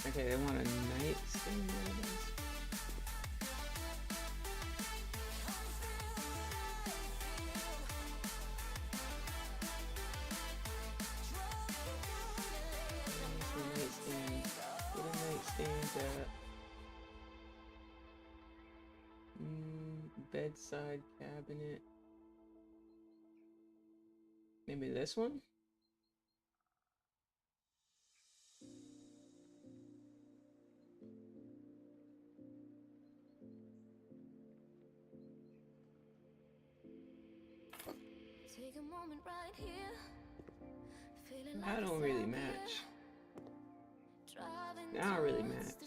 Okay, they want a nightstand. What a nightstand at. Bedside cabinet. Maybe this one? Take a moment right here. I don't really match. I don't really match.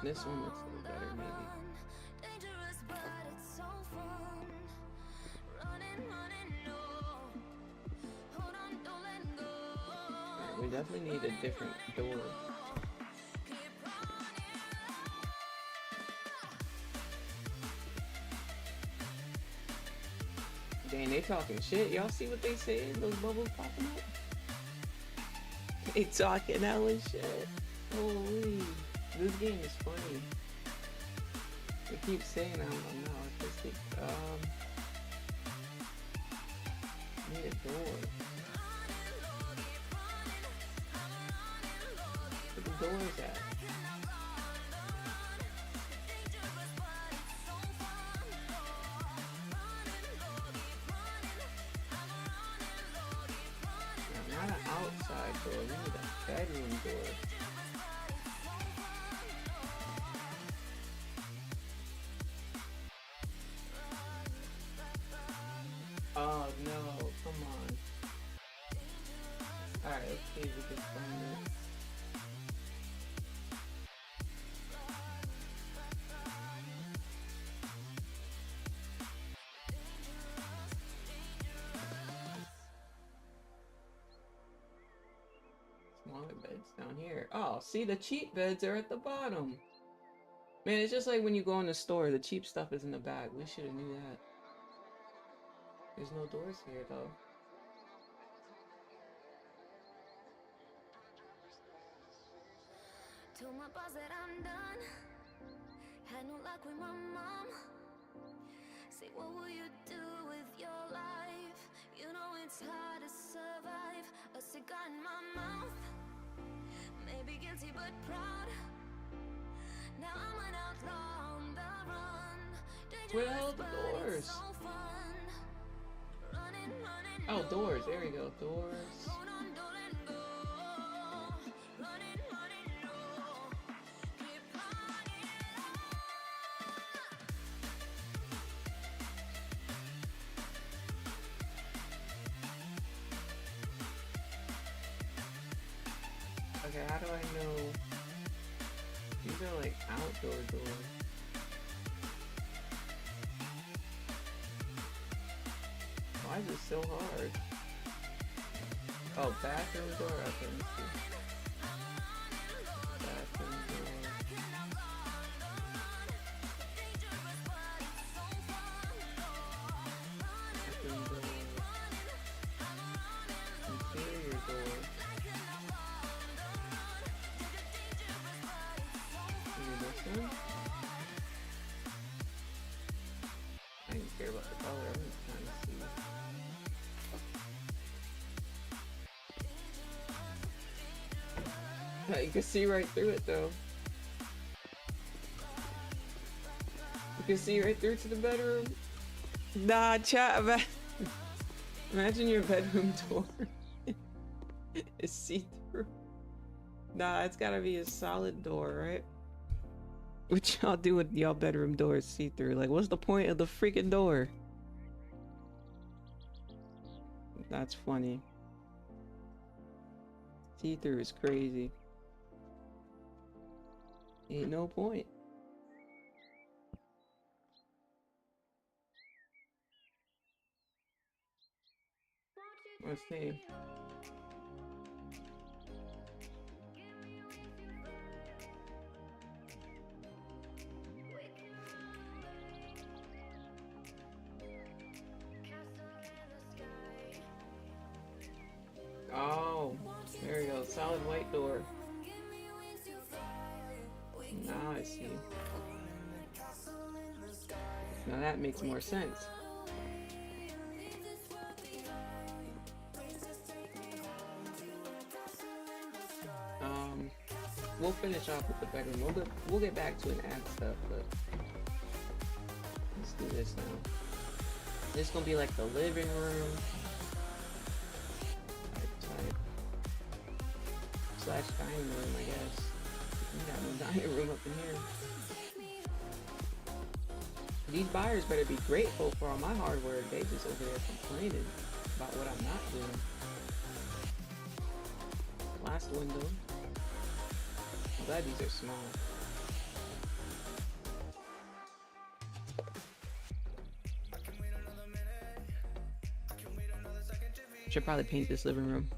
This one looks a little better, maybe. Right, we definitely need a different door. Dang, they talking shit. Y'all see what they saying? Those bubbles popping up? They talking hella shit. Holy. This game is funny. They keep saying I don't know. Artistic. Need a door. Where the doors at? Not an outside door. We need a bedroom door. Oh no, come on. Alright, let's see if we can find it. Smaller beds down here. Oh, see, the cheap beds are at the bottom. Man, it's just like when you go in the store, the cheap stuff is in the back. We should have knew that. There's no doors here, though. Told my boss that I'm done. Had no luck with my mom. Say, what will you do with your life? You know it's hard to survive. A cigar in my mouth. Maybe guilty but proud. Now I'm an outlaw on the run. Where the hell are the doors? So fun. Running, oh, doors. There we go. Doors. Okay, how do I know? These are like outdoor doors. Why is it so hard? Oh, bathroom door. Okay, let's see. Bathroom door. Bathroom door. Interior door. Maybe this one? I didn't care about the color. I'm just trying to see. You can see right through it though. You can see right through to the bedroom. Nah, chat. Imagine your bedroom door is see-through. Nah, it's gotta be a solid door, right? What y'all do with y'all bedroom doors see-through? Like, what's the point of the freaking door? That's funny. See-through is crazy. Ain't no point. Let's see. Oh, there we go. Solid white door. Now I see. Now that makes more sense. We'll finish off with the bedroom. We'll get back to and add stuff, but let's do this now. This is gonna be like the living room. Type. Slash dining room, I guess. We got no dining room up in here. These buyers better be grateful for all my hard work. They just over there complaining about what I'm not doing. Last window. I'm glad these are small. Should probably paint this living room.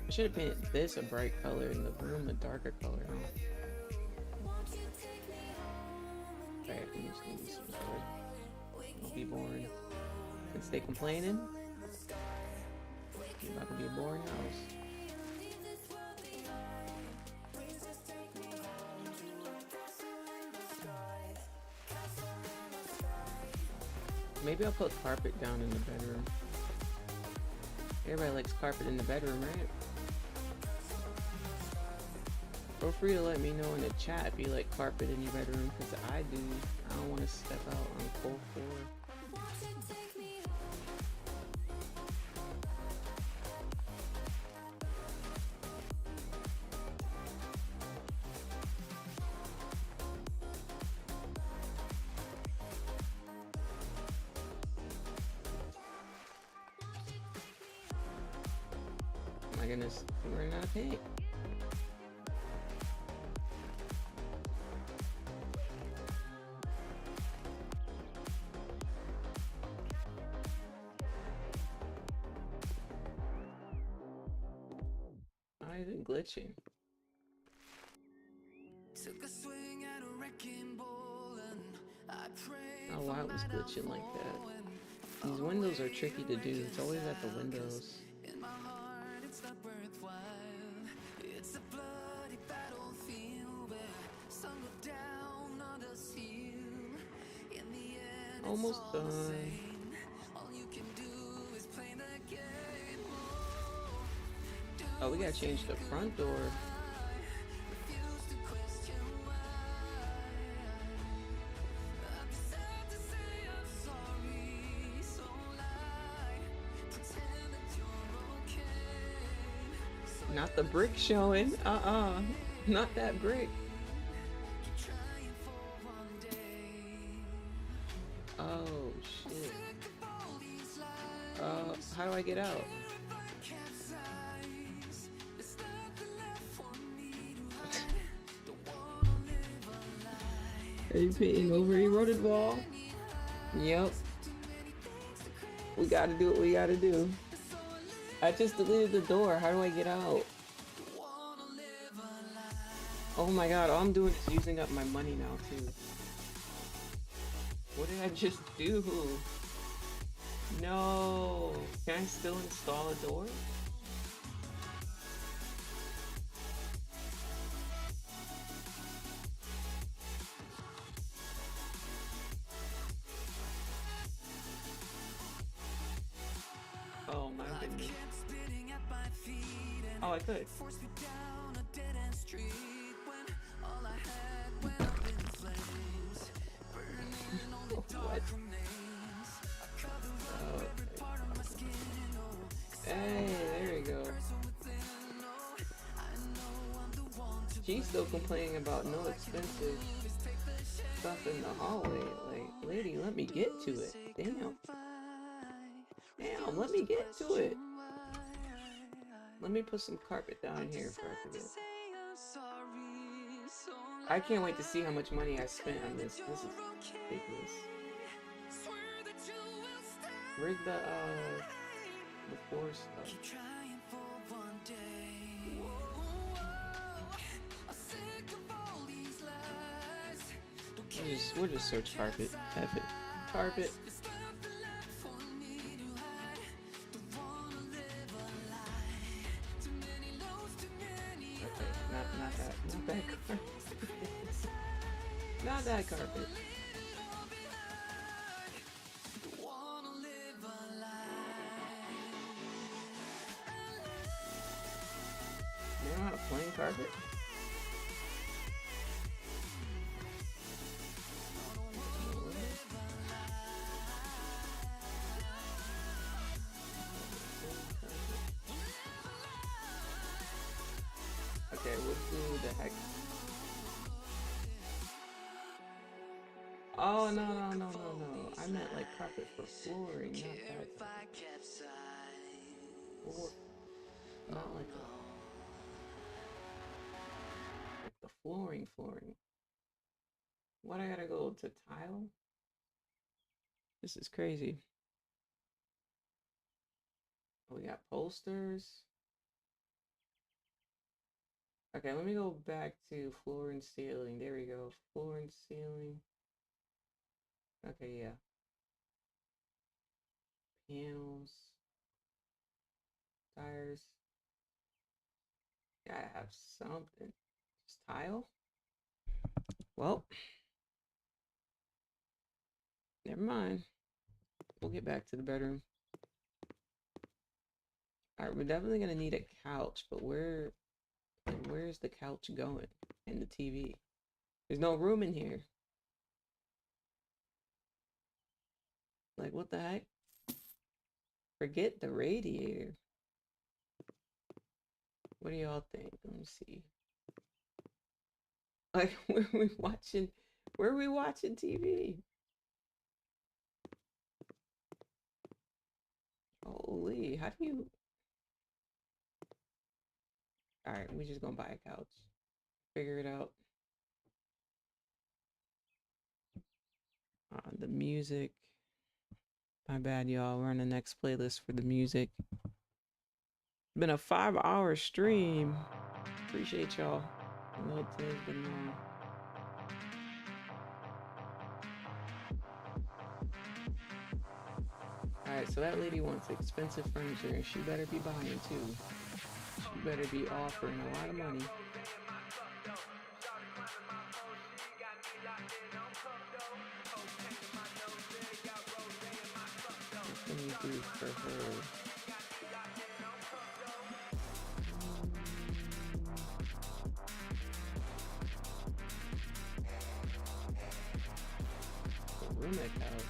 I should have painted this a bright color and the room a darker color. Alright, I can just need some color. Don't be boring. Since they complaining, it's not gonna be a boring house. Maybe I'll put carpet down in the bedroom. Everybody likes carpet in the bedroom, right? Feel free to let me know in the chat if you like carpet in your bedroom, because I do. I don't want to step out on a cold floor. Oh my goodness, I'm running out of paint. Why is it glitching? Oh, why it was glitching like that. These windows are tricky to do. It's always at the windows. Almost done. Oh, we gotta change the front door. Not the brick showing. Not that brick. Oh shit. How do I get out? Are you painting over eroded wall? Yep. We gotta do what we gotta do. I just deleted the door. How do I get out? Oh my god, all I'm doing is using up my money now too. What did I just do? No. Can I still install a door? Oh my goodness. Oh, I could. What? Oh, hey, there we go. She's still complaining about no expensive stuff in the hallway. Like, lady, let me get to it. Damn. Damn, let me get to it. Let me put some carpet down here for it. I can't wait to see how much money I spent on this. This is ridiculous. Where's the floor stuff? We'll just search carpet. F it. Carpet. Okay, not that carpet. Not that carpet. They're not a plain carpet? Okay, we'll do the heck. Oh, no. I meant like carpet for flooring, not that. Floor. Not like the flooring. What, I gotta go to tile? This is crazy. We got posters. Okay, let me go back to floor and ceiling. There we go. Floor and ceiling. Okay, yeah. Panels. Tires. Gotta have something. Just tile? Well. Never mind. We'll get back to the bedroom. Alright, we're definitely gonna need a couch, but where's the couch going? And the TV? There's no room in here. Like, what the heck? Forget the radiator. What do y'all think? Let me see. Like, where are we watching TV? Holy, how do you... Alright, we just gonna buy a couch. Figure it out. The music. My bad, y'all. We're on the next playlist for the music. Been a 5-hour stream. Appreciate y'all. I know today's been long. Alright, so that lady wants expensive furniture and she better be buying too. She better be offering a lot of money. What can we do for her? The roommate couch.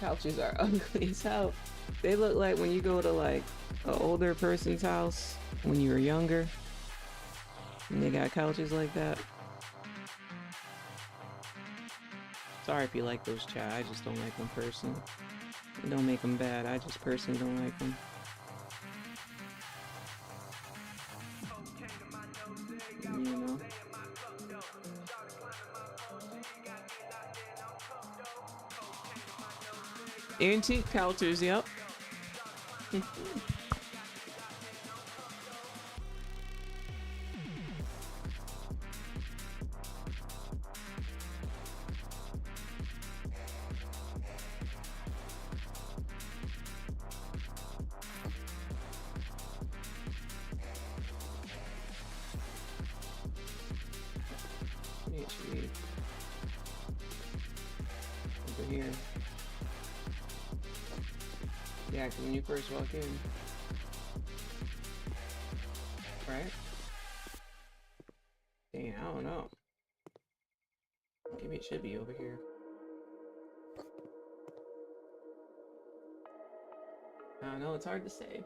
Couches are ugly as hell. They look like when you go to like an older person's house when you were younger and they got couches like that. Sorry if you like those, chat. I just don't like them personally. I don't make them bad. I just personally don't like them. You know. Antique counters, yep. Over here. Yeah, 'cause when you first walk in, right? Dang, I don't know. Maybe it should be over here. I don't know, it's hard to say.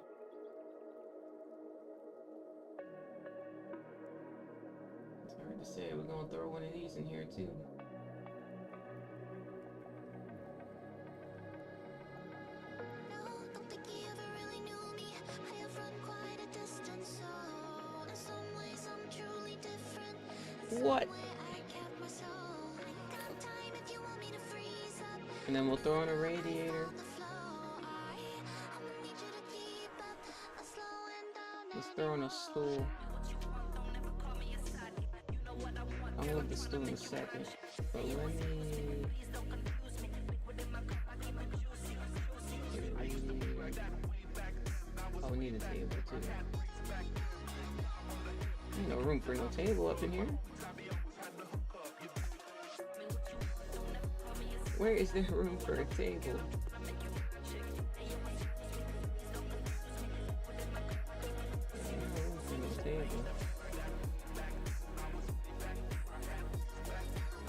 It's hard to say. We're gonna throw one of these in here too. What? And then we'll throw in a radiator. Let's throw in a stool. I'll move the stool in a second. But let me... Oh, we need a table too. Ain't no room for no table up in here. Where is there room for a table? There's no room for no table.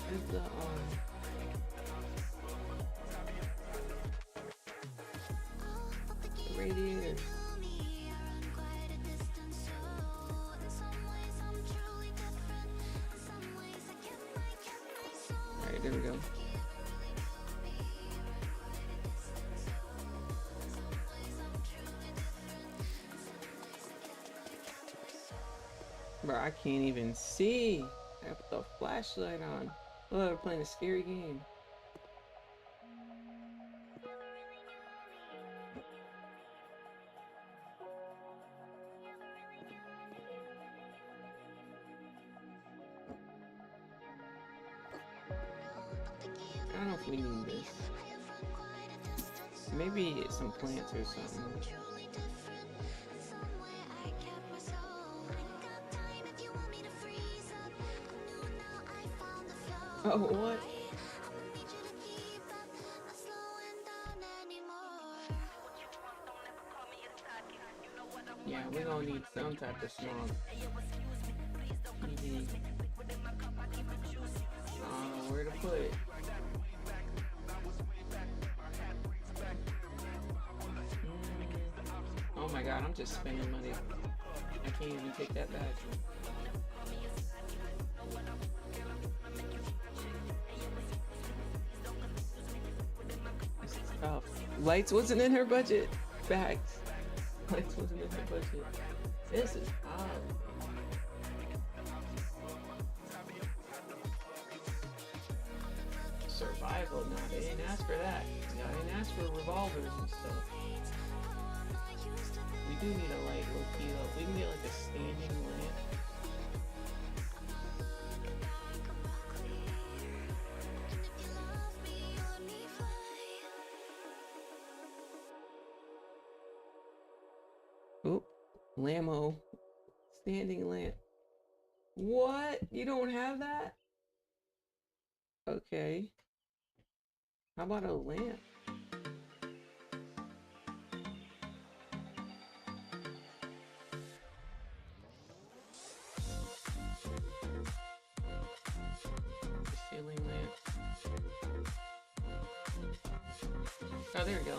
Where's the radiator? Alright, there we go. Bro, I can't even see. I have the flashlight on. Oh, we're playing a scary game. I don't know if we need this. Maybe it's some plants or something. Oh, what? Yeah, we're gonna need some type of smog. Maybe. I don't know where to put it. Oh my god, I'm just spending money. I can't even take that back. Oh, lights wasn't in her budget. Facts. Lights wasn't in her budget. This is hard. Survival? Nah, they didn't ask for that. Yeah, they didn't ask for revolvers and stuff. We do need a light, low key though. We can get like a standing lamp. Oop, Lammo. Standing lamp. What? You don't have that? Okay. How about a lamp? Ceiling lamp. Oh, there we go.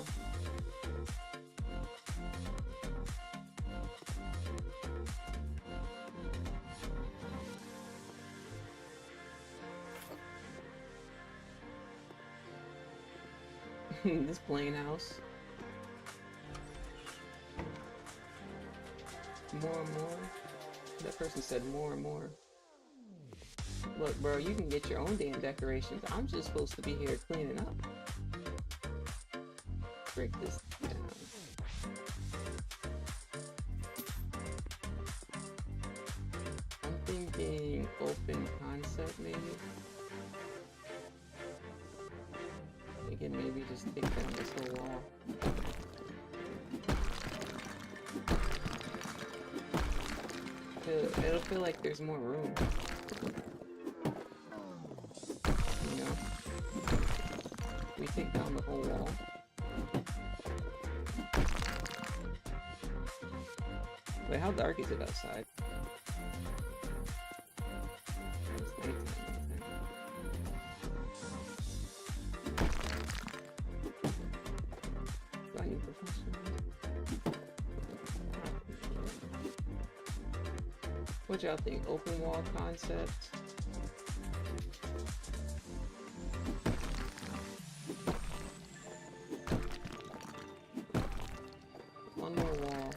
This plain house. More and more. That person said more and more. Look, bro, you can get your own damn decorations. I'm just supposed to be here cleaning up. Break this down. I'm thinking open concept, maybe. Again, maybe just take down this whole wall. It'll feel like there's more room. You know? We take down the whole wall. Wait, how dark is it outside? It's nighttime. What y'all think? Open wall concept? One more wall.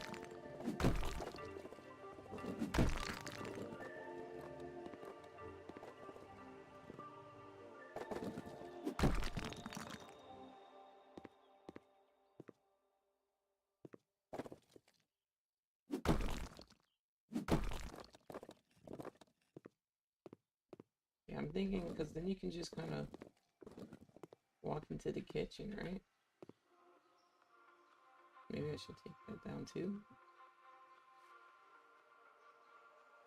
Yeah, I'm thinking because then you can just kind of walk into the kitchen, right? Maybe I should take that down too.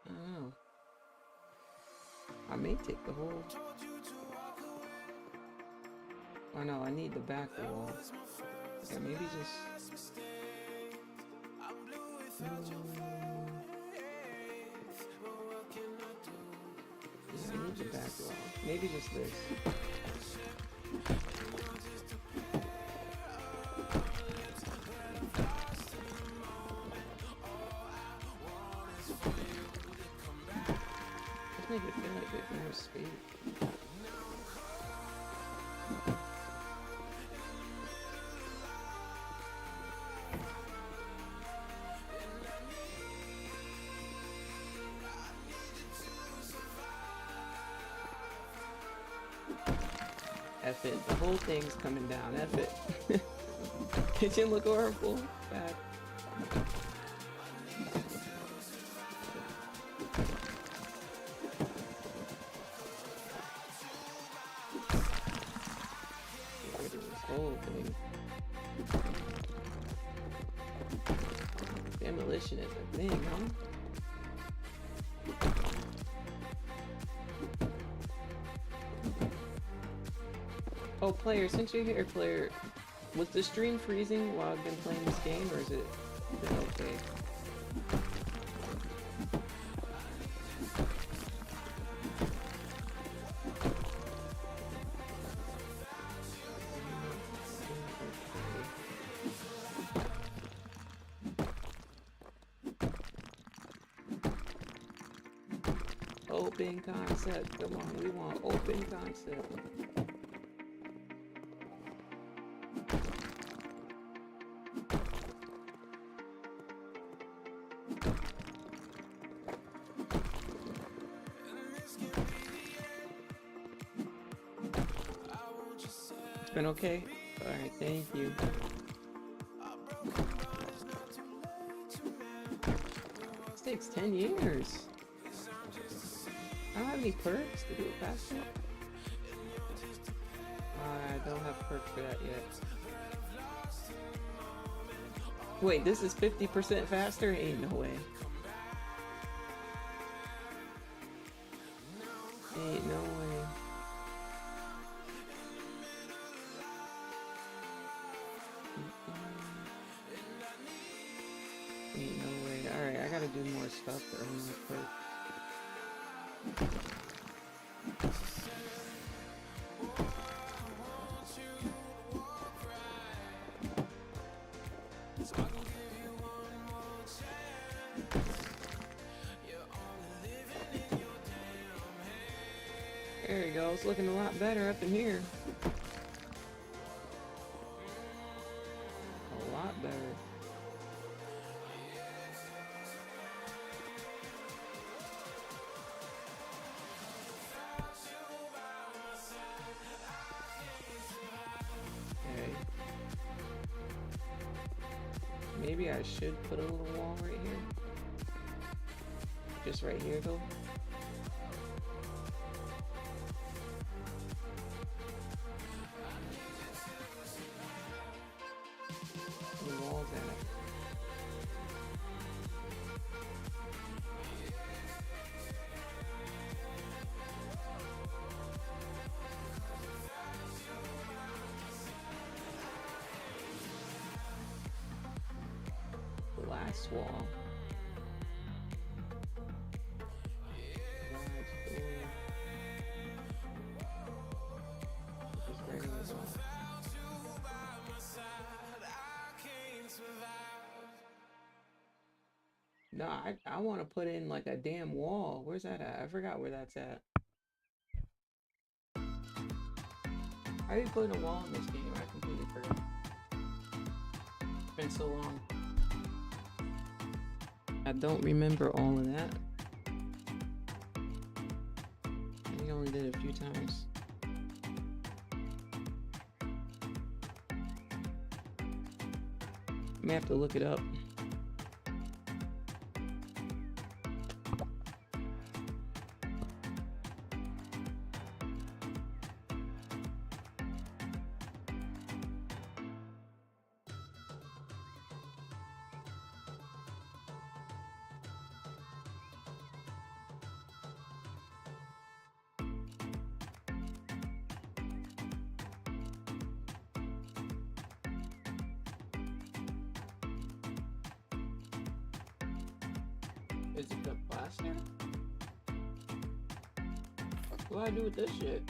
I don't know. I may take the whole... Oh no, I need the back wall. Yeah, maybe just... Yeah, I need the back wall. Maybe just this. Just make it feel like there's more space. F it. The whole thing's coming down. F it. Kitchen look horrible. Bad. Get rid of this whole thing. Demolition is a thing, huh? Oh, player, since you're here, player, was the stream freezing while I've been playing this game, or is it been okay? Open concept, come on, we want open concept. Been okay? Alright, thank you. This takes 10 years. I don't have any perks to do it faster. I don't have perks for that yet. Wait, this is 50% faster? Ain't no way. Ain't no way. Ain't no way. Alright, I gotta do more stuff to earn my perk. There you go, it's looking a lot better up in here. Maybe I should put a little wall right here. Just right here though. Where the wall's at? The last wall. No, I want to put in like a damn wall. Where's that at? I forgot where that's at. How do you put a wall in this game? I completely forgot. It's been so long. I don't remember all of that. We only did it a few times. I may have to look it up. Is it the plaster? What do I do with this shit?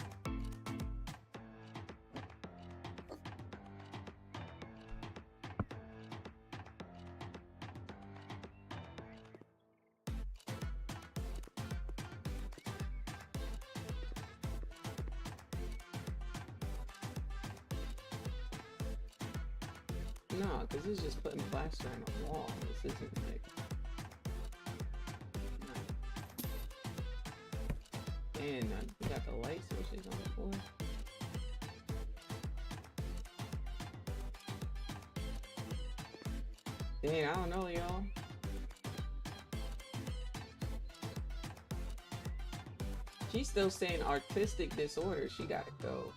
No, because this is just putting plaster on a wall. This isn't like... And we got the light switches on the floor. Dang, I don't know, y'all. She's still saying artistic disorder. She gotta go.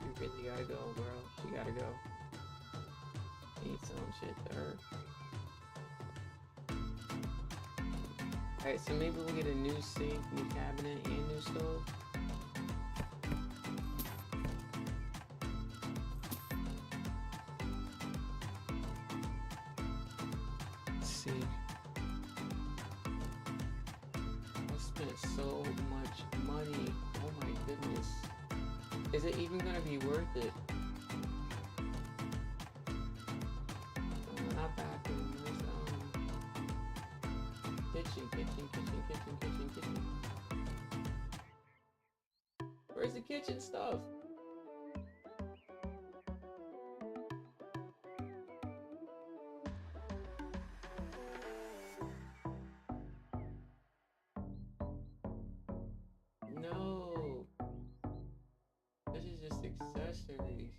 You really gotta go, girl. She gotta go. Need some shit to her. Alright, so maybe we'll get a new sink, new cabinet, and new stove. Let's see. I spent so much money. Oh my goodness. Is it even gonna be worth it? Not bathroom. Kitchen. Where's the kitchen stuff? No. This is just accessories.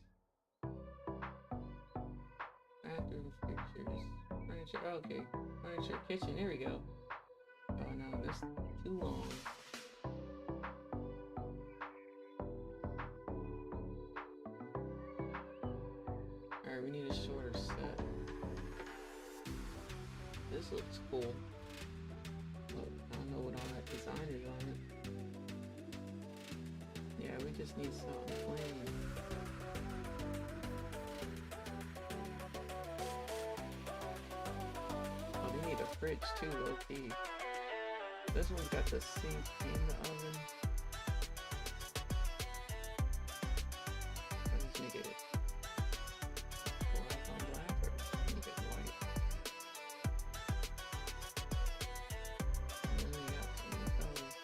Bathroom fixtures. Furniture. Okay. Furniture. Kitchen. There we go. Oh no, that's too long. Alright, we need a shorter set. This looks cool. But I don't know what all that design is on it. Yeah, we just need something plain. Oh, we need a fridge too, low key. This one's got the sink in the oven. I'll just make it black on black or make it white. And then we got some colors.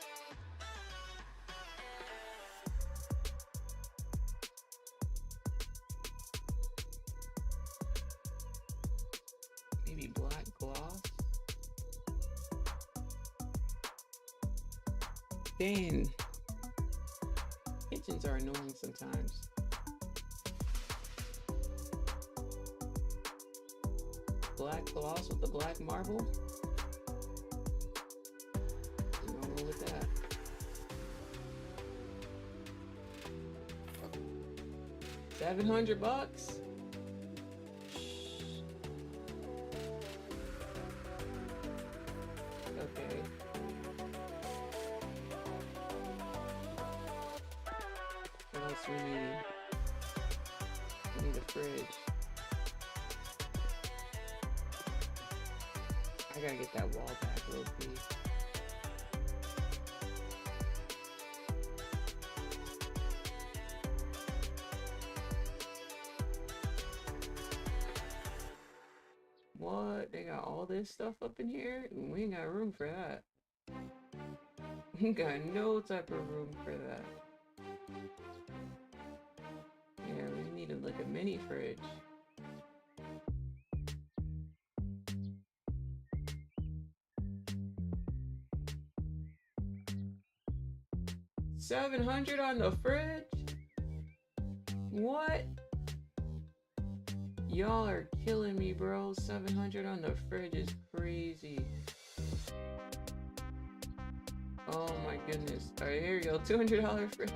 Maybe black gloss. Dang. Kitchens are annoying sometimes. black gloss with the black marble. We're gonna roll with that. $700. Okay. What else we need? We need a fridge. I gotta get that wall back real quick. What? They got all this stuff up in here? We ain't got room for that. We got no type of room for that. Yeah, we needed like a mini fridge. $700 on the fridge? What? Y'all are killing me, bro. $700 on the fridge is crazy. Oh my goodness. Alright, here we go. $200 fridge.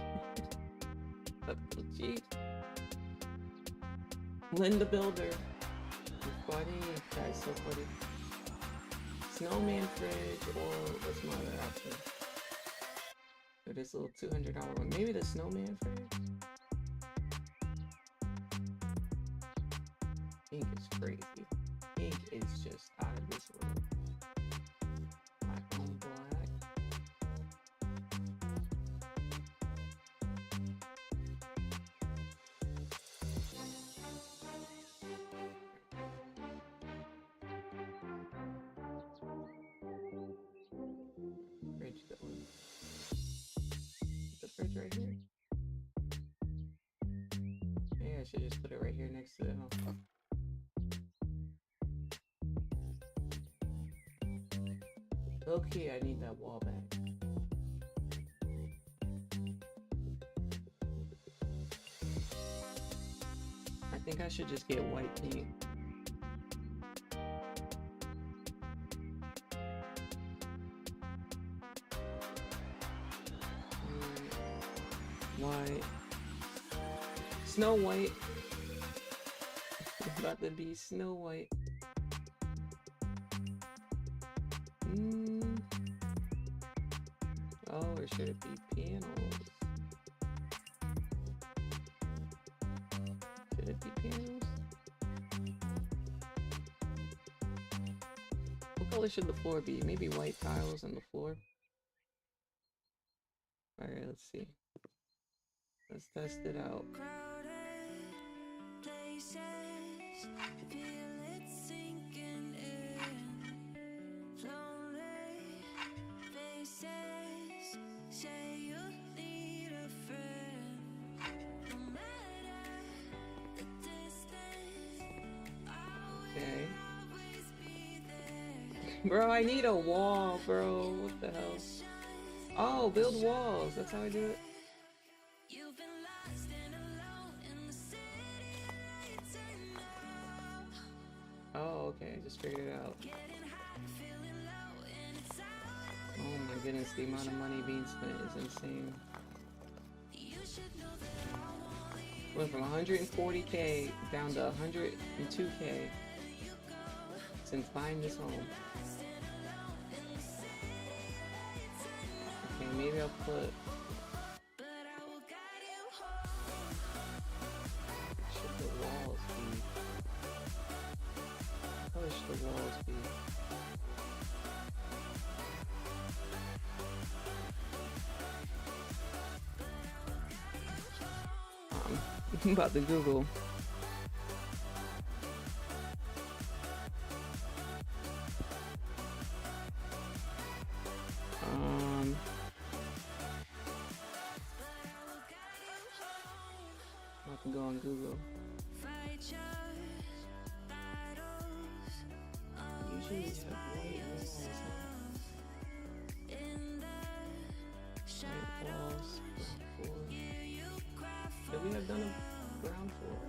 That's so cheap. Lynn the Builder. You're funny. That's so funny. Snowman fridge, or what's my other option? Or this little $200 one. Maybe the snowman fridge? Pink is crazy. Pink is just out of this world. Black on black. Fridge going. The fridge right here. Yeah, I should just put it right here next to it. Huh? Okay, I need that wall back. I think I should just get white paint. White. Snow White. It's about to be Snow White. Oh, or should it be panels? Should it be panels? What color should the floor be? Maybe white tiles on the floor. Alright, let's see. Let's test it out. Okay. Bro, I need a wall, bro. What the hell? Oh, build walls. That's how I do it. Oh, okay. I just figured it out. Oh my goodness, the amount of money being spent is insane. Went from 140K down to 102K since buying this home. Okay, maybe I'll put... Should the walls be? How should the walls be? I'm about to Google. I can go on Google. Usually we have white walls. White walls, ground floor. Should we have done a ground floor?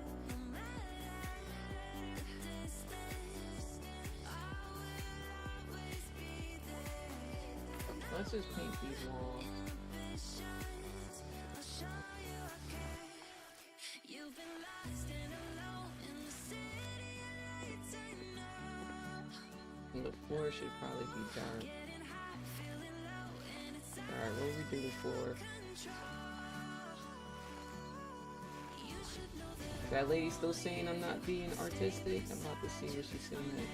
Let's just paint these walls. And the floor should probably be dark. Alright, what do we do the floor? That lady still saying I'm not being artistic? I'm about to see what she's saying.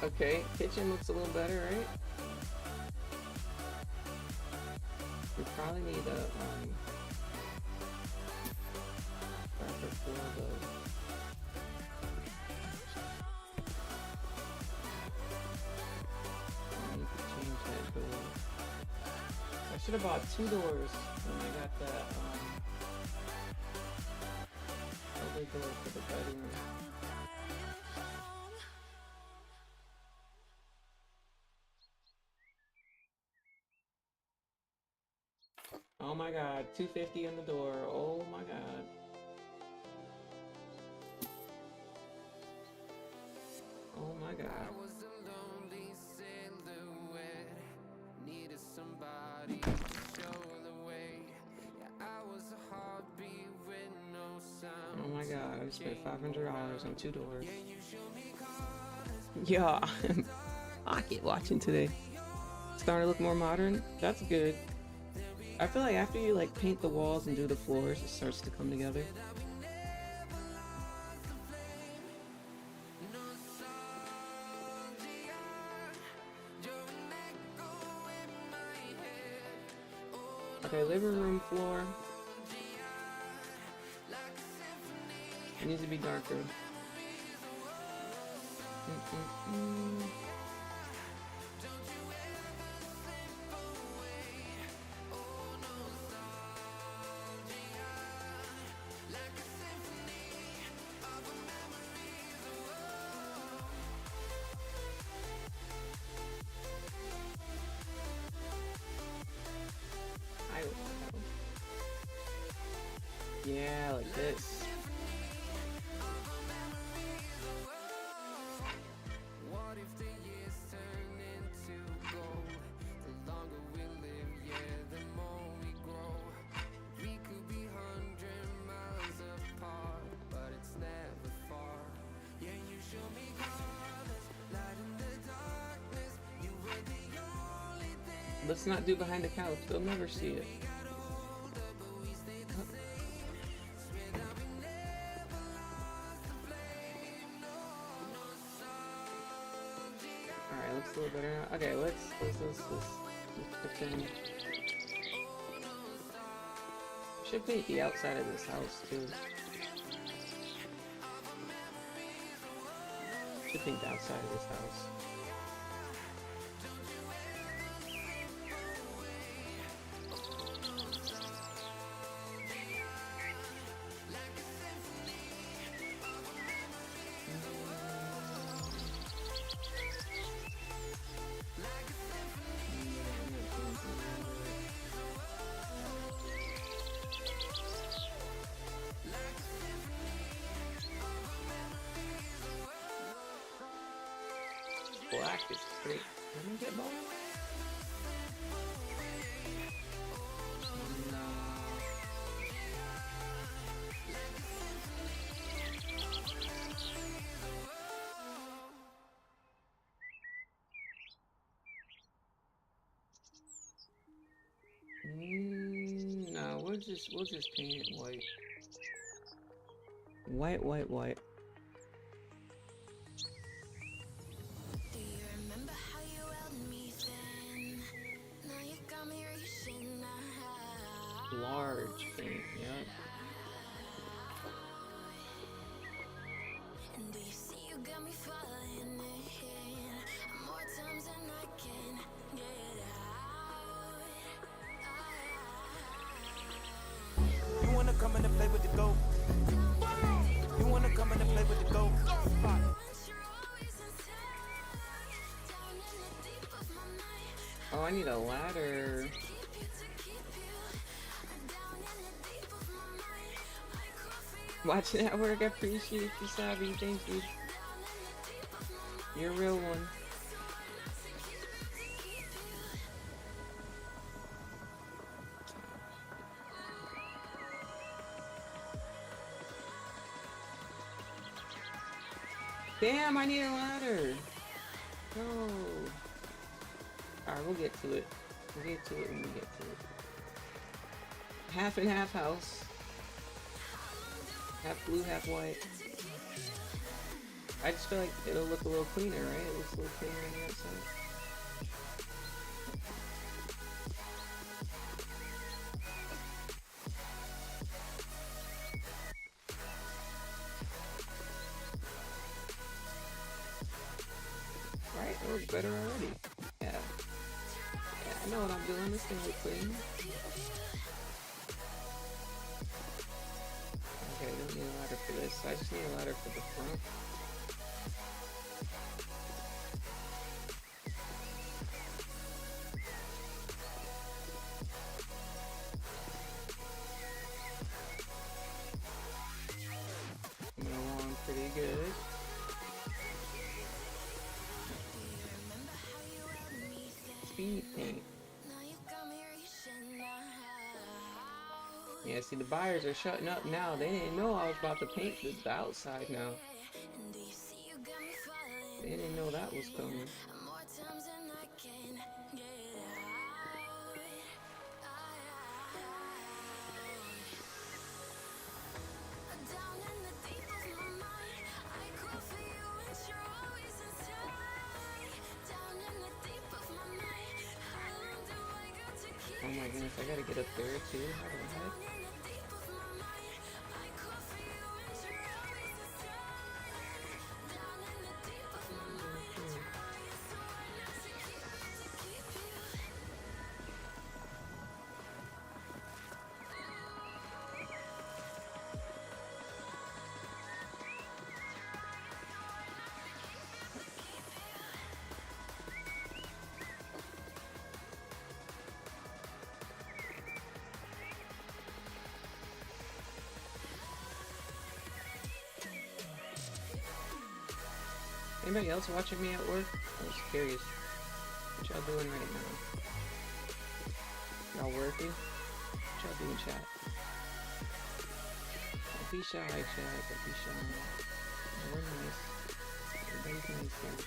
Okay, kitchen looks a little better, right? We probably need a darker floor though. I need to change that door. I should have bought 2 doors when I got that other door for the bedroom. Oh my god, $250 on the door. Oh my god. Oh my god. I was a lonely silhouette, needed somebody to show the way. Yeah, I was a heartbeat with no sound. Oh my god, I spent $500 on 2 doors. Yeah, pocket watching today. Starting to look more modern. That's good. I feel like after you like paint the walls and do the floors, it starts to come together. Okay, living room floor. It needs to be darker. Yeah, like this. What if the years turn into gold? The longer we live, yeah, the more we grow. We could be 100 miles apart, but it's never far. Yeah, you show me colors, light in the darkness. You were the only thing. Let's not do behind the couch. They'll never see it. Alright, looks a little better now. Okay, let's pretend. Should paint the outside of this house too. Should paint the outside of this house. Black is pretty. Let me get more. No, we'll just paint it white. White. Large paint, yeah. And do you see you got me falling in more times than I can get out. You wanna come in and play with the goat? You wanna come in and play with the goat? Oh, I need a ladder. Watching at work, I appreciate you, Savvy. Thank you. You're a real one. Damn, I need a ladder. No. Alright, we'll get to it. We'll get to it when we get to it. Half and half house. Half blue, half white. I just feel like it'll look a little cleaner, right? It looks a little cleaner on the outside. Right? It looks better already. Yeah. Yeah, I know what I'm doing. This thing looks clean. Okay, I don't need a ladder for this. I just need a ladder for the front. Coming along pretty good. Speed paint. Yeah, see, the buyers are shutting up now. They didn't know I was about to paint the outside now. They didn't know that was coming. Oh my goodness, I gotta get up there too. How the heck? Anybody else watching me at work? I was curious. What y'all doing right now? Y'all working? What y'all doing, chat? Don't be shy, chat. Don't be shy. We're nice. Everybody's nice here.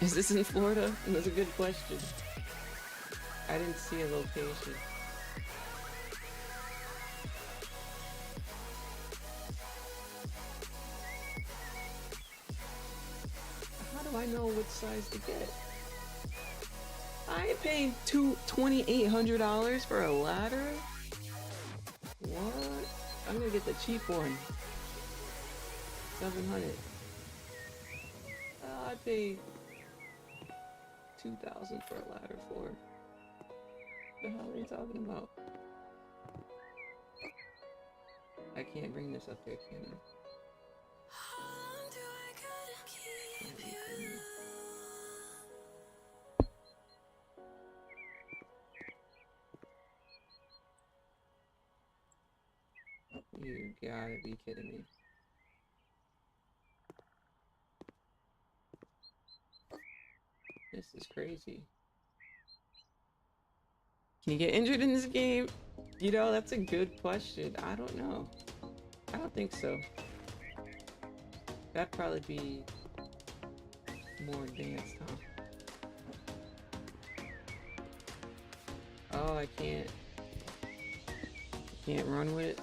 Is this in Florida? That's a good question. I didn't see a location. I know which size to get. I ain't paying $2,800 for a ladder. What? I'm gonna get the cheap one. $700. I paid $2,000 for a ladder for. What the hell are you talking about? I can't bring this up there, can I? You gotta be kidding me. This is crazy. Can you get injured in this game? You know, that's a good question. I don't know. I don't think so. That'd probably be more advanced, huh? Oh, I can't run with it.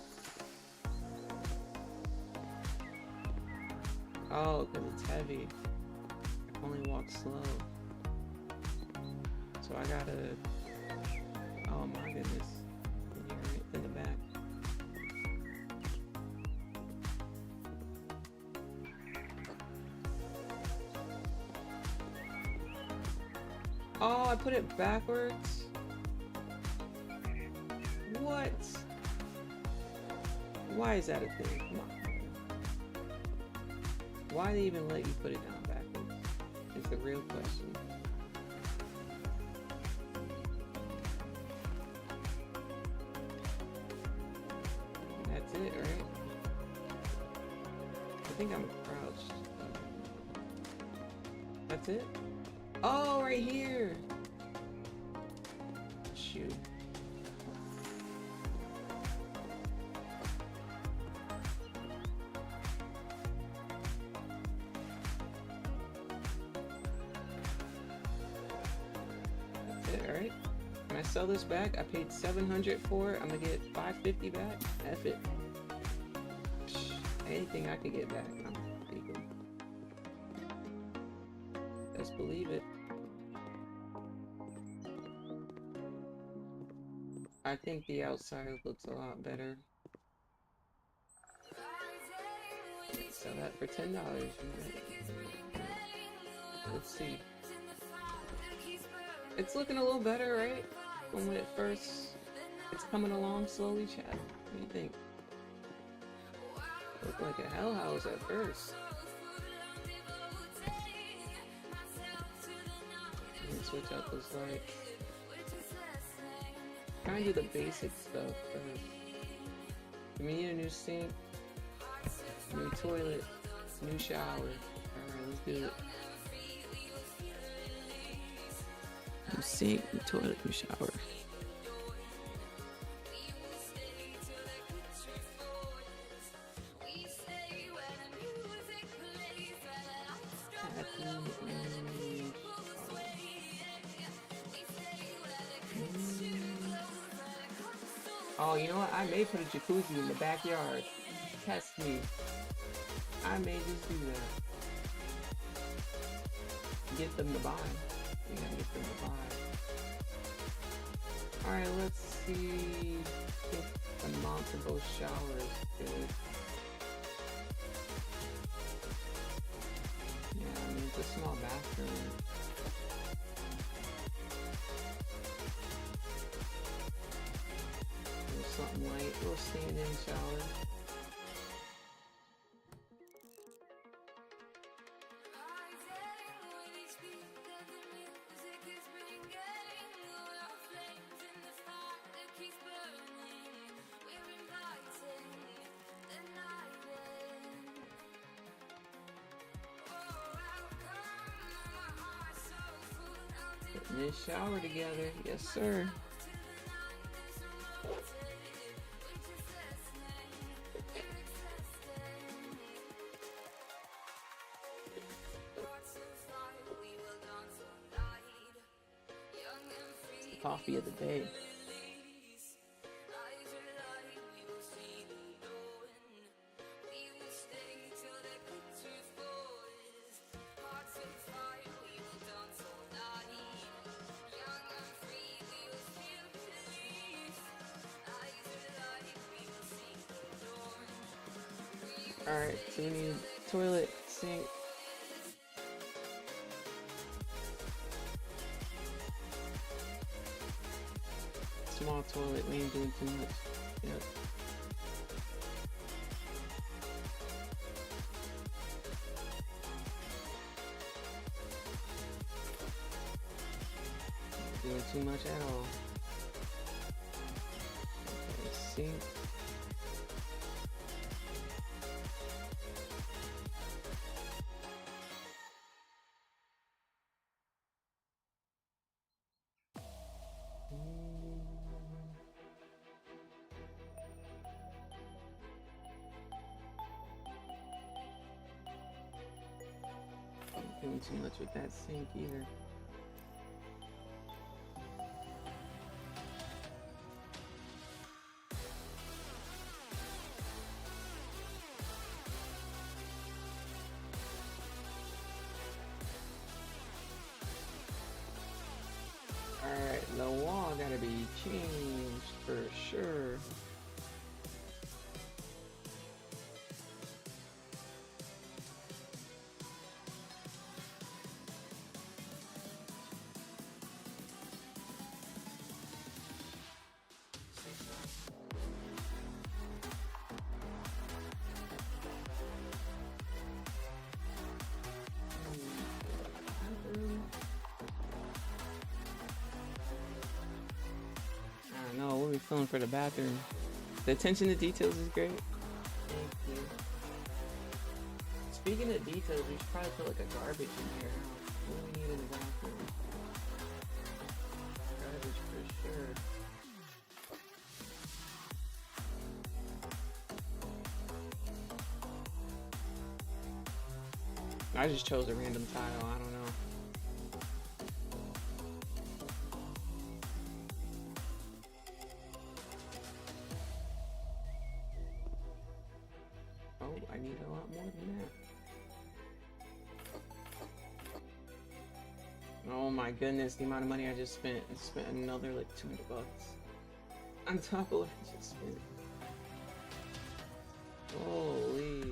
Oh, because it's heavy. I can only walk slow. So I gotta... Oh my goodness. Yeah, right in the back. Oh, I put it backwards? What? Why is that a thing? Come on. Why they even let you put it down backwards? Is the real question. it, right? I think I'm crouched. That's it? Oh, right here! Shoot. That's it, right? Can I sell this back? I paid $700 for it. I'm gonna get $550 back. F it. Anything I could get back, I'm taking. Best believe it. I think the outside looks a lot better. Sell that for $10. Let's see. It's looking a little better, right? From when it first. It's coming along slowly, chat. What do you think? Looked like a hell house at first. Let me switch out those lights. Try and do the basic stuff first. We need a new sink, new toilet, new shower. Alright, let's do it. New sink, new toilet, new shower. Oh, you know what? I may put a jacuzzi in the backyard. Test me. I may just do that. Get them to buy. We gotta get them to buy. Alright, let's see if the mountable shower is good. Yeah, I mean, it's a small bathroom. Something light, little stand-in shower. Putting this shower together, yes sir. Coffee of the day. Alright, so we need toilet, sink. Small toilet, we ain't doing too much. Yep. Not doing too much at all. Okay, sink. Doing too much with that sink either. Alright, the wall gotta be changed for sure. Feeling for the bathroom. The attention to details is great. Thank you. Speaking of details, we should probably put like a garbage in here. What do we need in the bathroom? Garbage for sure. I just chose a random tile, I don't know. Oh, I need a lot more than that. Oh my goodness, the amount of money I just spent. I spent another like 200 bucks on top of what I just spent. Holy.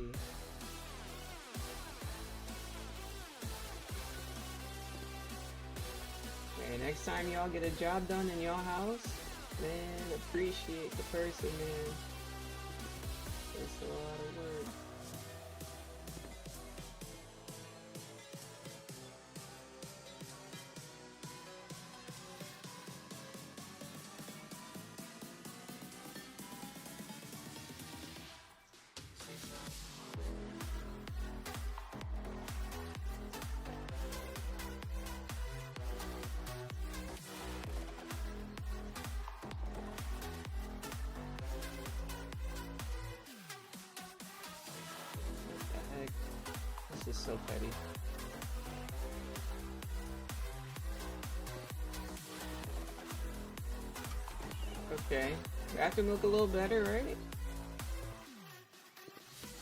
Okay, next time y'all get a job done in your house, man, appreciate the person, man. It's a lot of work. This is so petty. Okay, bathroom look a little better, right?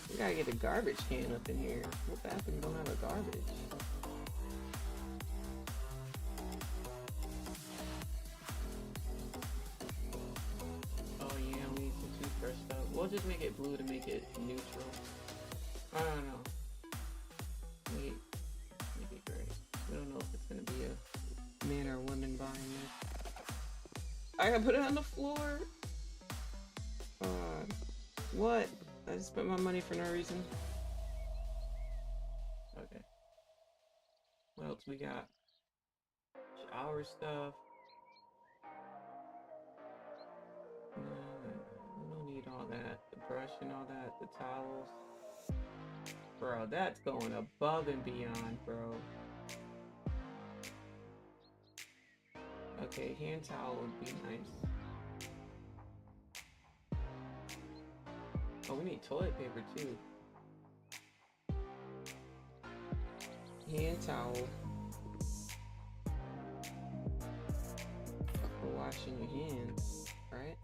We gotta get a garbage can up in here. What bathroom don't have a garbage? Oh yeah, we need some toothbrush stuff. We'll just make it blue to make it neutral. I don't know. Make it gray. We don't know if it's gonna be a man or woman buying it. I gotta put it on the floor. What? I just spent my money for no reason. Okay. What else we got? Shower stuff. We don't need all that. The brush and all that. The towels. Bro, that's going above and beyond, bro. Okay, hand towel would be nice. Oh, we need toilet paper too. Hand towel. For washing your hands, right?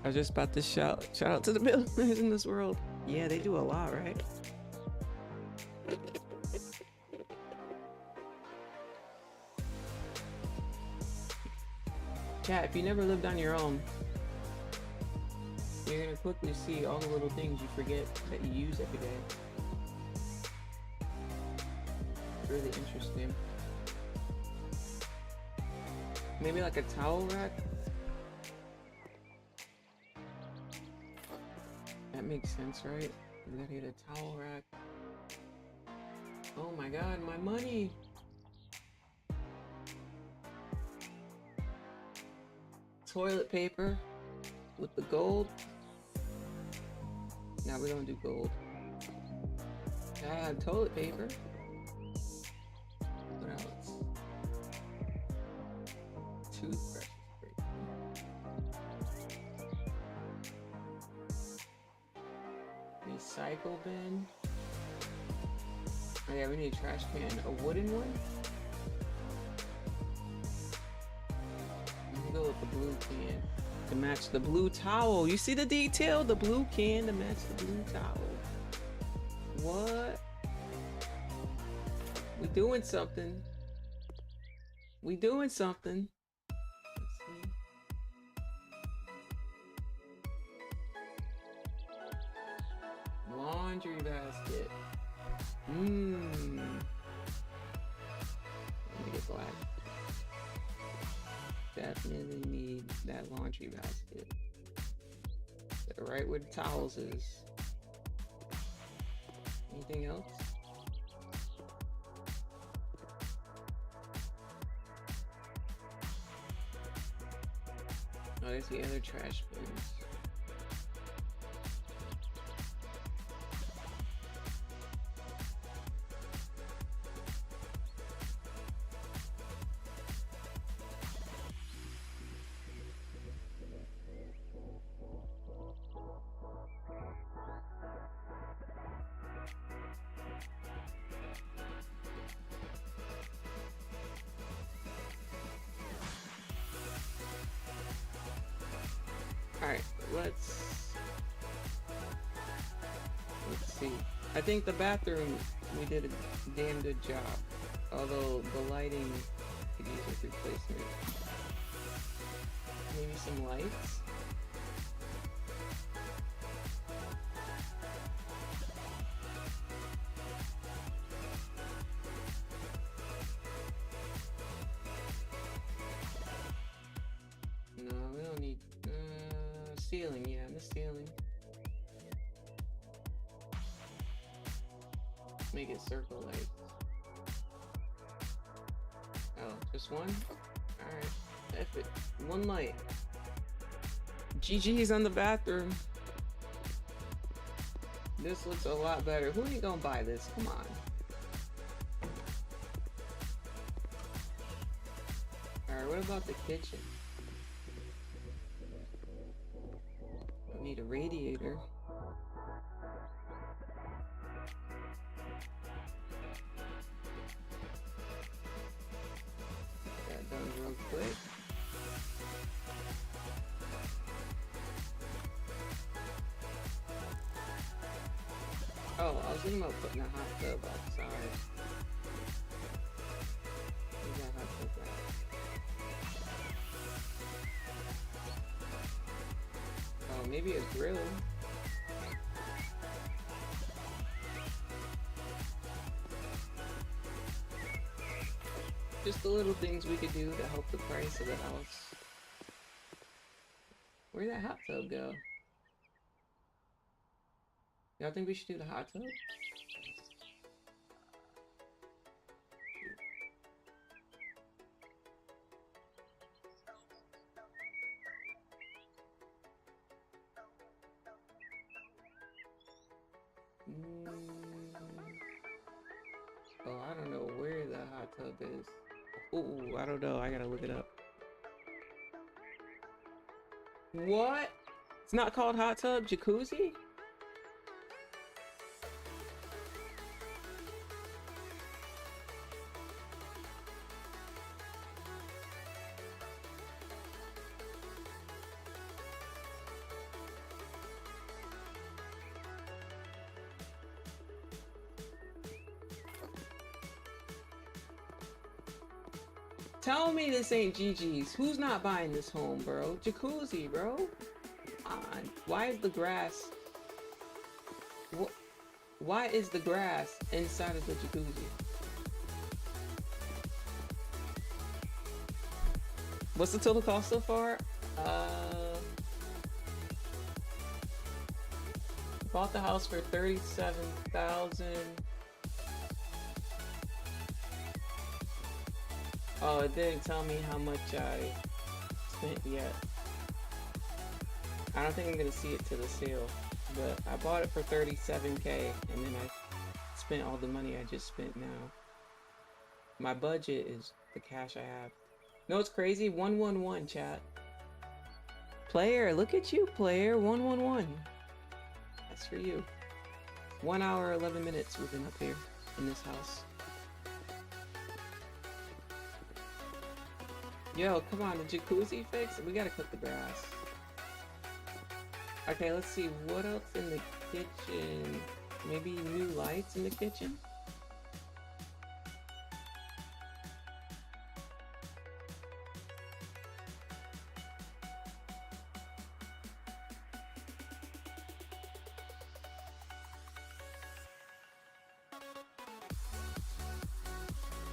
I was just about to shout out to the millionaires in this world. Yeah, they do a lot, right? Cat, if you never lived on your own, you're gonna quickly see all the little things you forget that you use every day. It's really interesting. Maybe like a towel rack? That makes sense, right? We gotta get a towel rack. Oh my god, my money! Toilet paper with the gold. Now we don't do gold. I have toilet paper. What else? Toothbrush. Recycle bin. Oh yeah, we need a trash can. A wooden one? I'm gonna go with the blue can to match the blue towel. You see the detail? The blue can to match the blue towel. What? We doing something. We doing something. Let's see. Laundry basket. Make it black. Definitely need that laundry basket. Right where the towels is. Anything else? Oh, there's the other trash bins. Alright, let's see. I think the bathroom, we did a damn good job. Although the lighting could use a replacement. Maybe some lights? No, we don't need ceiling, yeah, the ceiling. Make it circle lights. Oh, just one? Alright, F it. One light. GG's on the bathroom. This looks a lot better. Who ain't gonna buy this? Come on. Alright, what about the kitchen? I need a radiator. That done real quick. Oh, I was thinking about putting a hot tub outside. Where's that hot tub at? Oh, maybe a grill. Just the little things we could do to help the price of the house. Where'd that hot tub go? Y'all think we should do the hot tub? Oh, I don't know where the hot tub is. Ooh, I don't know. I gotta look it up. What? It's not called hot tub, jacuzzi? Tell me this ain't GG's. Who's not buying this home, bro? Jacuzzi, bro. Why is the grass? Why is the grass inside of the jacuzzi? What's the total cost so far? Bought the house for $37,000. Oh, it didn't tell me how much I spent yet. I don't think I'm gonna see it to the sale, but I bought it for $37K and then I spent all the money I just spent now. My budget is the cash I have. No, it's crazy. 111 chat. Player, look at you, player. 111. That's for you. 1 hour, 11 minutes we've been up here in this house. Yo, come on, the jacuzzi fix? We gotta cut the grass. Okay, let's see, what else in the kitchen? Maybe new lights in the kitchen?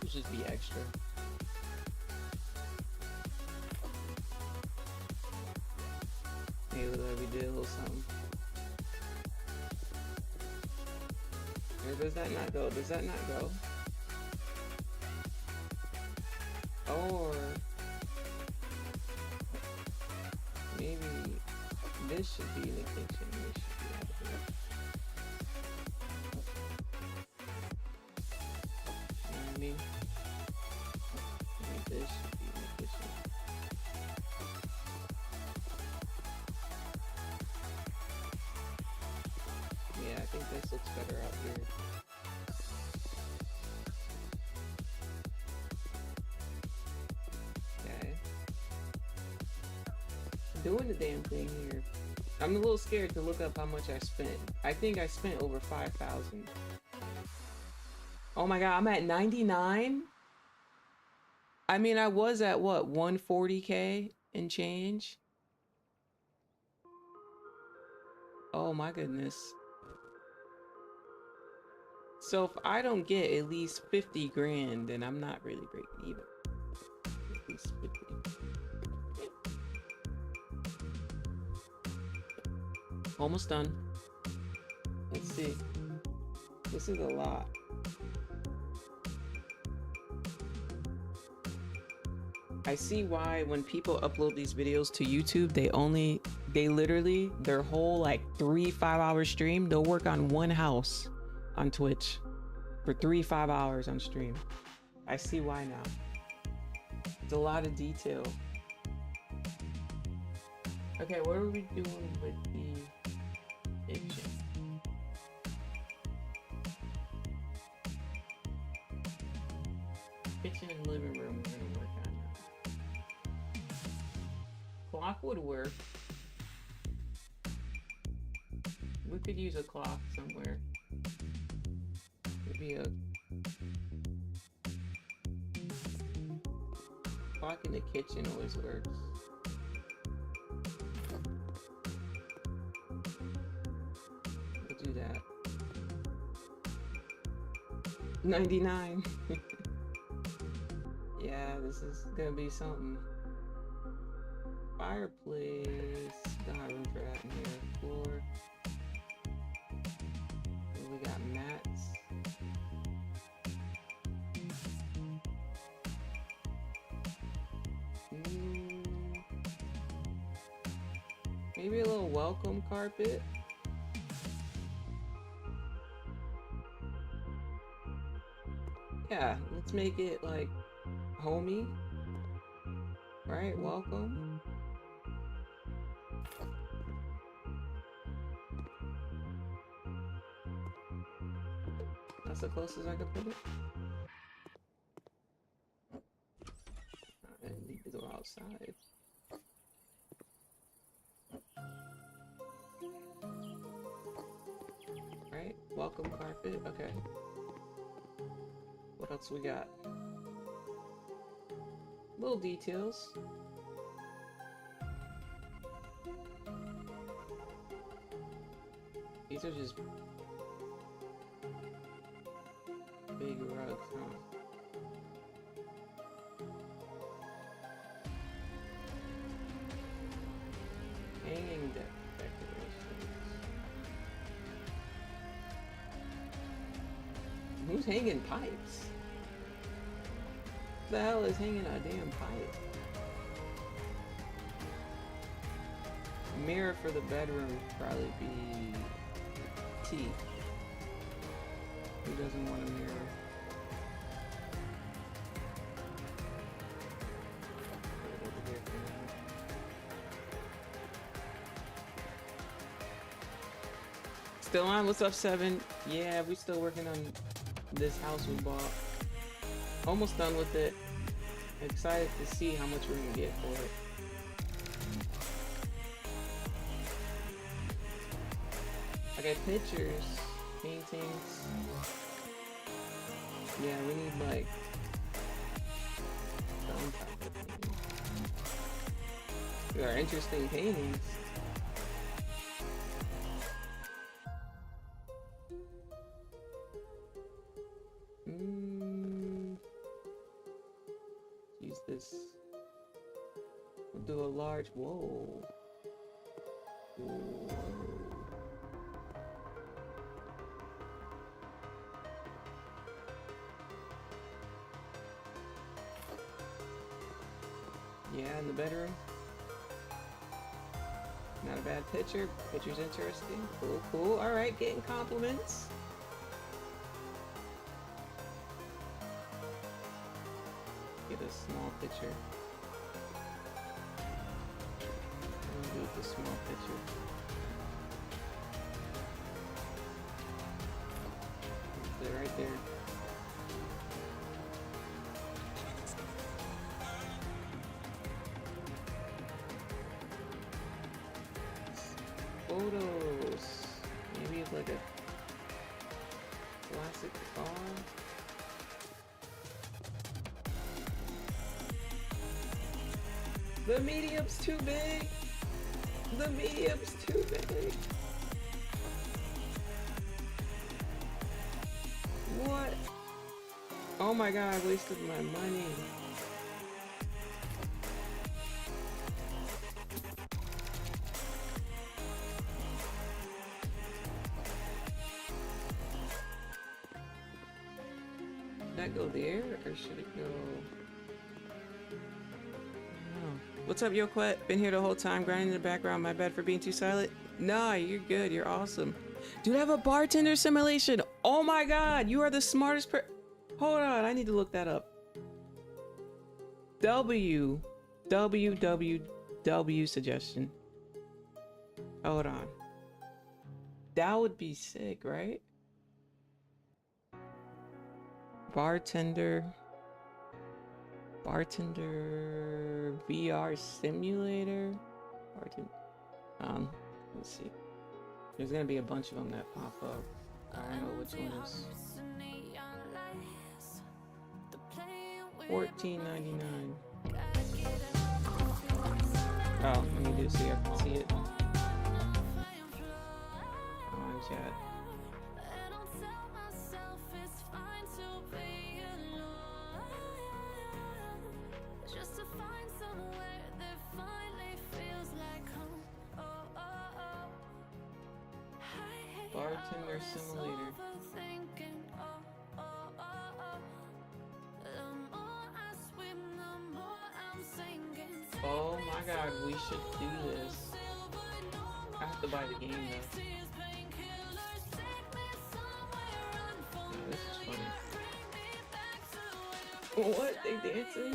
Let's just be extra. Maybe we did a little something. Or does that not go? Does that not go? Or Maybe this should be in the kitchen. This should be out here. You know what I mean? Maybe this should be in the kitchen. Yeah, I think this looks better out here. Okay. Doing the damn thing here. I'm a little scared to look up how much I spent. I think I spent over 5,000. Oh my god, I'm at 99? I mean, I was at what, 140k and change? Oh my goodness. So if I don't get at least 50 grand, then I'm not really breaking even. At least 50. Almost done. Let's see. This is a lot. I see why when people upload these videos to YouTube, they literally, their whole like 3-5 hour stream, they'll work on one house on Twitch for 3-5 hours on stream. I see why now. It's a lot of detail. Okay, what are we doing with the kitchen? Kitchen and living room we're gonna work on now. Clock would work. We could use a clock somewhere. Maybe a clock in the kitchen always works. We'll do that. 99. Yeah, this is gonna be something. Fireplace. Don't have room for that in here. Floor. And we got mats. Maybe a little welcome carpet. Yeah, let's make it like homey. Right, welcome. That's the closest I could put it. I need to go outside. Right, welcome carpet. Okay. What else we got? Little details. These are just big rugs, huh? Hanging decorations. Who's hanging pipes? What the hell is hanging a damn pipe? Mirror for the bedroom would probably be T. Who doesn't want a mirror? Put it over here for now. Still on? What's up, 7? Yeah, we still working on this house we bought. Almost done with it. Excited to see how much we're gonna get for it. I got pictures, paintings. Yeah, we need like some type of painting. There are interesting paintings. Use this. We'll do a large. Whoa. Whoa. Yeah, in the bedroom. a bad picture. Picture's interesting. Cool, cool. All right, getting compliments. Get a small picture. Do the small picture. They're right there. Photos. Maybe it's like a classic car. The medium's too big. The medium's too big. What? Oh my god, I wasted my money. Should that go there or should it go? What's up, Yoquet? Been here the whole time, grinding in the background. My bad for being too silent. Nah, you're good. You're awesome. Dude, I have a bartender simulation. Oh my god, you are the smartest Hold on, I need to look that up. W suggestion. Hold on. That would be sick, right? Bartender VR simulator. Let's see. There's gonna be a bunch of them that pop up. I don't know which one is. $14.99. Oh, let me do it so you can see it. Come on, chat. Bartender simulator. Oh my god, we should do this. I have to buy the game though. Oh, this is funny. What? They dancing?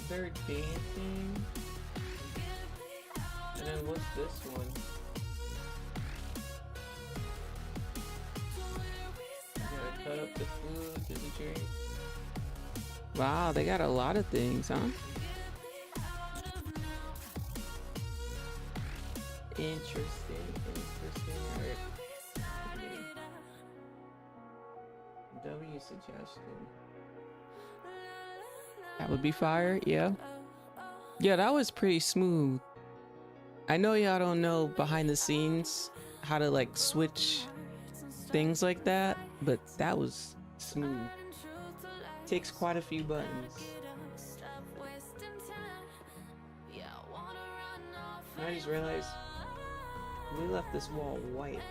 They're dancing? And then what's this one? Cut up the food to the drink. Wow, they got a lot of things, huh? Interesting. Alright. W suggestion. That would be fire, yeah. Yeah, that was pretty smooth. I know y'all don't know behind the scenes how to like switch things like that, but that was smooth. Takes quite a few buttons. I just realized we left this wall white.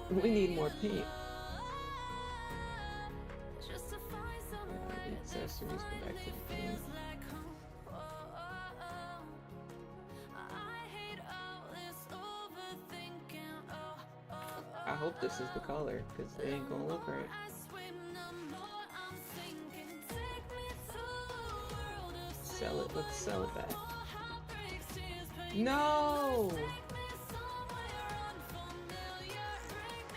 We need more paint. The accessories, go back to the paint. I hope this is the color, because it ain't gonna look right. Sell it, let's sell it back. No!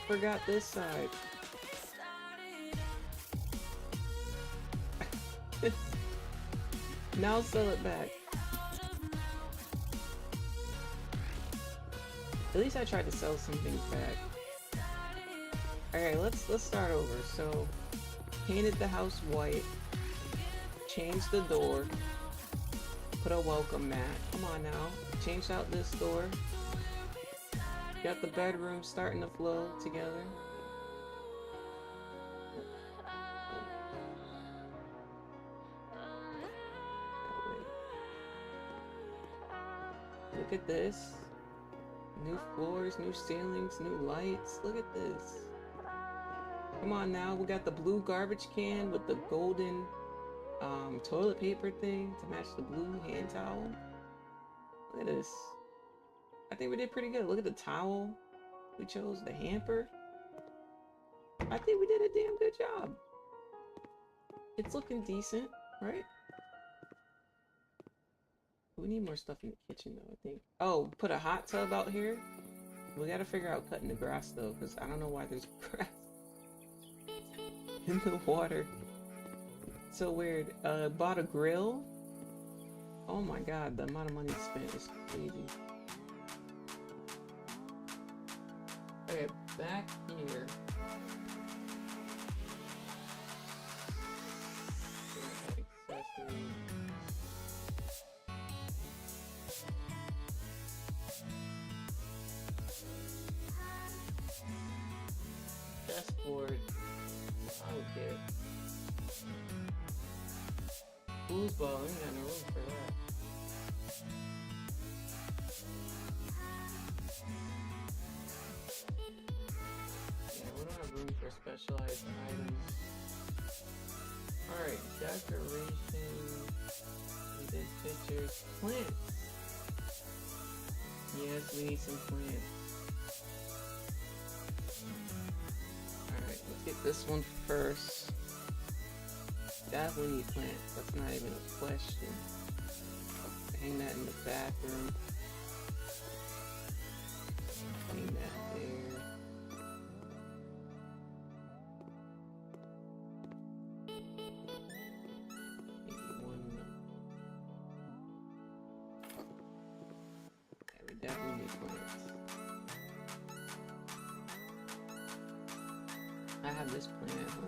Forgot this side. Now sell it back. At least I tried to sell some things back. Alright, let's start over. So, painted the house white, changed the door, put a welcome mat. Come on now. Changed out this door. Got the bedroom starting to flow together. Look at this. New floors, new ceilings, new lights. Look at this. Come on now, we got the blue garbage can with the golden toilet paper thing to match the blue hand towel. Look at this. I think we did pretty good. Look at the towel we chose, the hamper. I think we did a damn good job. It's looking decent, right? We need more stuff in the kitchen though, I think. Oh, put a hot tub out here. We gotta figure out cutting the grass though, because I don't know why there's grass in the water. So weird. Bought a grill. Oh my god, the amount of money spent is crazy. Okay, back here. Accessories. Chessboard. I don't care. Foosball, we ain't got no room for that. Yeah, we don't have room for specialized items. Alright, decoration. We did pictures. Plants. Yes, we need some plants. Alright, let's get this one first. Definitely need plants. That's not even a question. Hang that in the bathroom. Hang that there. Maybe one. Yeah, we definitely need plants. I have this plant at home.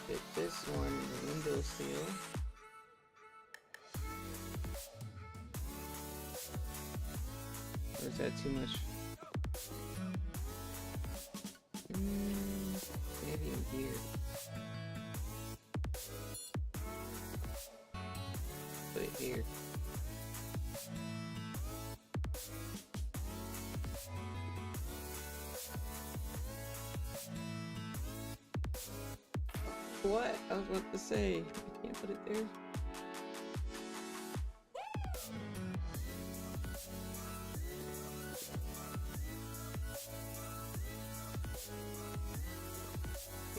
Fit this one in the windowsill. Or is that too much? Maybe in here. Put it here. What? I was about to say, I can't put it there.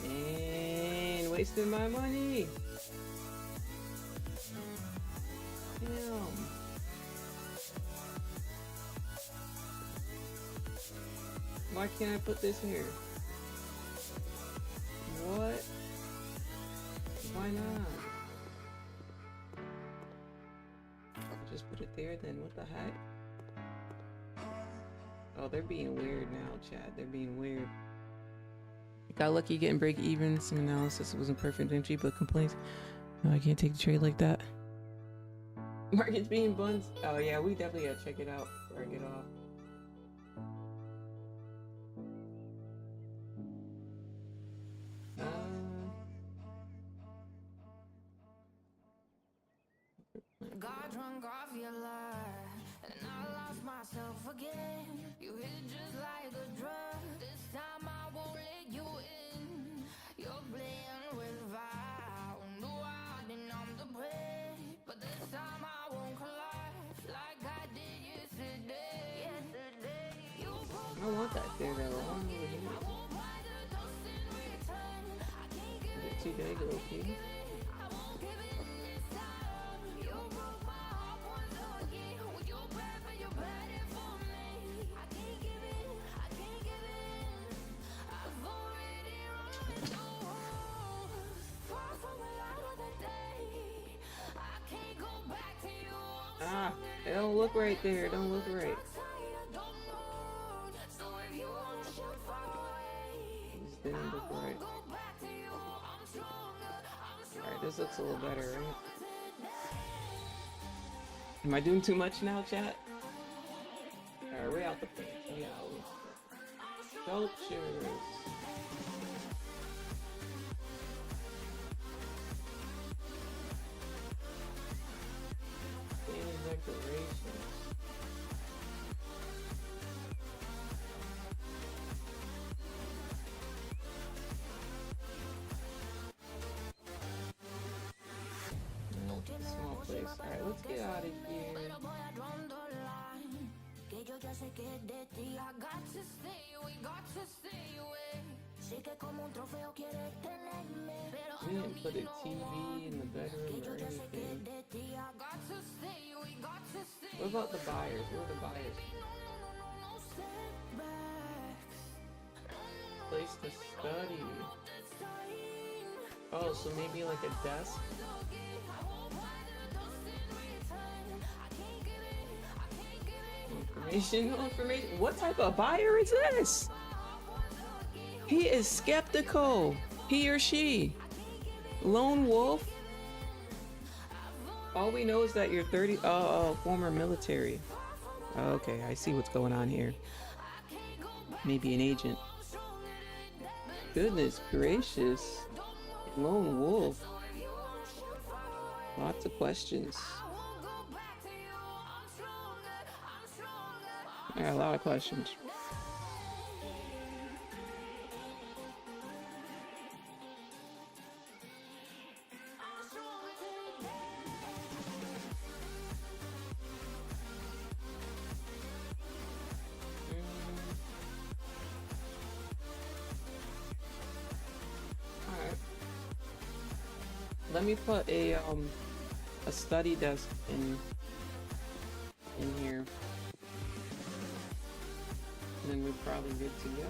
And wasting my money. Damn. Why can't I put this here? What? Why not? Just put it there then, what the heck? Oh, they're being weird now, chat. They're being weird. Got lucky getting break even. Some analysis wasn't perfect entry, but complaints. No, I can't take the trade like that. Market's being buns. Oh yeah, we definitely gotta check it out before I get off. Got drunk off your lie, and I lost myself again. You hit just like a drug. This time I won't let you in. You're playing with fire. No, I didn't on the break, but this time I won't collide like I did yesterday. You broke I want that there though. I want it here. Is it too big or okay? Ah, it don't look right there. It don't look right. This didn't look right. Alright, this looks a little better, right? Am I doing too much now, chat? Alright, way out the front. Way out. Sculptures. Decorations. Small place. Alright, let's get out of here. We didn't put a TV in the bedroom or anything. What about the buyers? Where are the buyers? Place to study. Oh, so maybe like a desk? Information. What type of buyer is this? He is skeptical. He or she. Lone wolf. All we know is that you're 30. Oh, former military. Okay, I see what's going on here. Maybe an agent. Goodness gracious. Lone wolf. Lots of questions. I got a lot of questions. Let me put a study desk in here, and then we're probably good to go.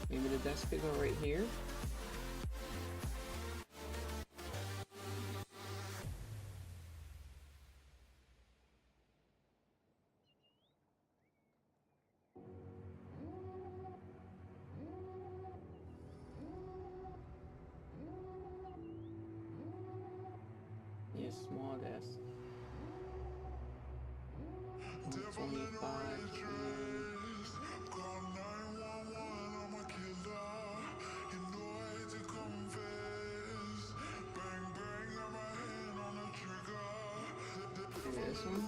Maybe the desk could go right here. Small desk. 125. This one.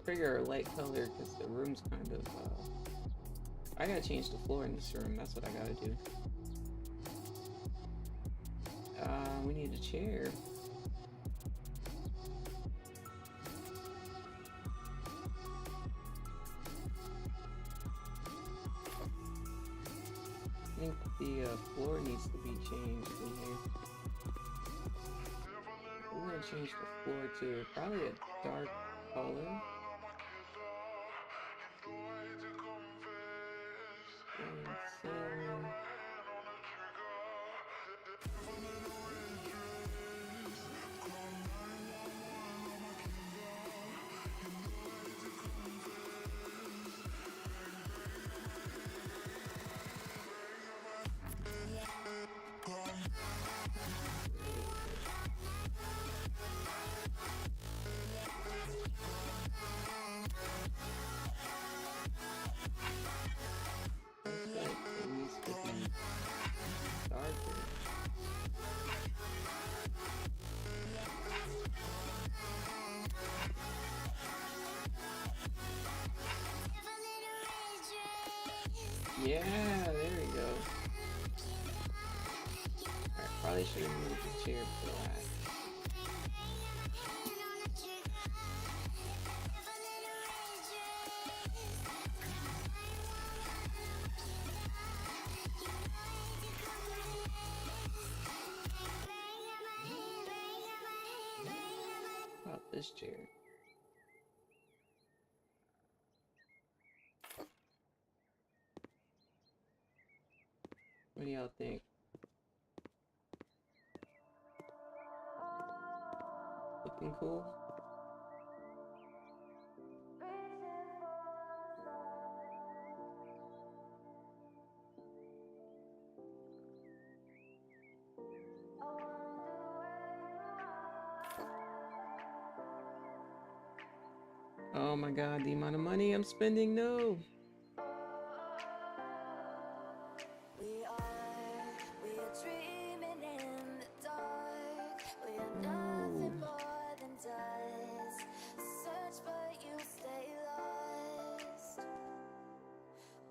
Figure a light color because the room's kind of I gotta change the floor in this room. That's what I gotta do. We need a chair. I think the floor needs to be changed in here. We're gonna change the floor to probably a dark color. Yeah, there we go. Alright, probably should have moved the chair black. How about this chair? What do y'all think? looking cool. Oh my god, the amount of money I'm spending, no. We are dreaming in the dark. We are nothing more than dust. Search but you stay lost.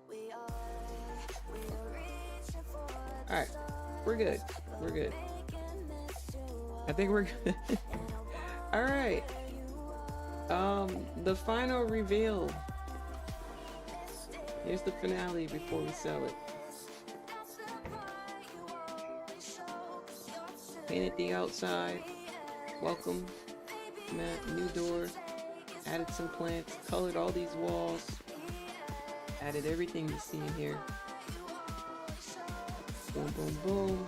We are reaching for the Alright, we're good. We're good. I think we're good. Alright. The final reveal. Here's the finale before we sell it. Painted the outside. Welcome. Mat, new door. Added some plants. Colored all these walls. Added everything you see in here. Boom, boom, boom.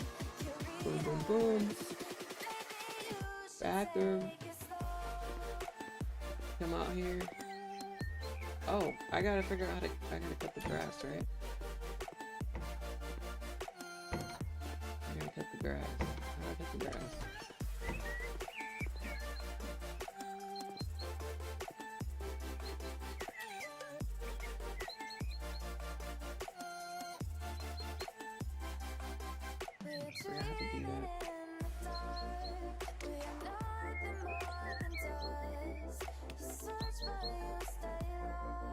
Boom, boom, boom. Bathroom. Come out here. Oh, I gotta figure out how to. I gotta cut the grass, right? I gotta cut the grass. How do I cut the grass? I forgot how to do that.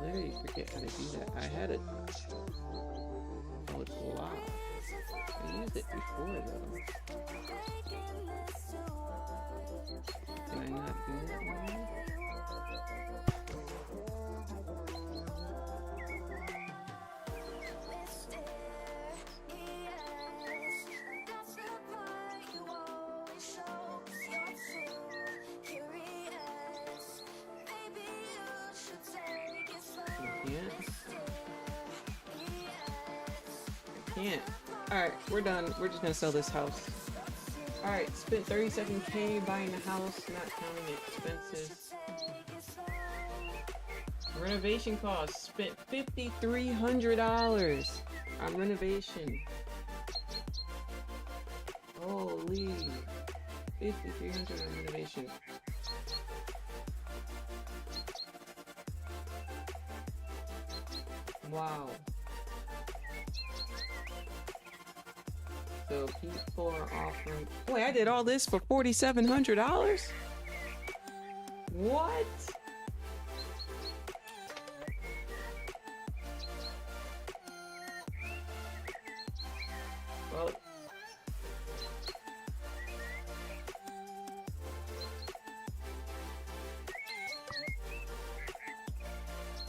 Literally forget how to do that. I had it. Oh, it's live. I used it before though. Can I not do that now? Can't. Alright, we're done. We're just gonna sell this house. Alright, spent 37K buying a house, not counting expenses. Renovation costs, spent $5,300 on renovation. Holy. $5,300 on renovation. Wow. So people are offering. Wait, I did all this for $4,700? What? Well,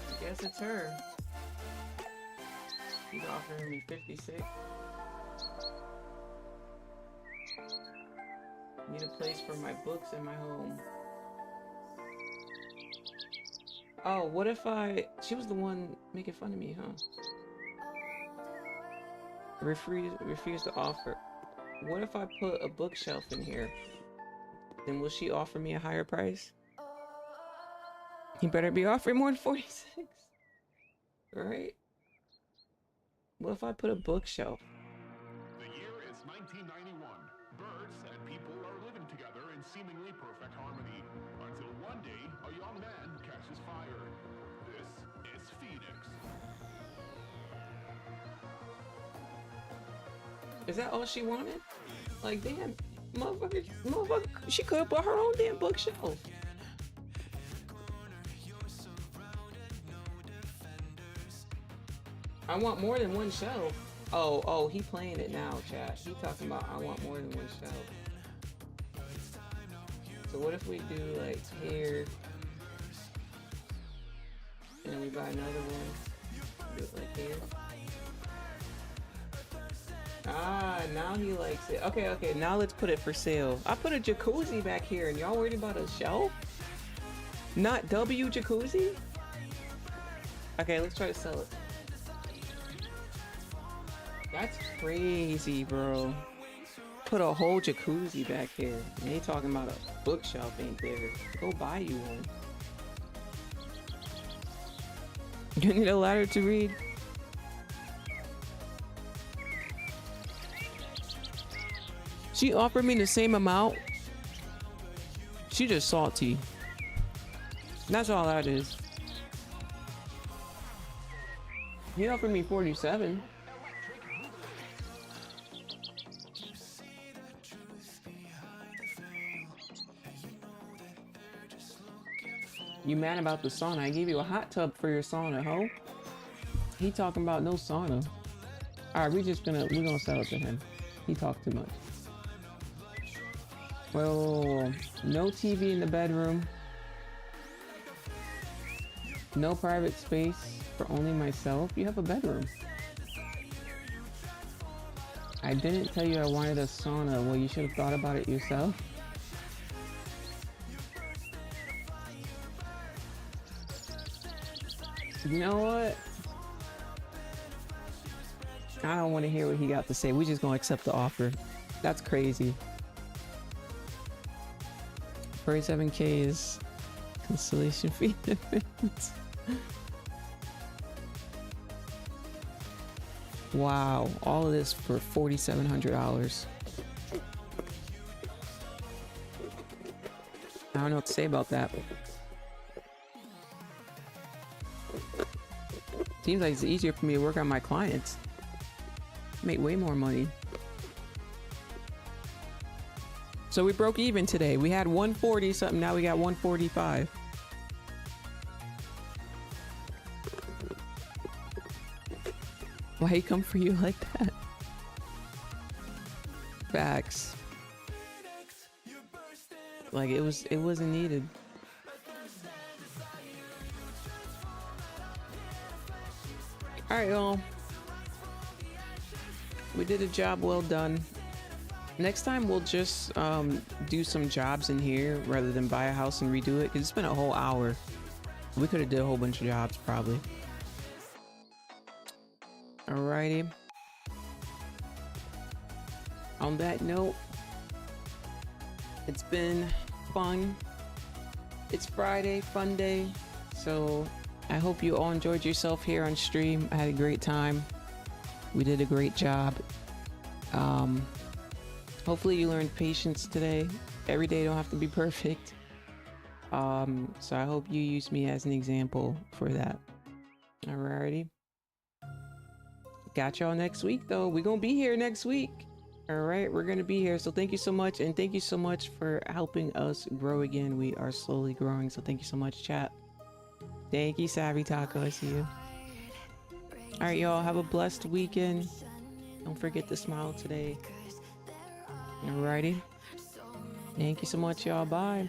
I guess it's her. She's offering me 56. Need a place for my books and my home. Oh, what if she was the one making fun of me, huh? Refuse to offer. What if I put a bookshelf in here? Then will she offer me a higher price? You better be offering more than 46. Right? What if I put a bookshelf? The year is 1991. Birds and people are living together in seemingly perfect harmony. Until one day, a young man catches fire. This is Phoenix. Is that all she wanted? Like, damn, motherfucker, she could have bought her own damn bookshelf. I want more than one shelf. Oh, he playing it now, chat. He talking about I want more than one shelf. So what if we do like here, and then we buy another one, do it like here. Ah, now he likes it. Okay, now let's put it for sale. I put a jacuzzi back here, and y'all worried about a shelf? Not W jacuzzi? Okay, let's try to sell it. That's crazy, bro. put a whole jacuzzi back here. And they talking about a bookshelf ain't there. Go buy you one. You need a ladder to read? She offered me the same amount. She just salty. That's all that is. He offered me 47. You mad about the sauna? I gave you a hot tub for your sauna, ho? He talking about no sauna. Alright, we're gonna sell it to him. He talked too much. Well, no TV in the bedroom. No private space for only myself. You have a bedroom. I didn't tell you I wanted a sauna. Well, you should have thought about it yourself. You know what? I don't want to hear what he got to say. We just gonna accept the offer. That's crazy. 47K is cancellation fee. Wow, all of this for $4,700. I don't know what to say about that. Seems like it's easier for me to work on my clients. Make way more money. So we broke even today. We had 140 something, now we got 145. Why he come for you like that? Facts. Like it wasn't needed. All right, y'all. We did a job well done. Next time we'll just do some jobs in here rather than buy a house and redo it, because it's been a whole hour. We could have did a whole bunch of jobs probably. Alrighty. On that note, it's been fun. It's Friday, fun day. So I hope you all enjoyed yourself here on stream. I had a great time. We did a great job. Hopefully you learned patience today. Every day don't have to be perfect. So I hope you use me as an example for that. Alrighty. Got y'all next week though. We're gonna be here next week. All right, we're gonna be here. So thank you so much, and thank you so much for helping us grow again. We are slowly growing, so thank you so much, chat. Thank you, Savvy Taco. I see you. All right, y'all, have a blessed weekend. Don't forget to smile today. Alrighty. Thank you so much, y'all. Bye.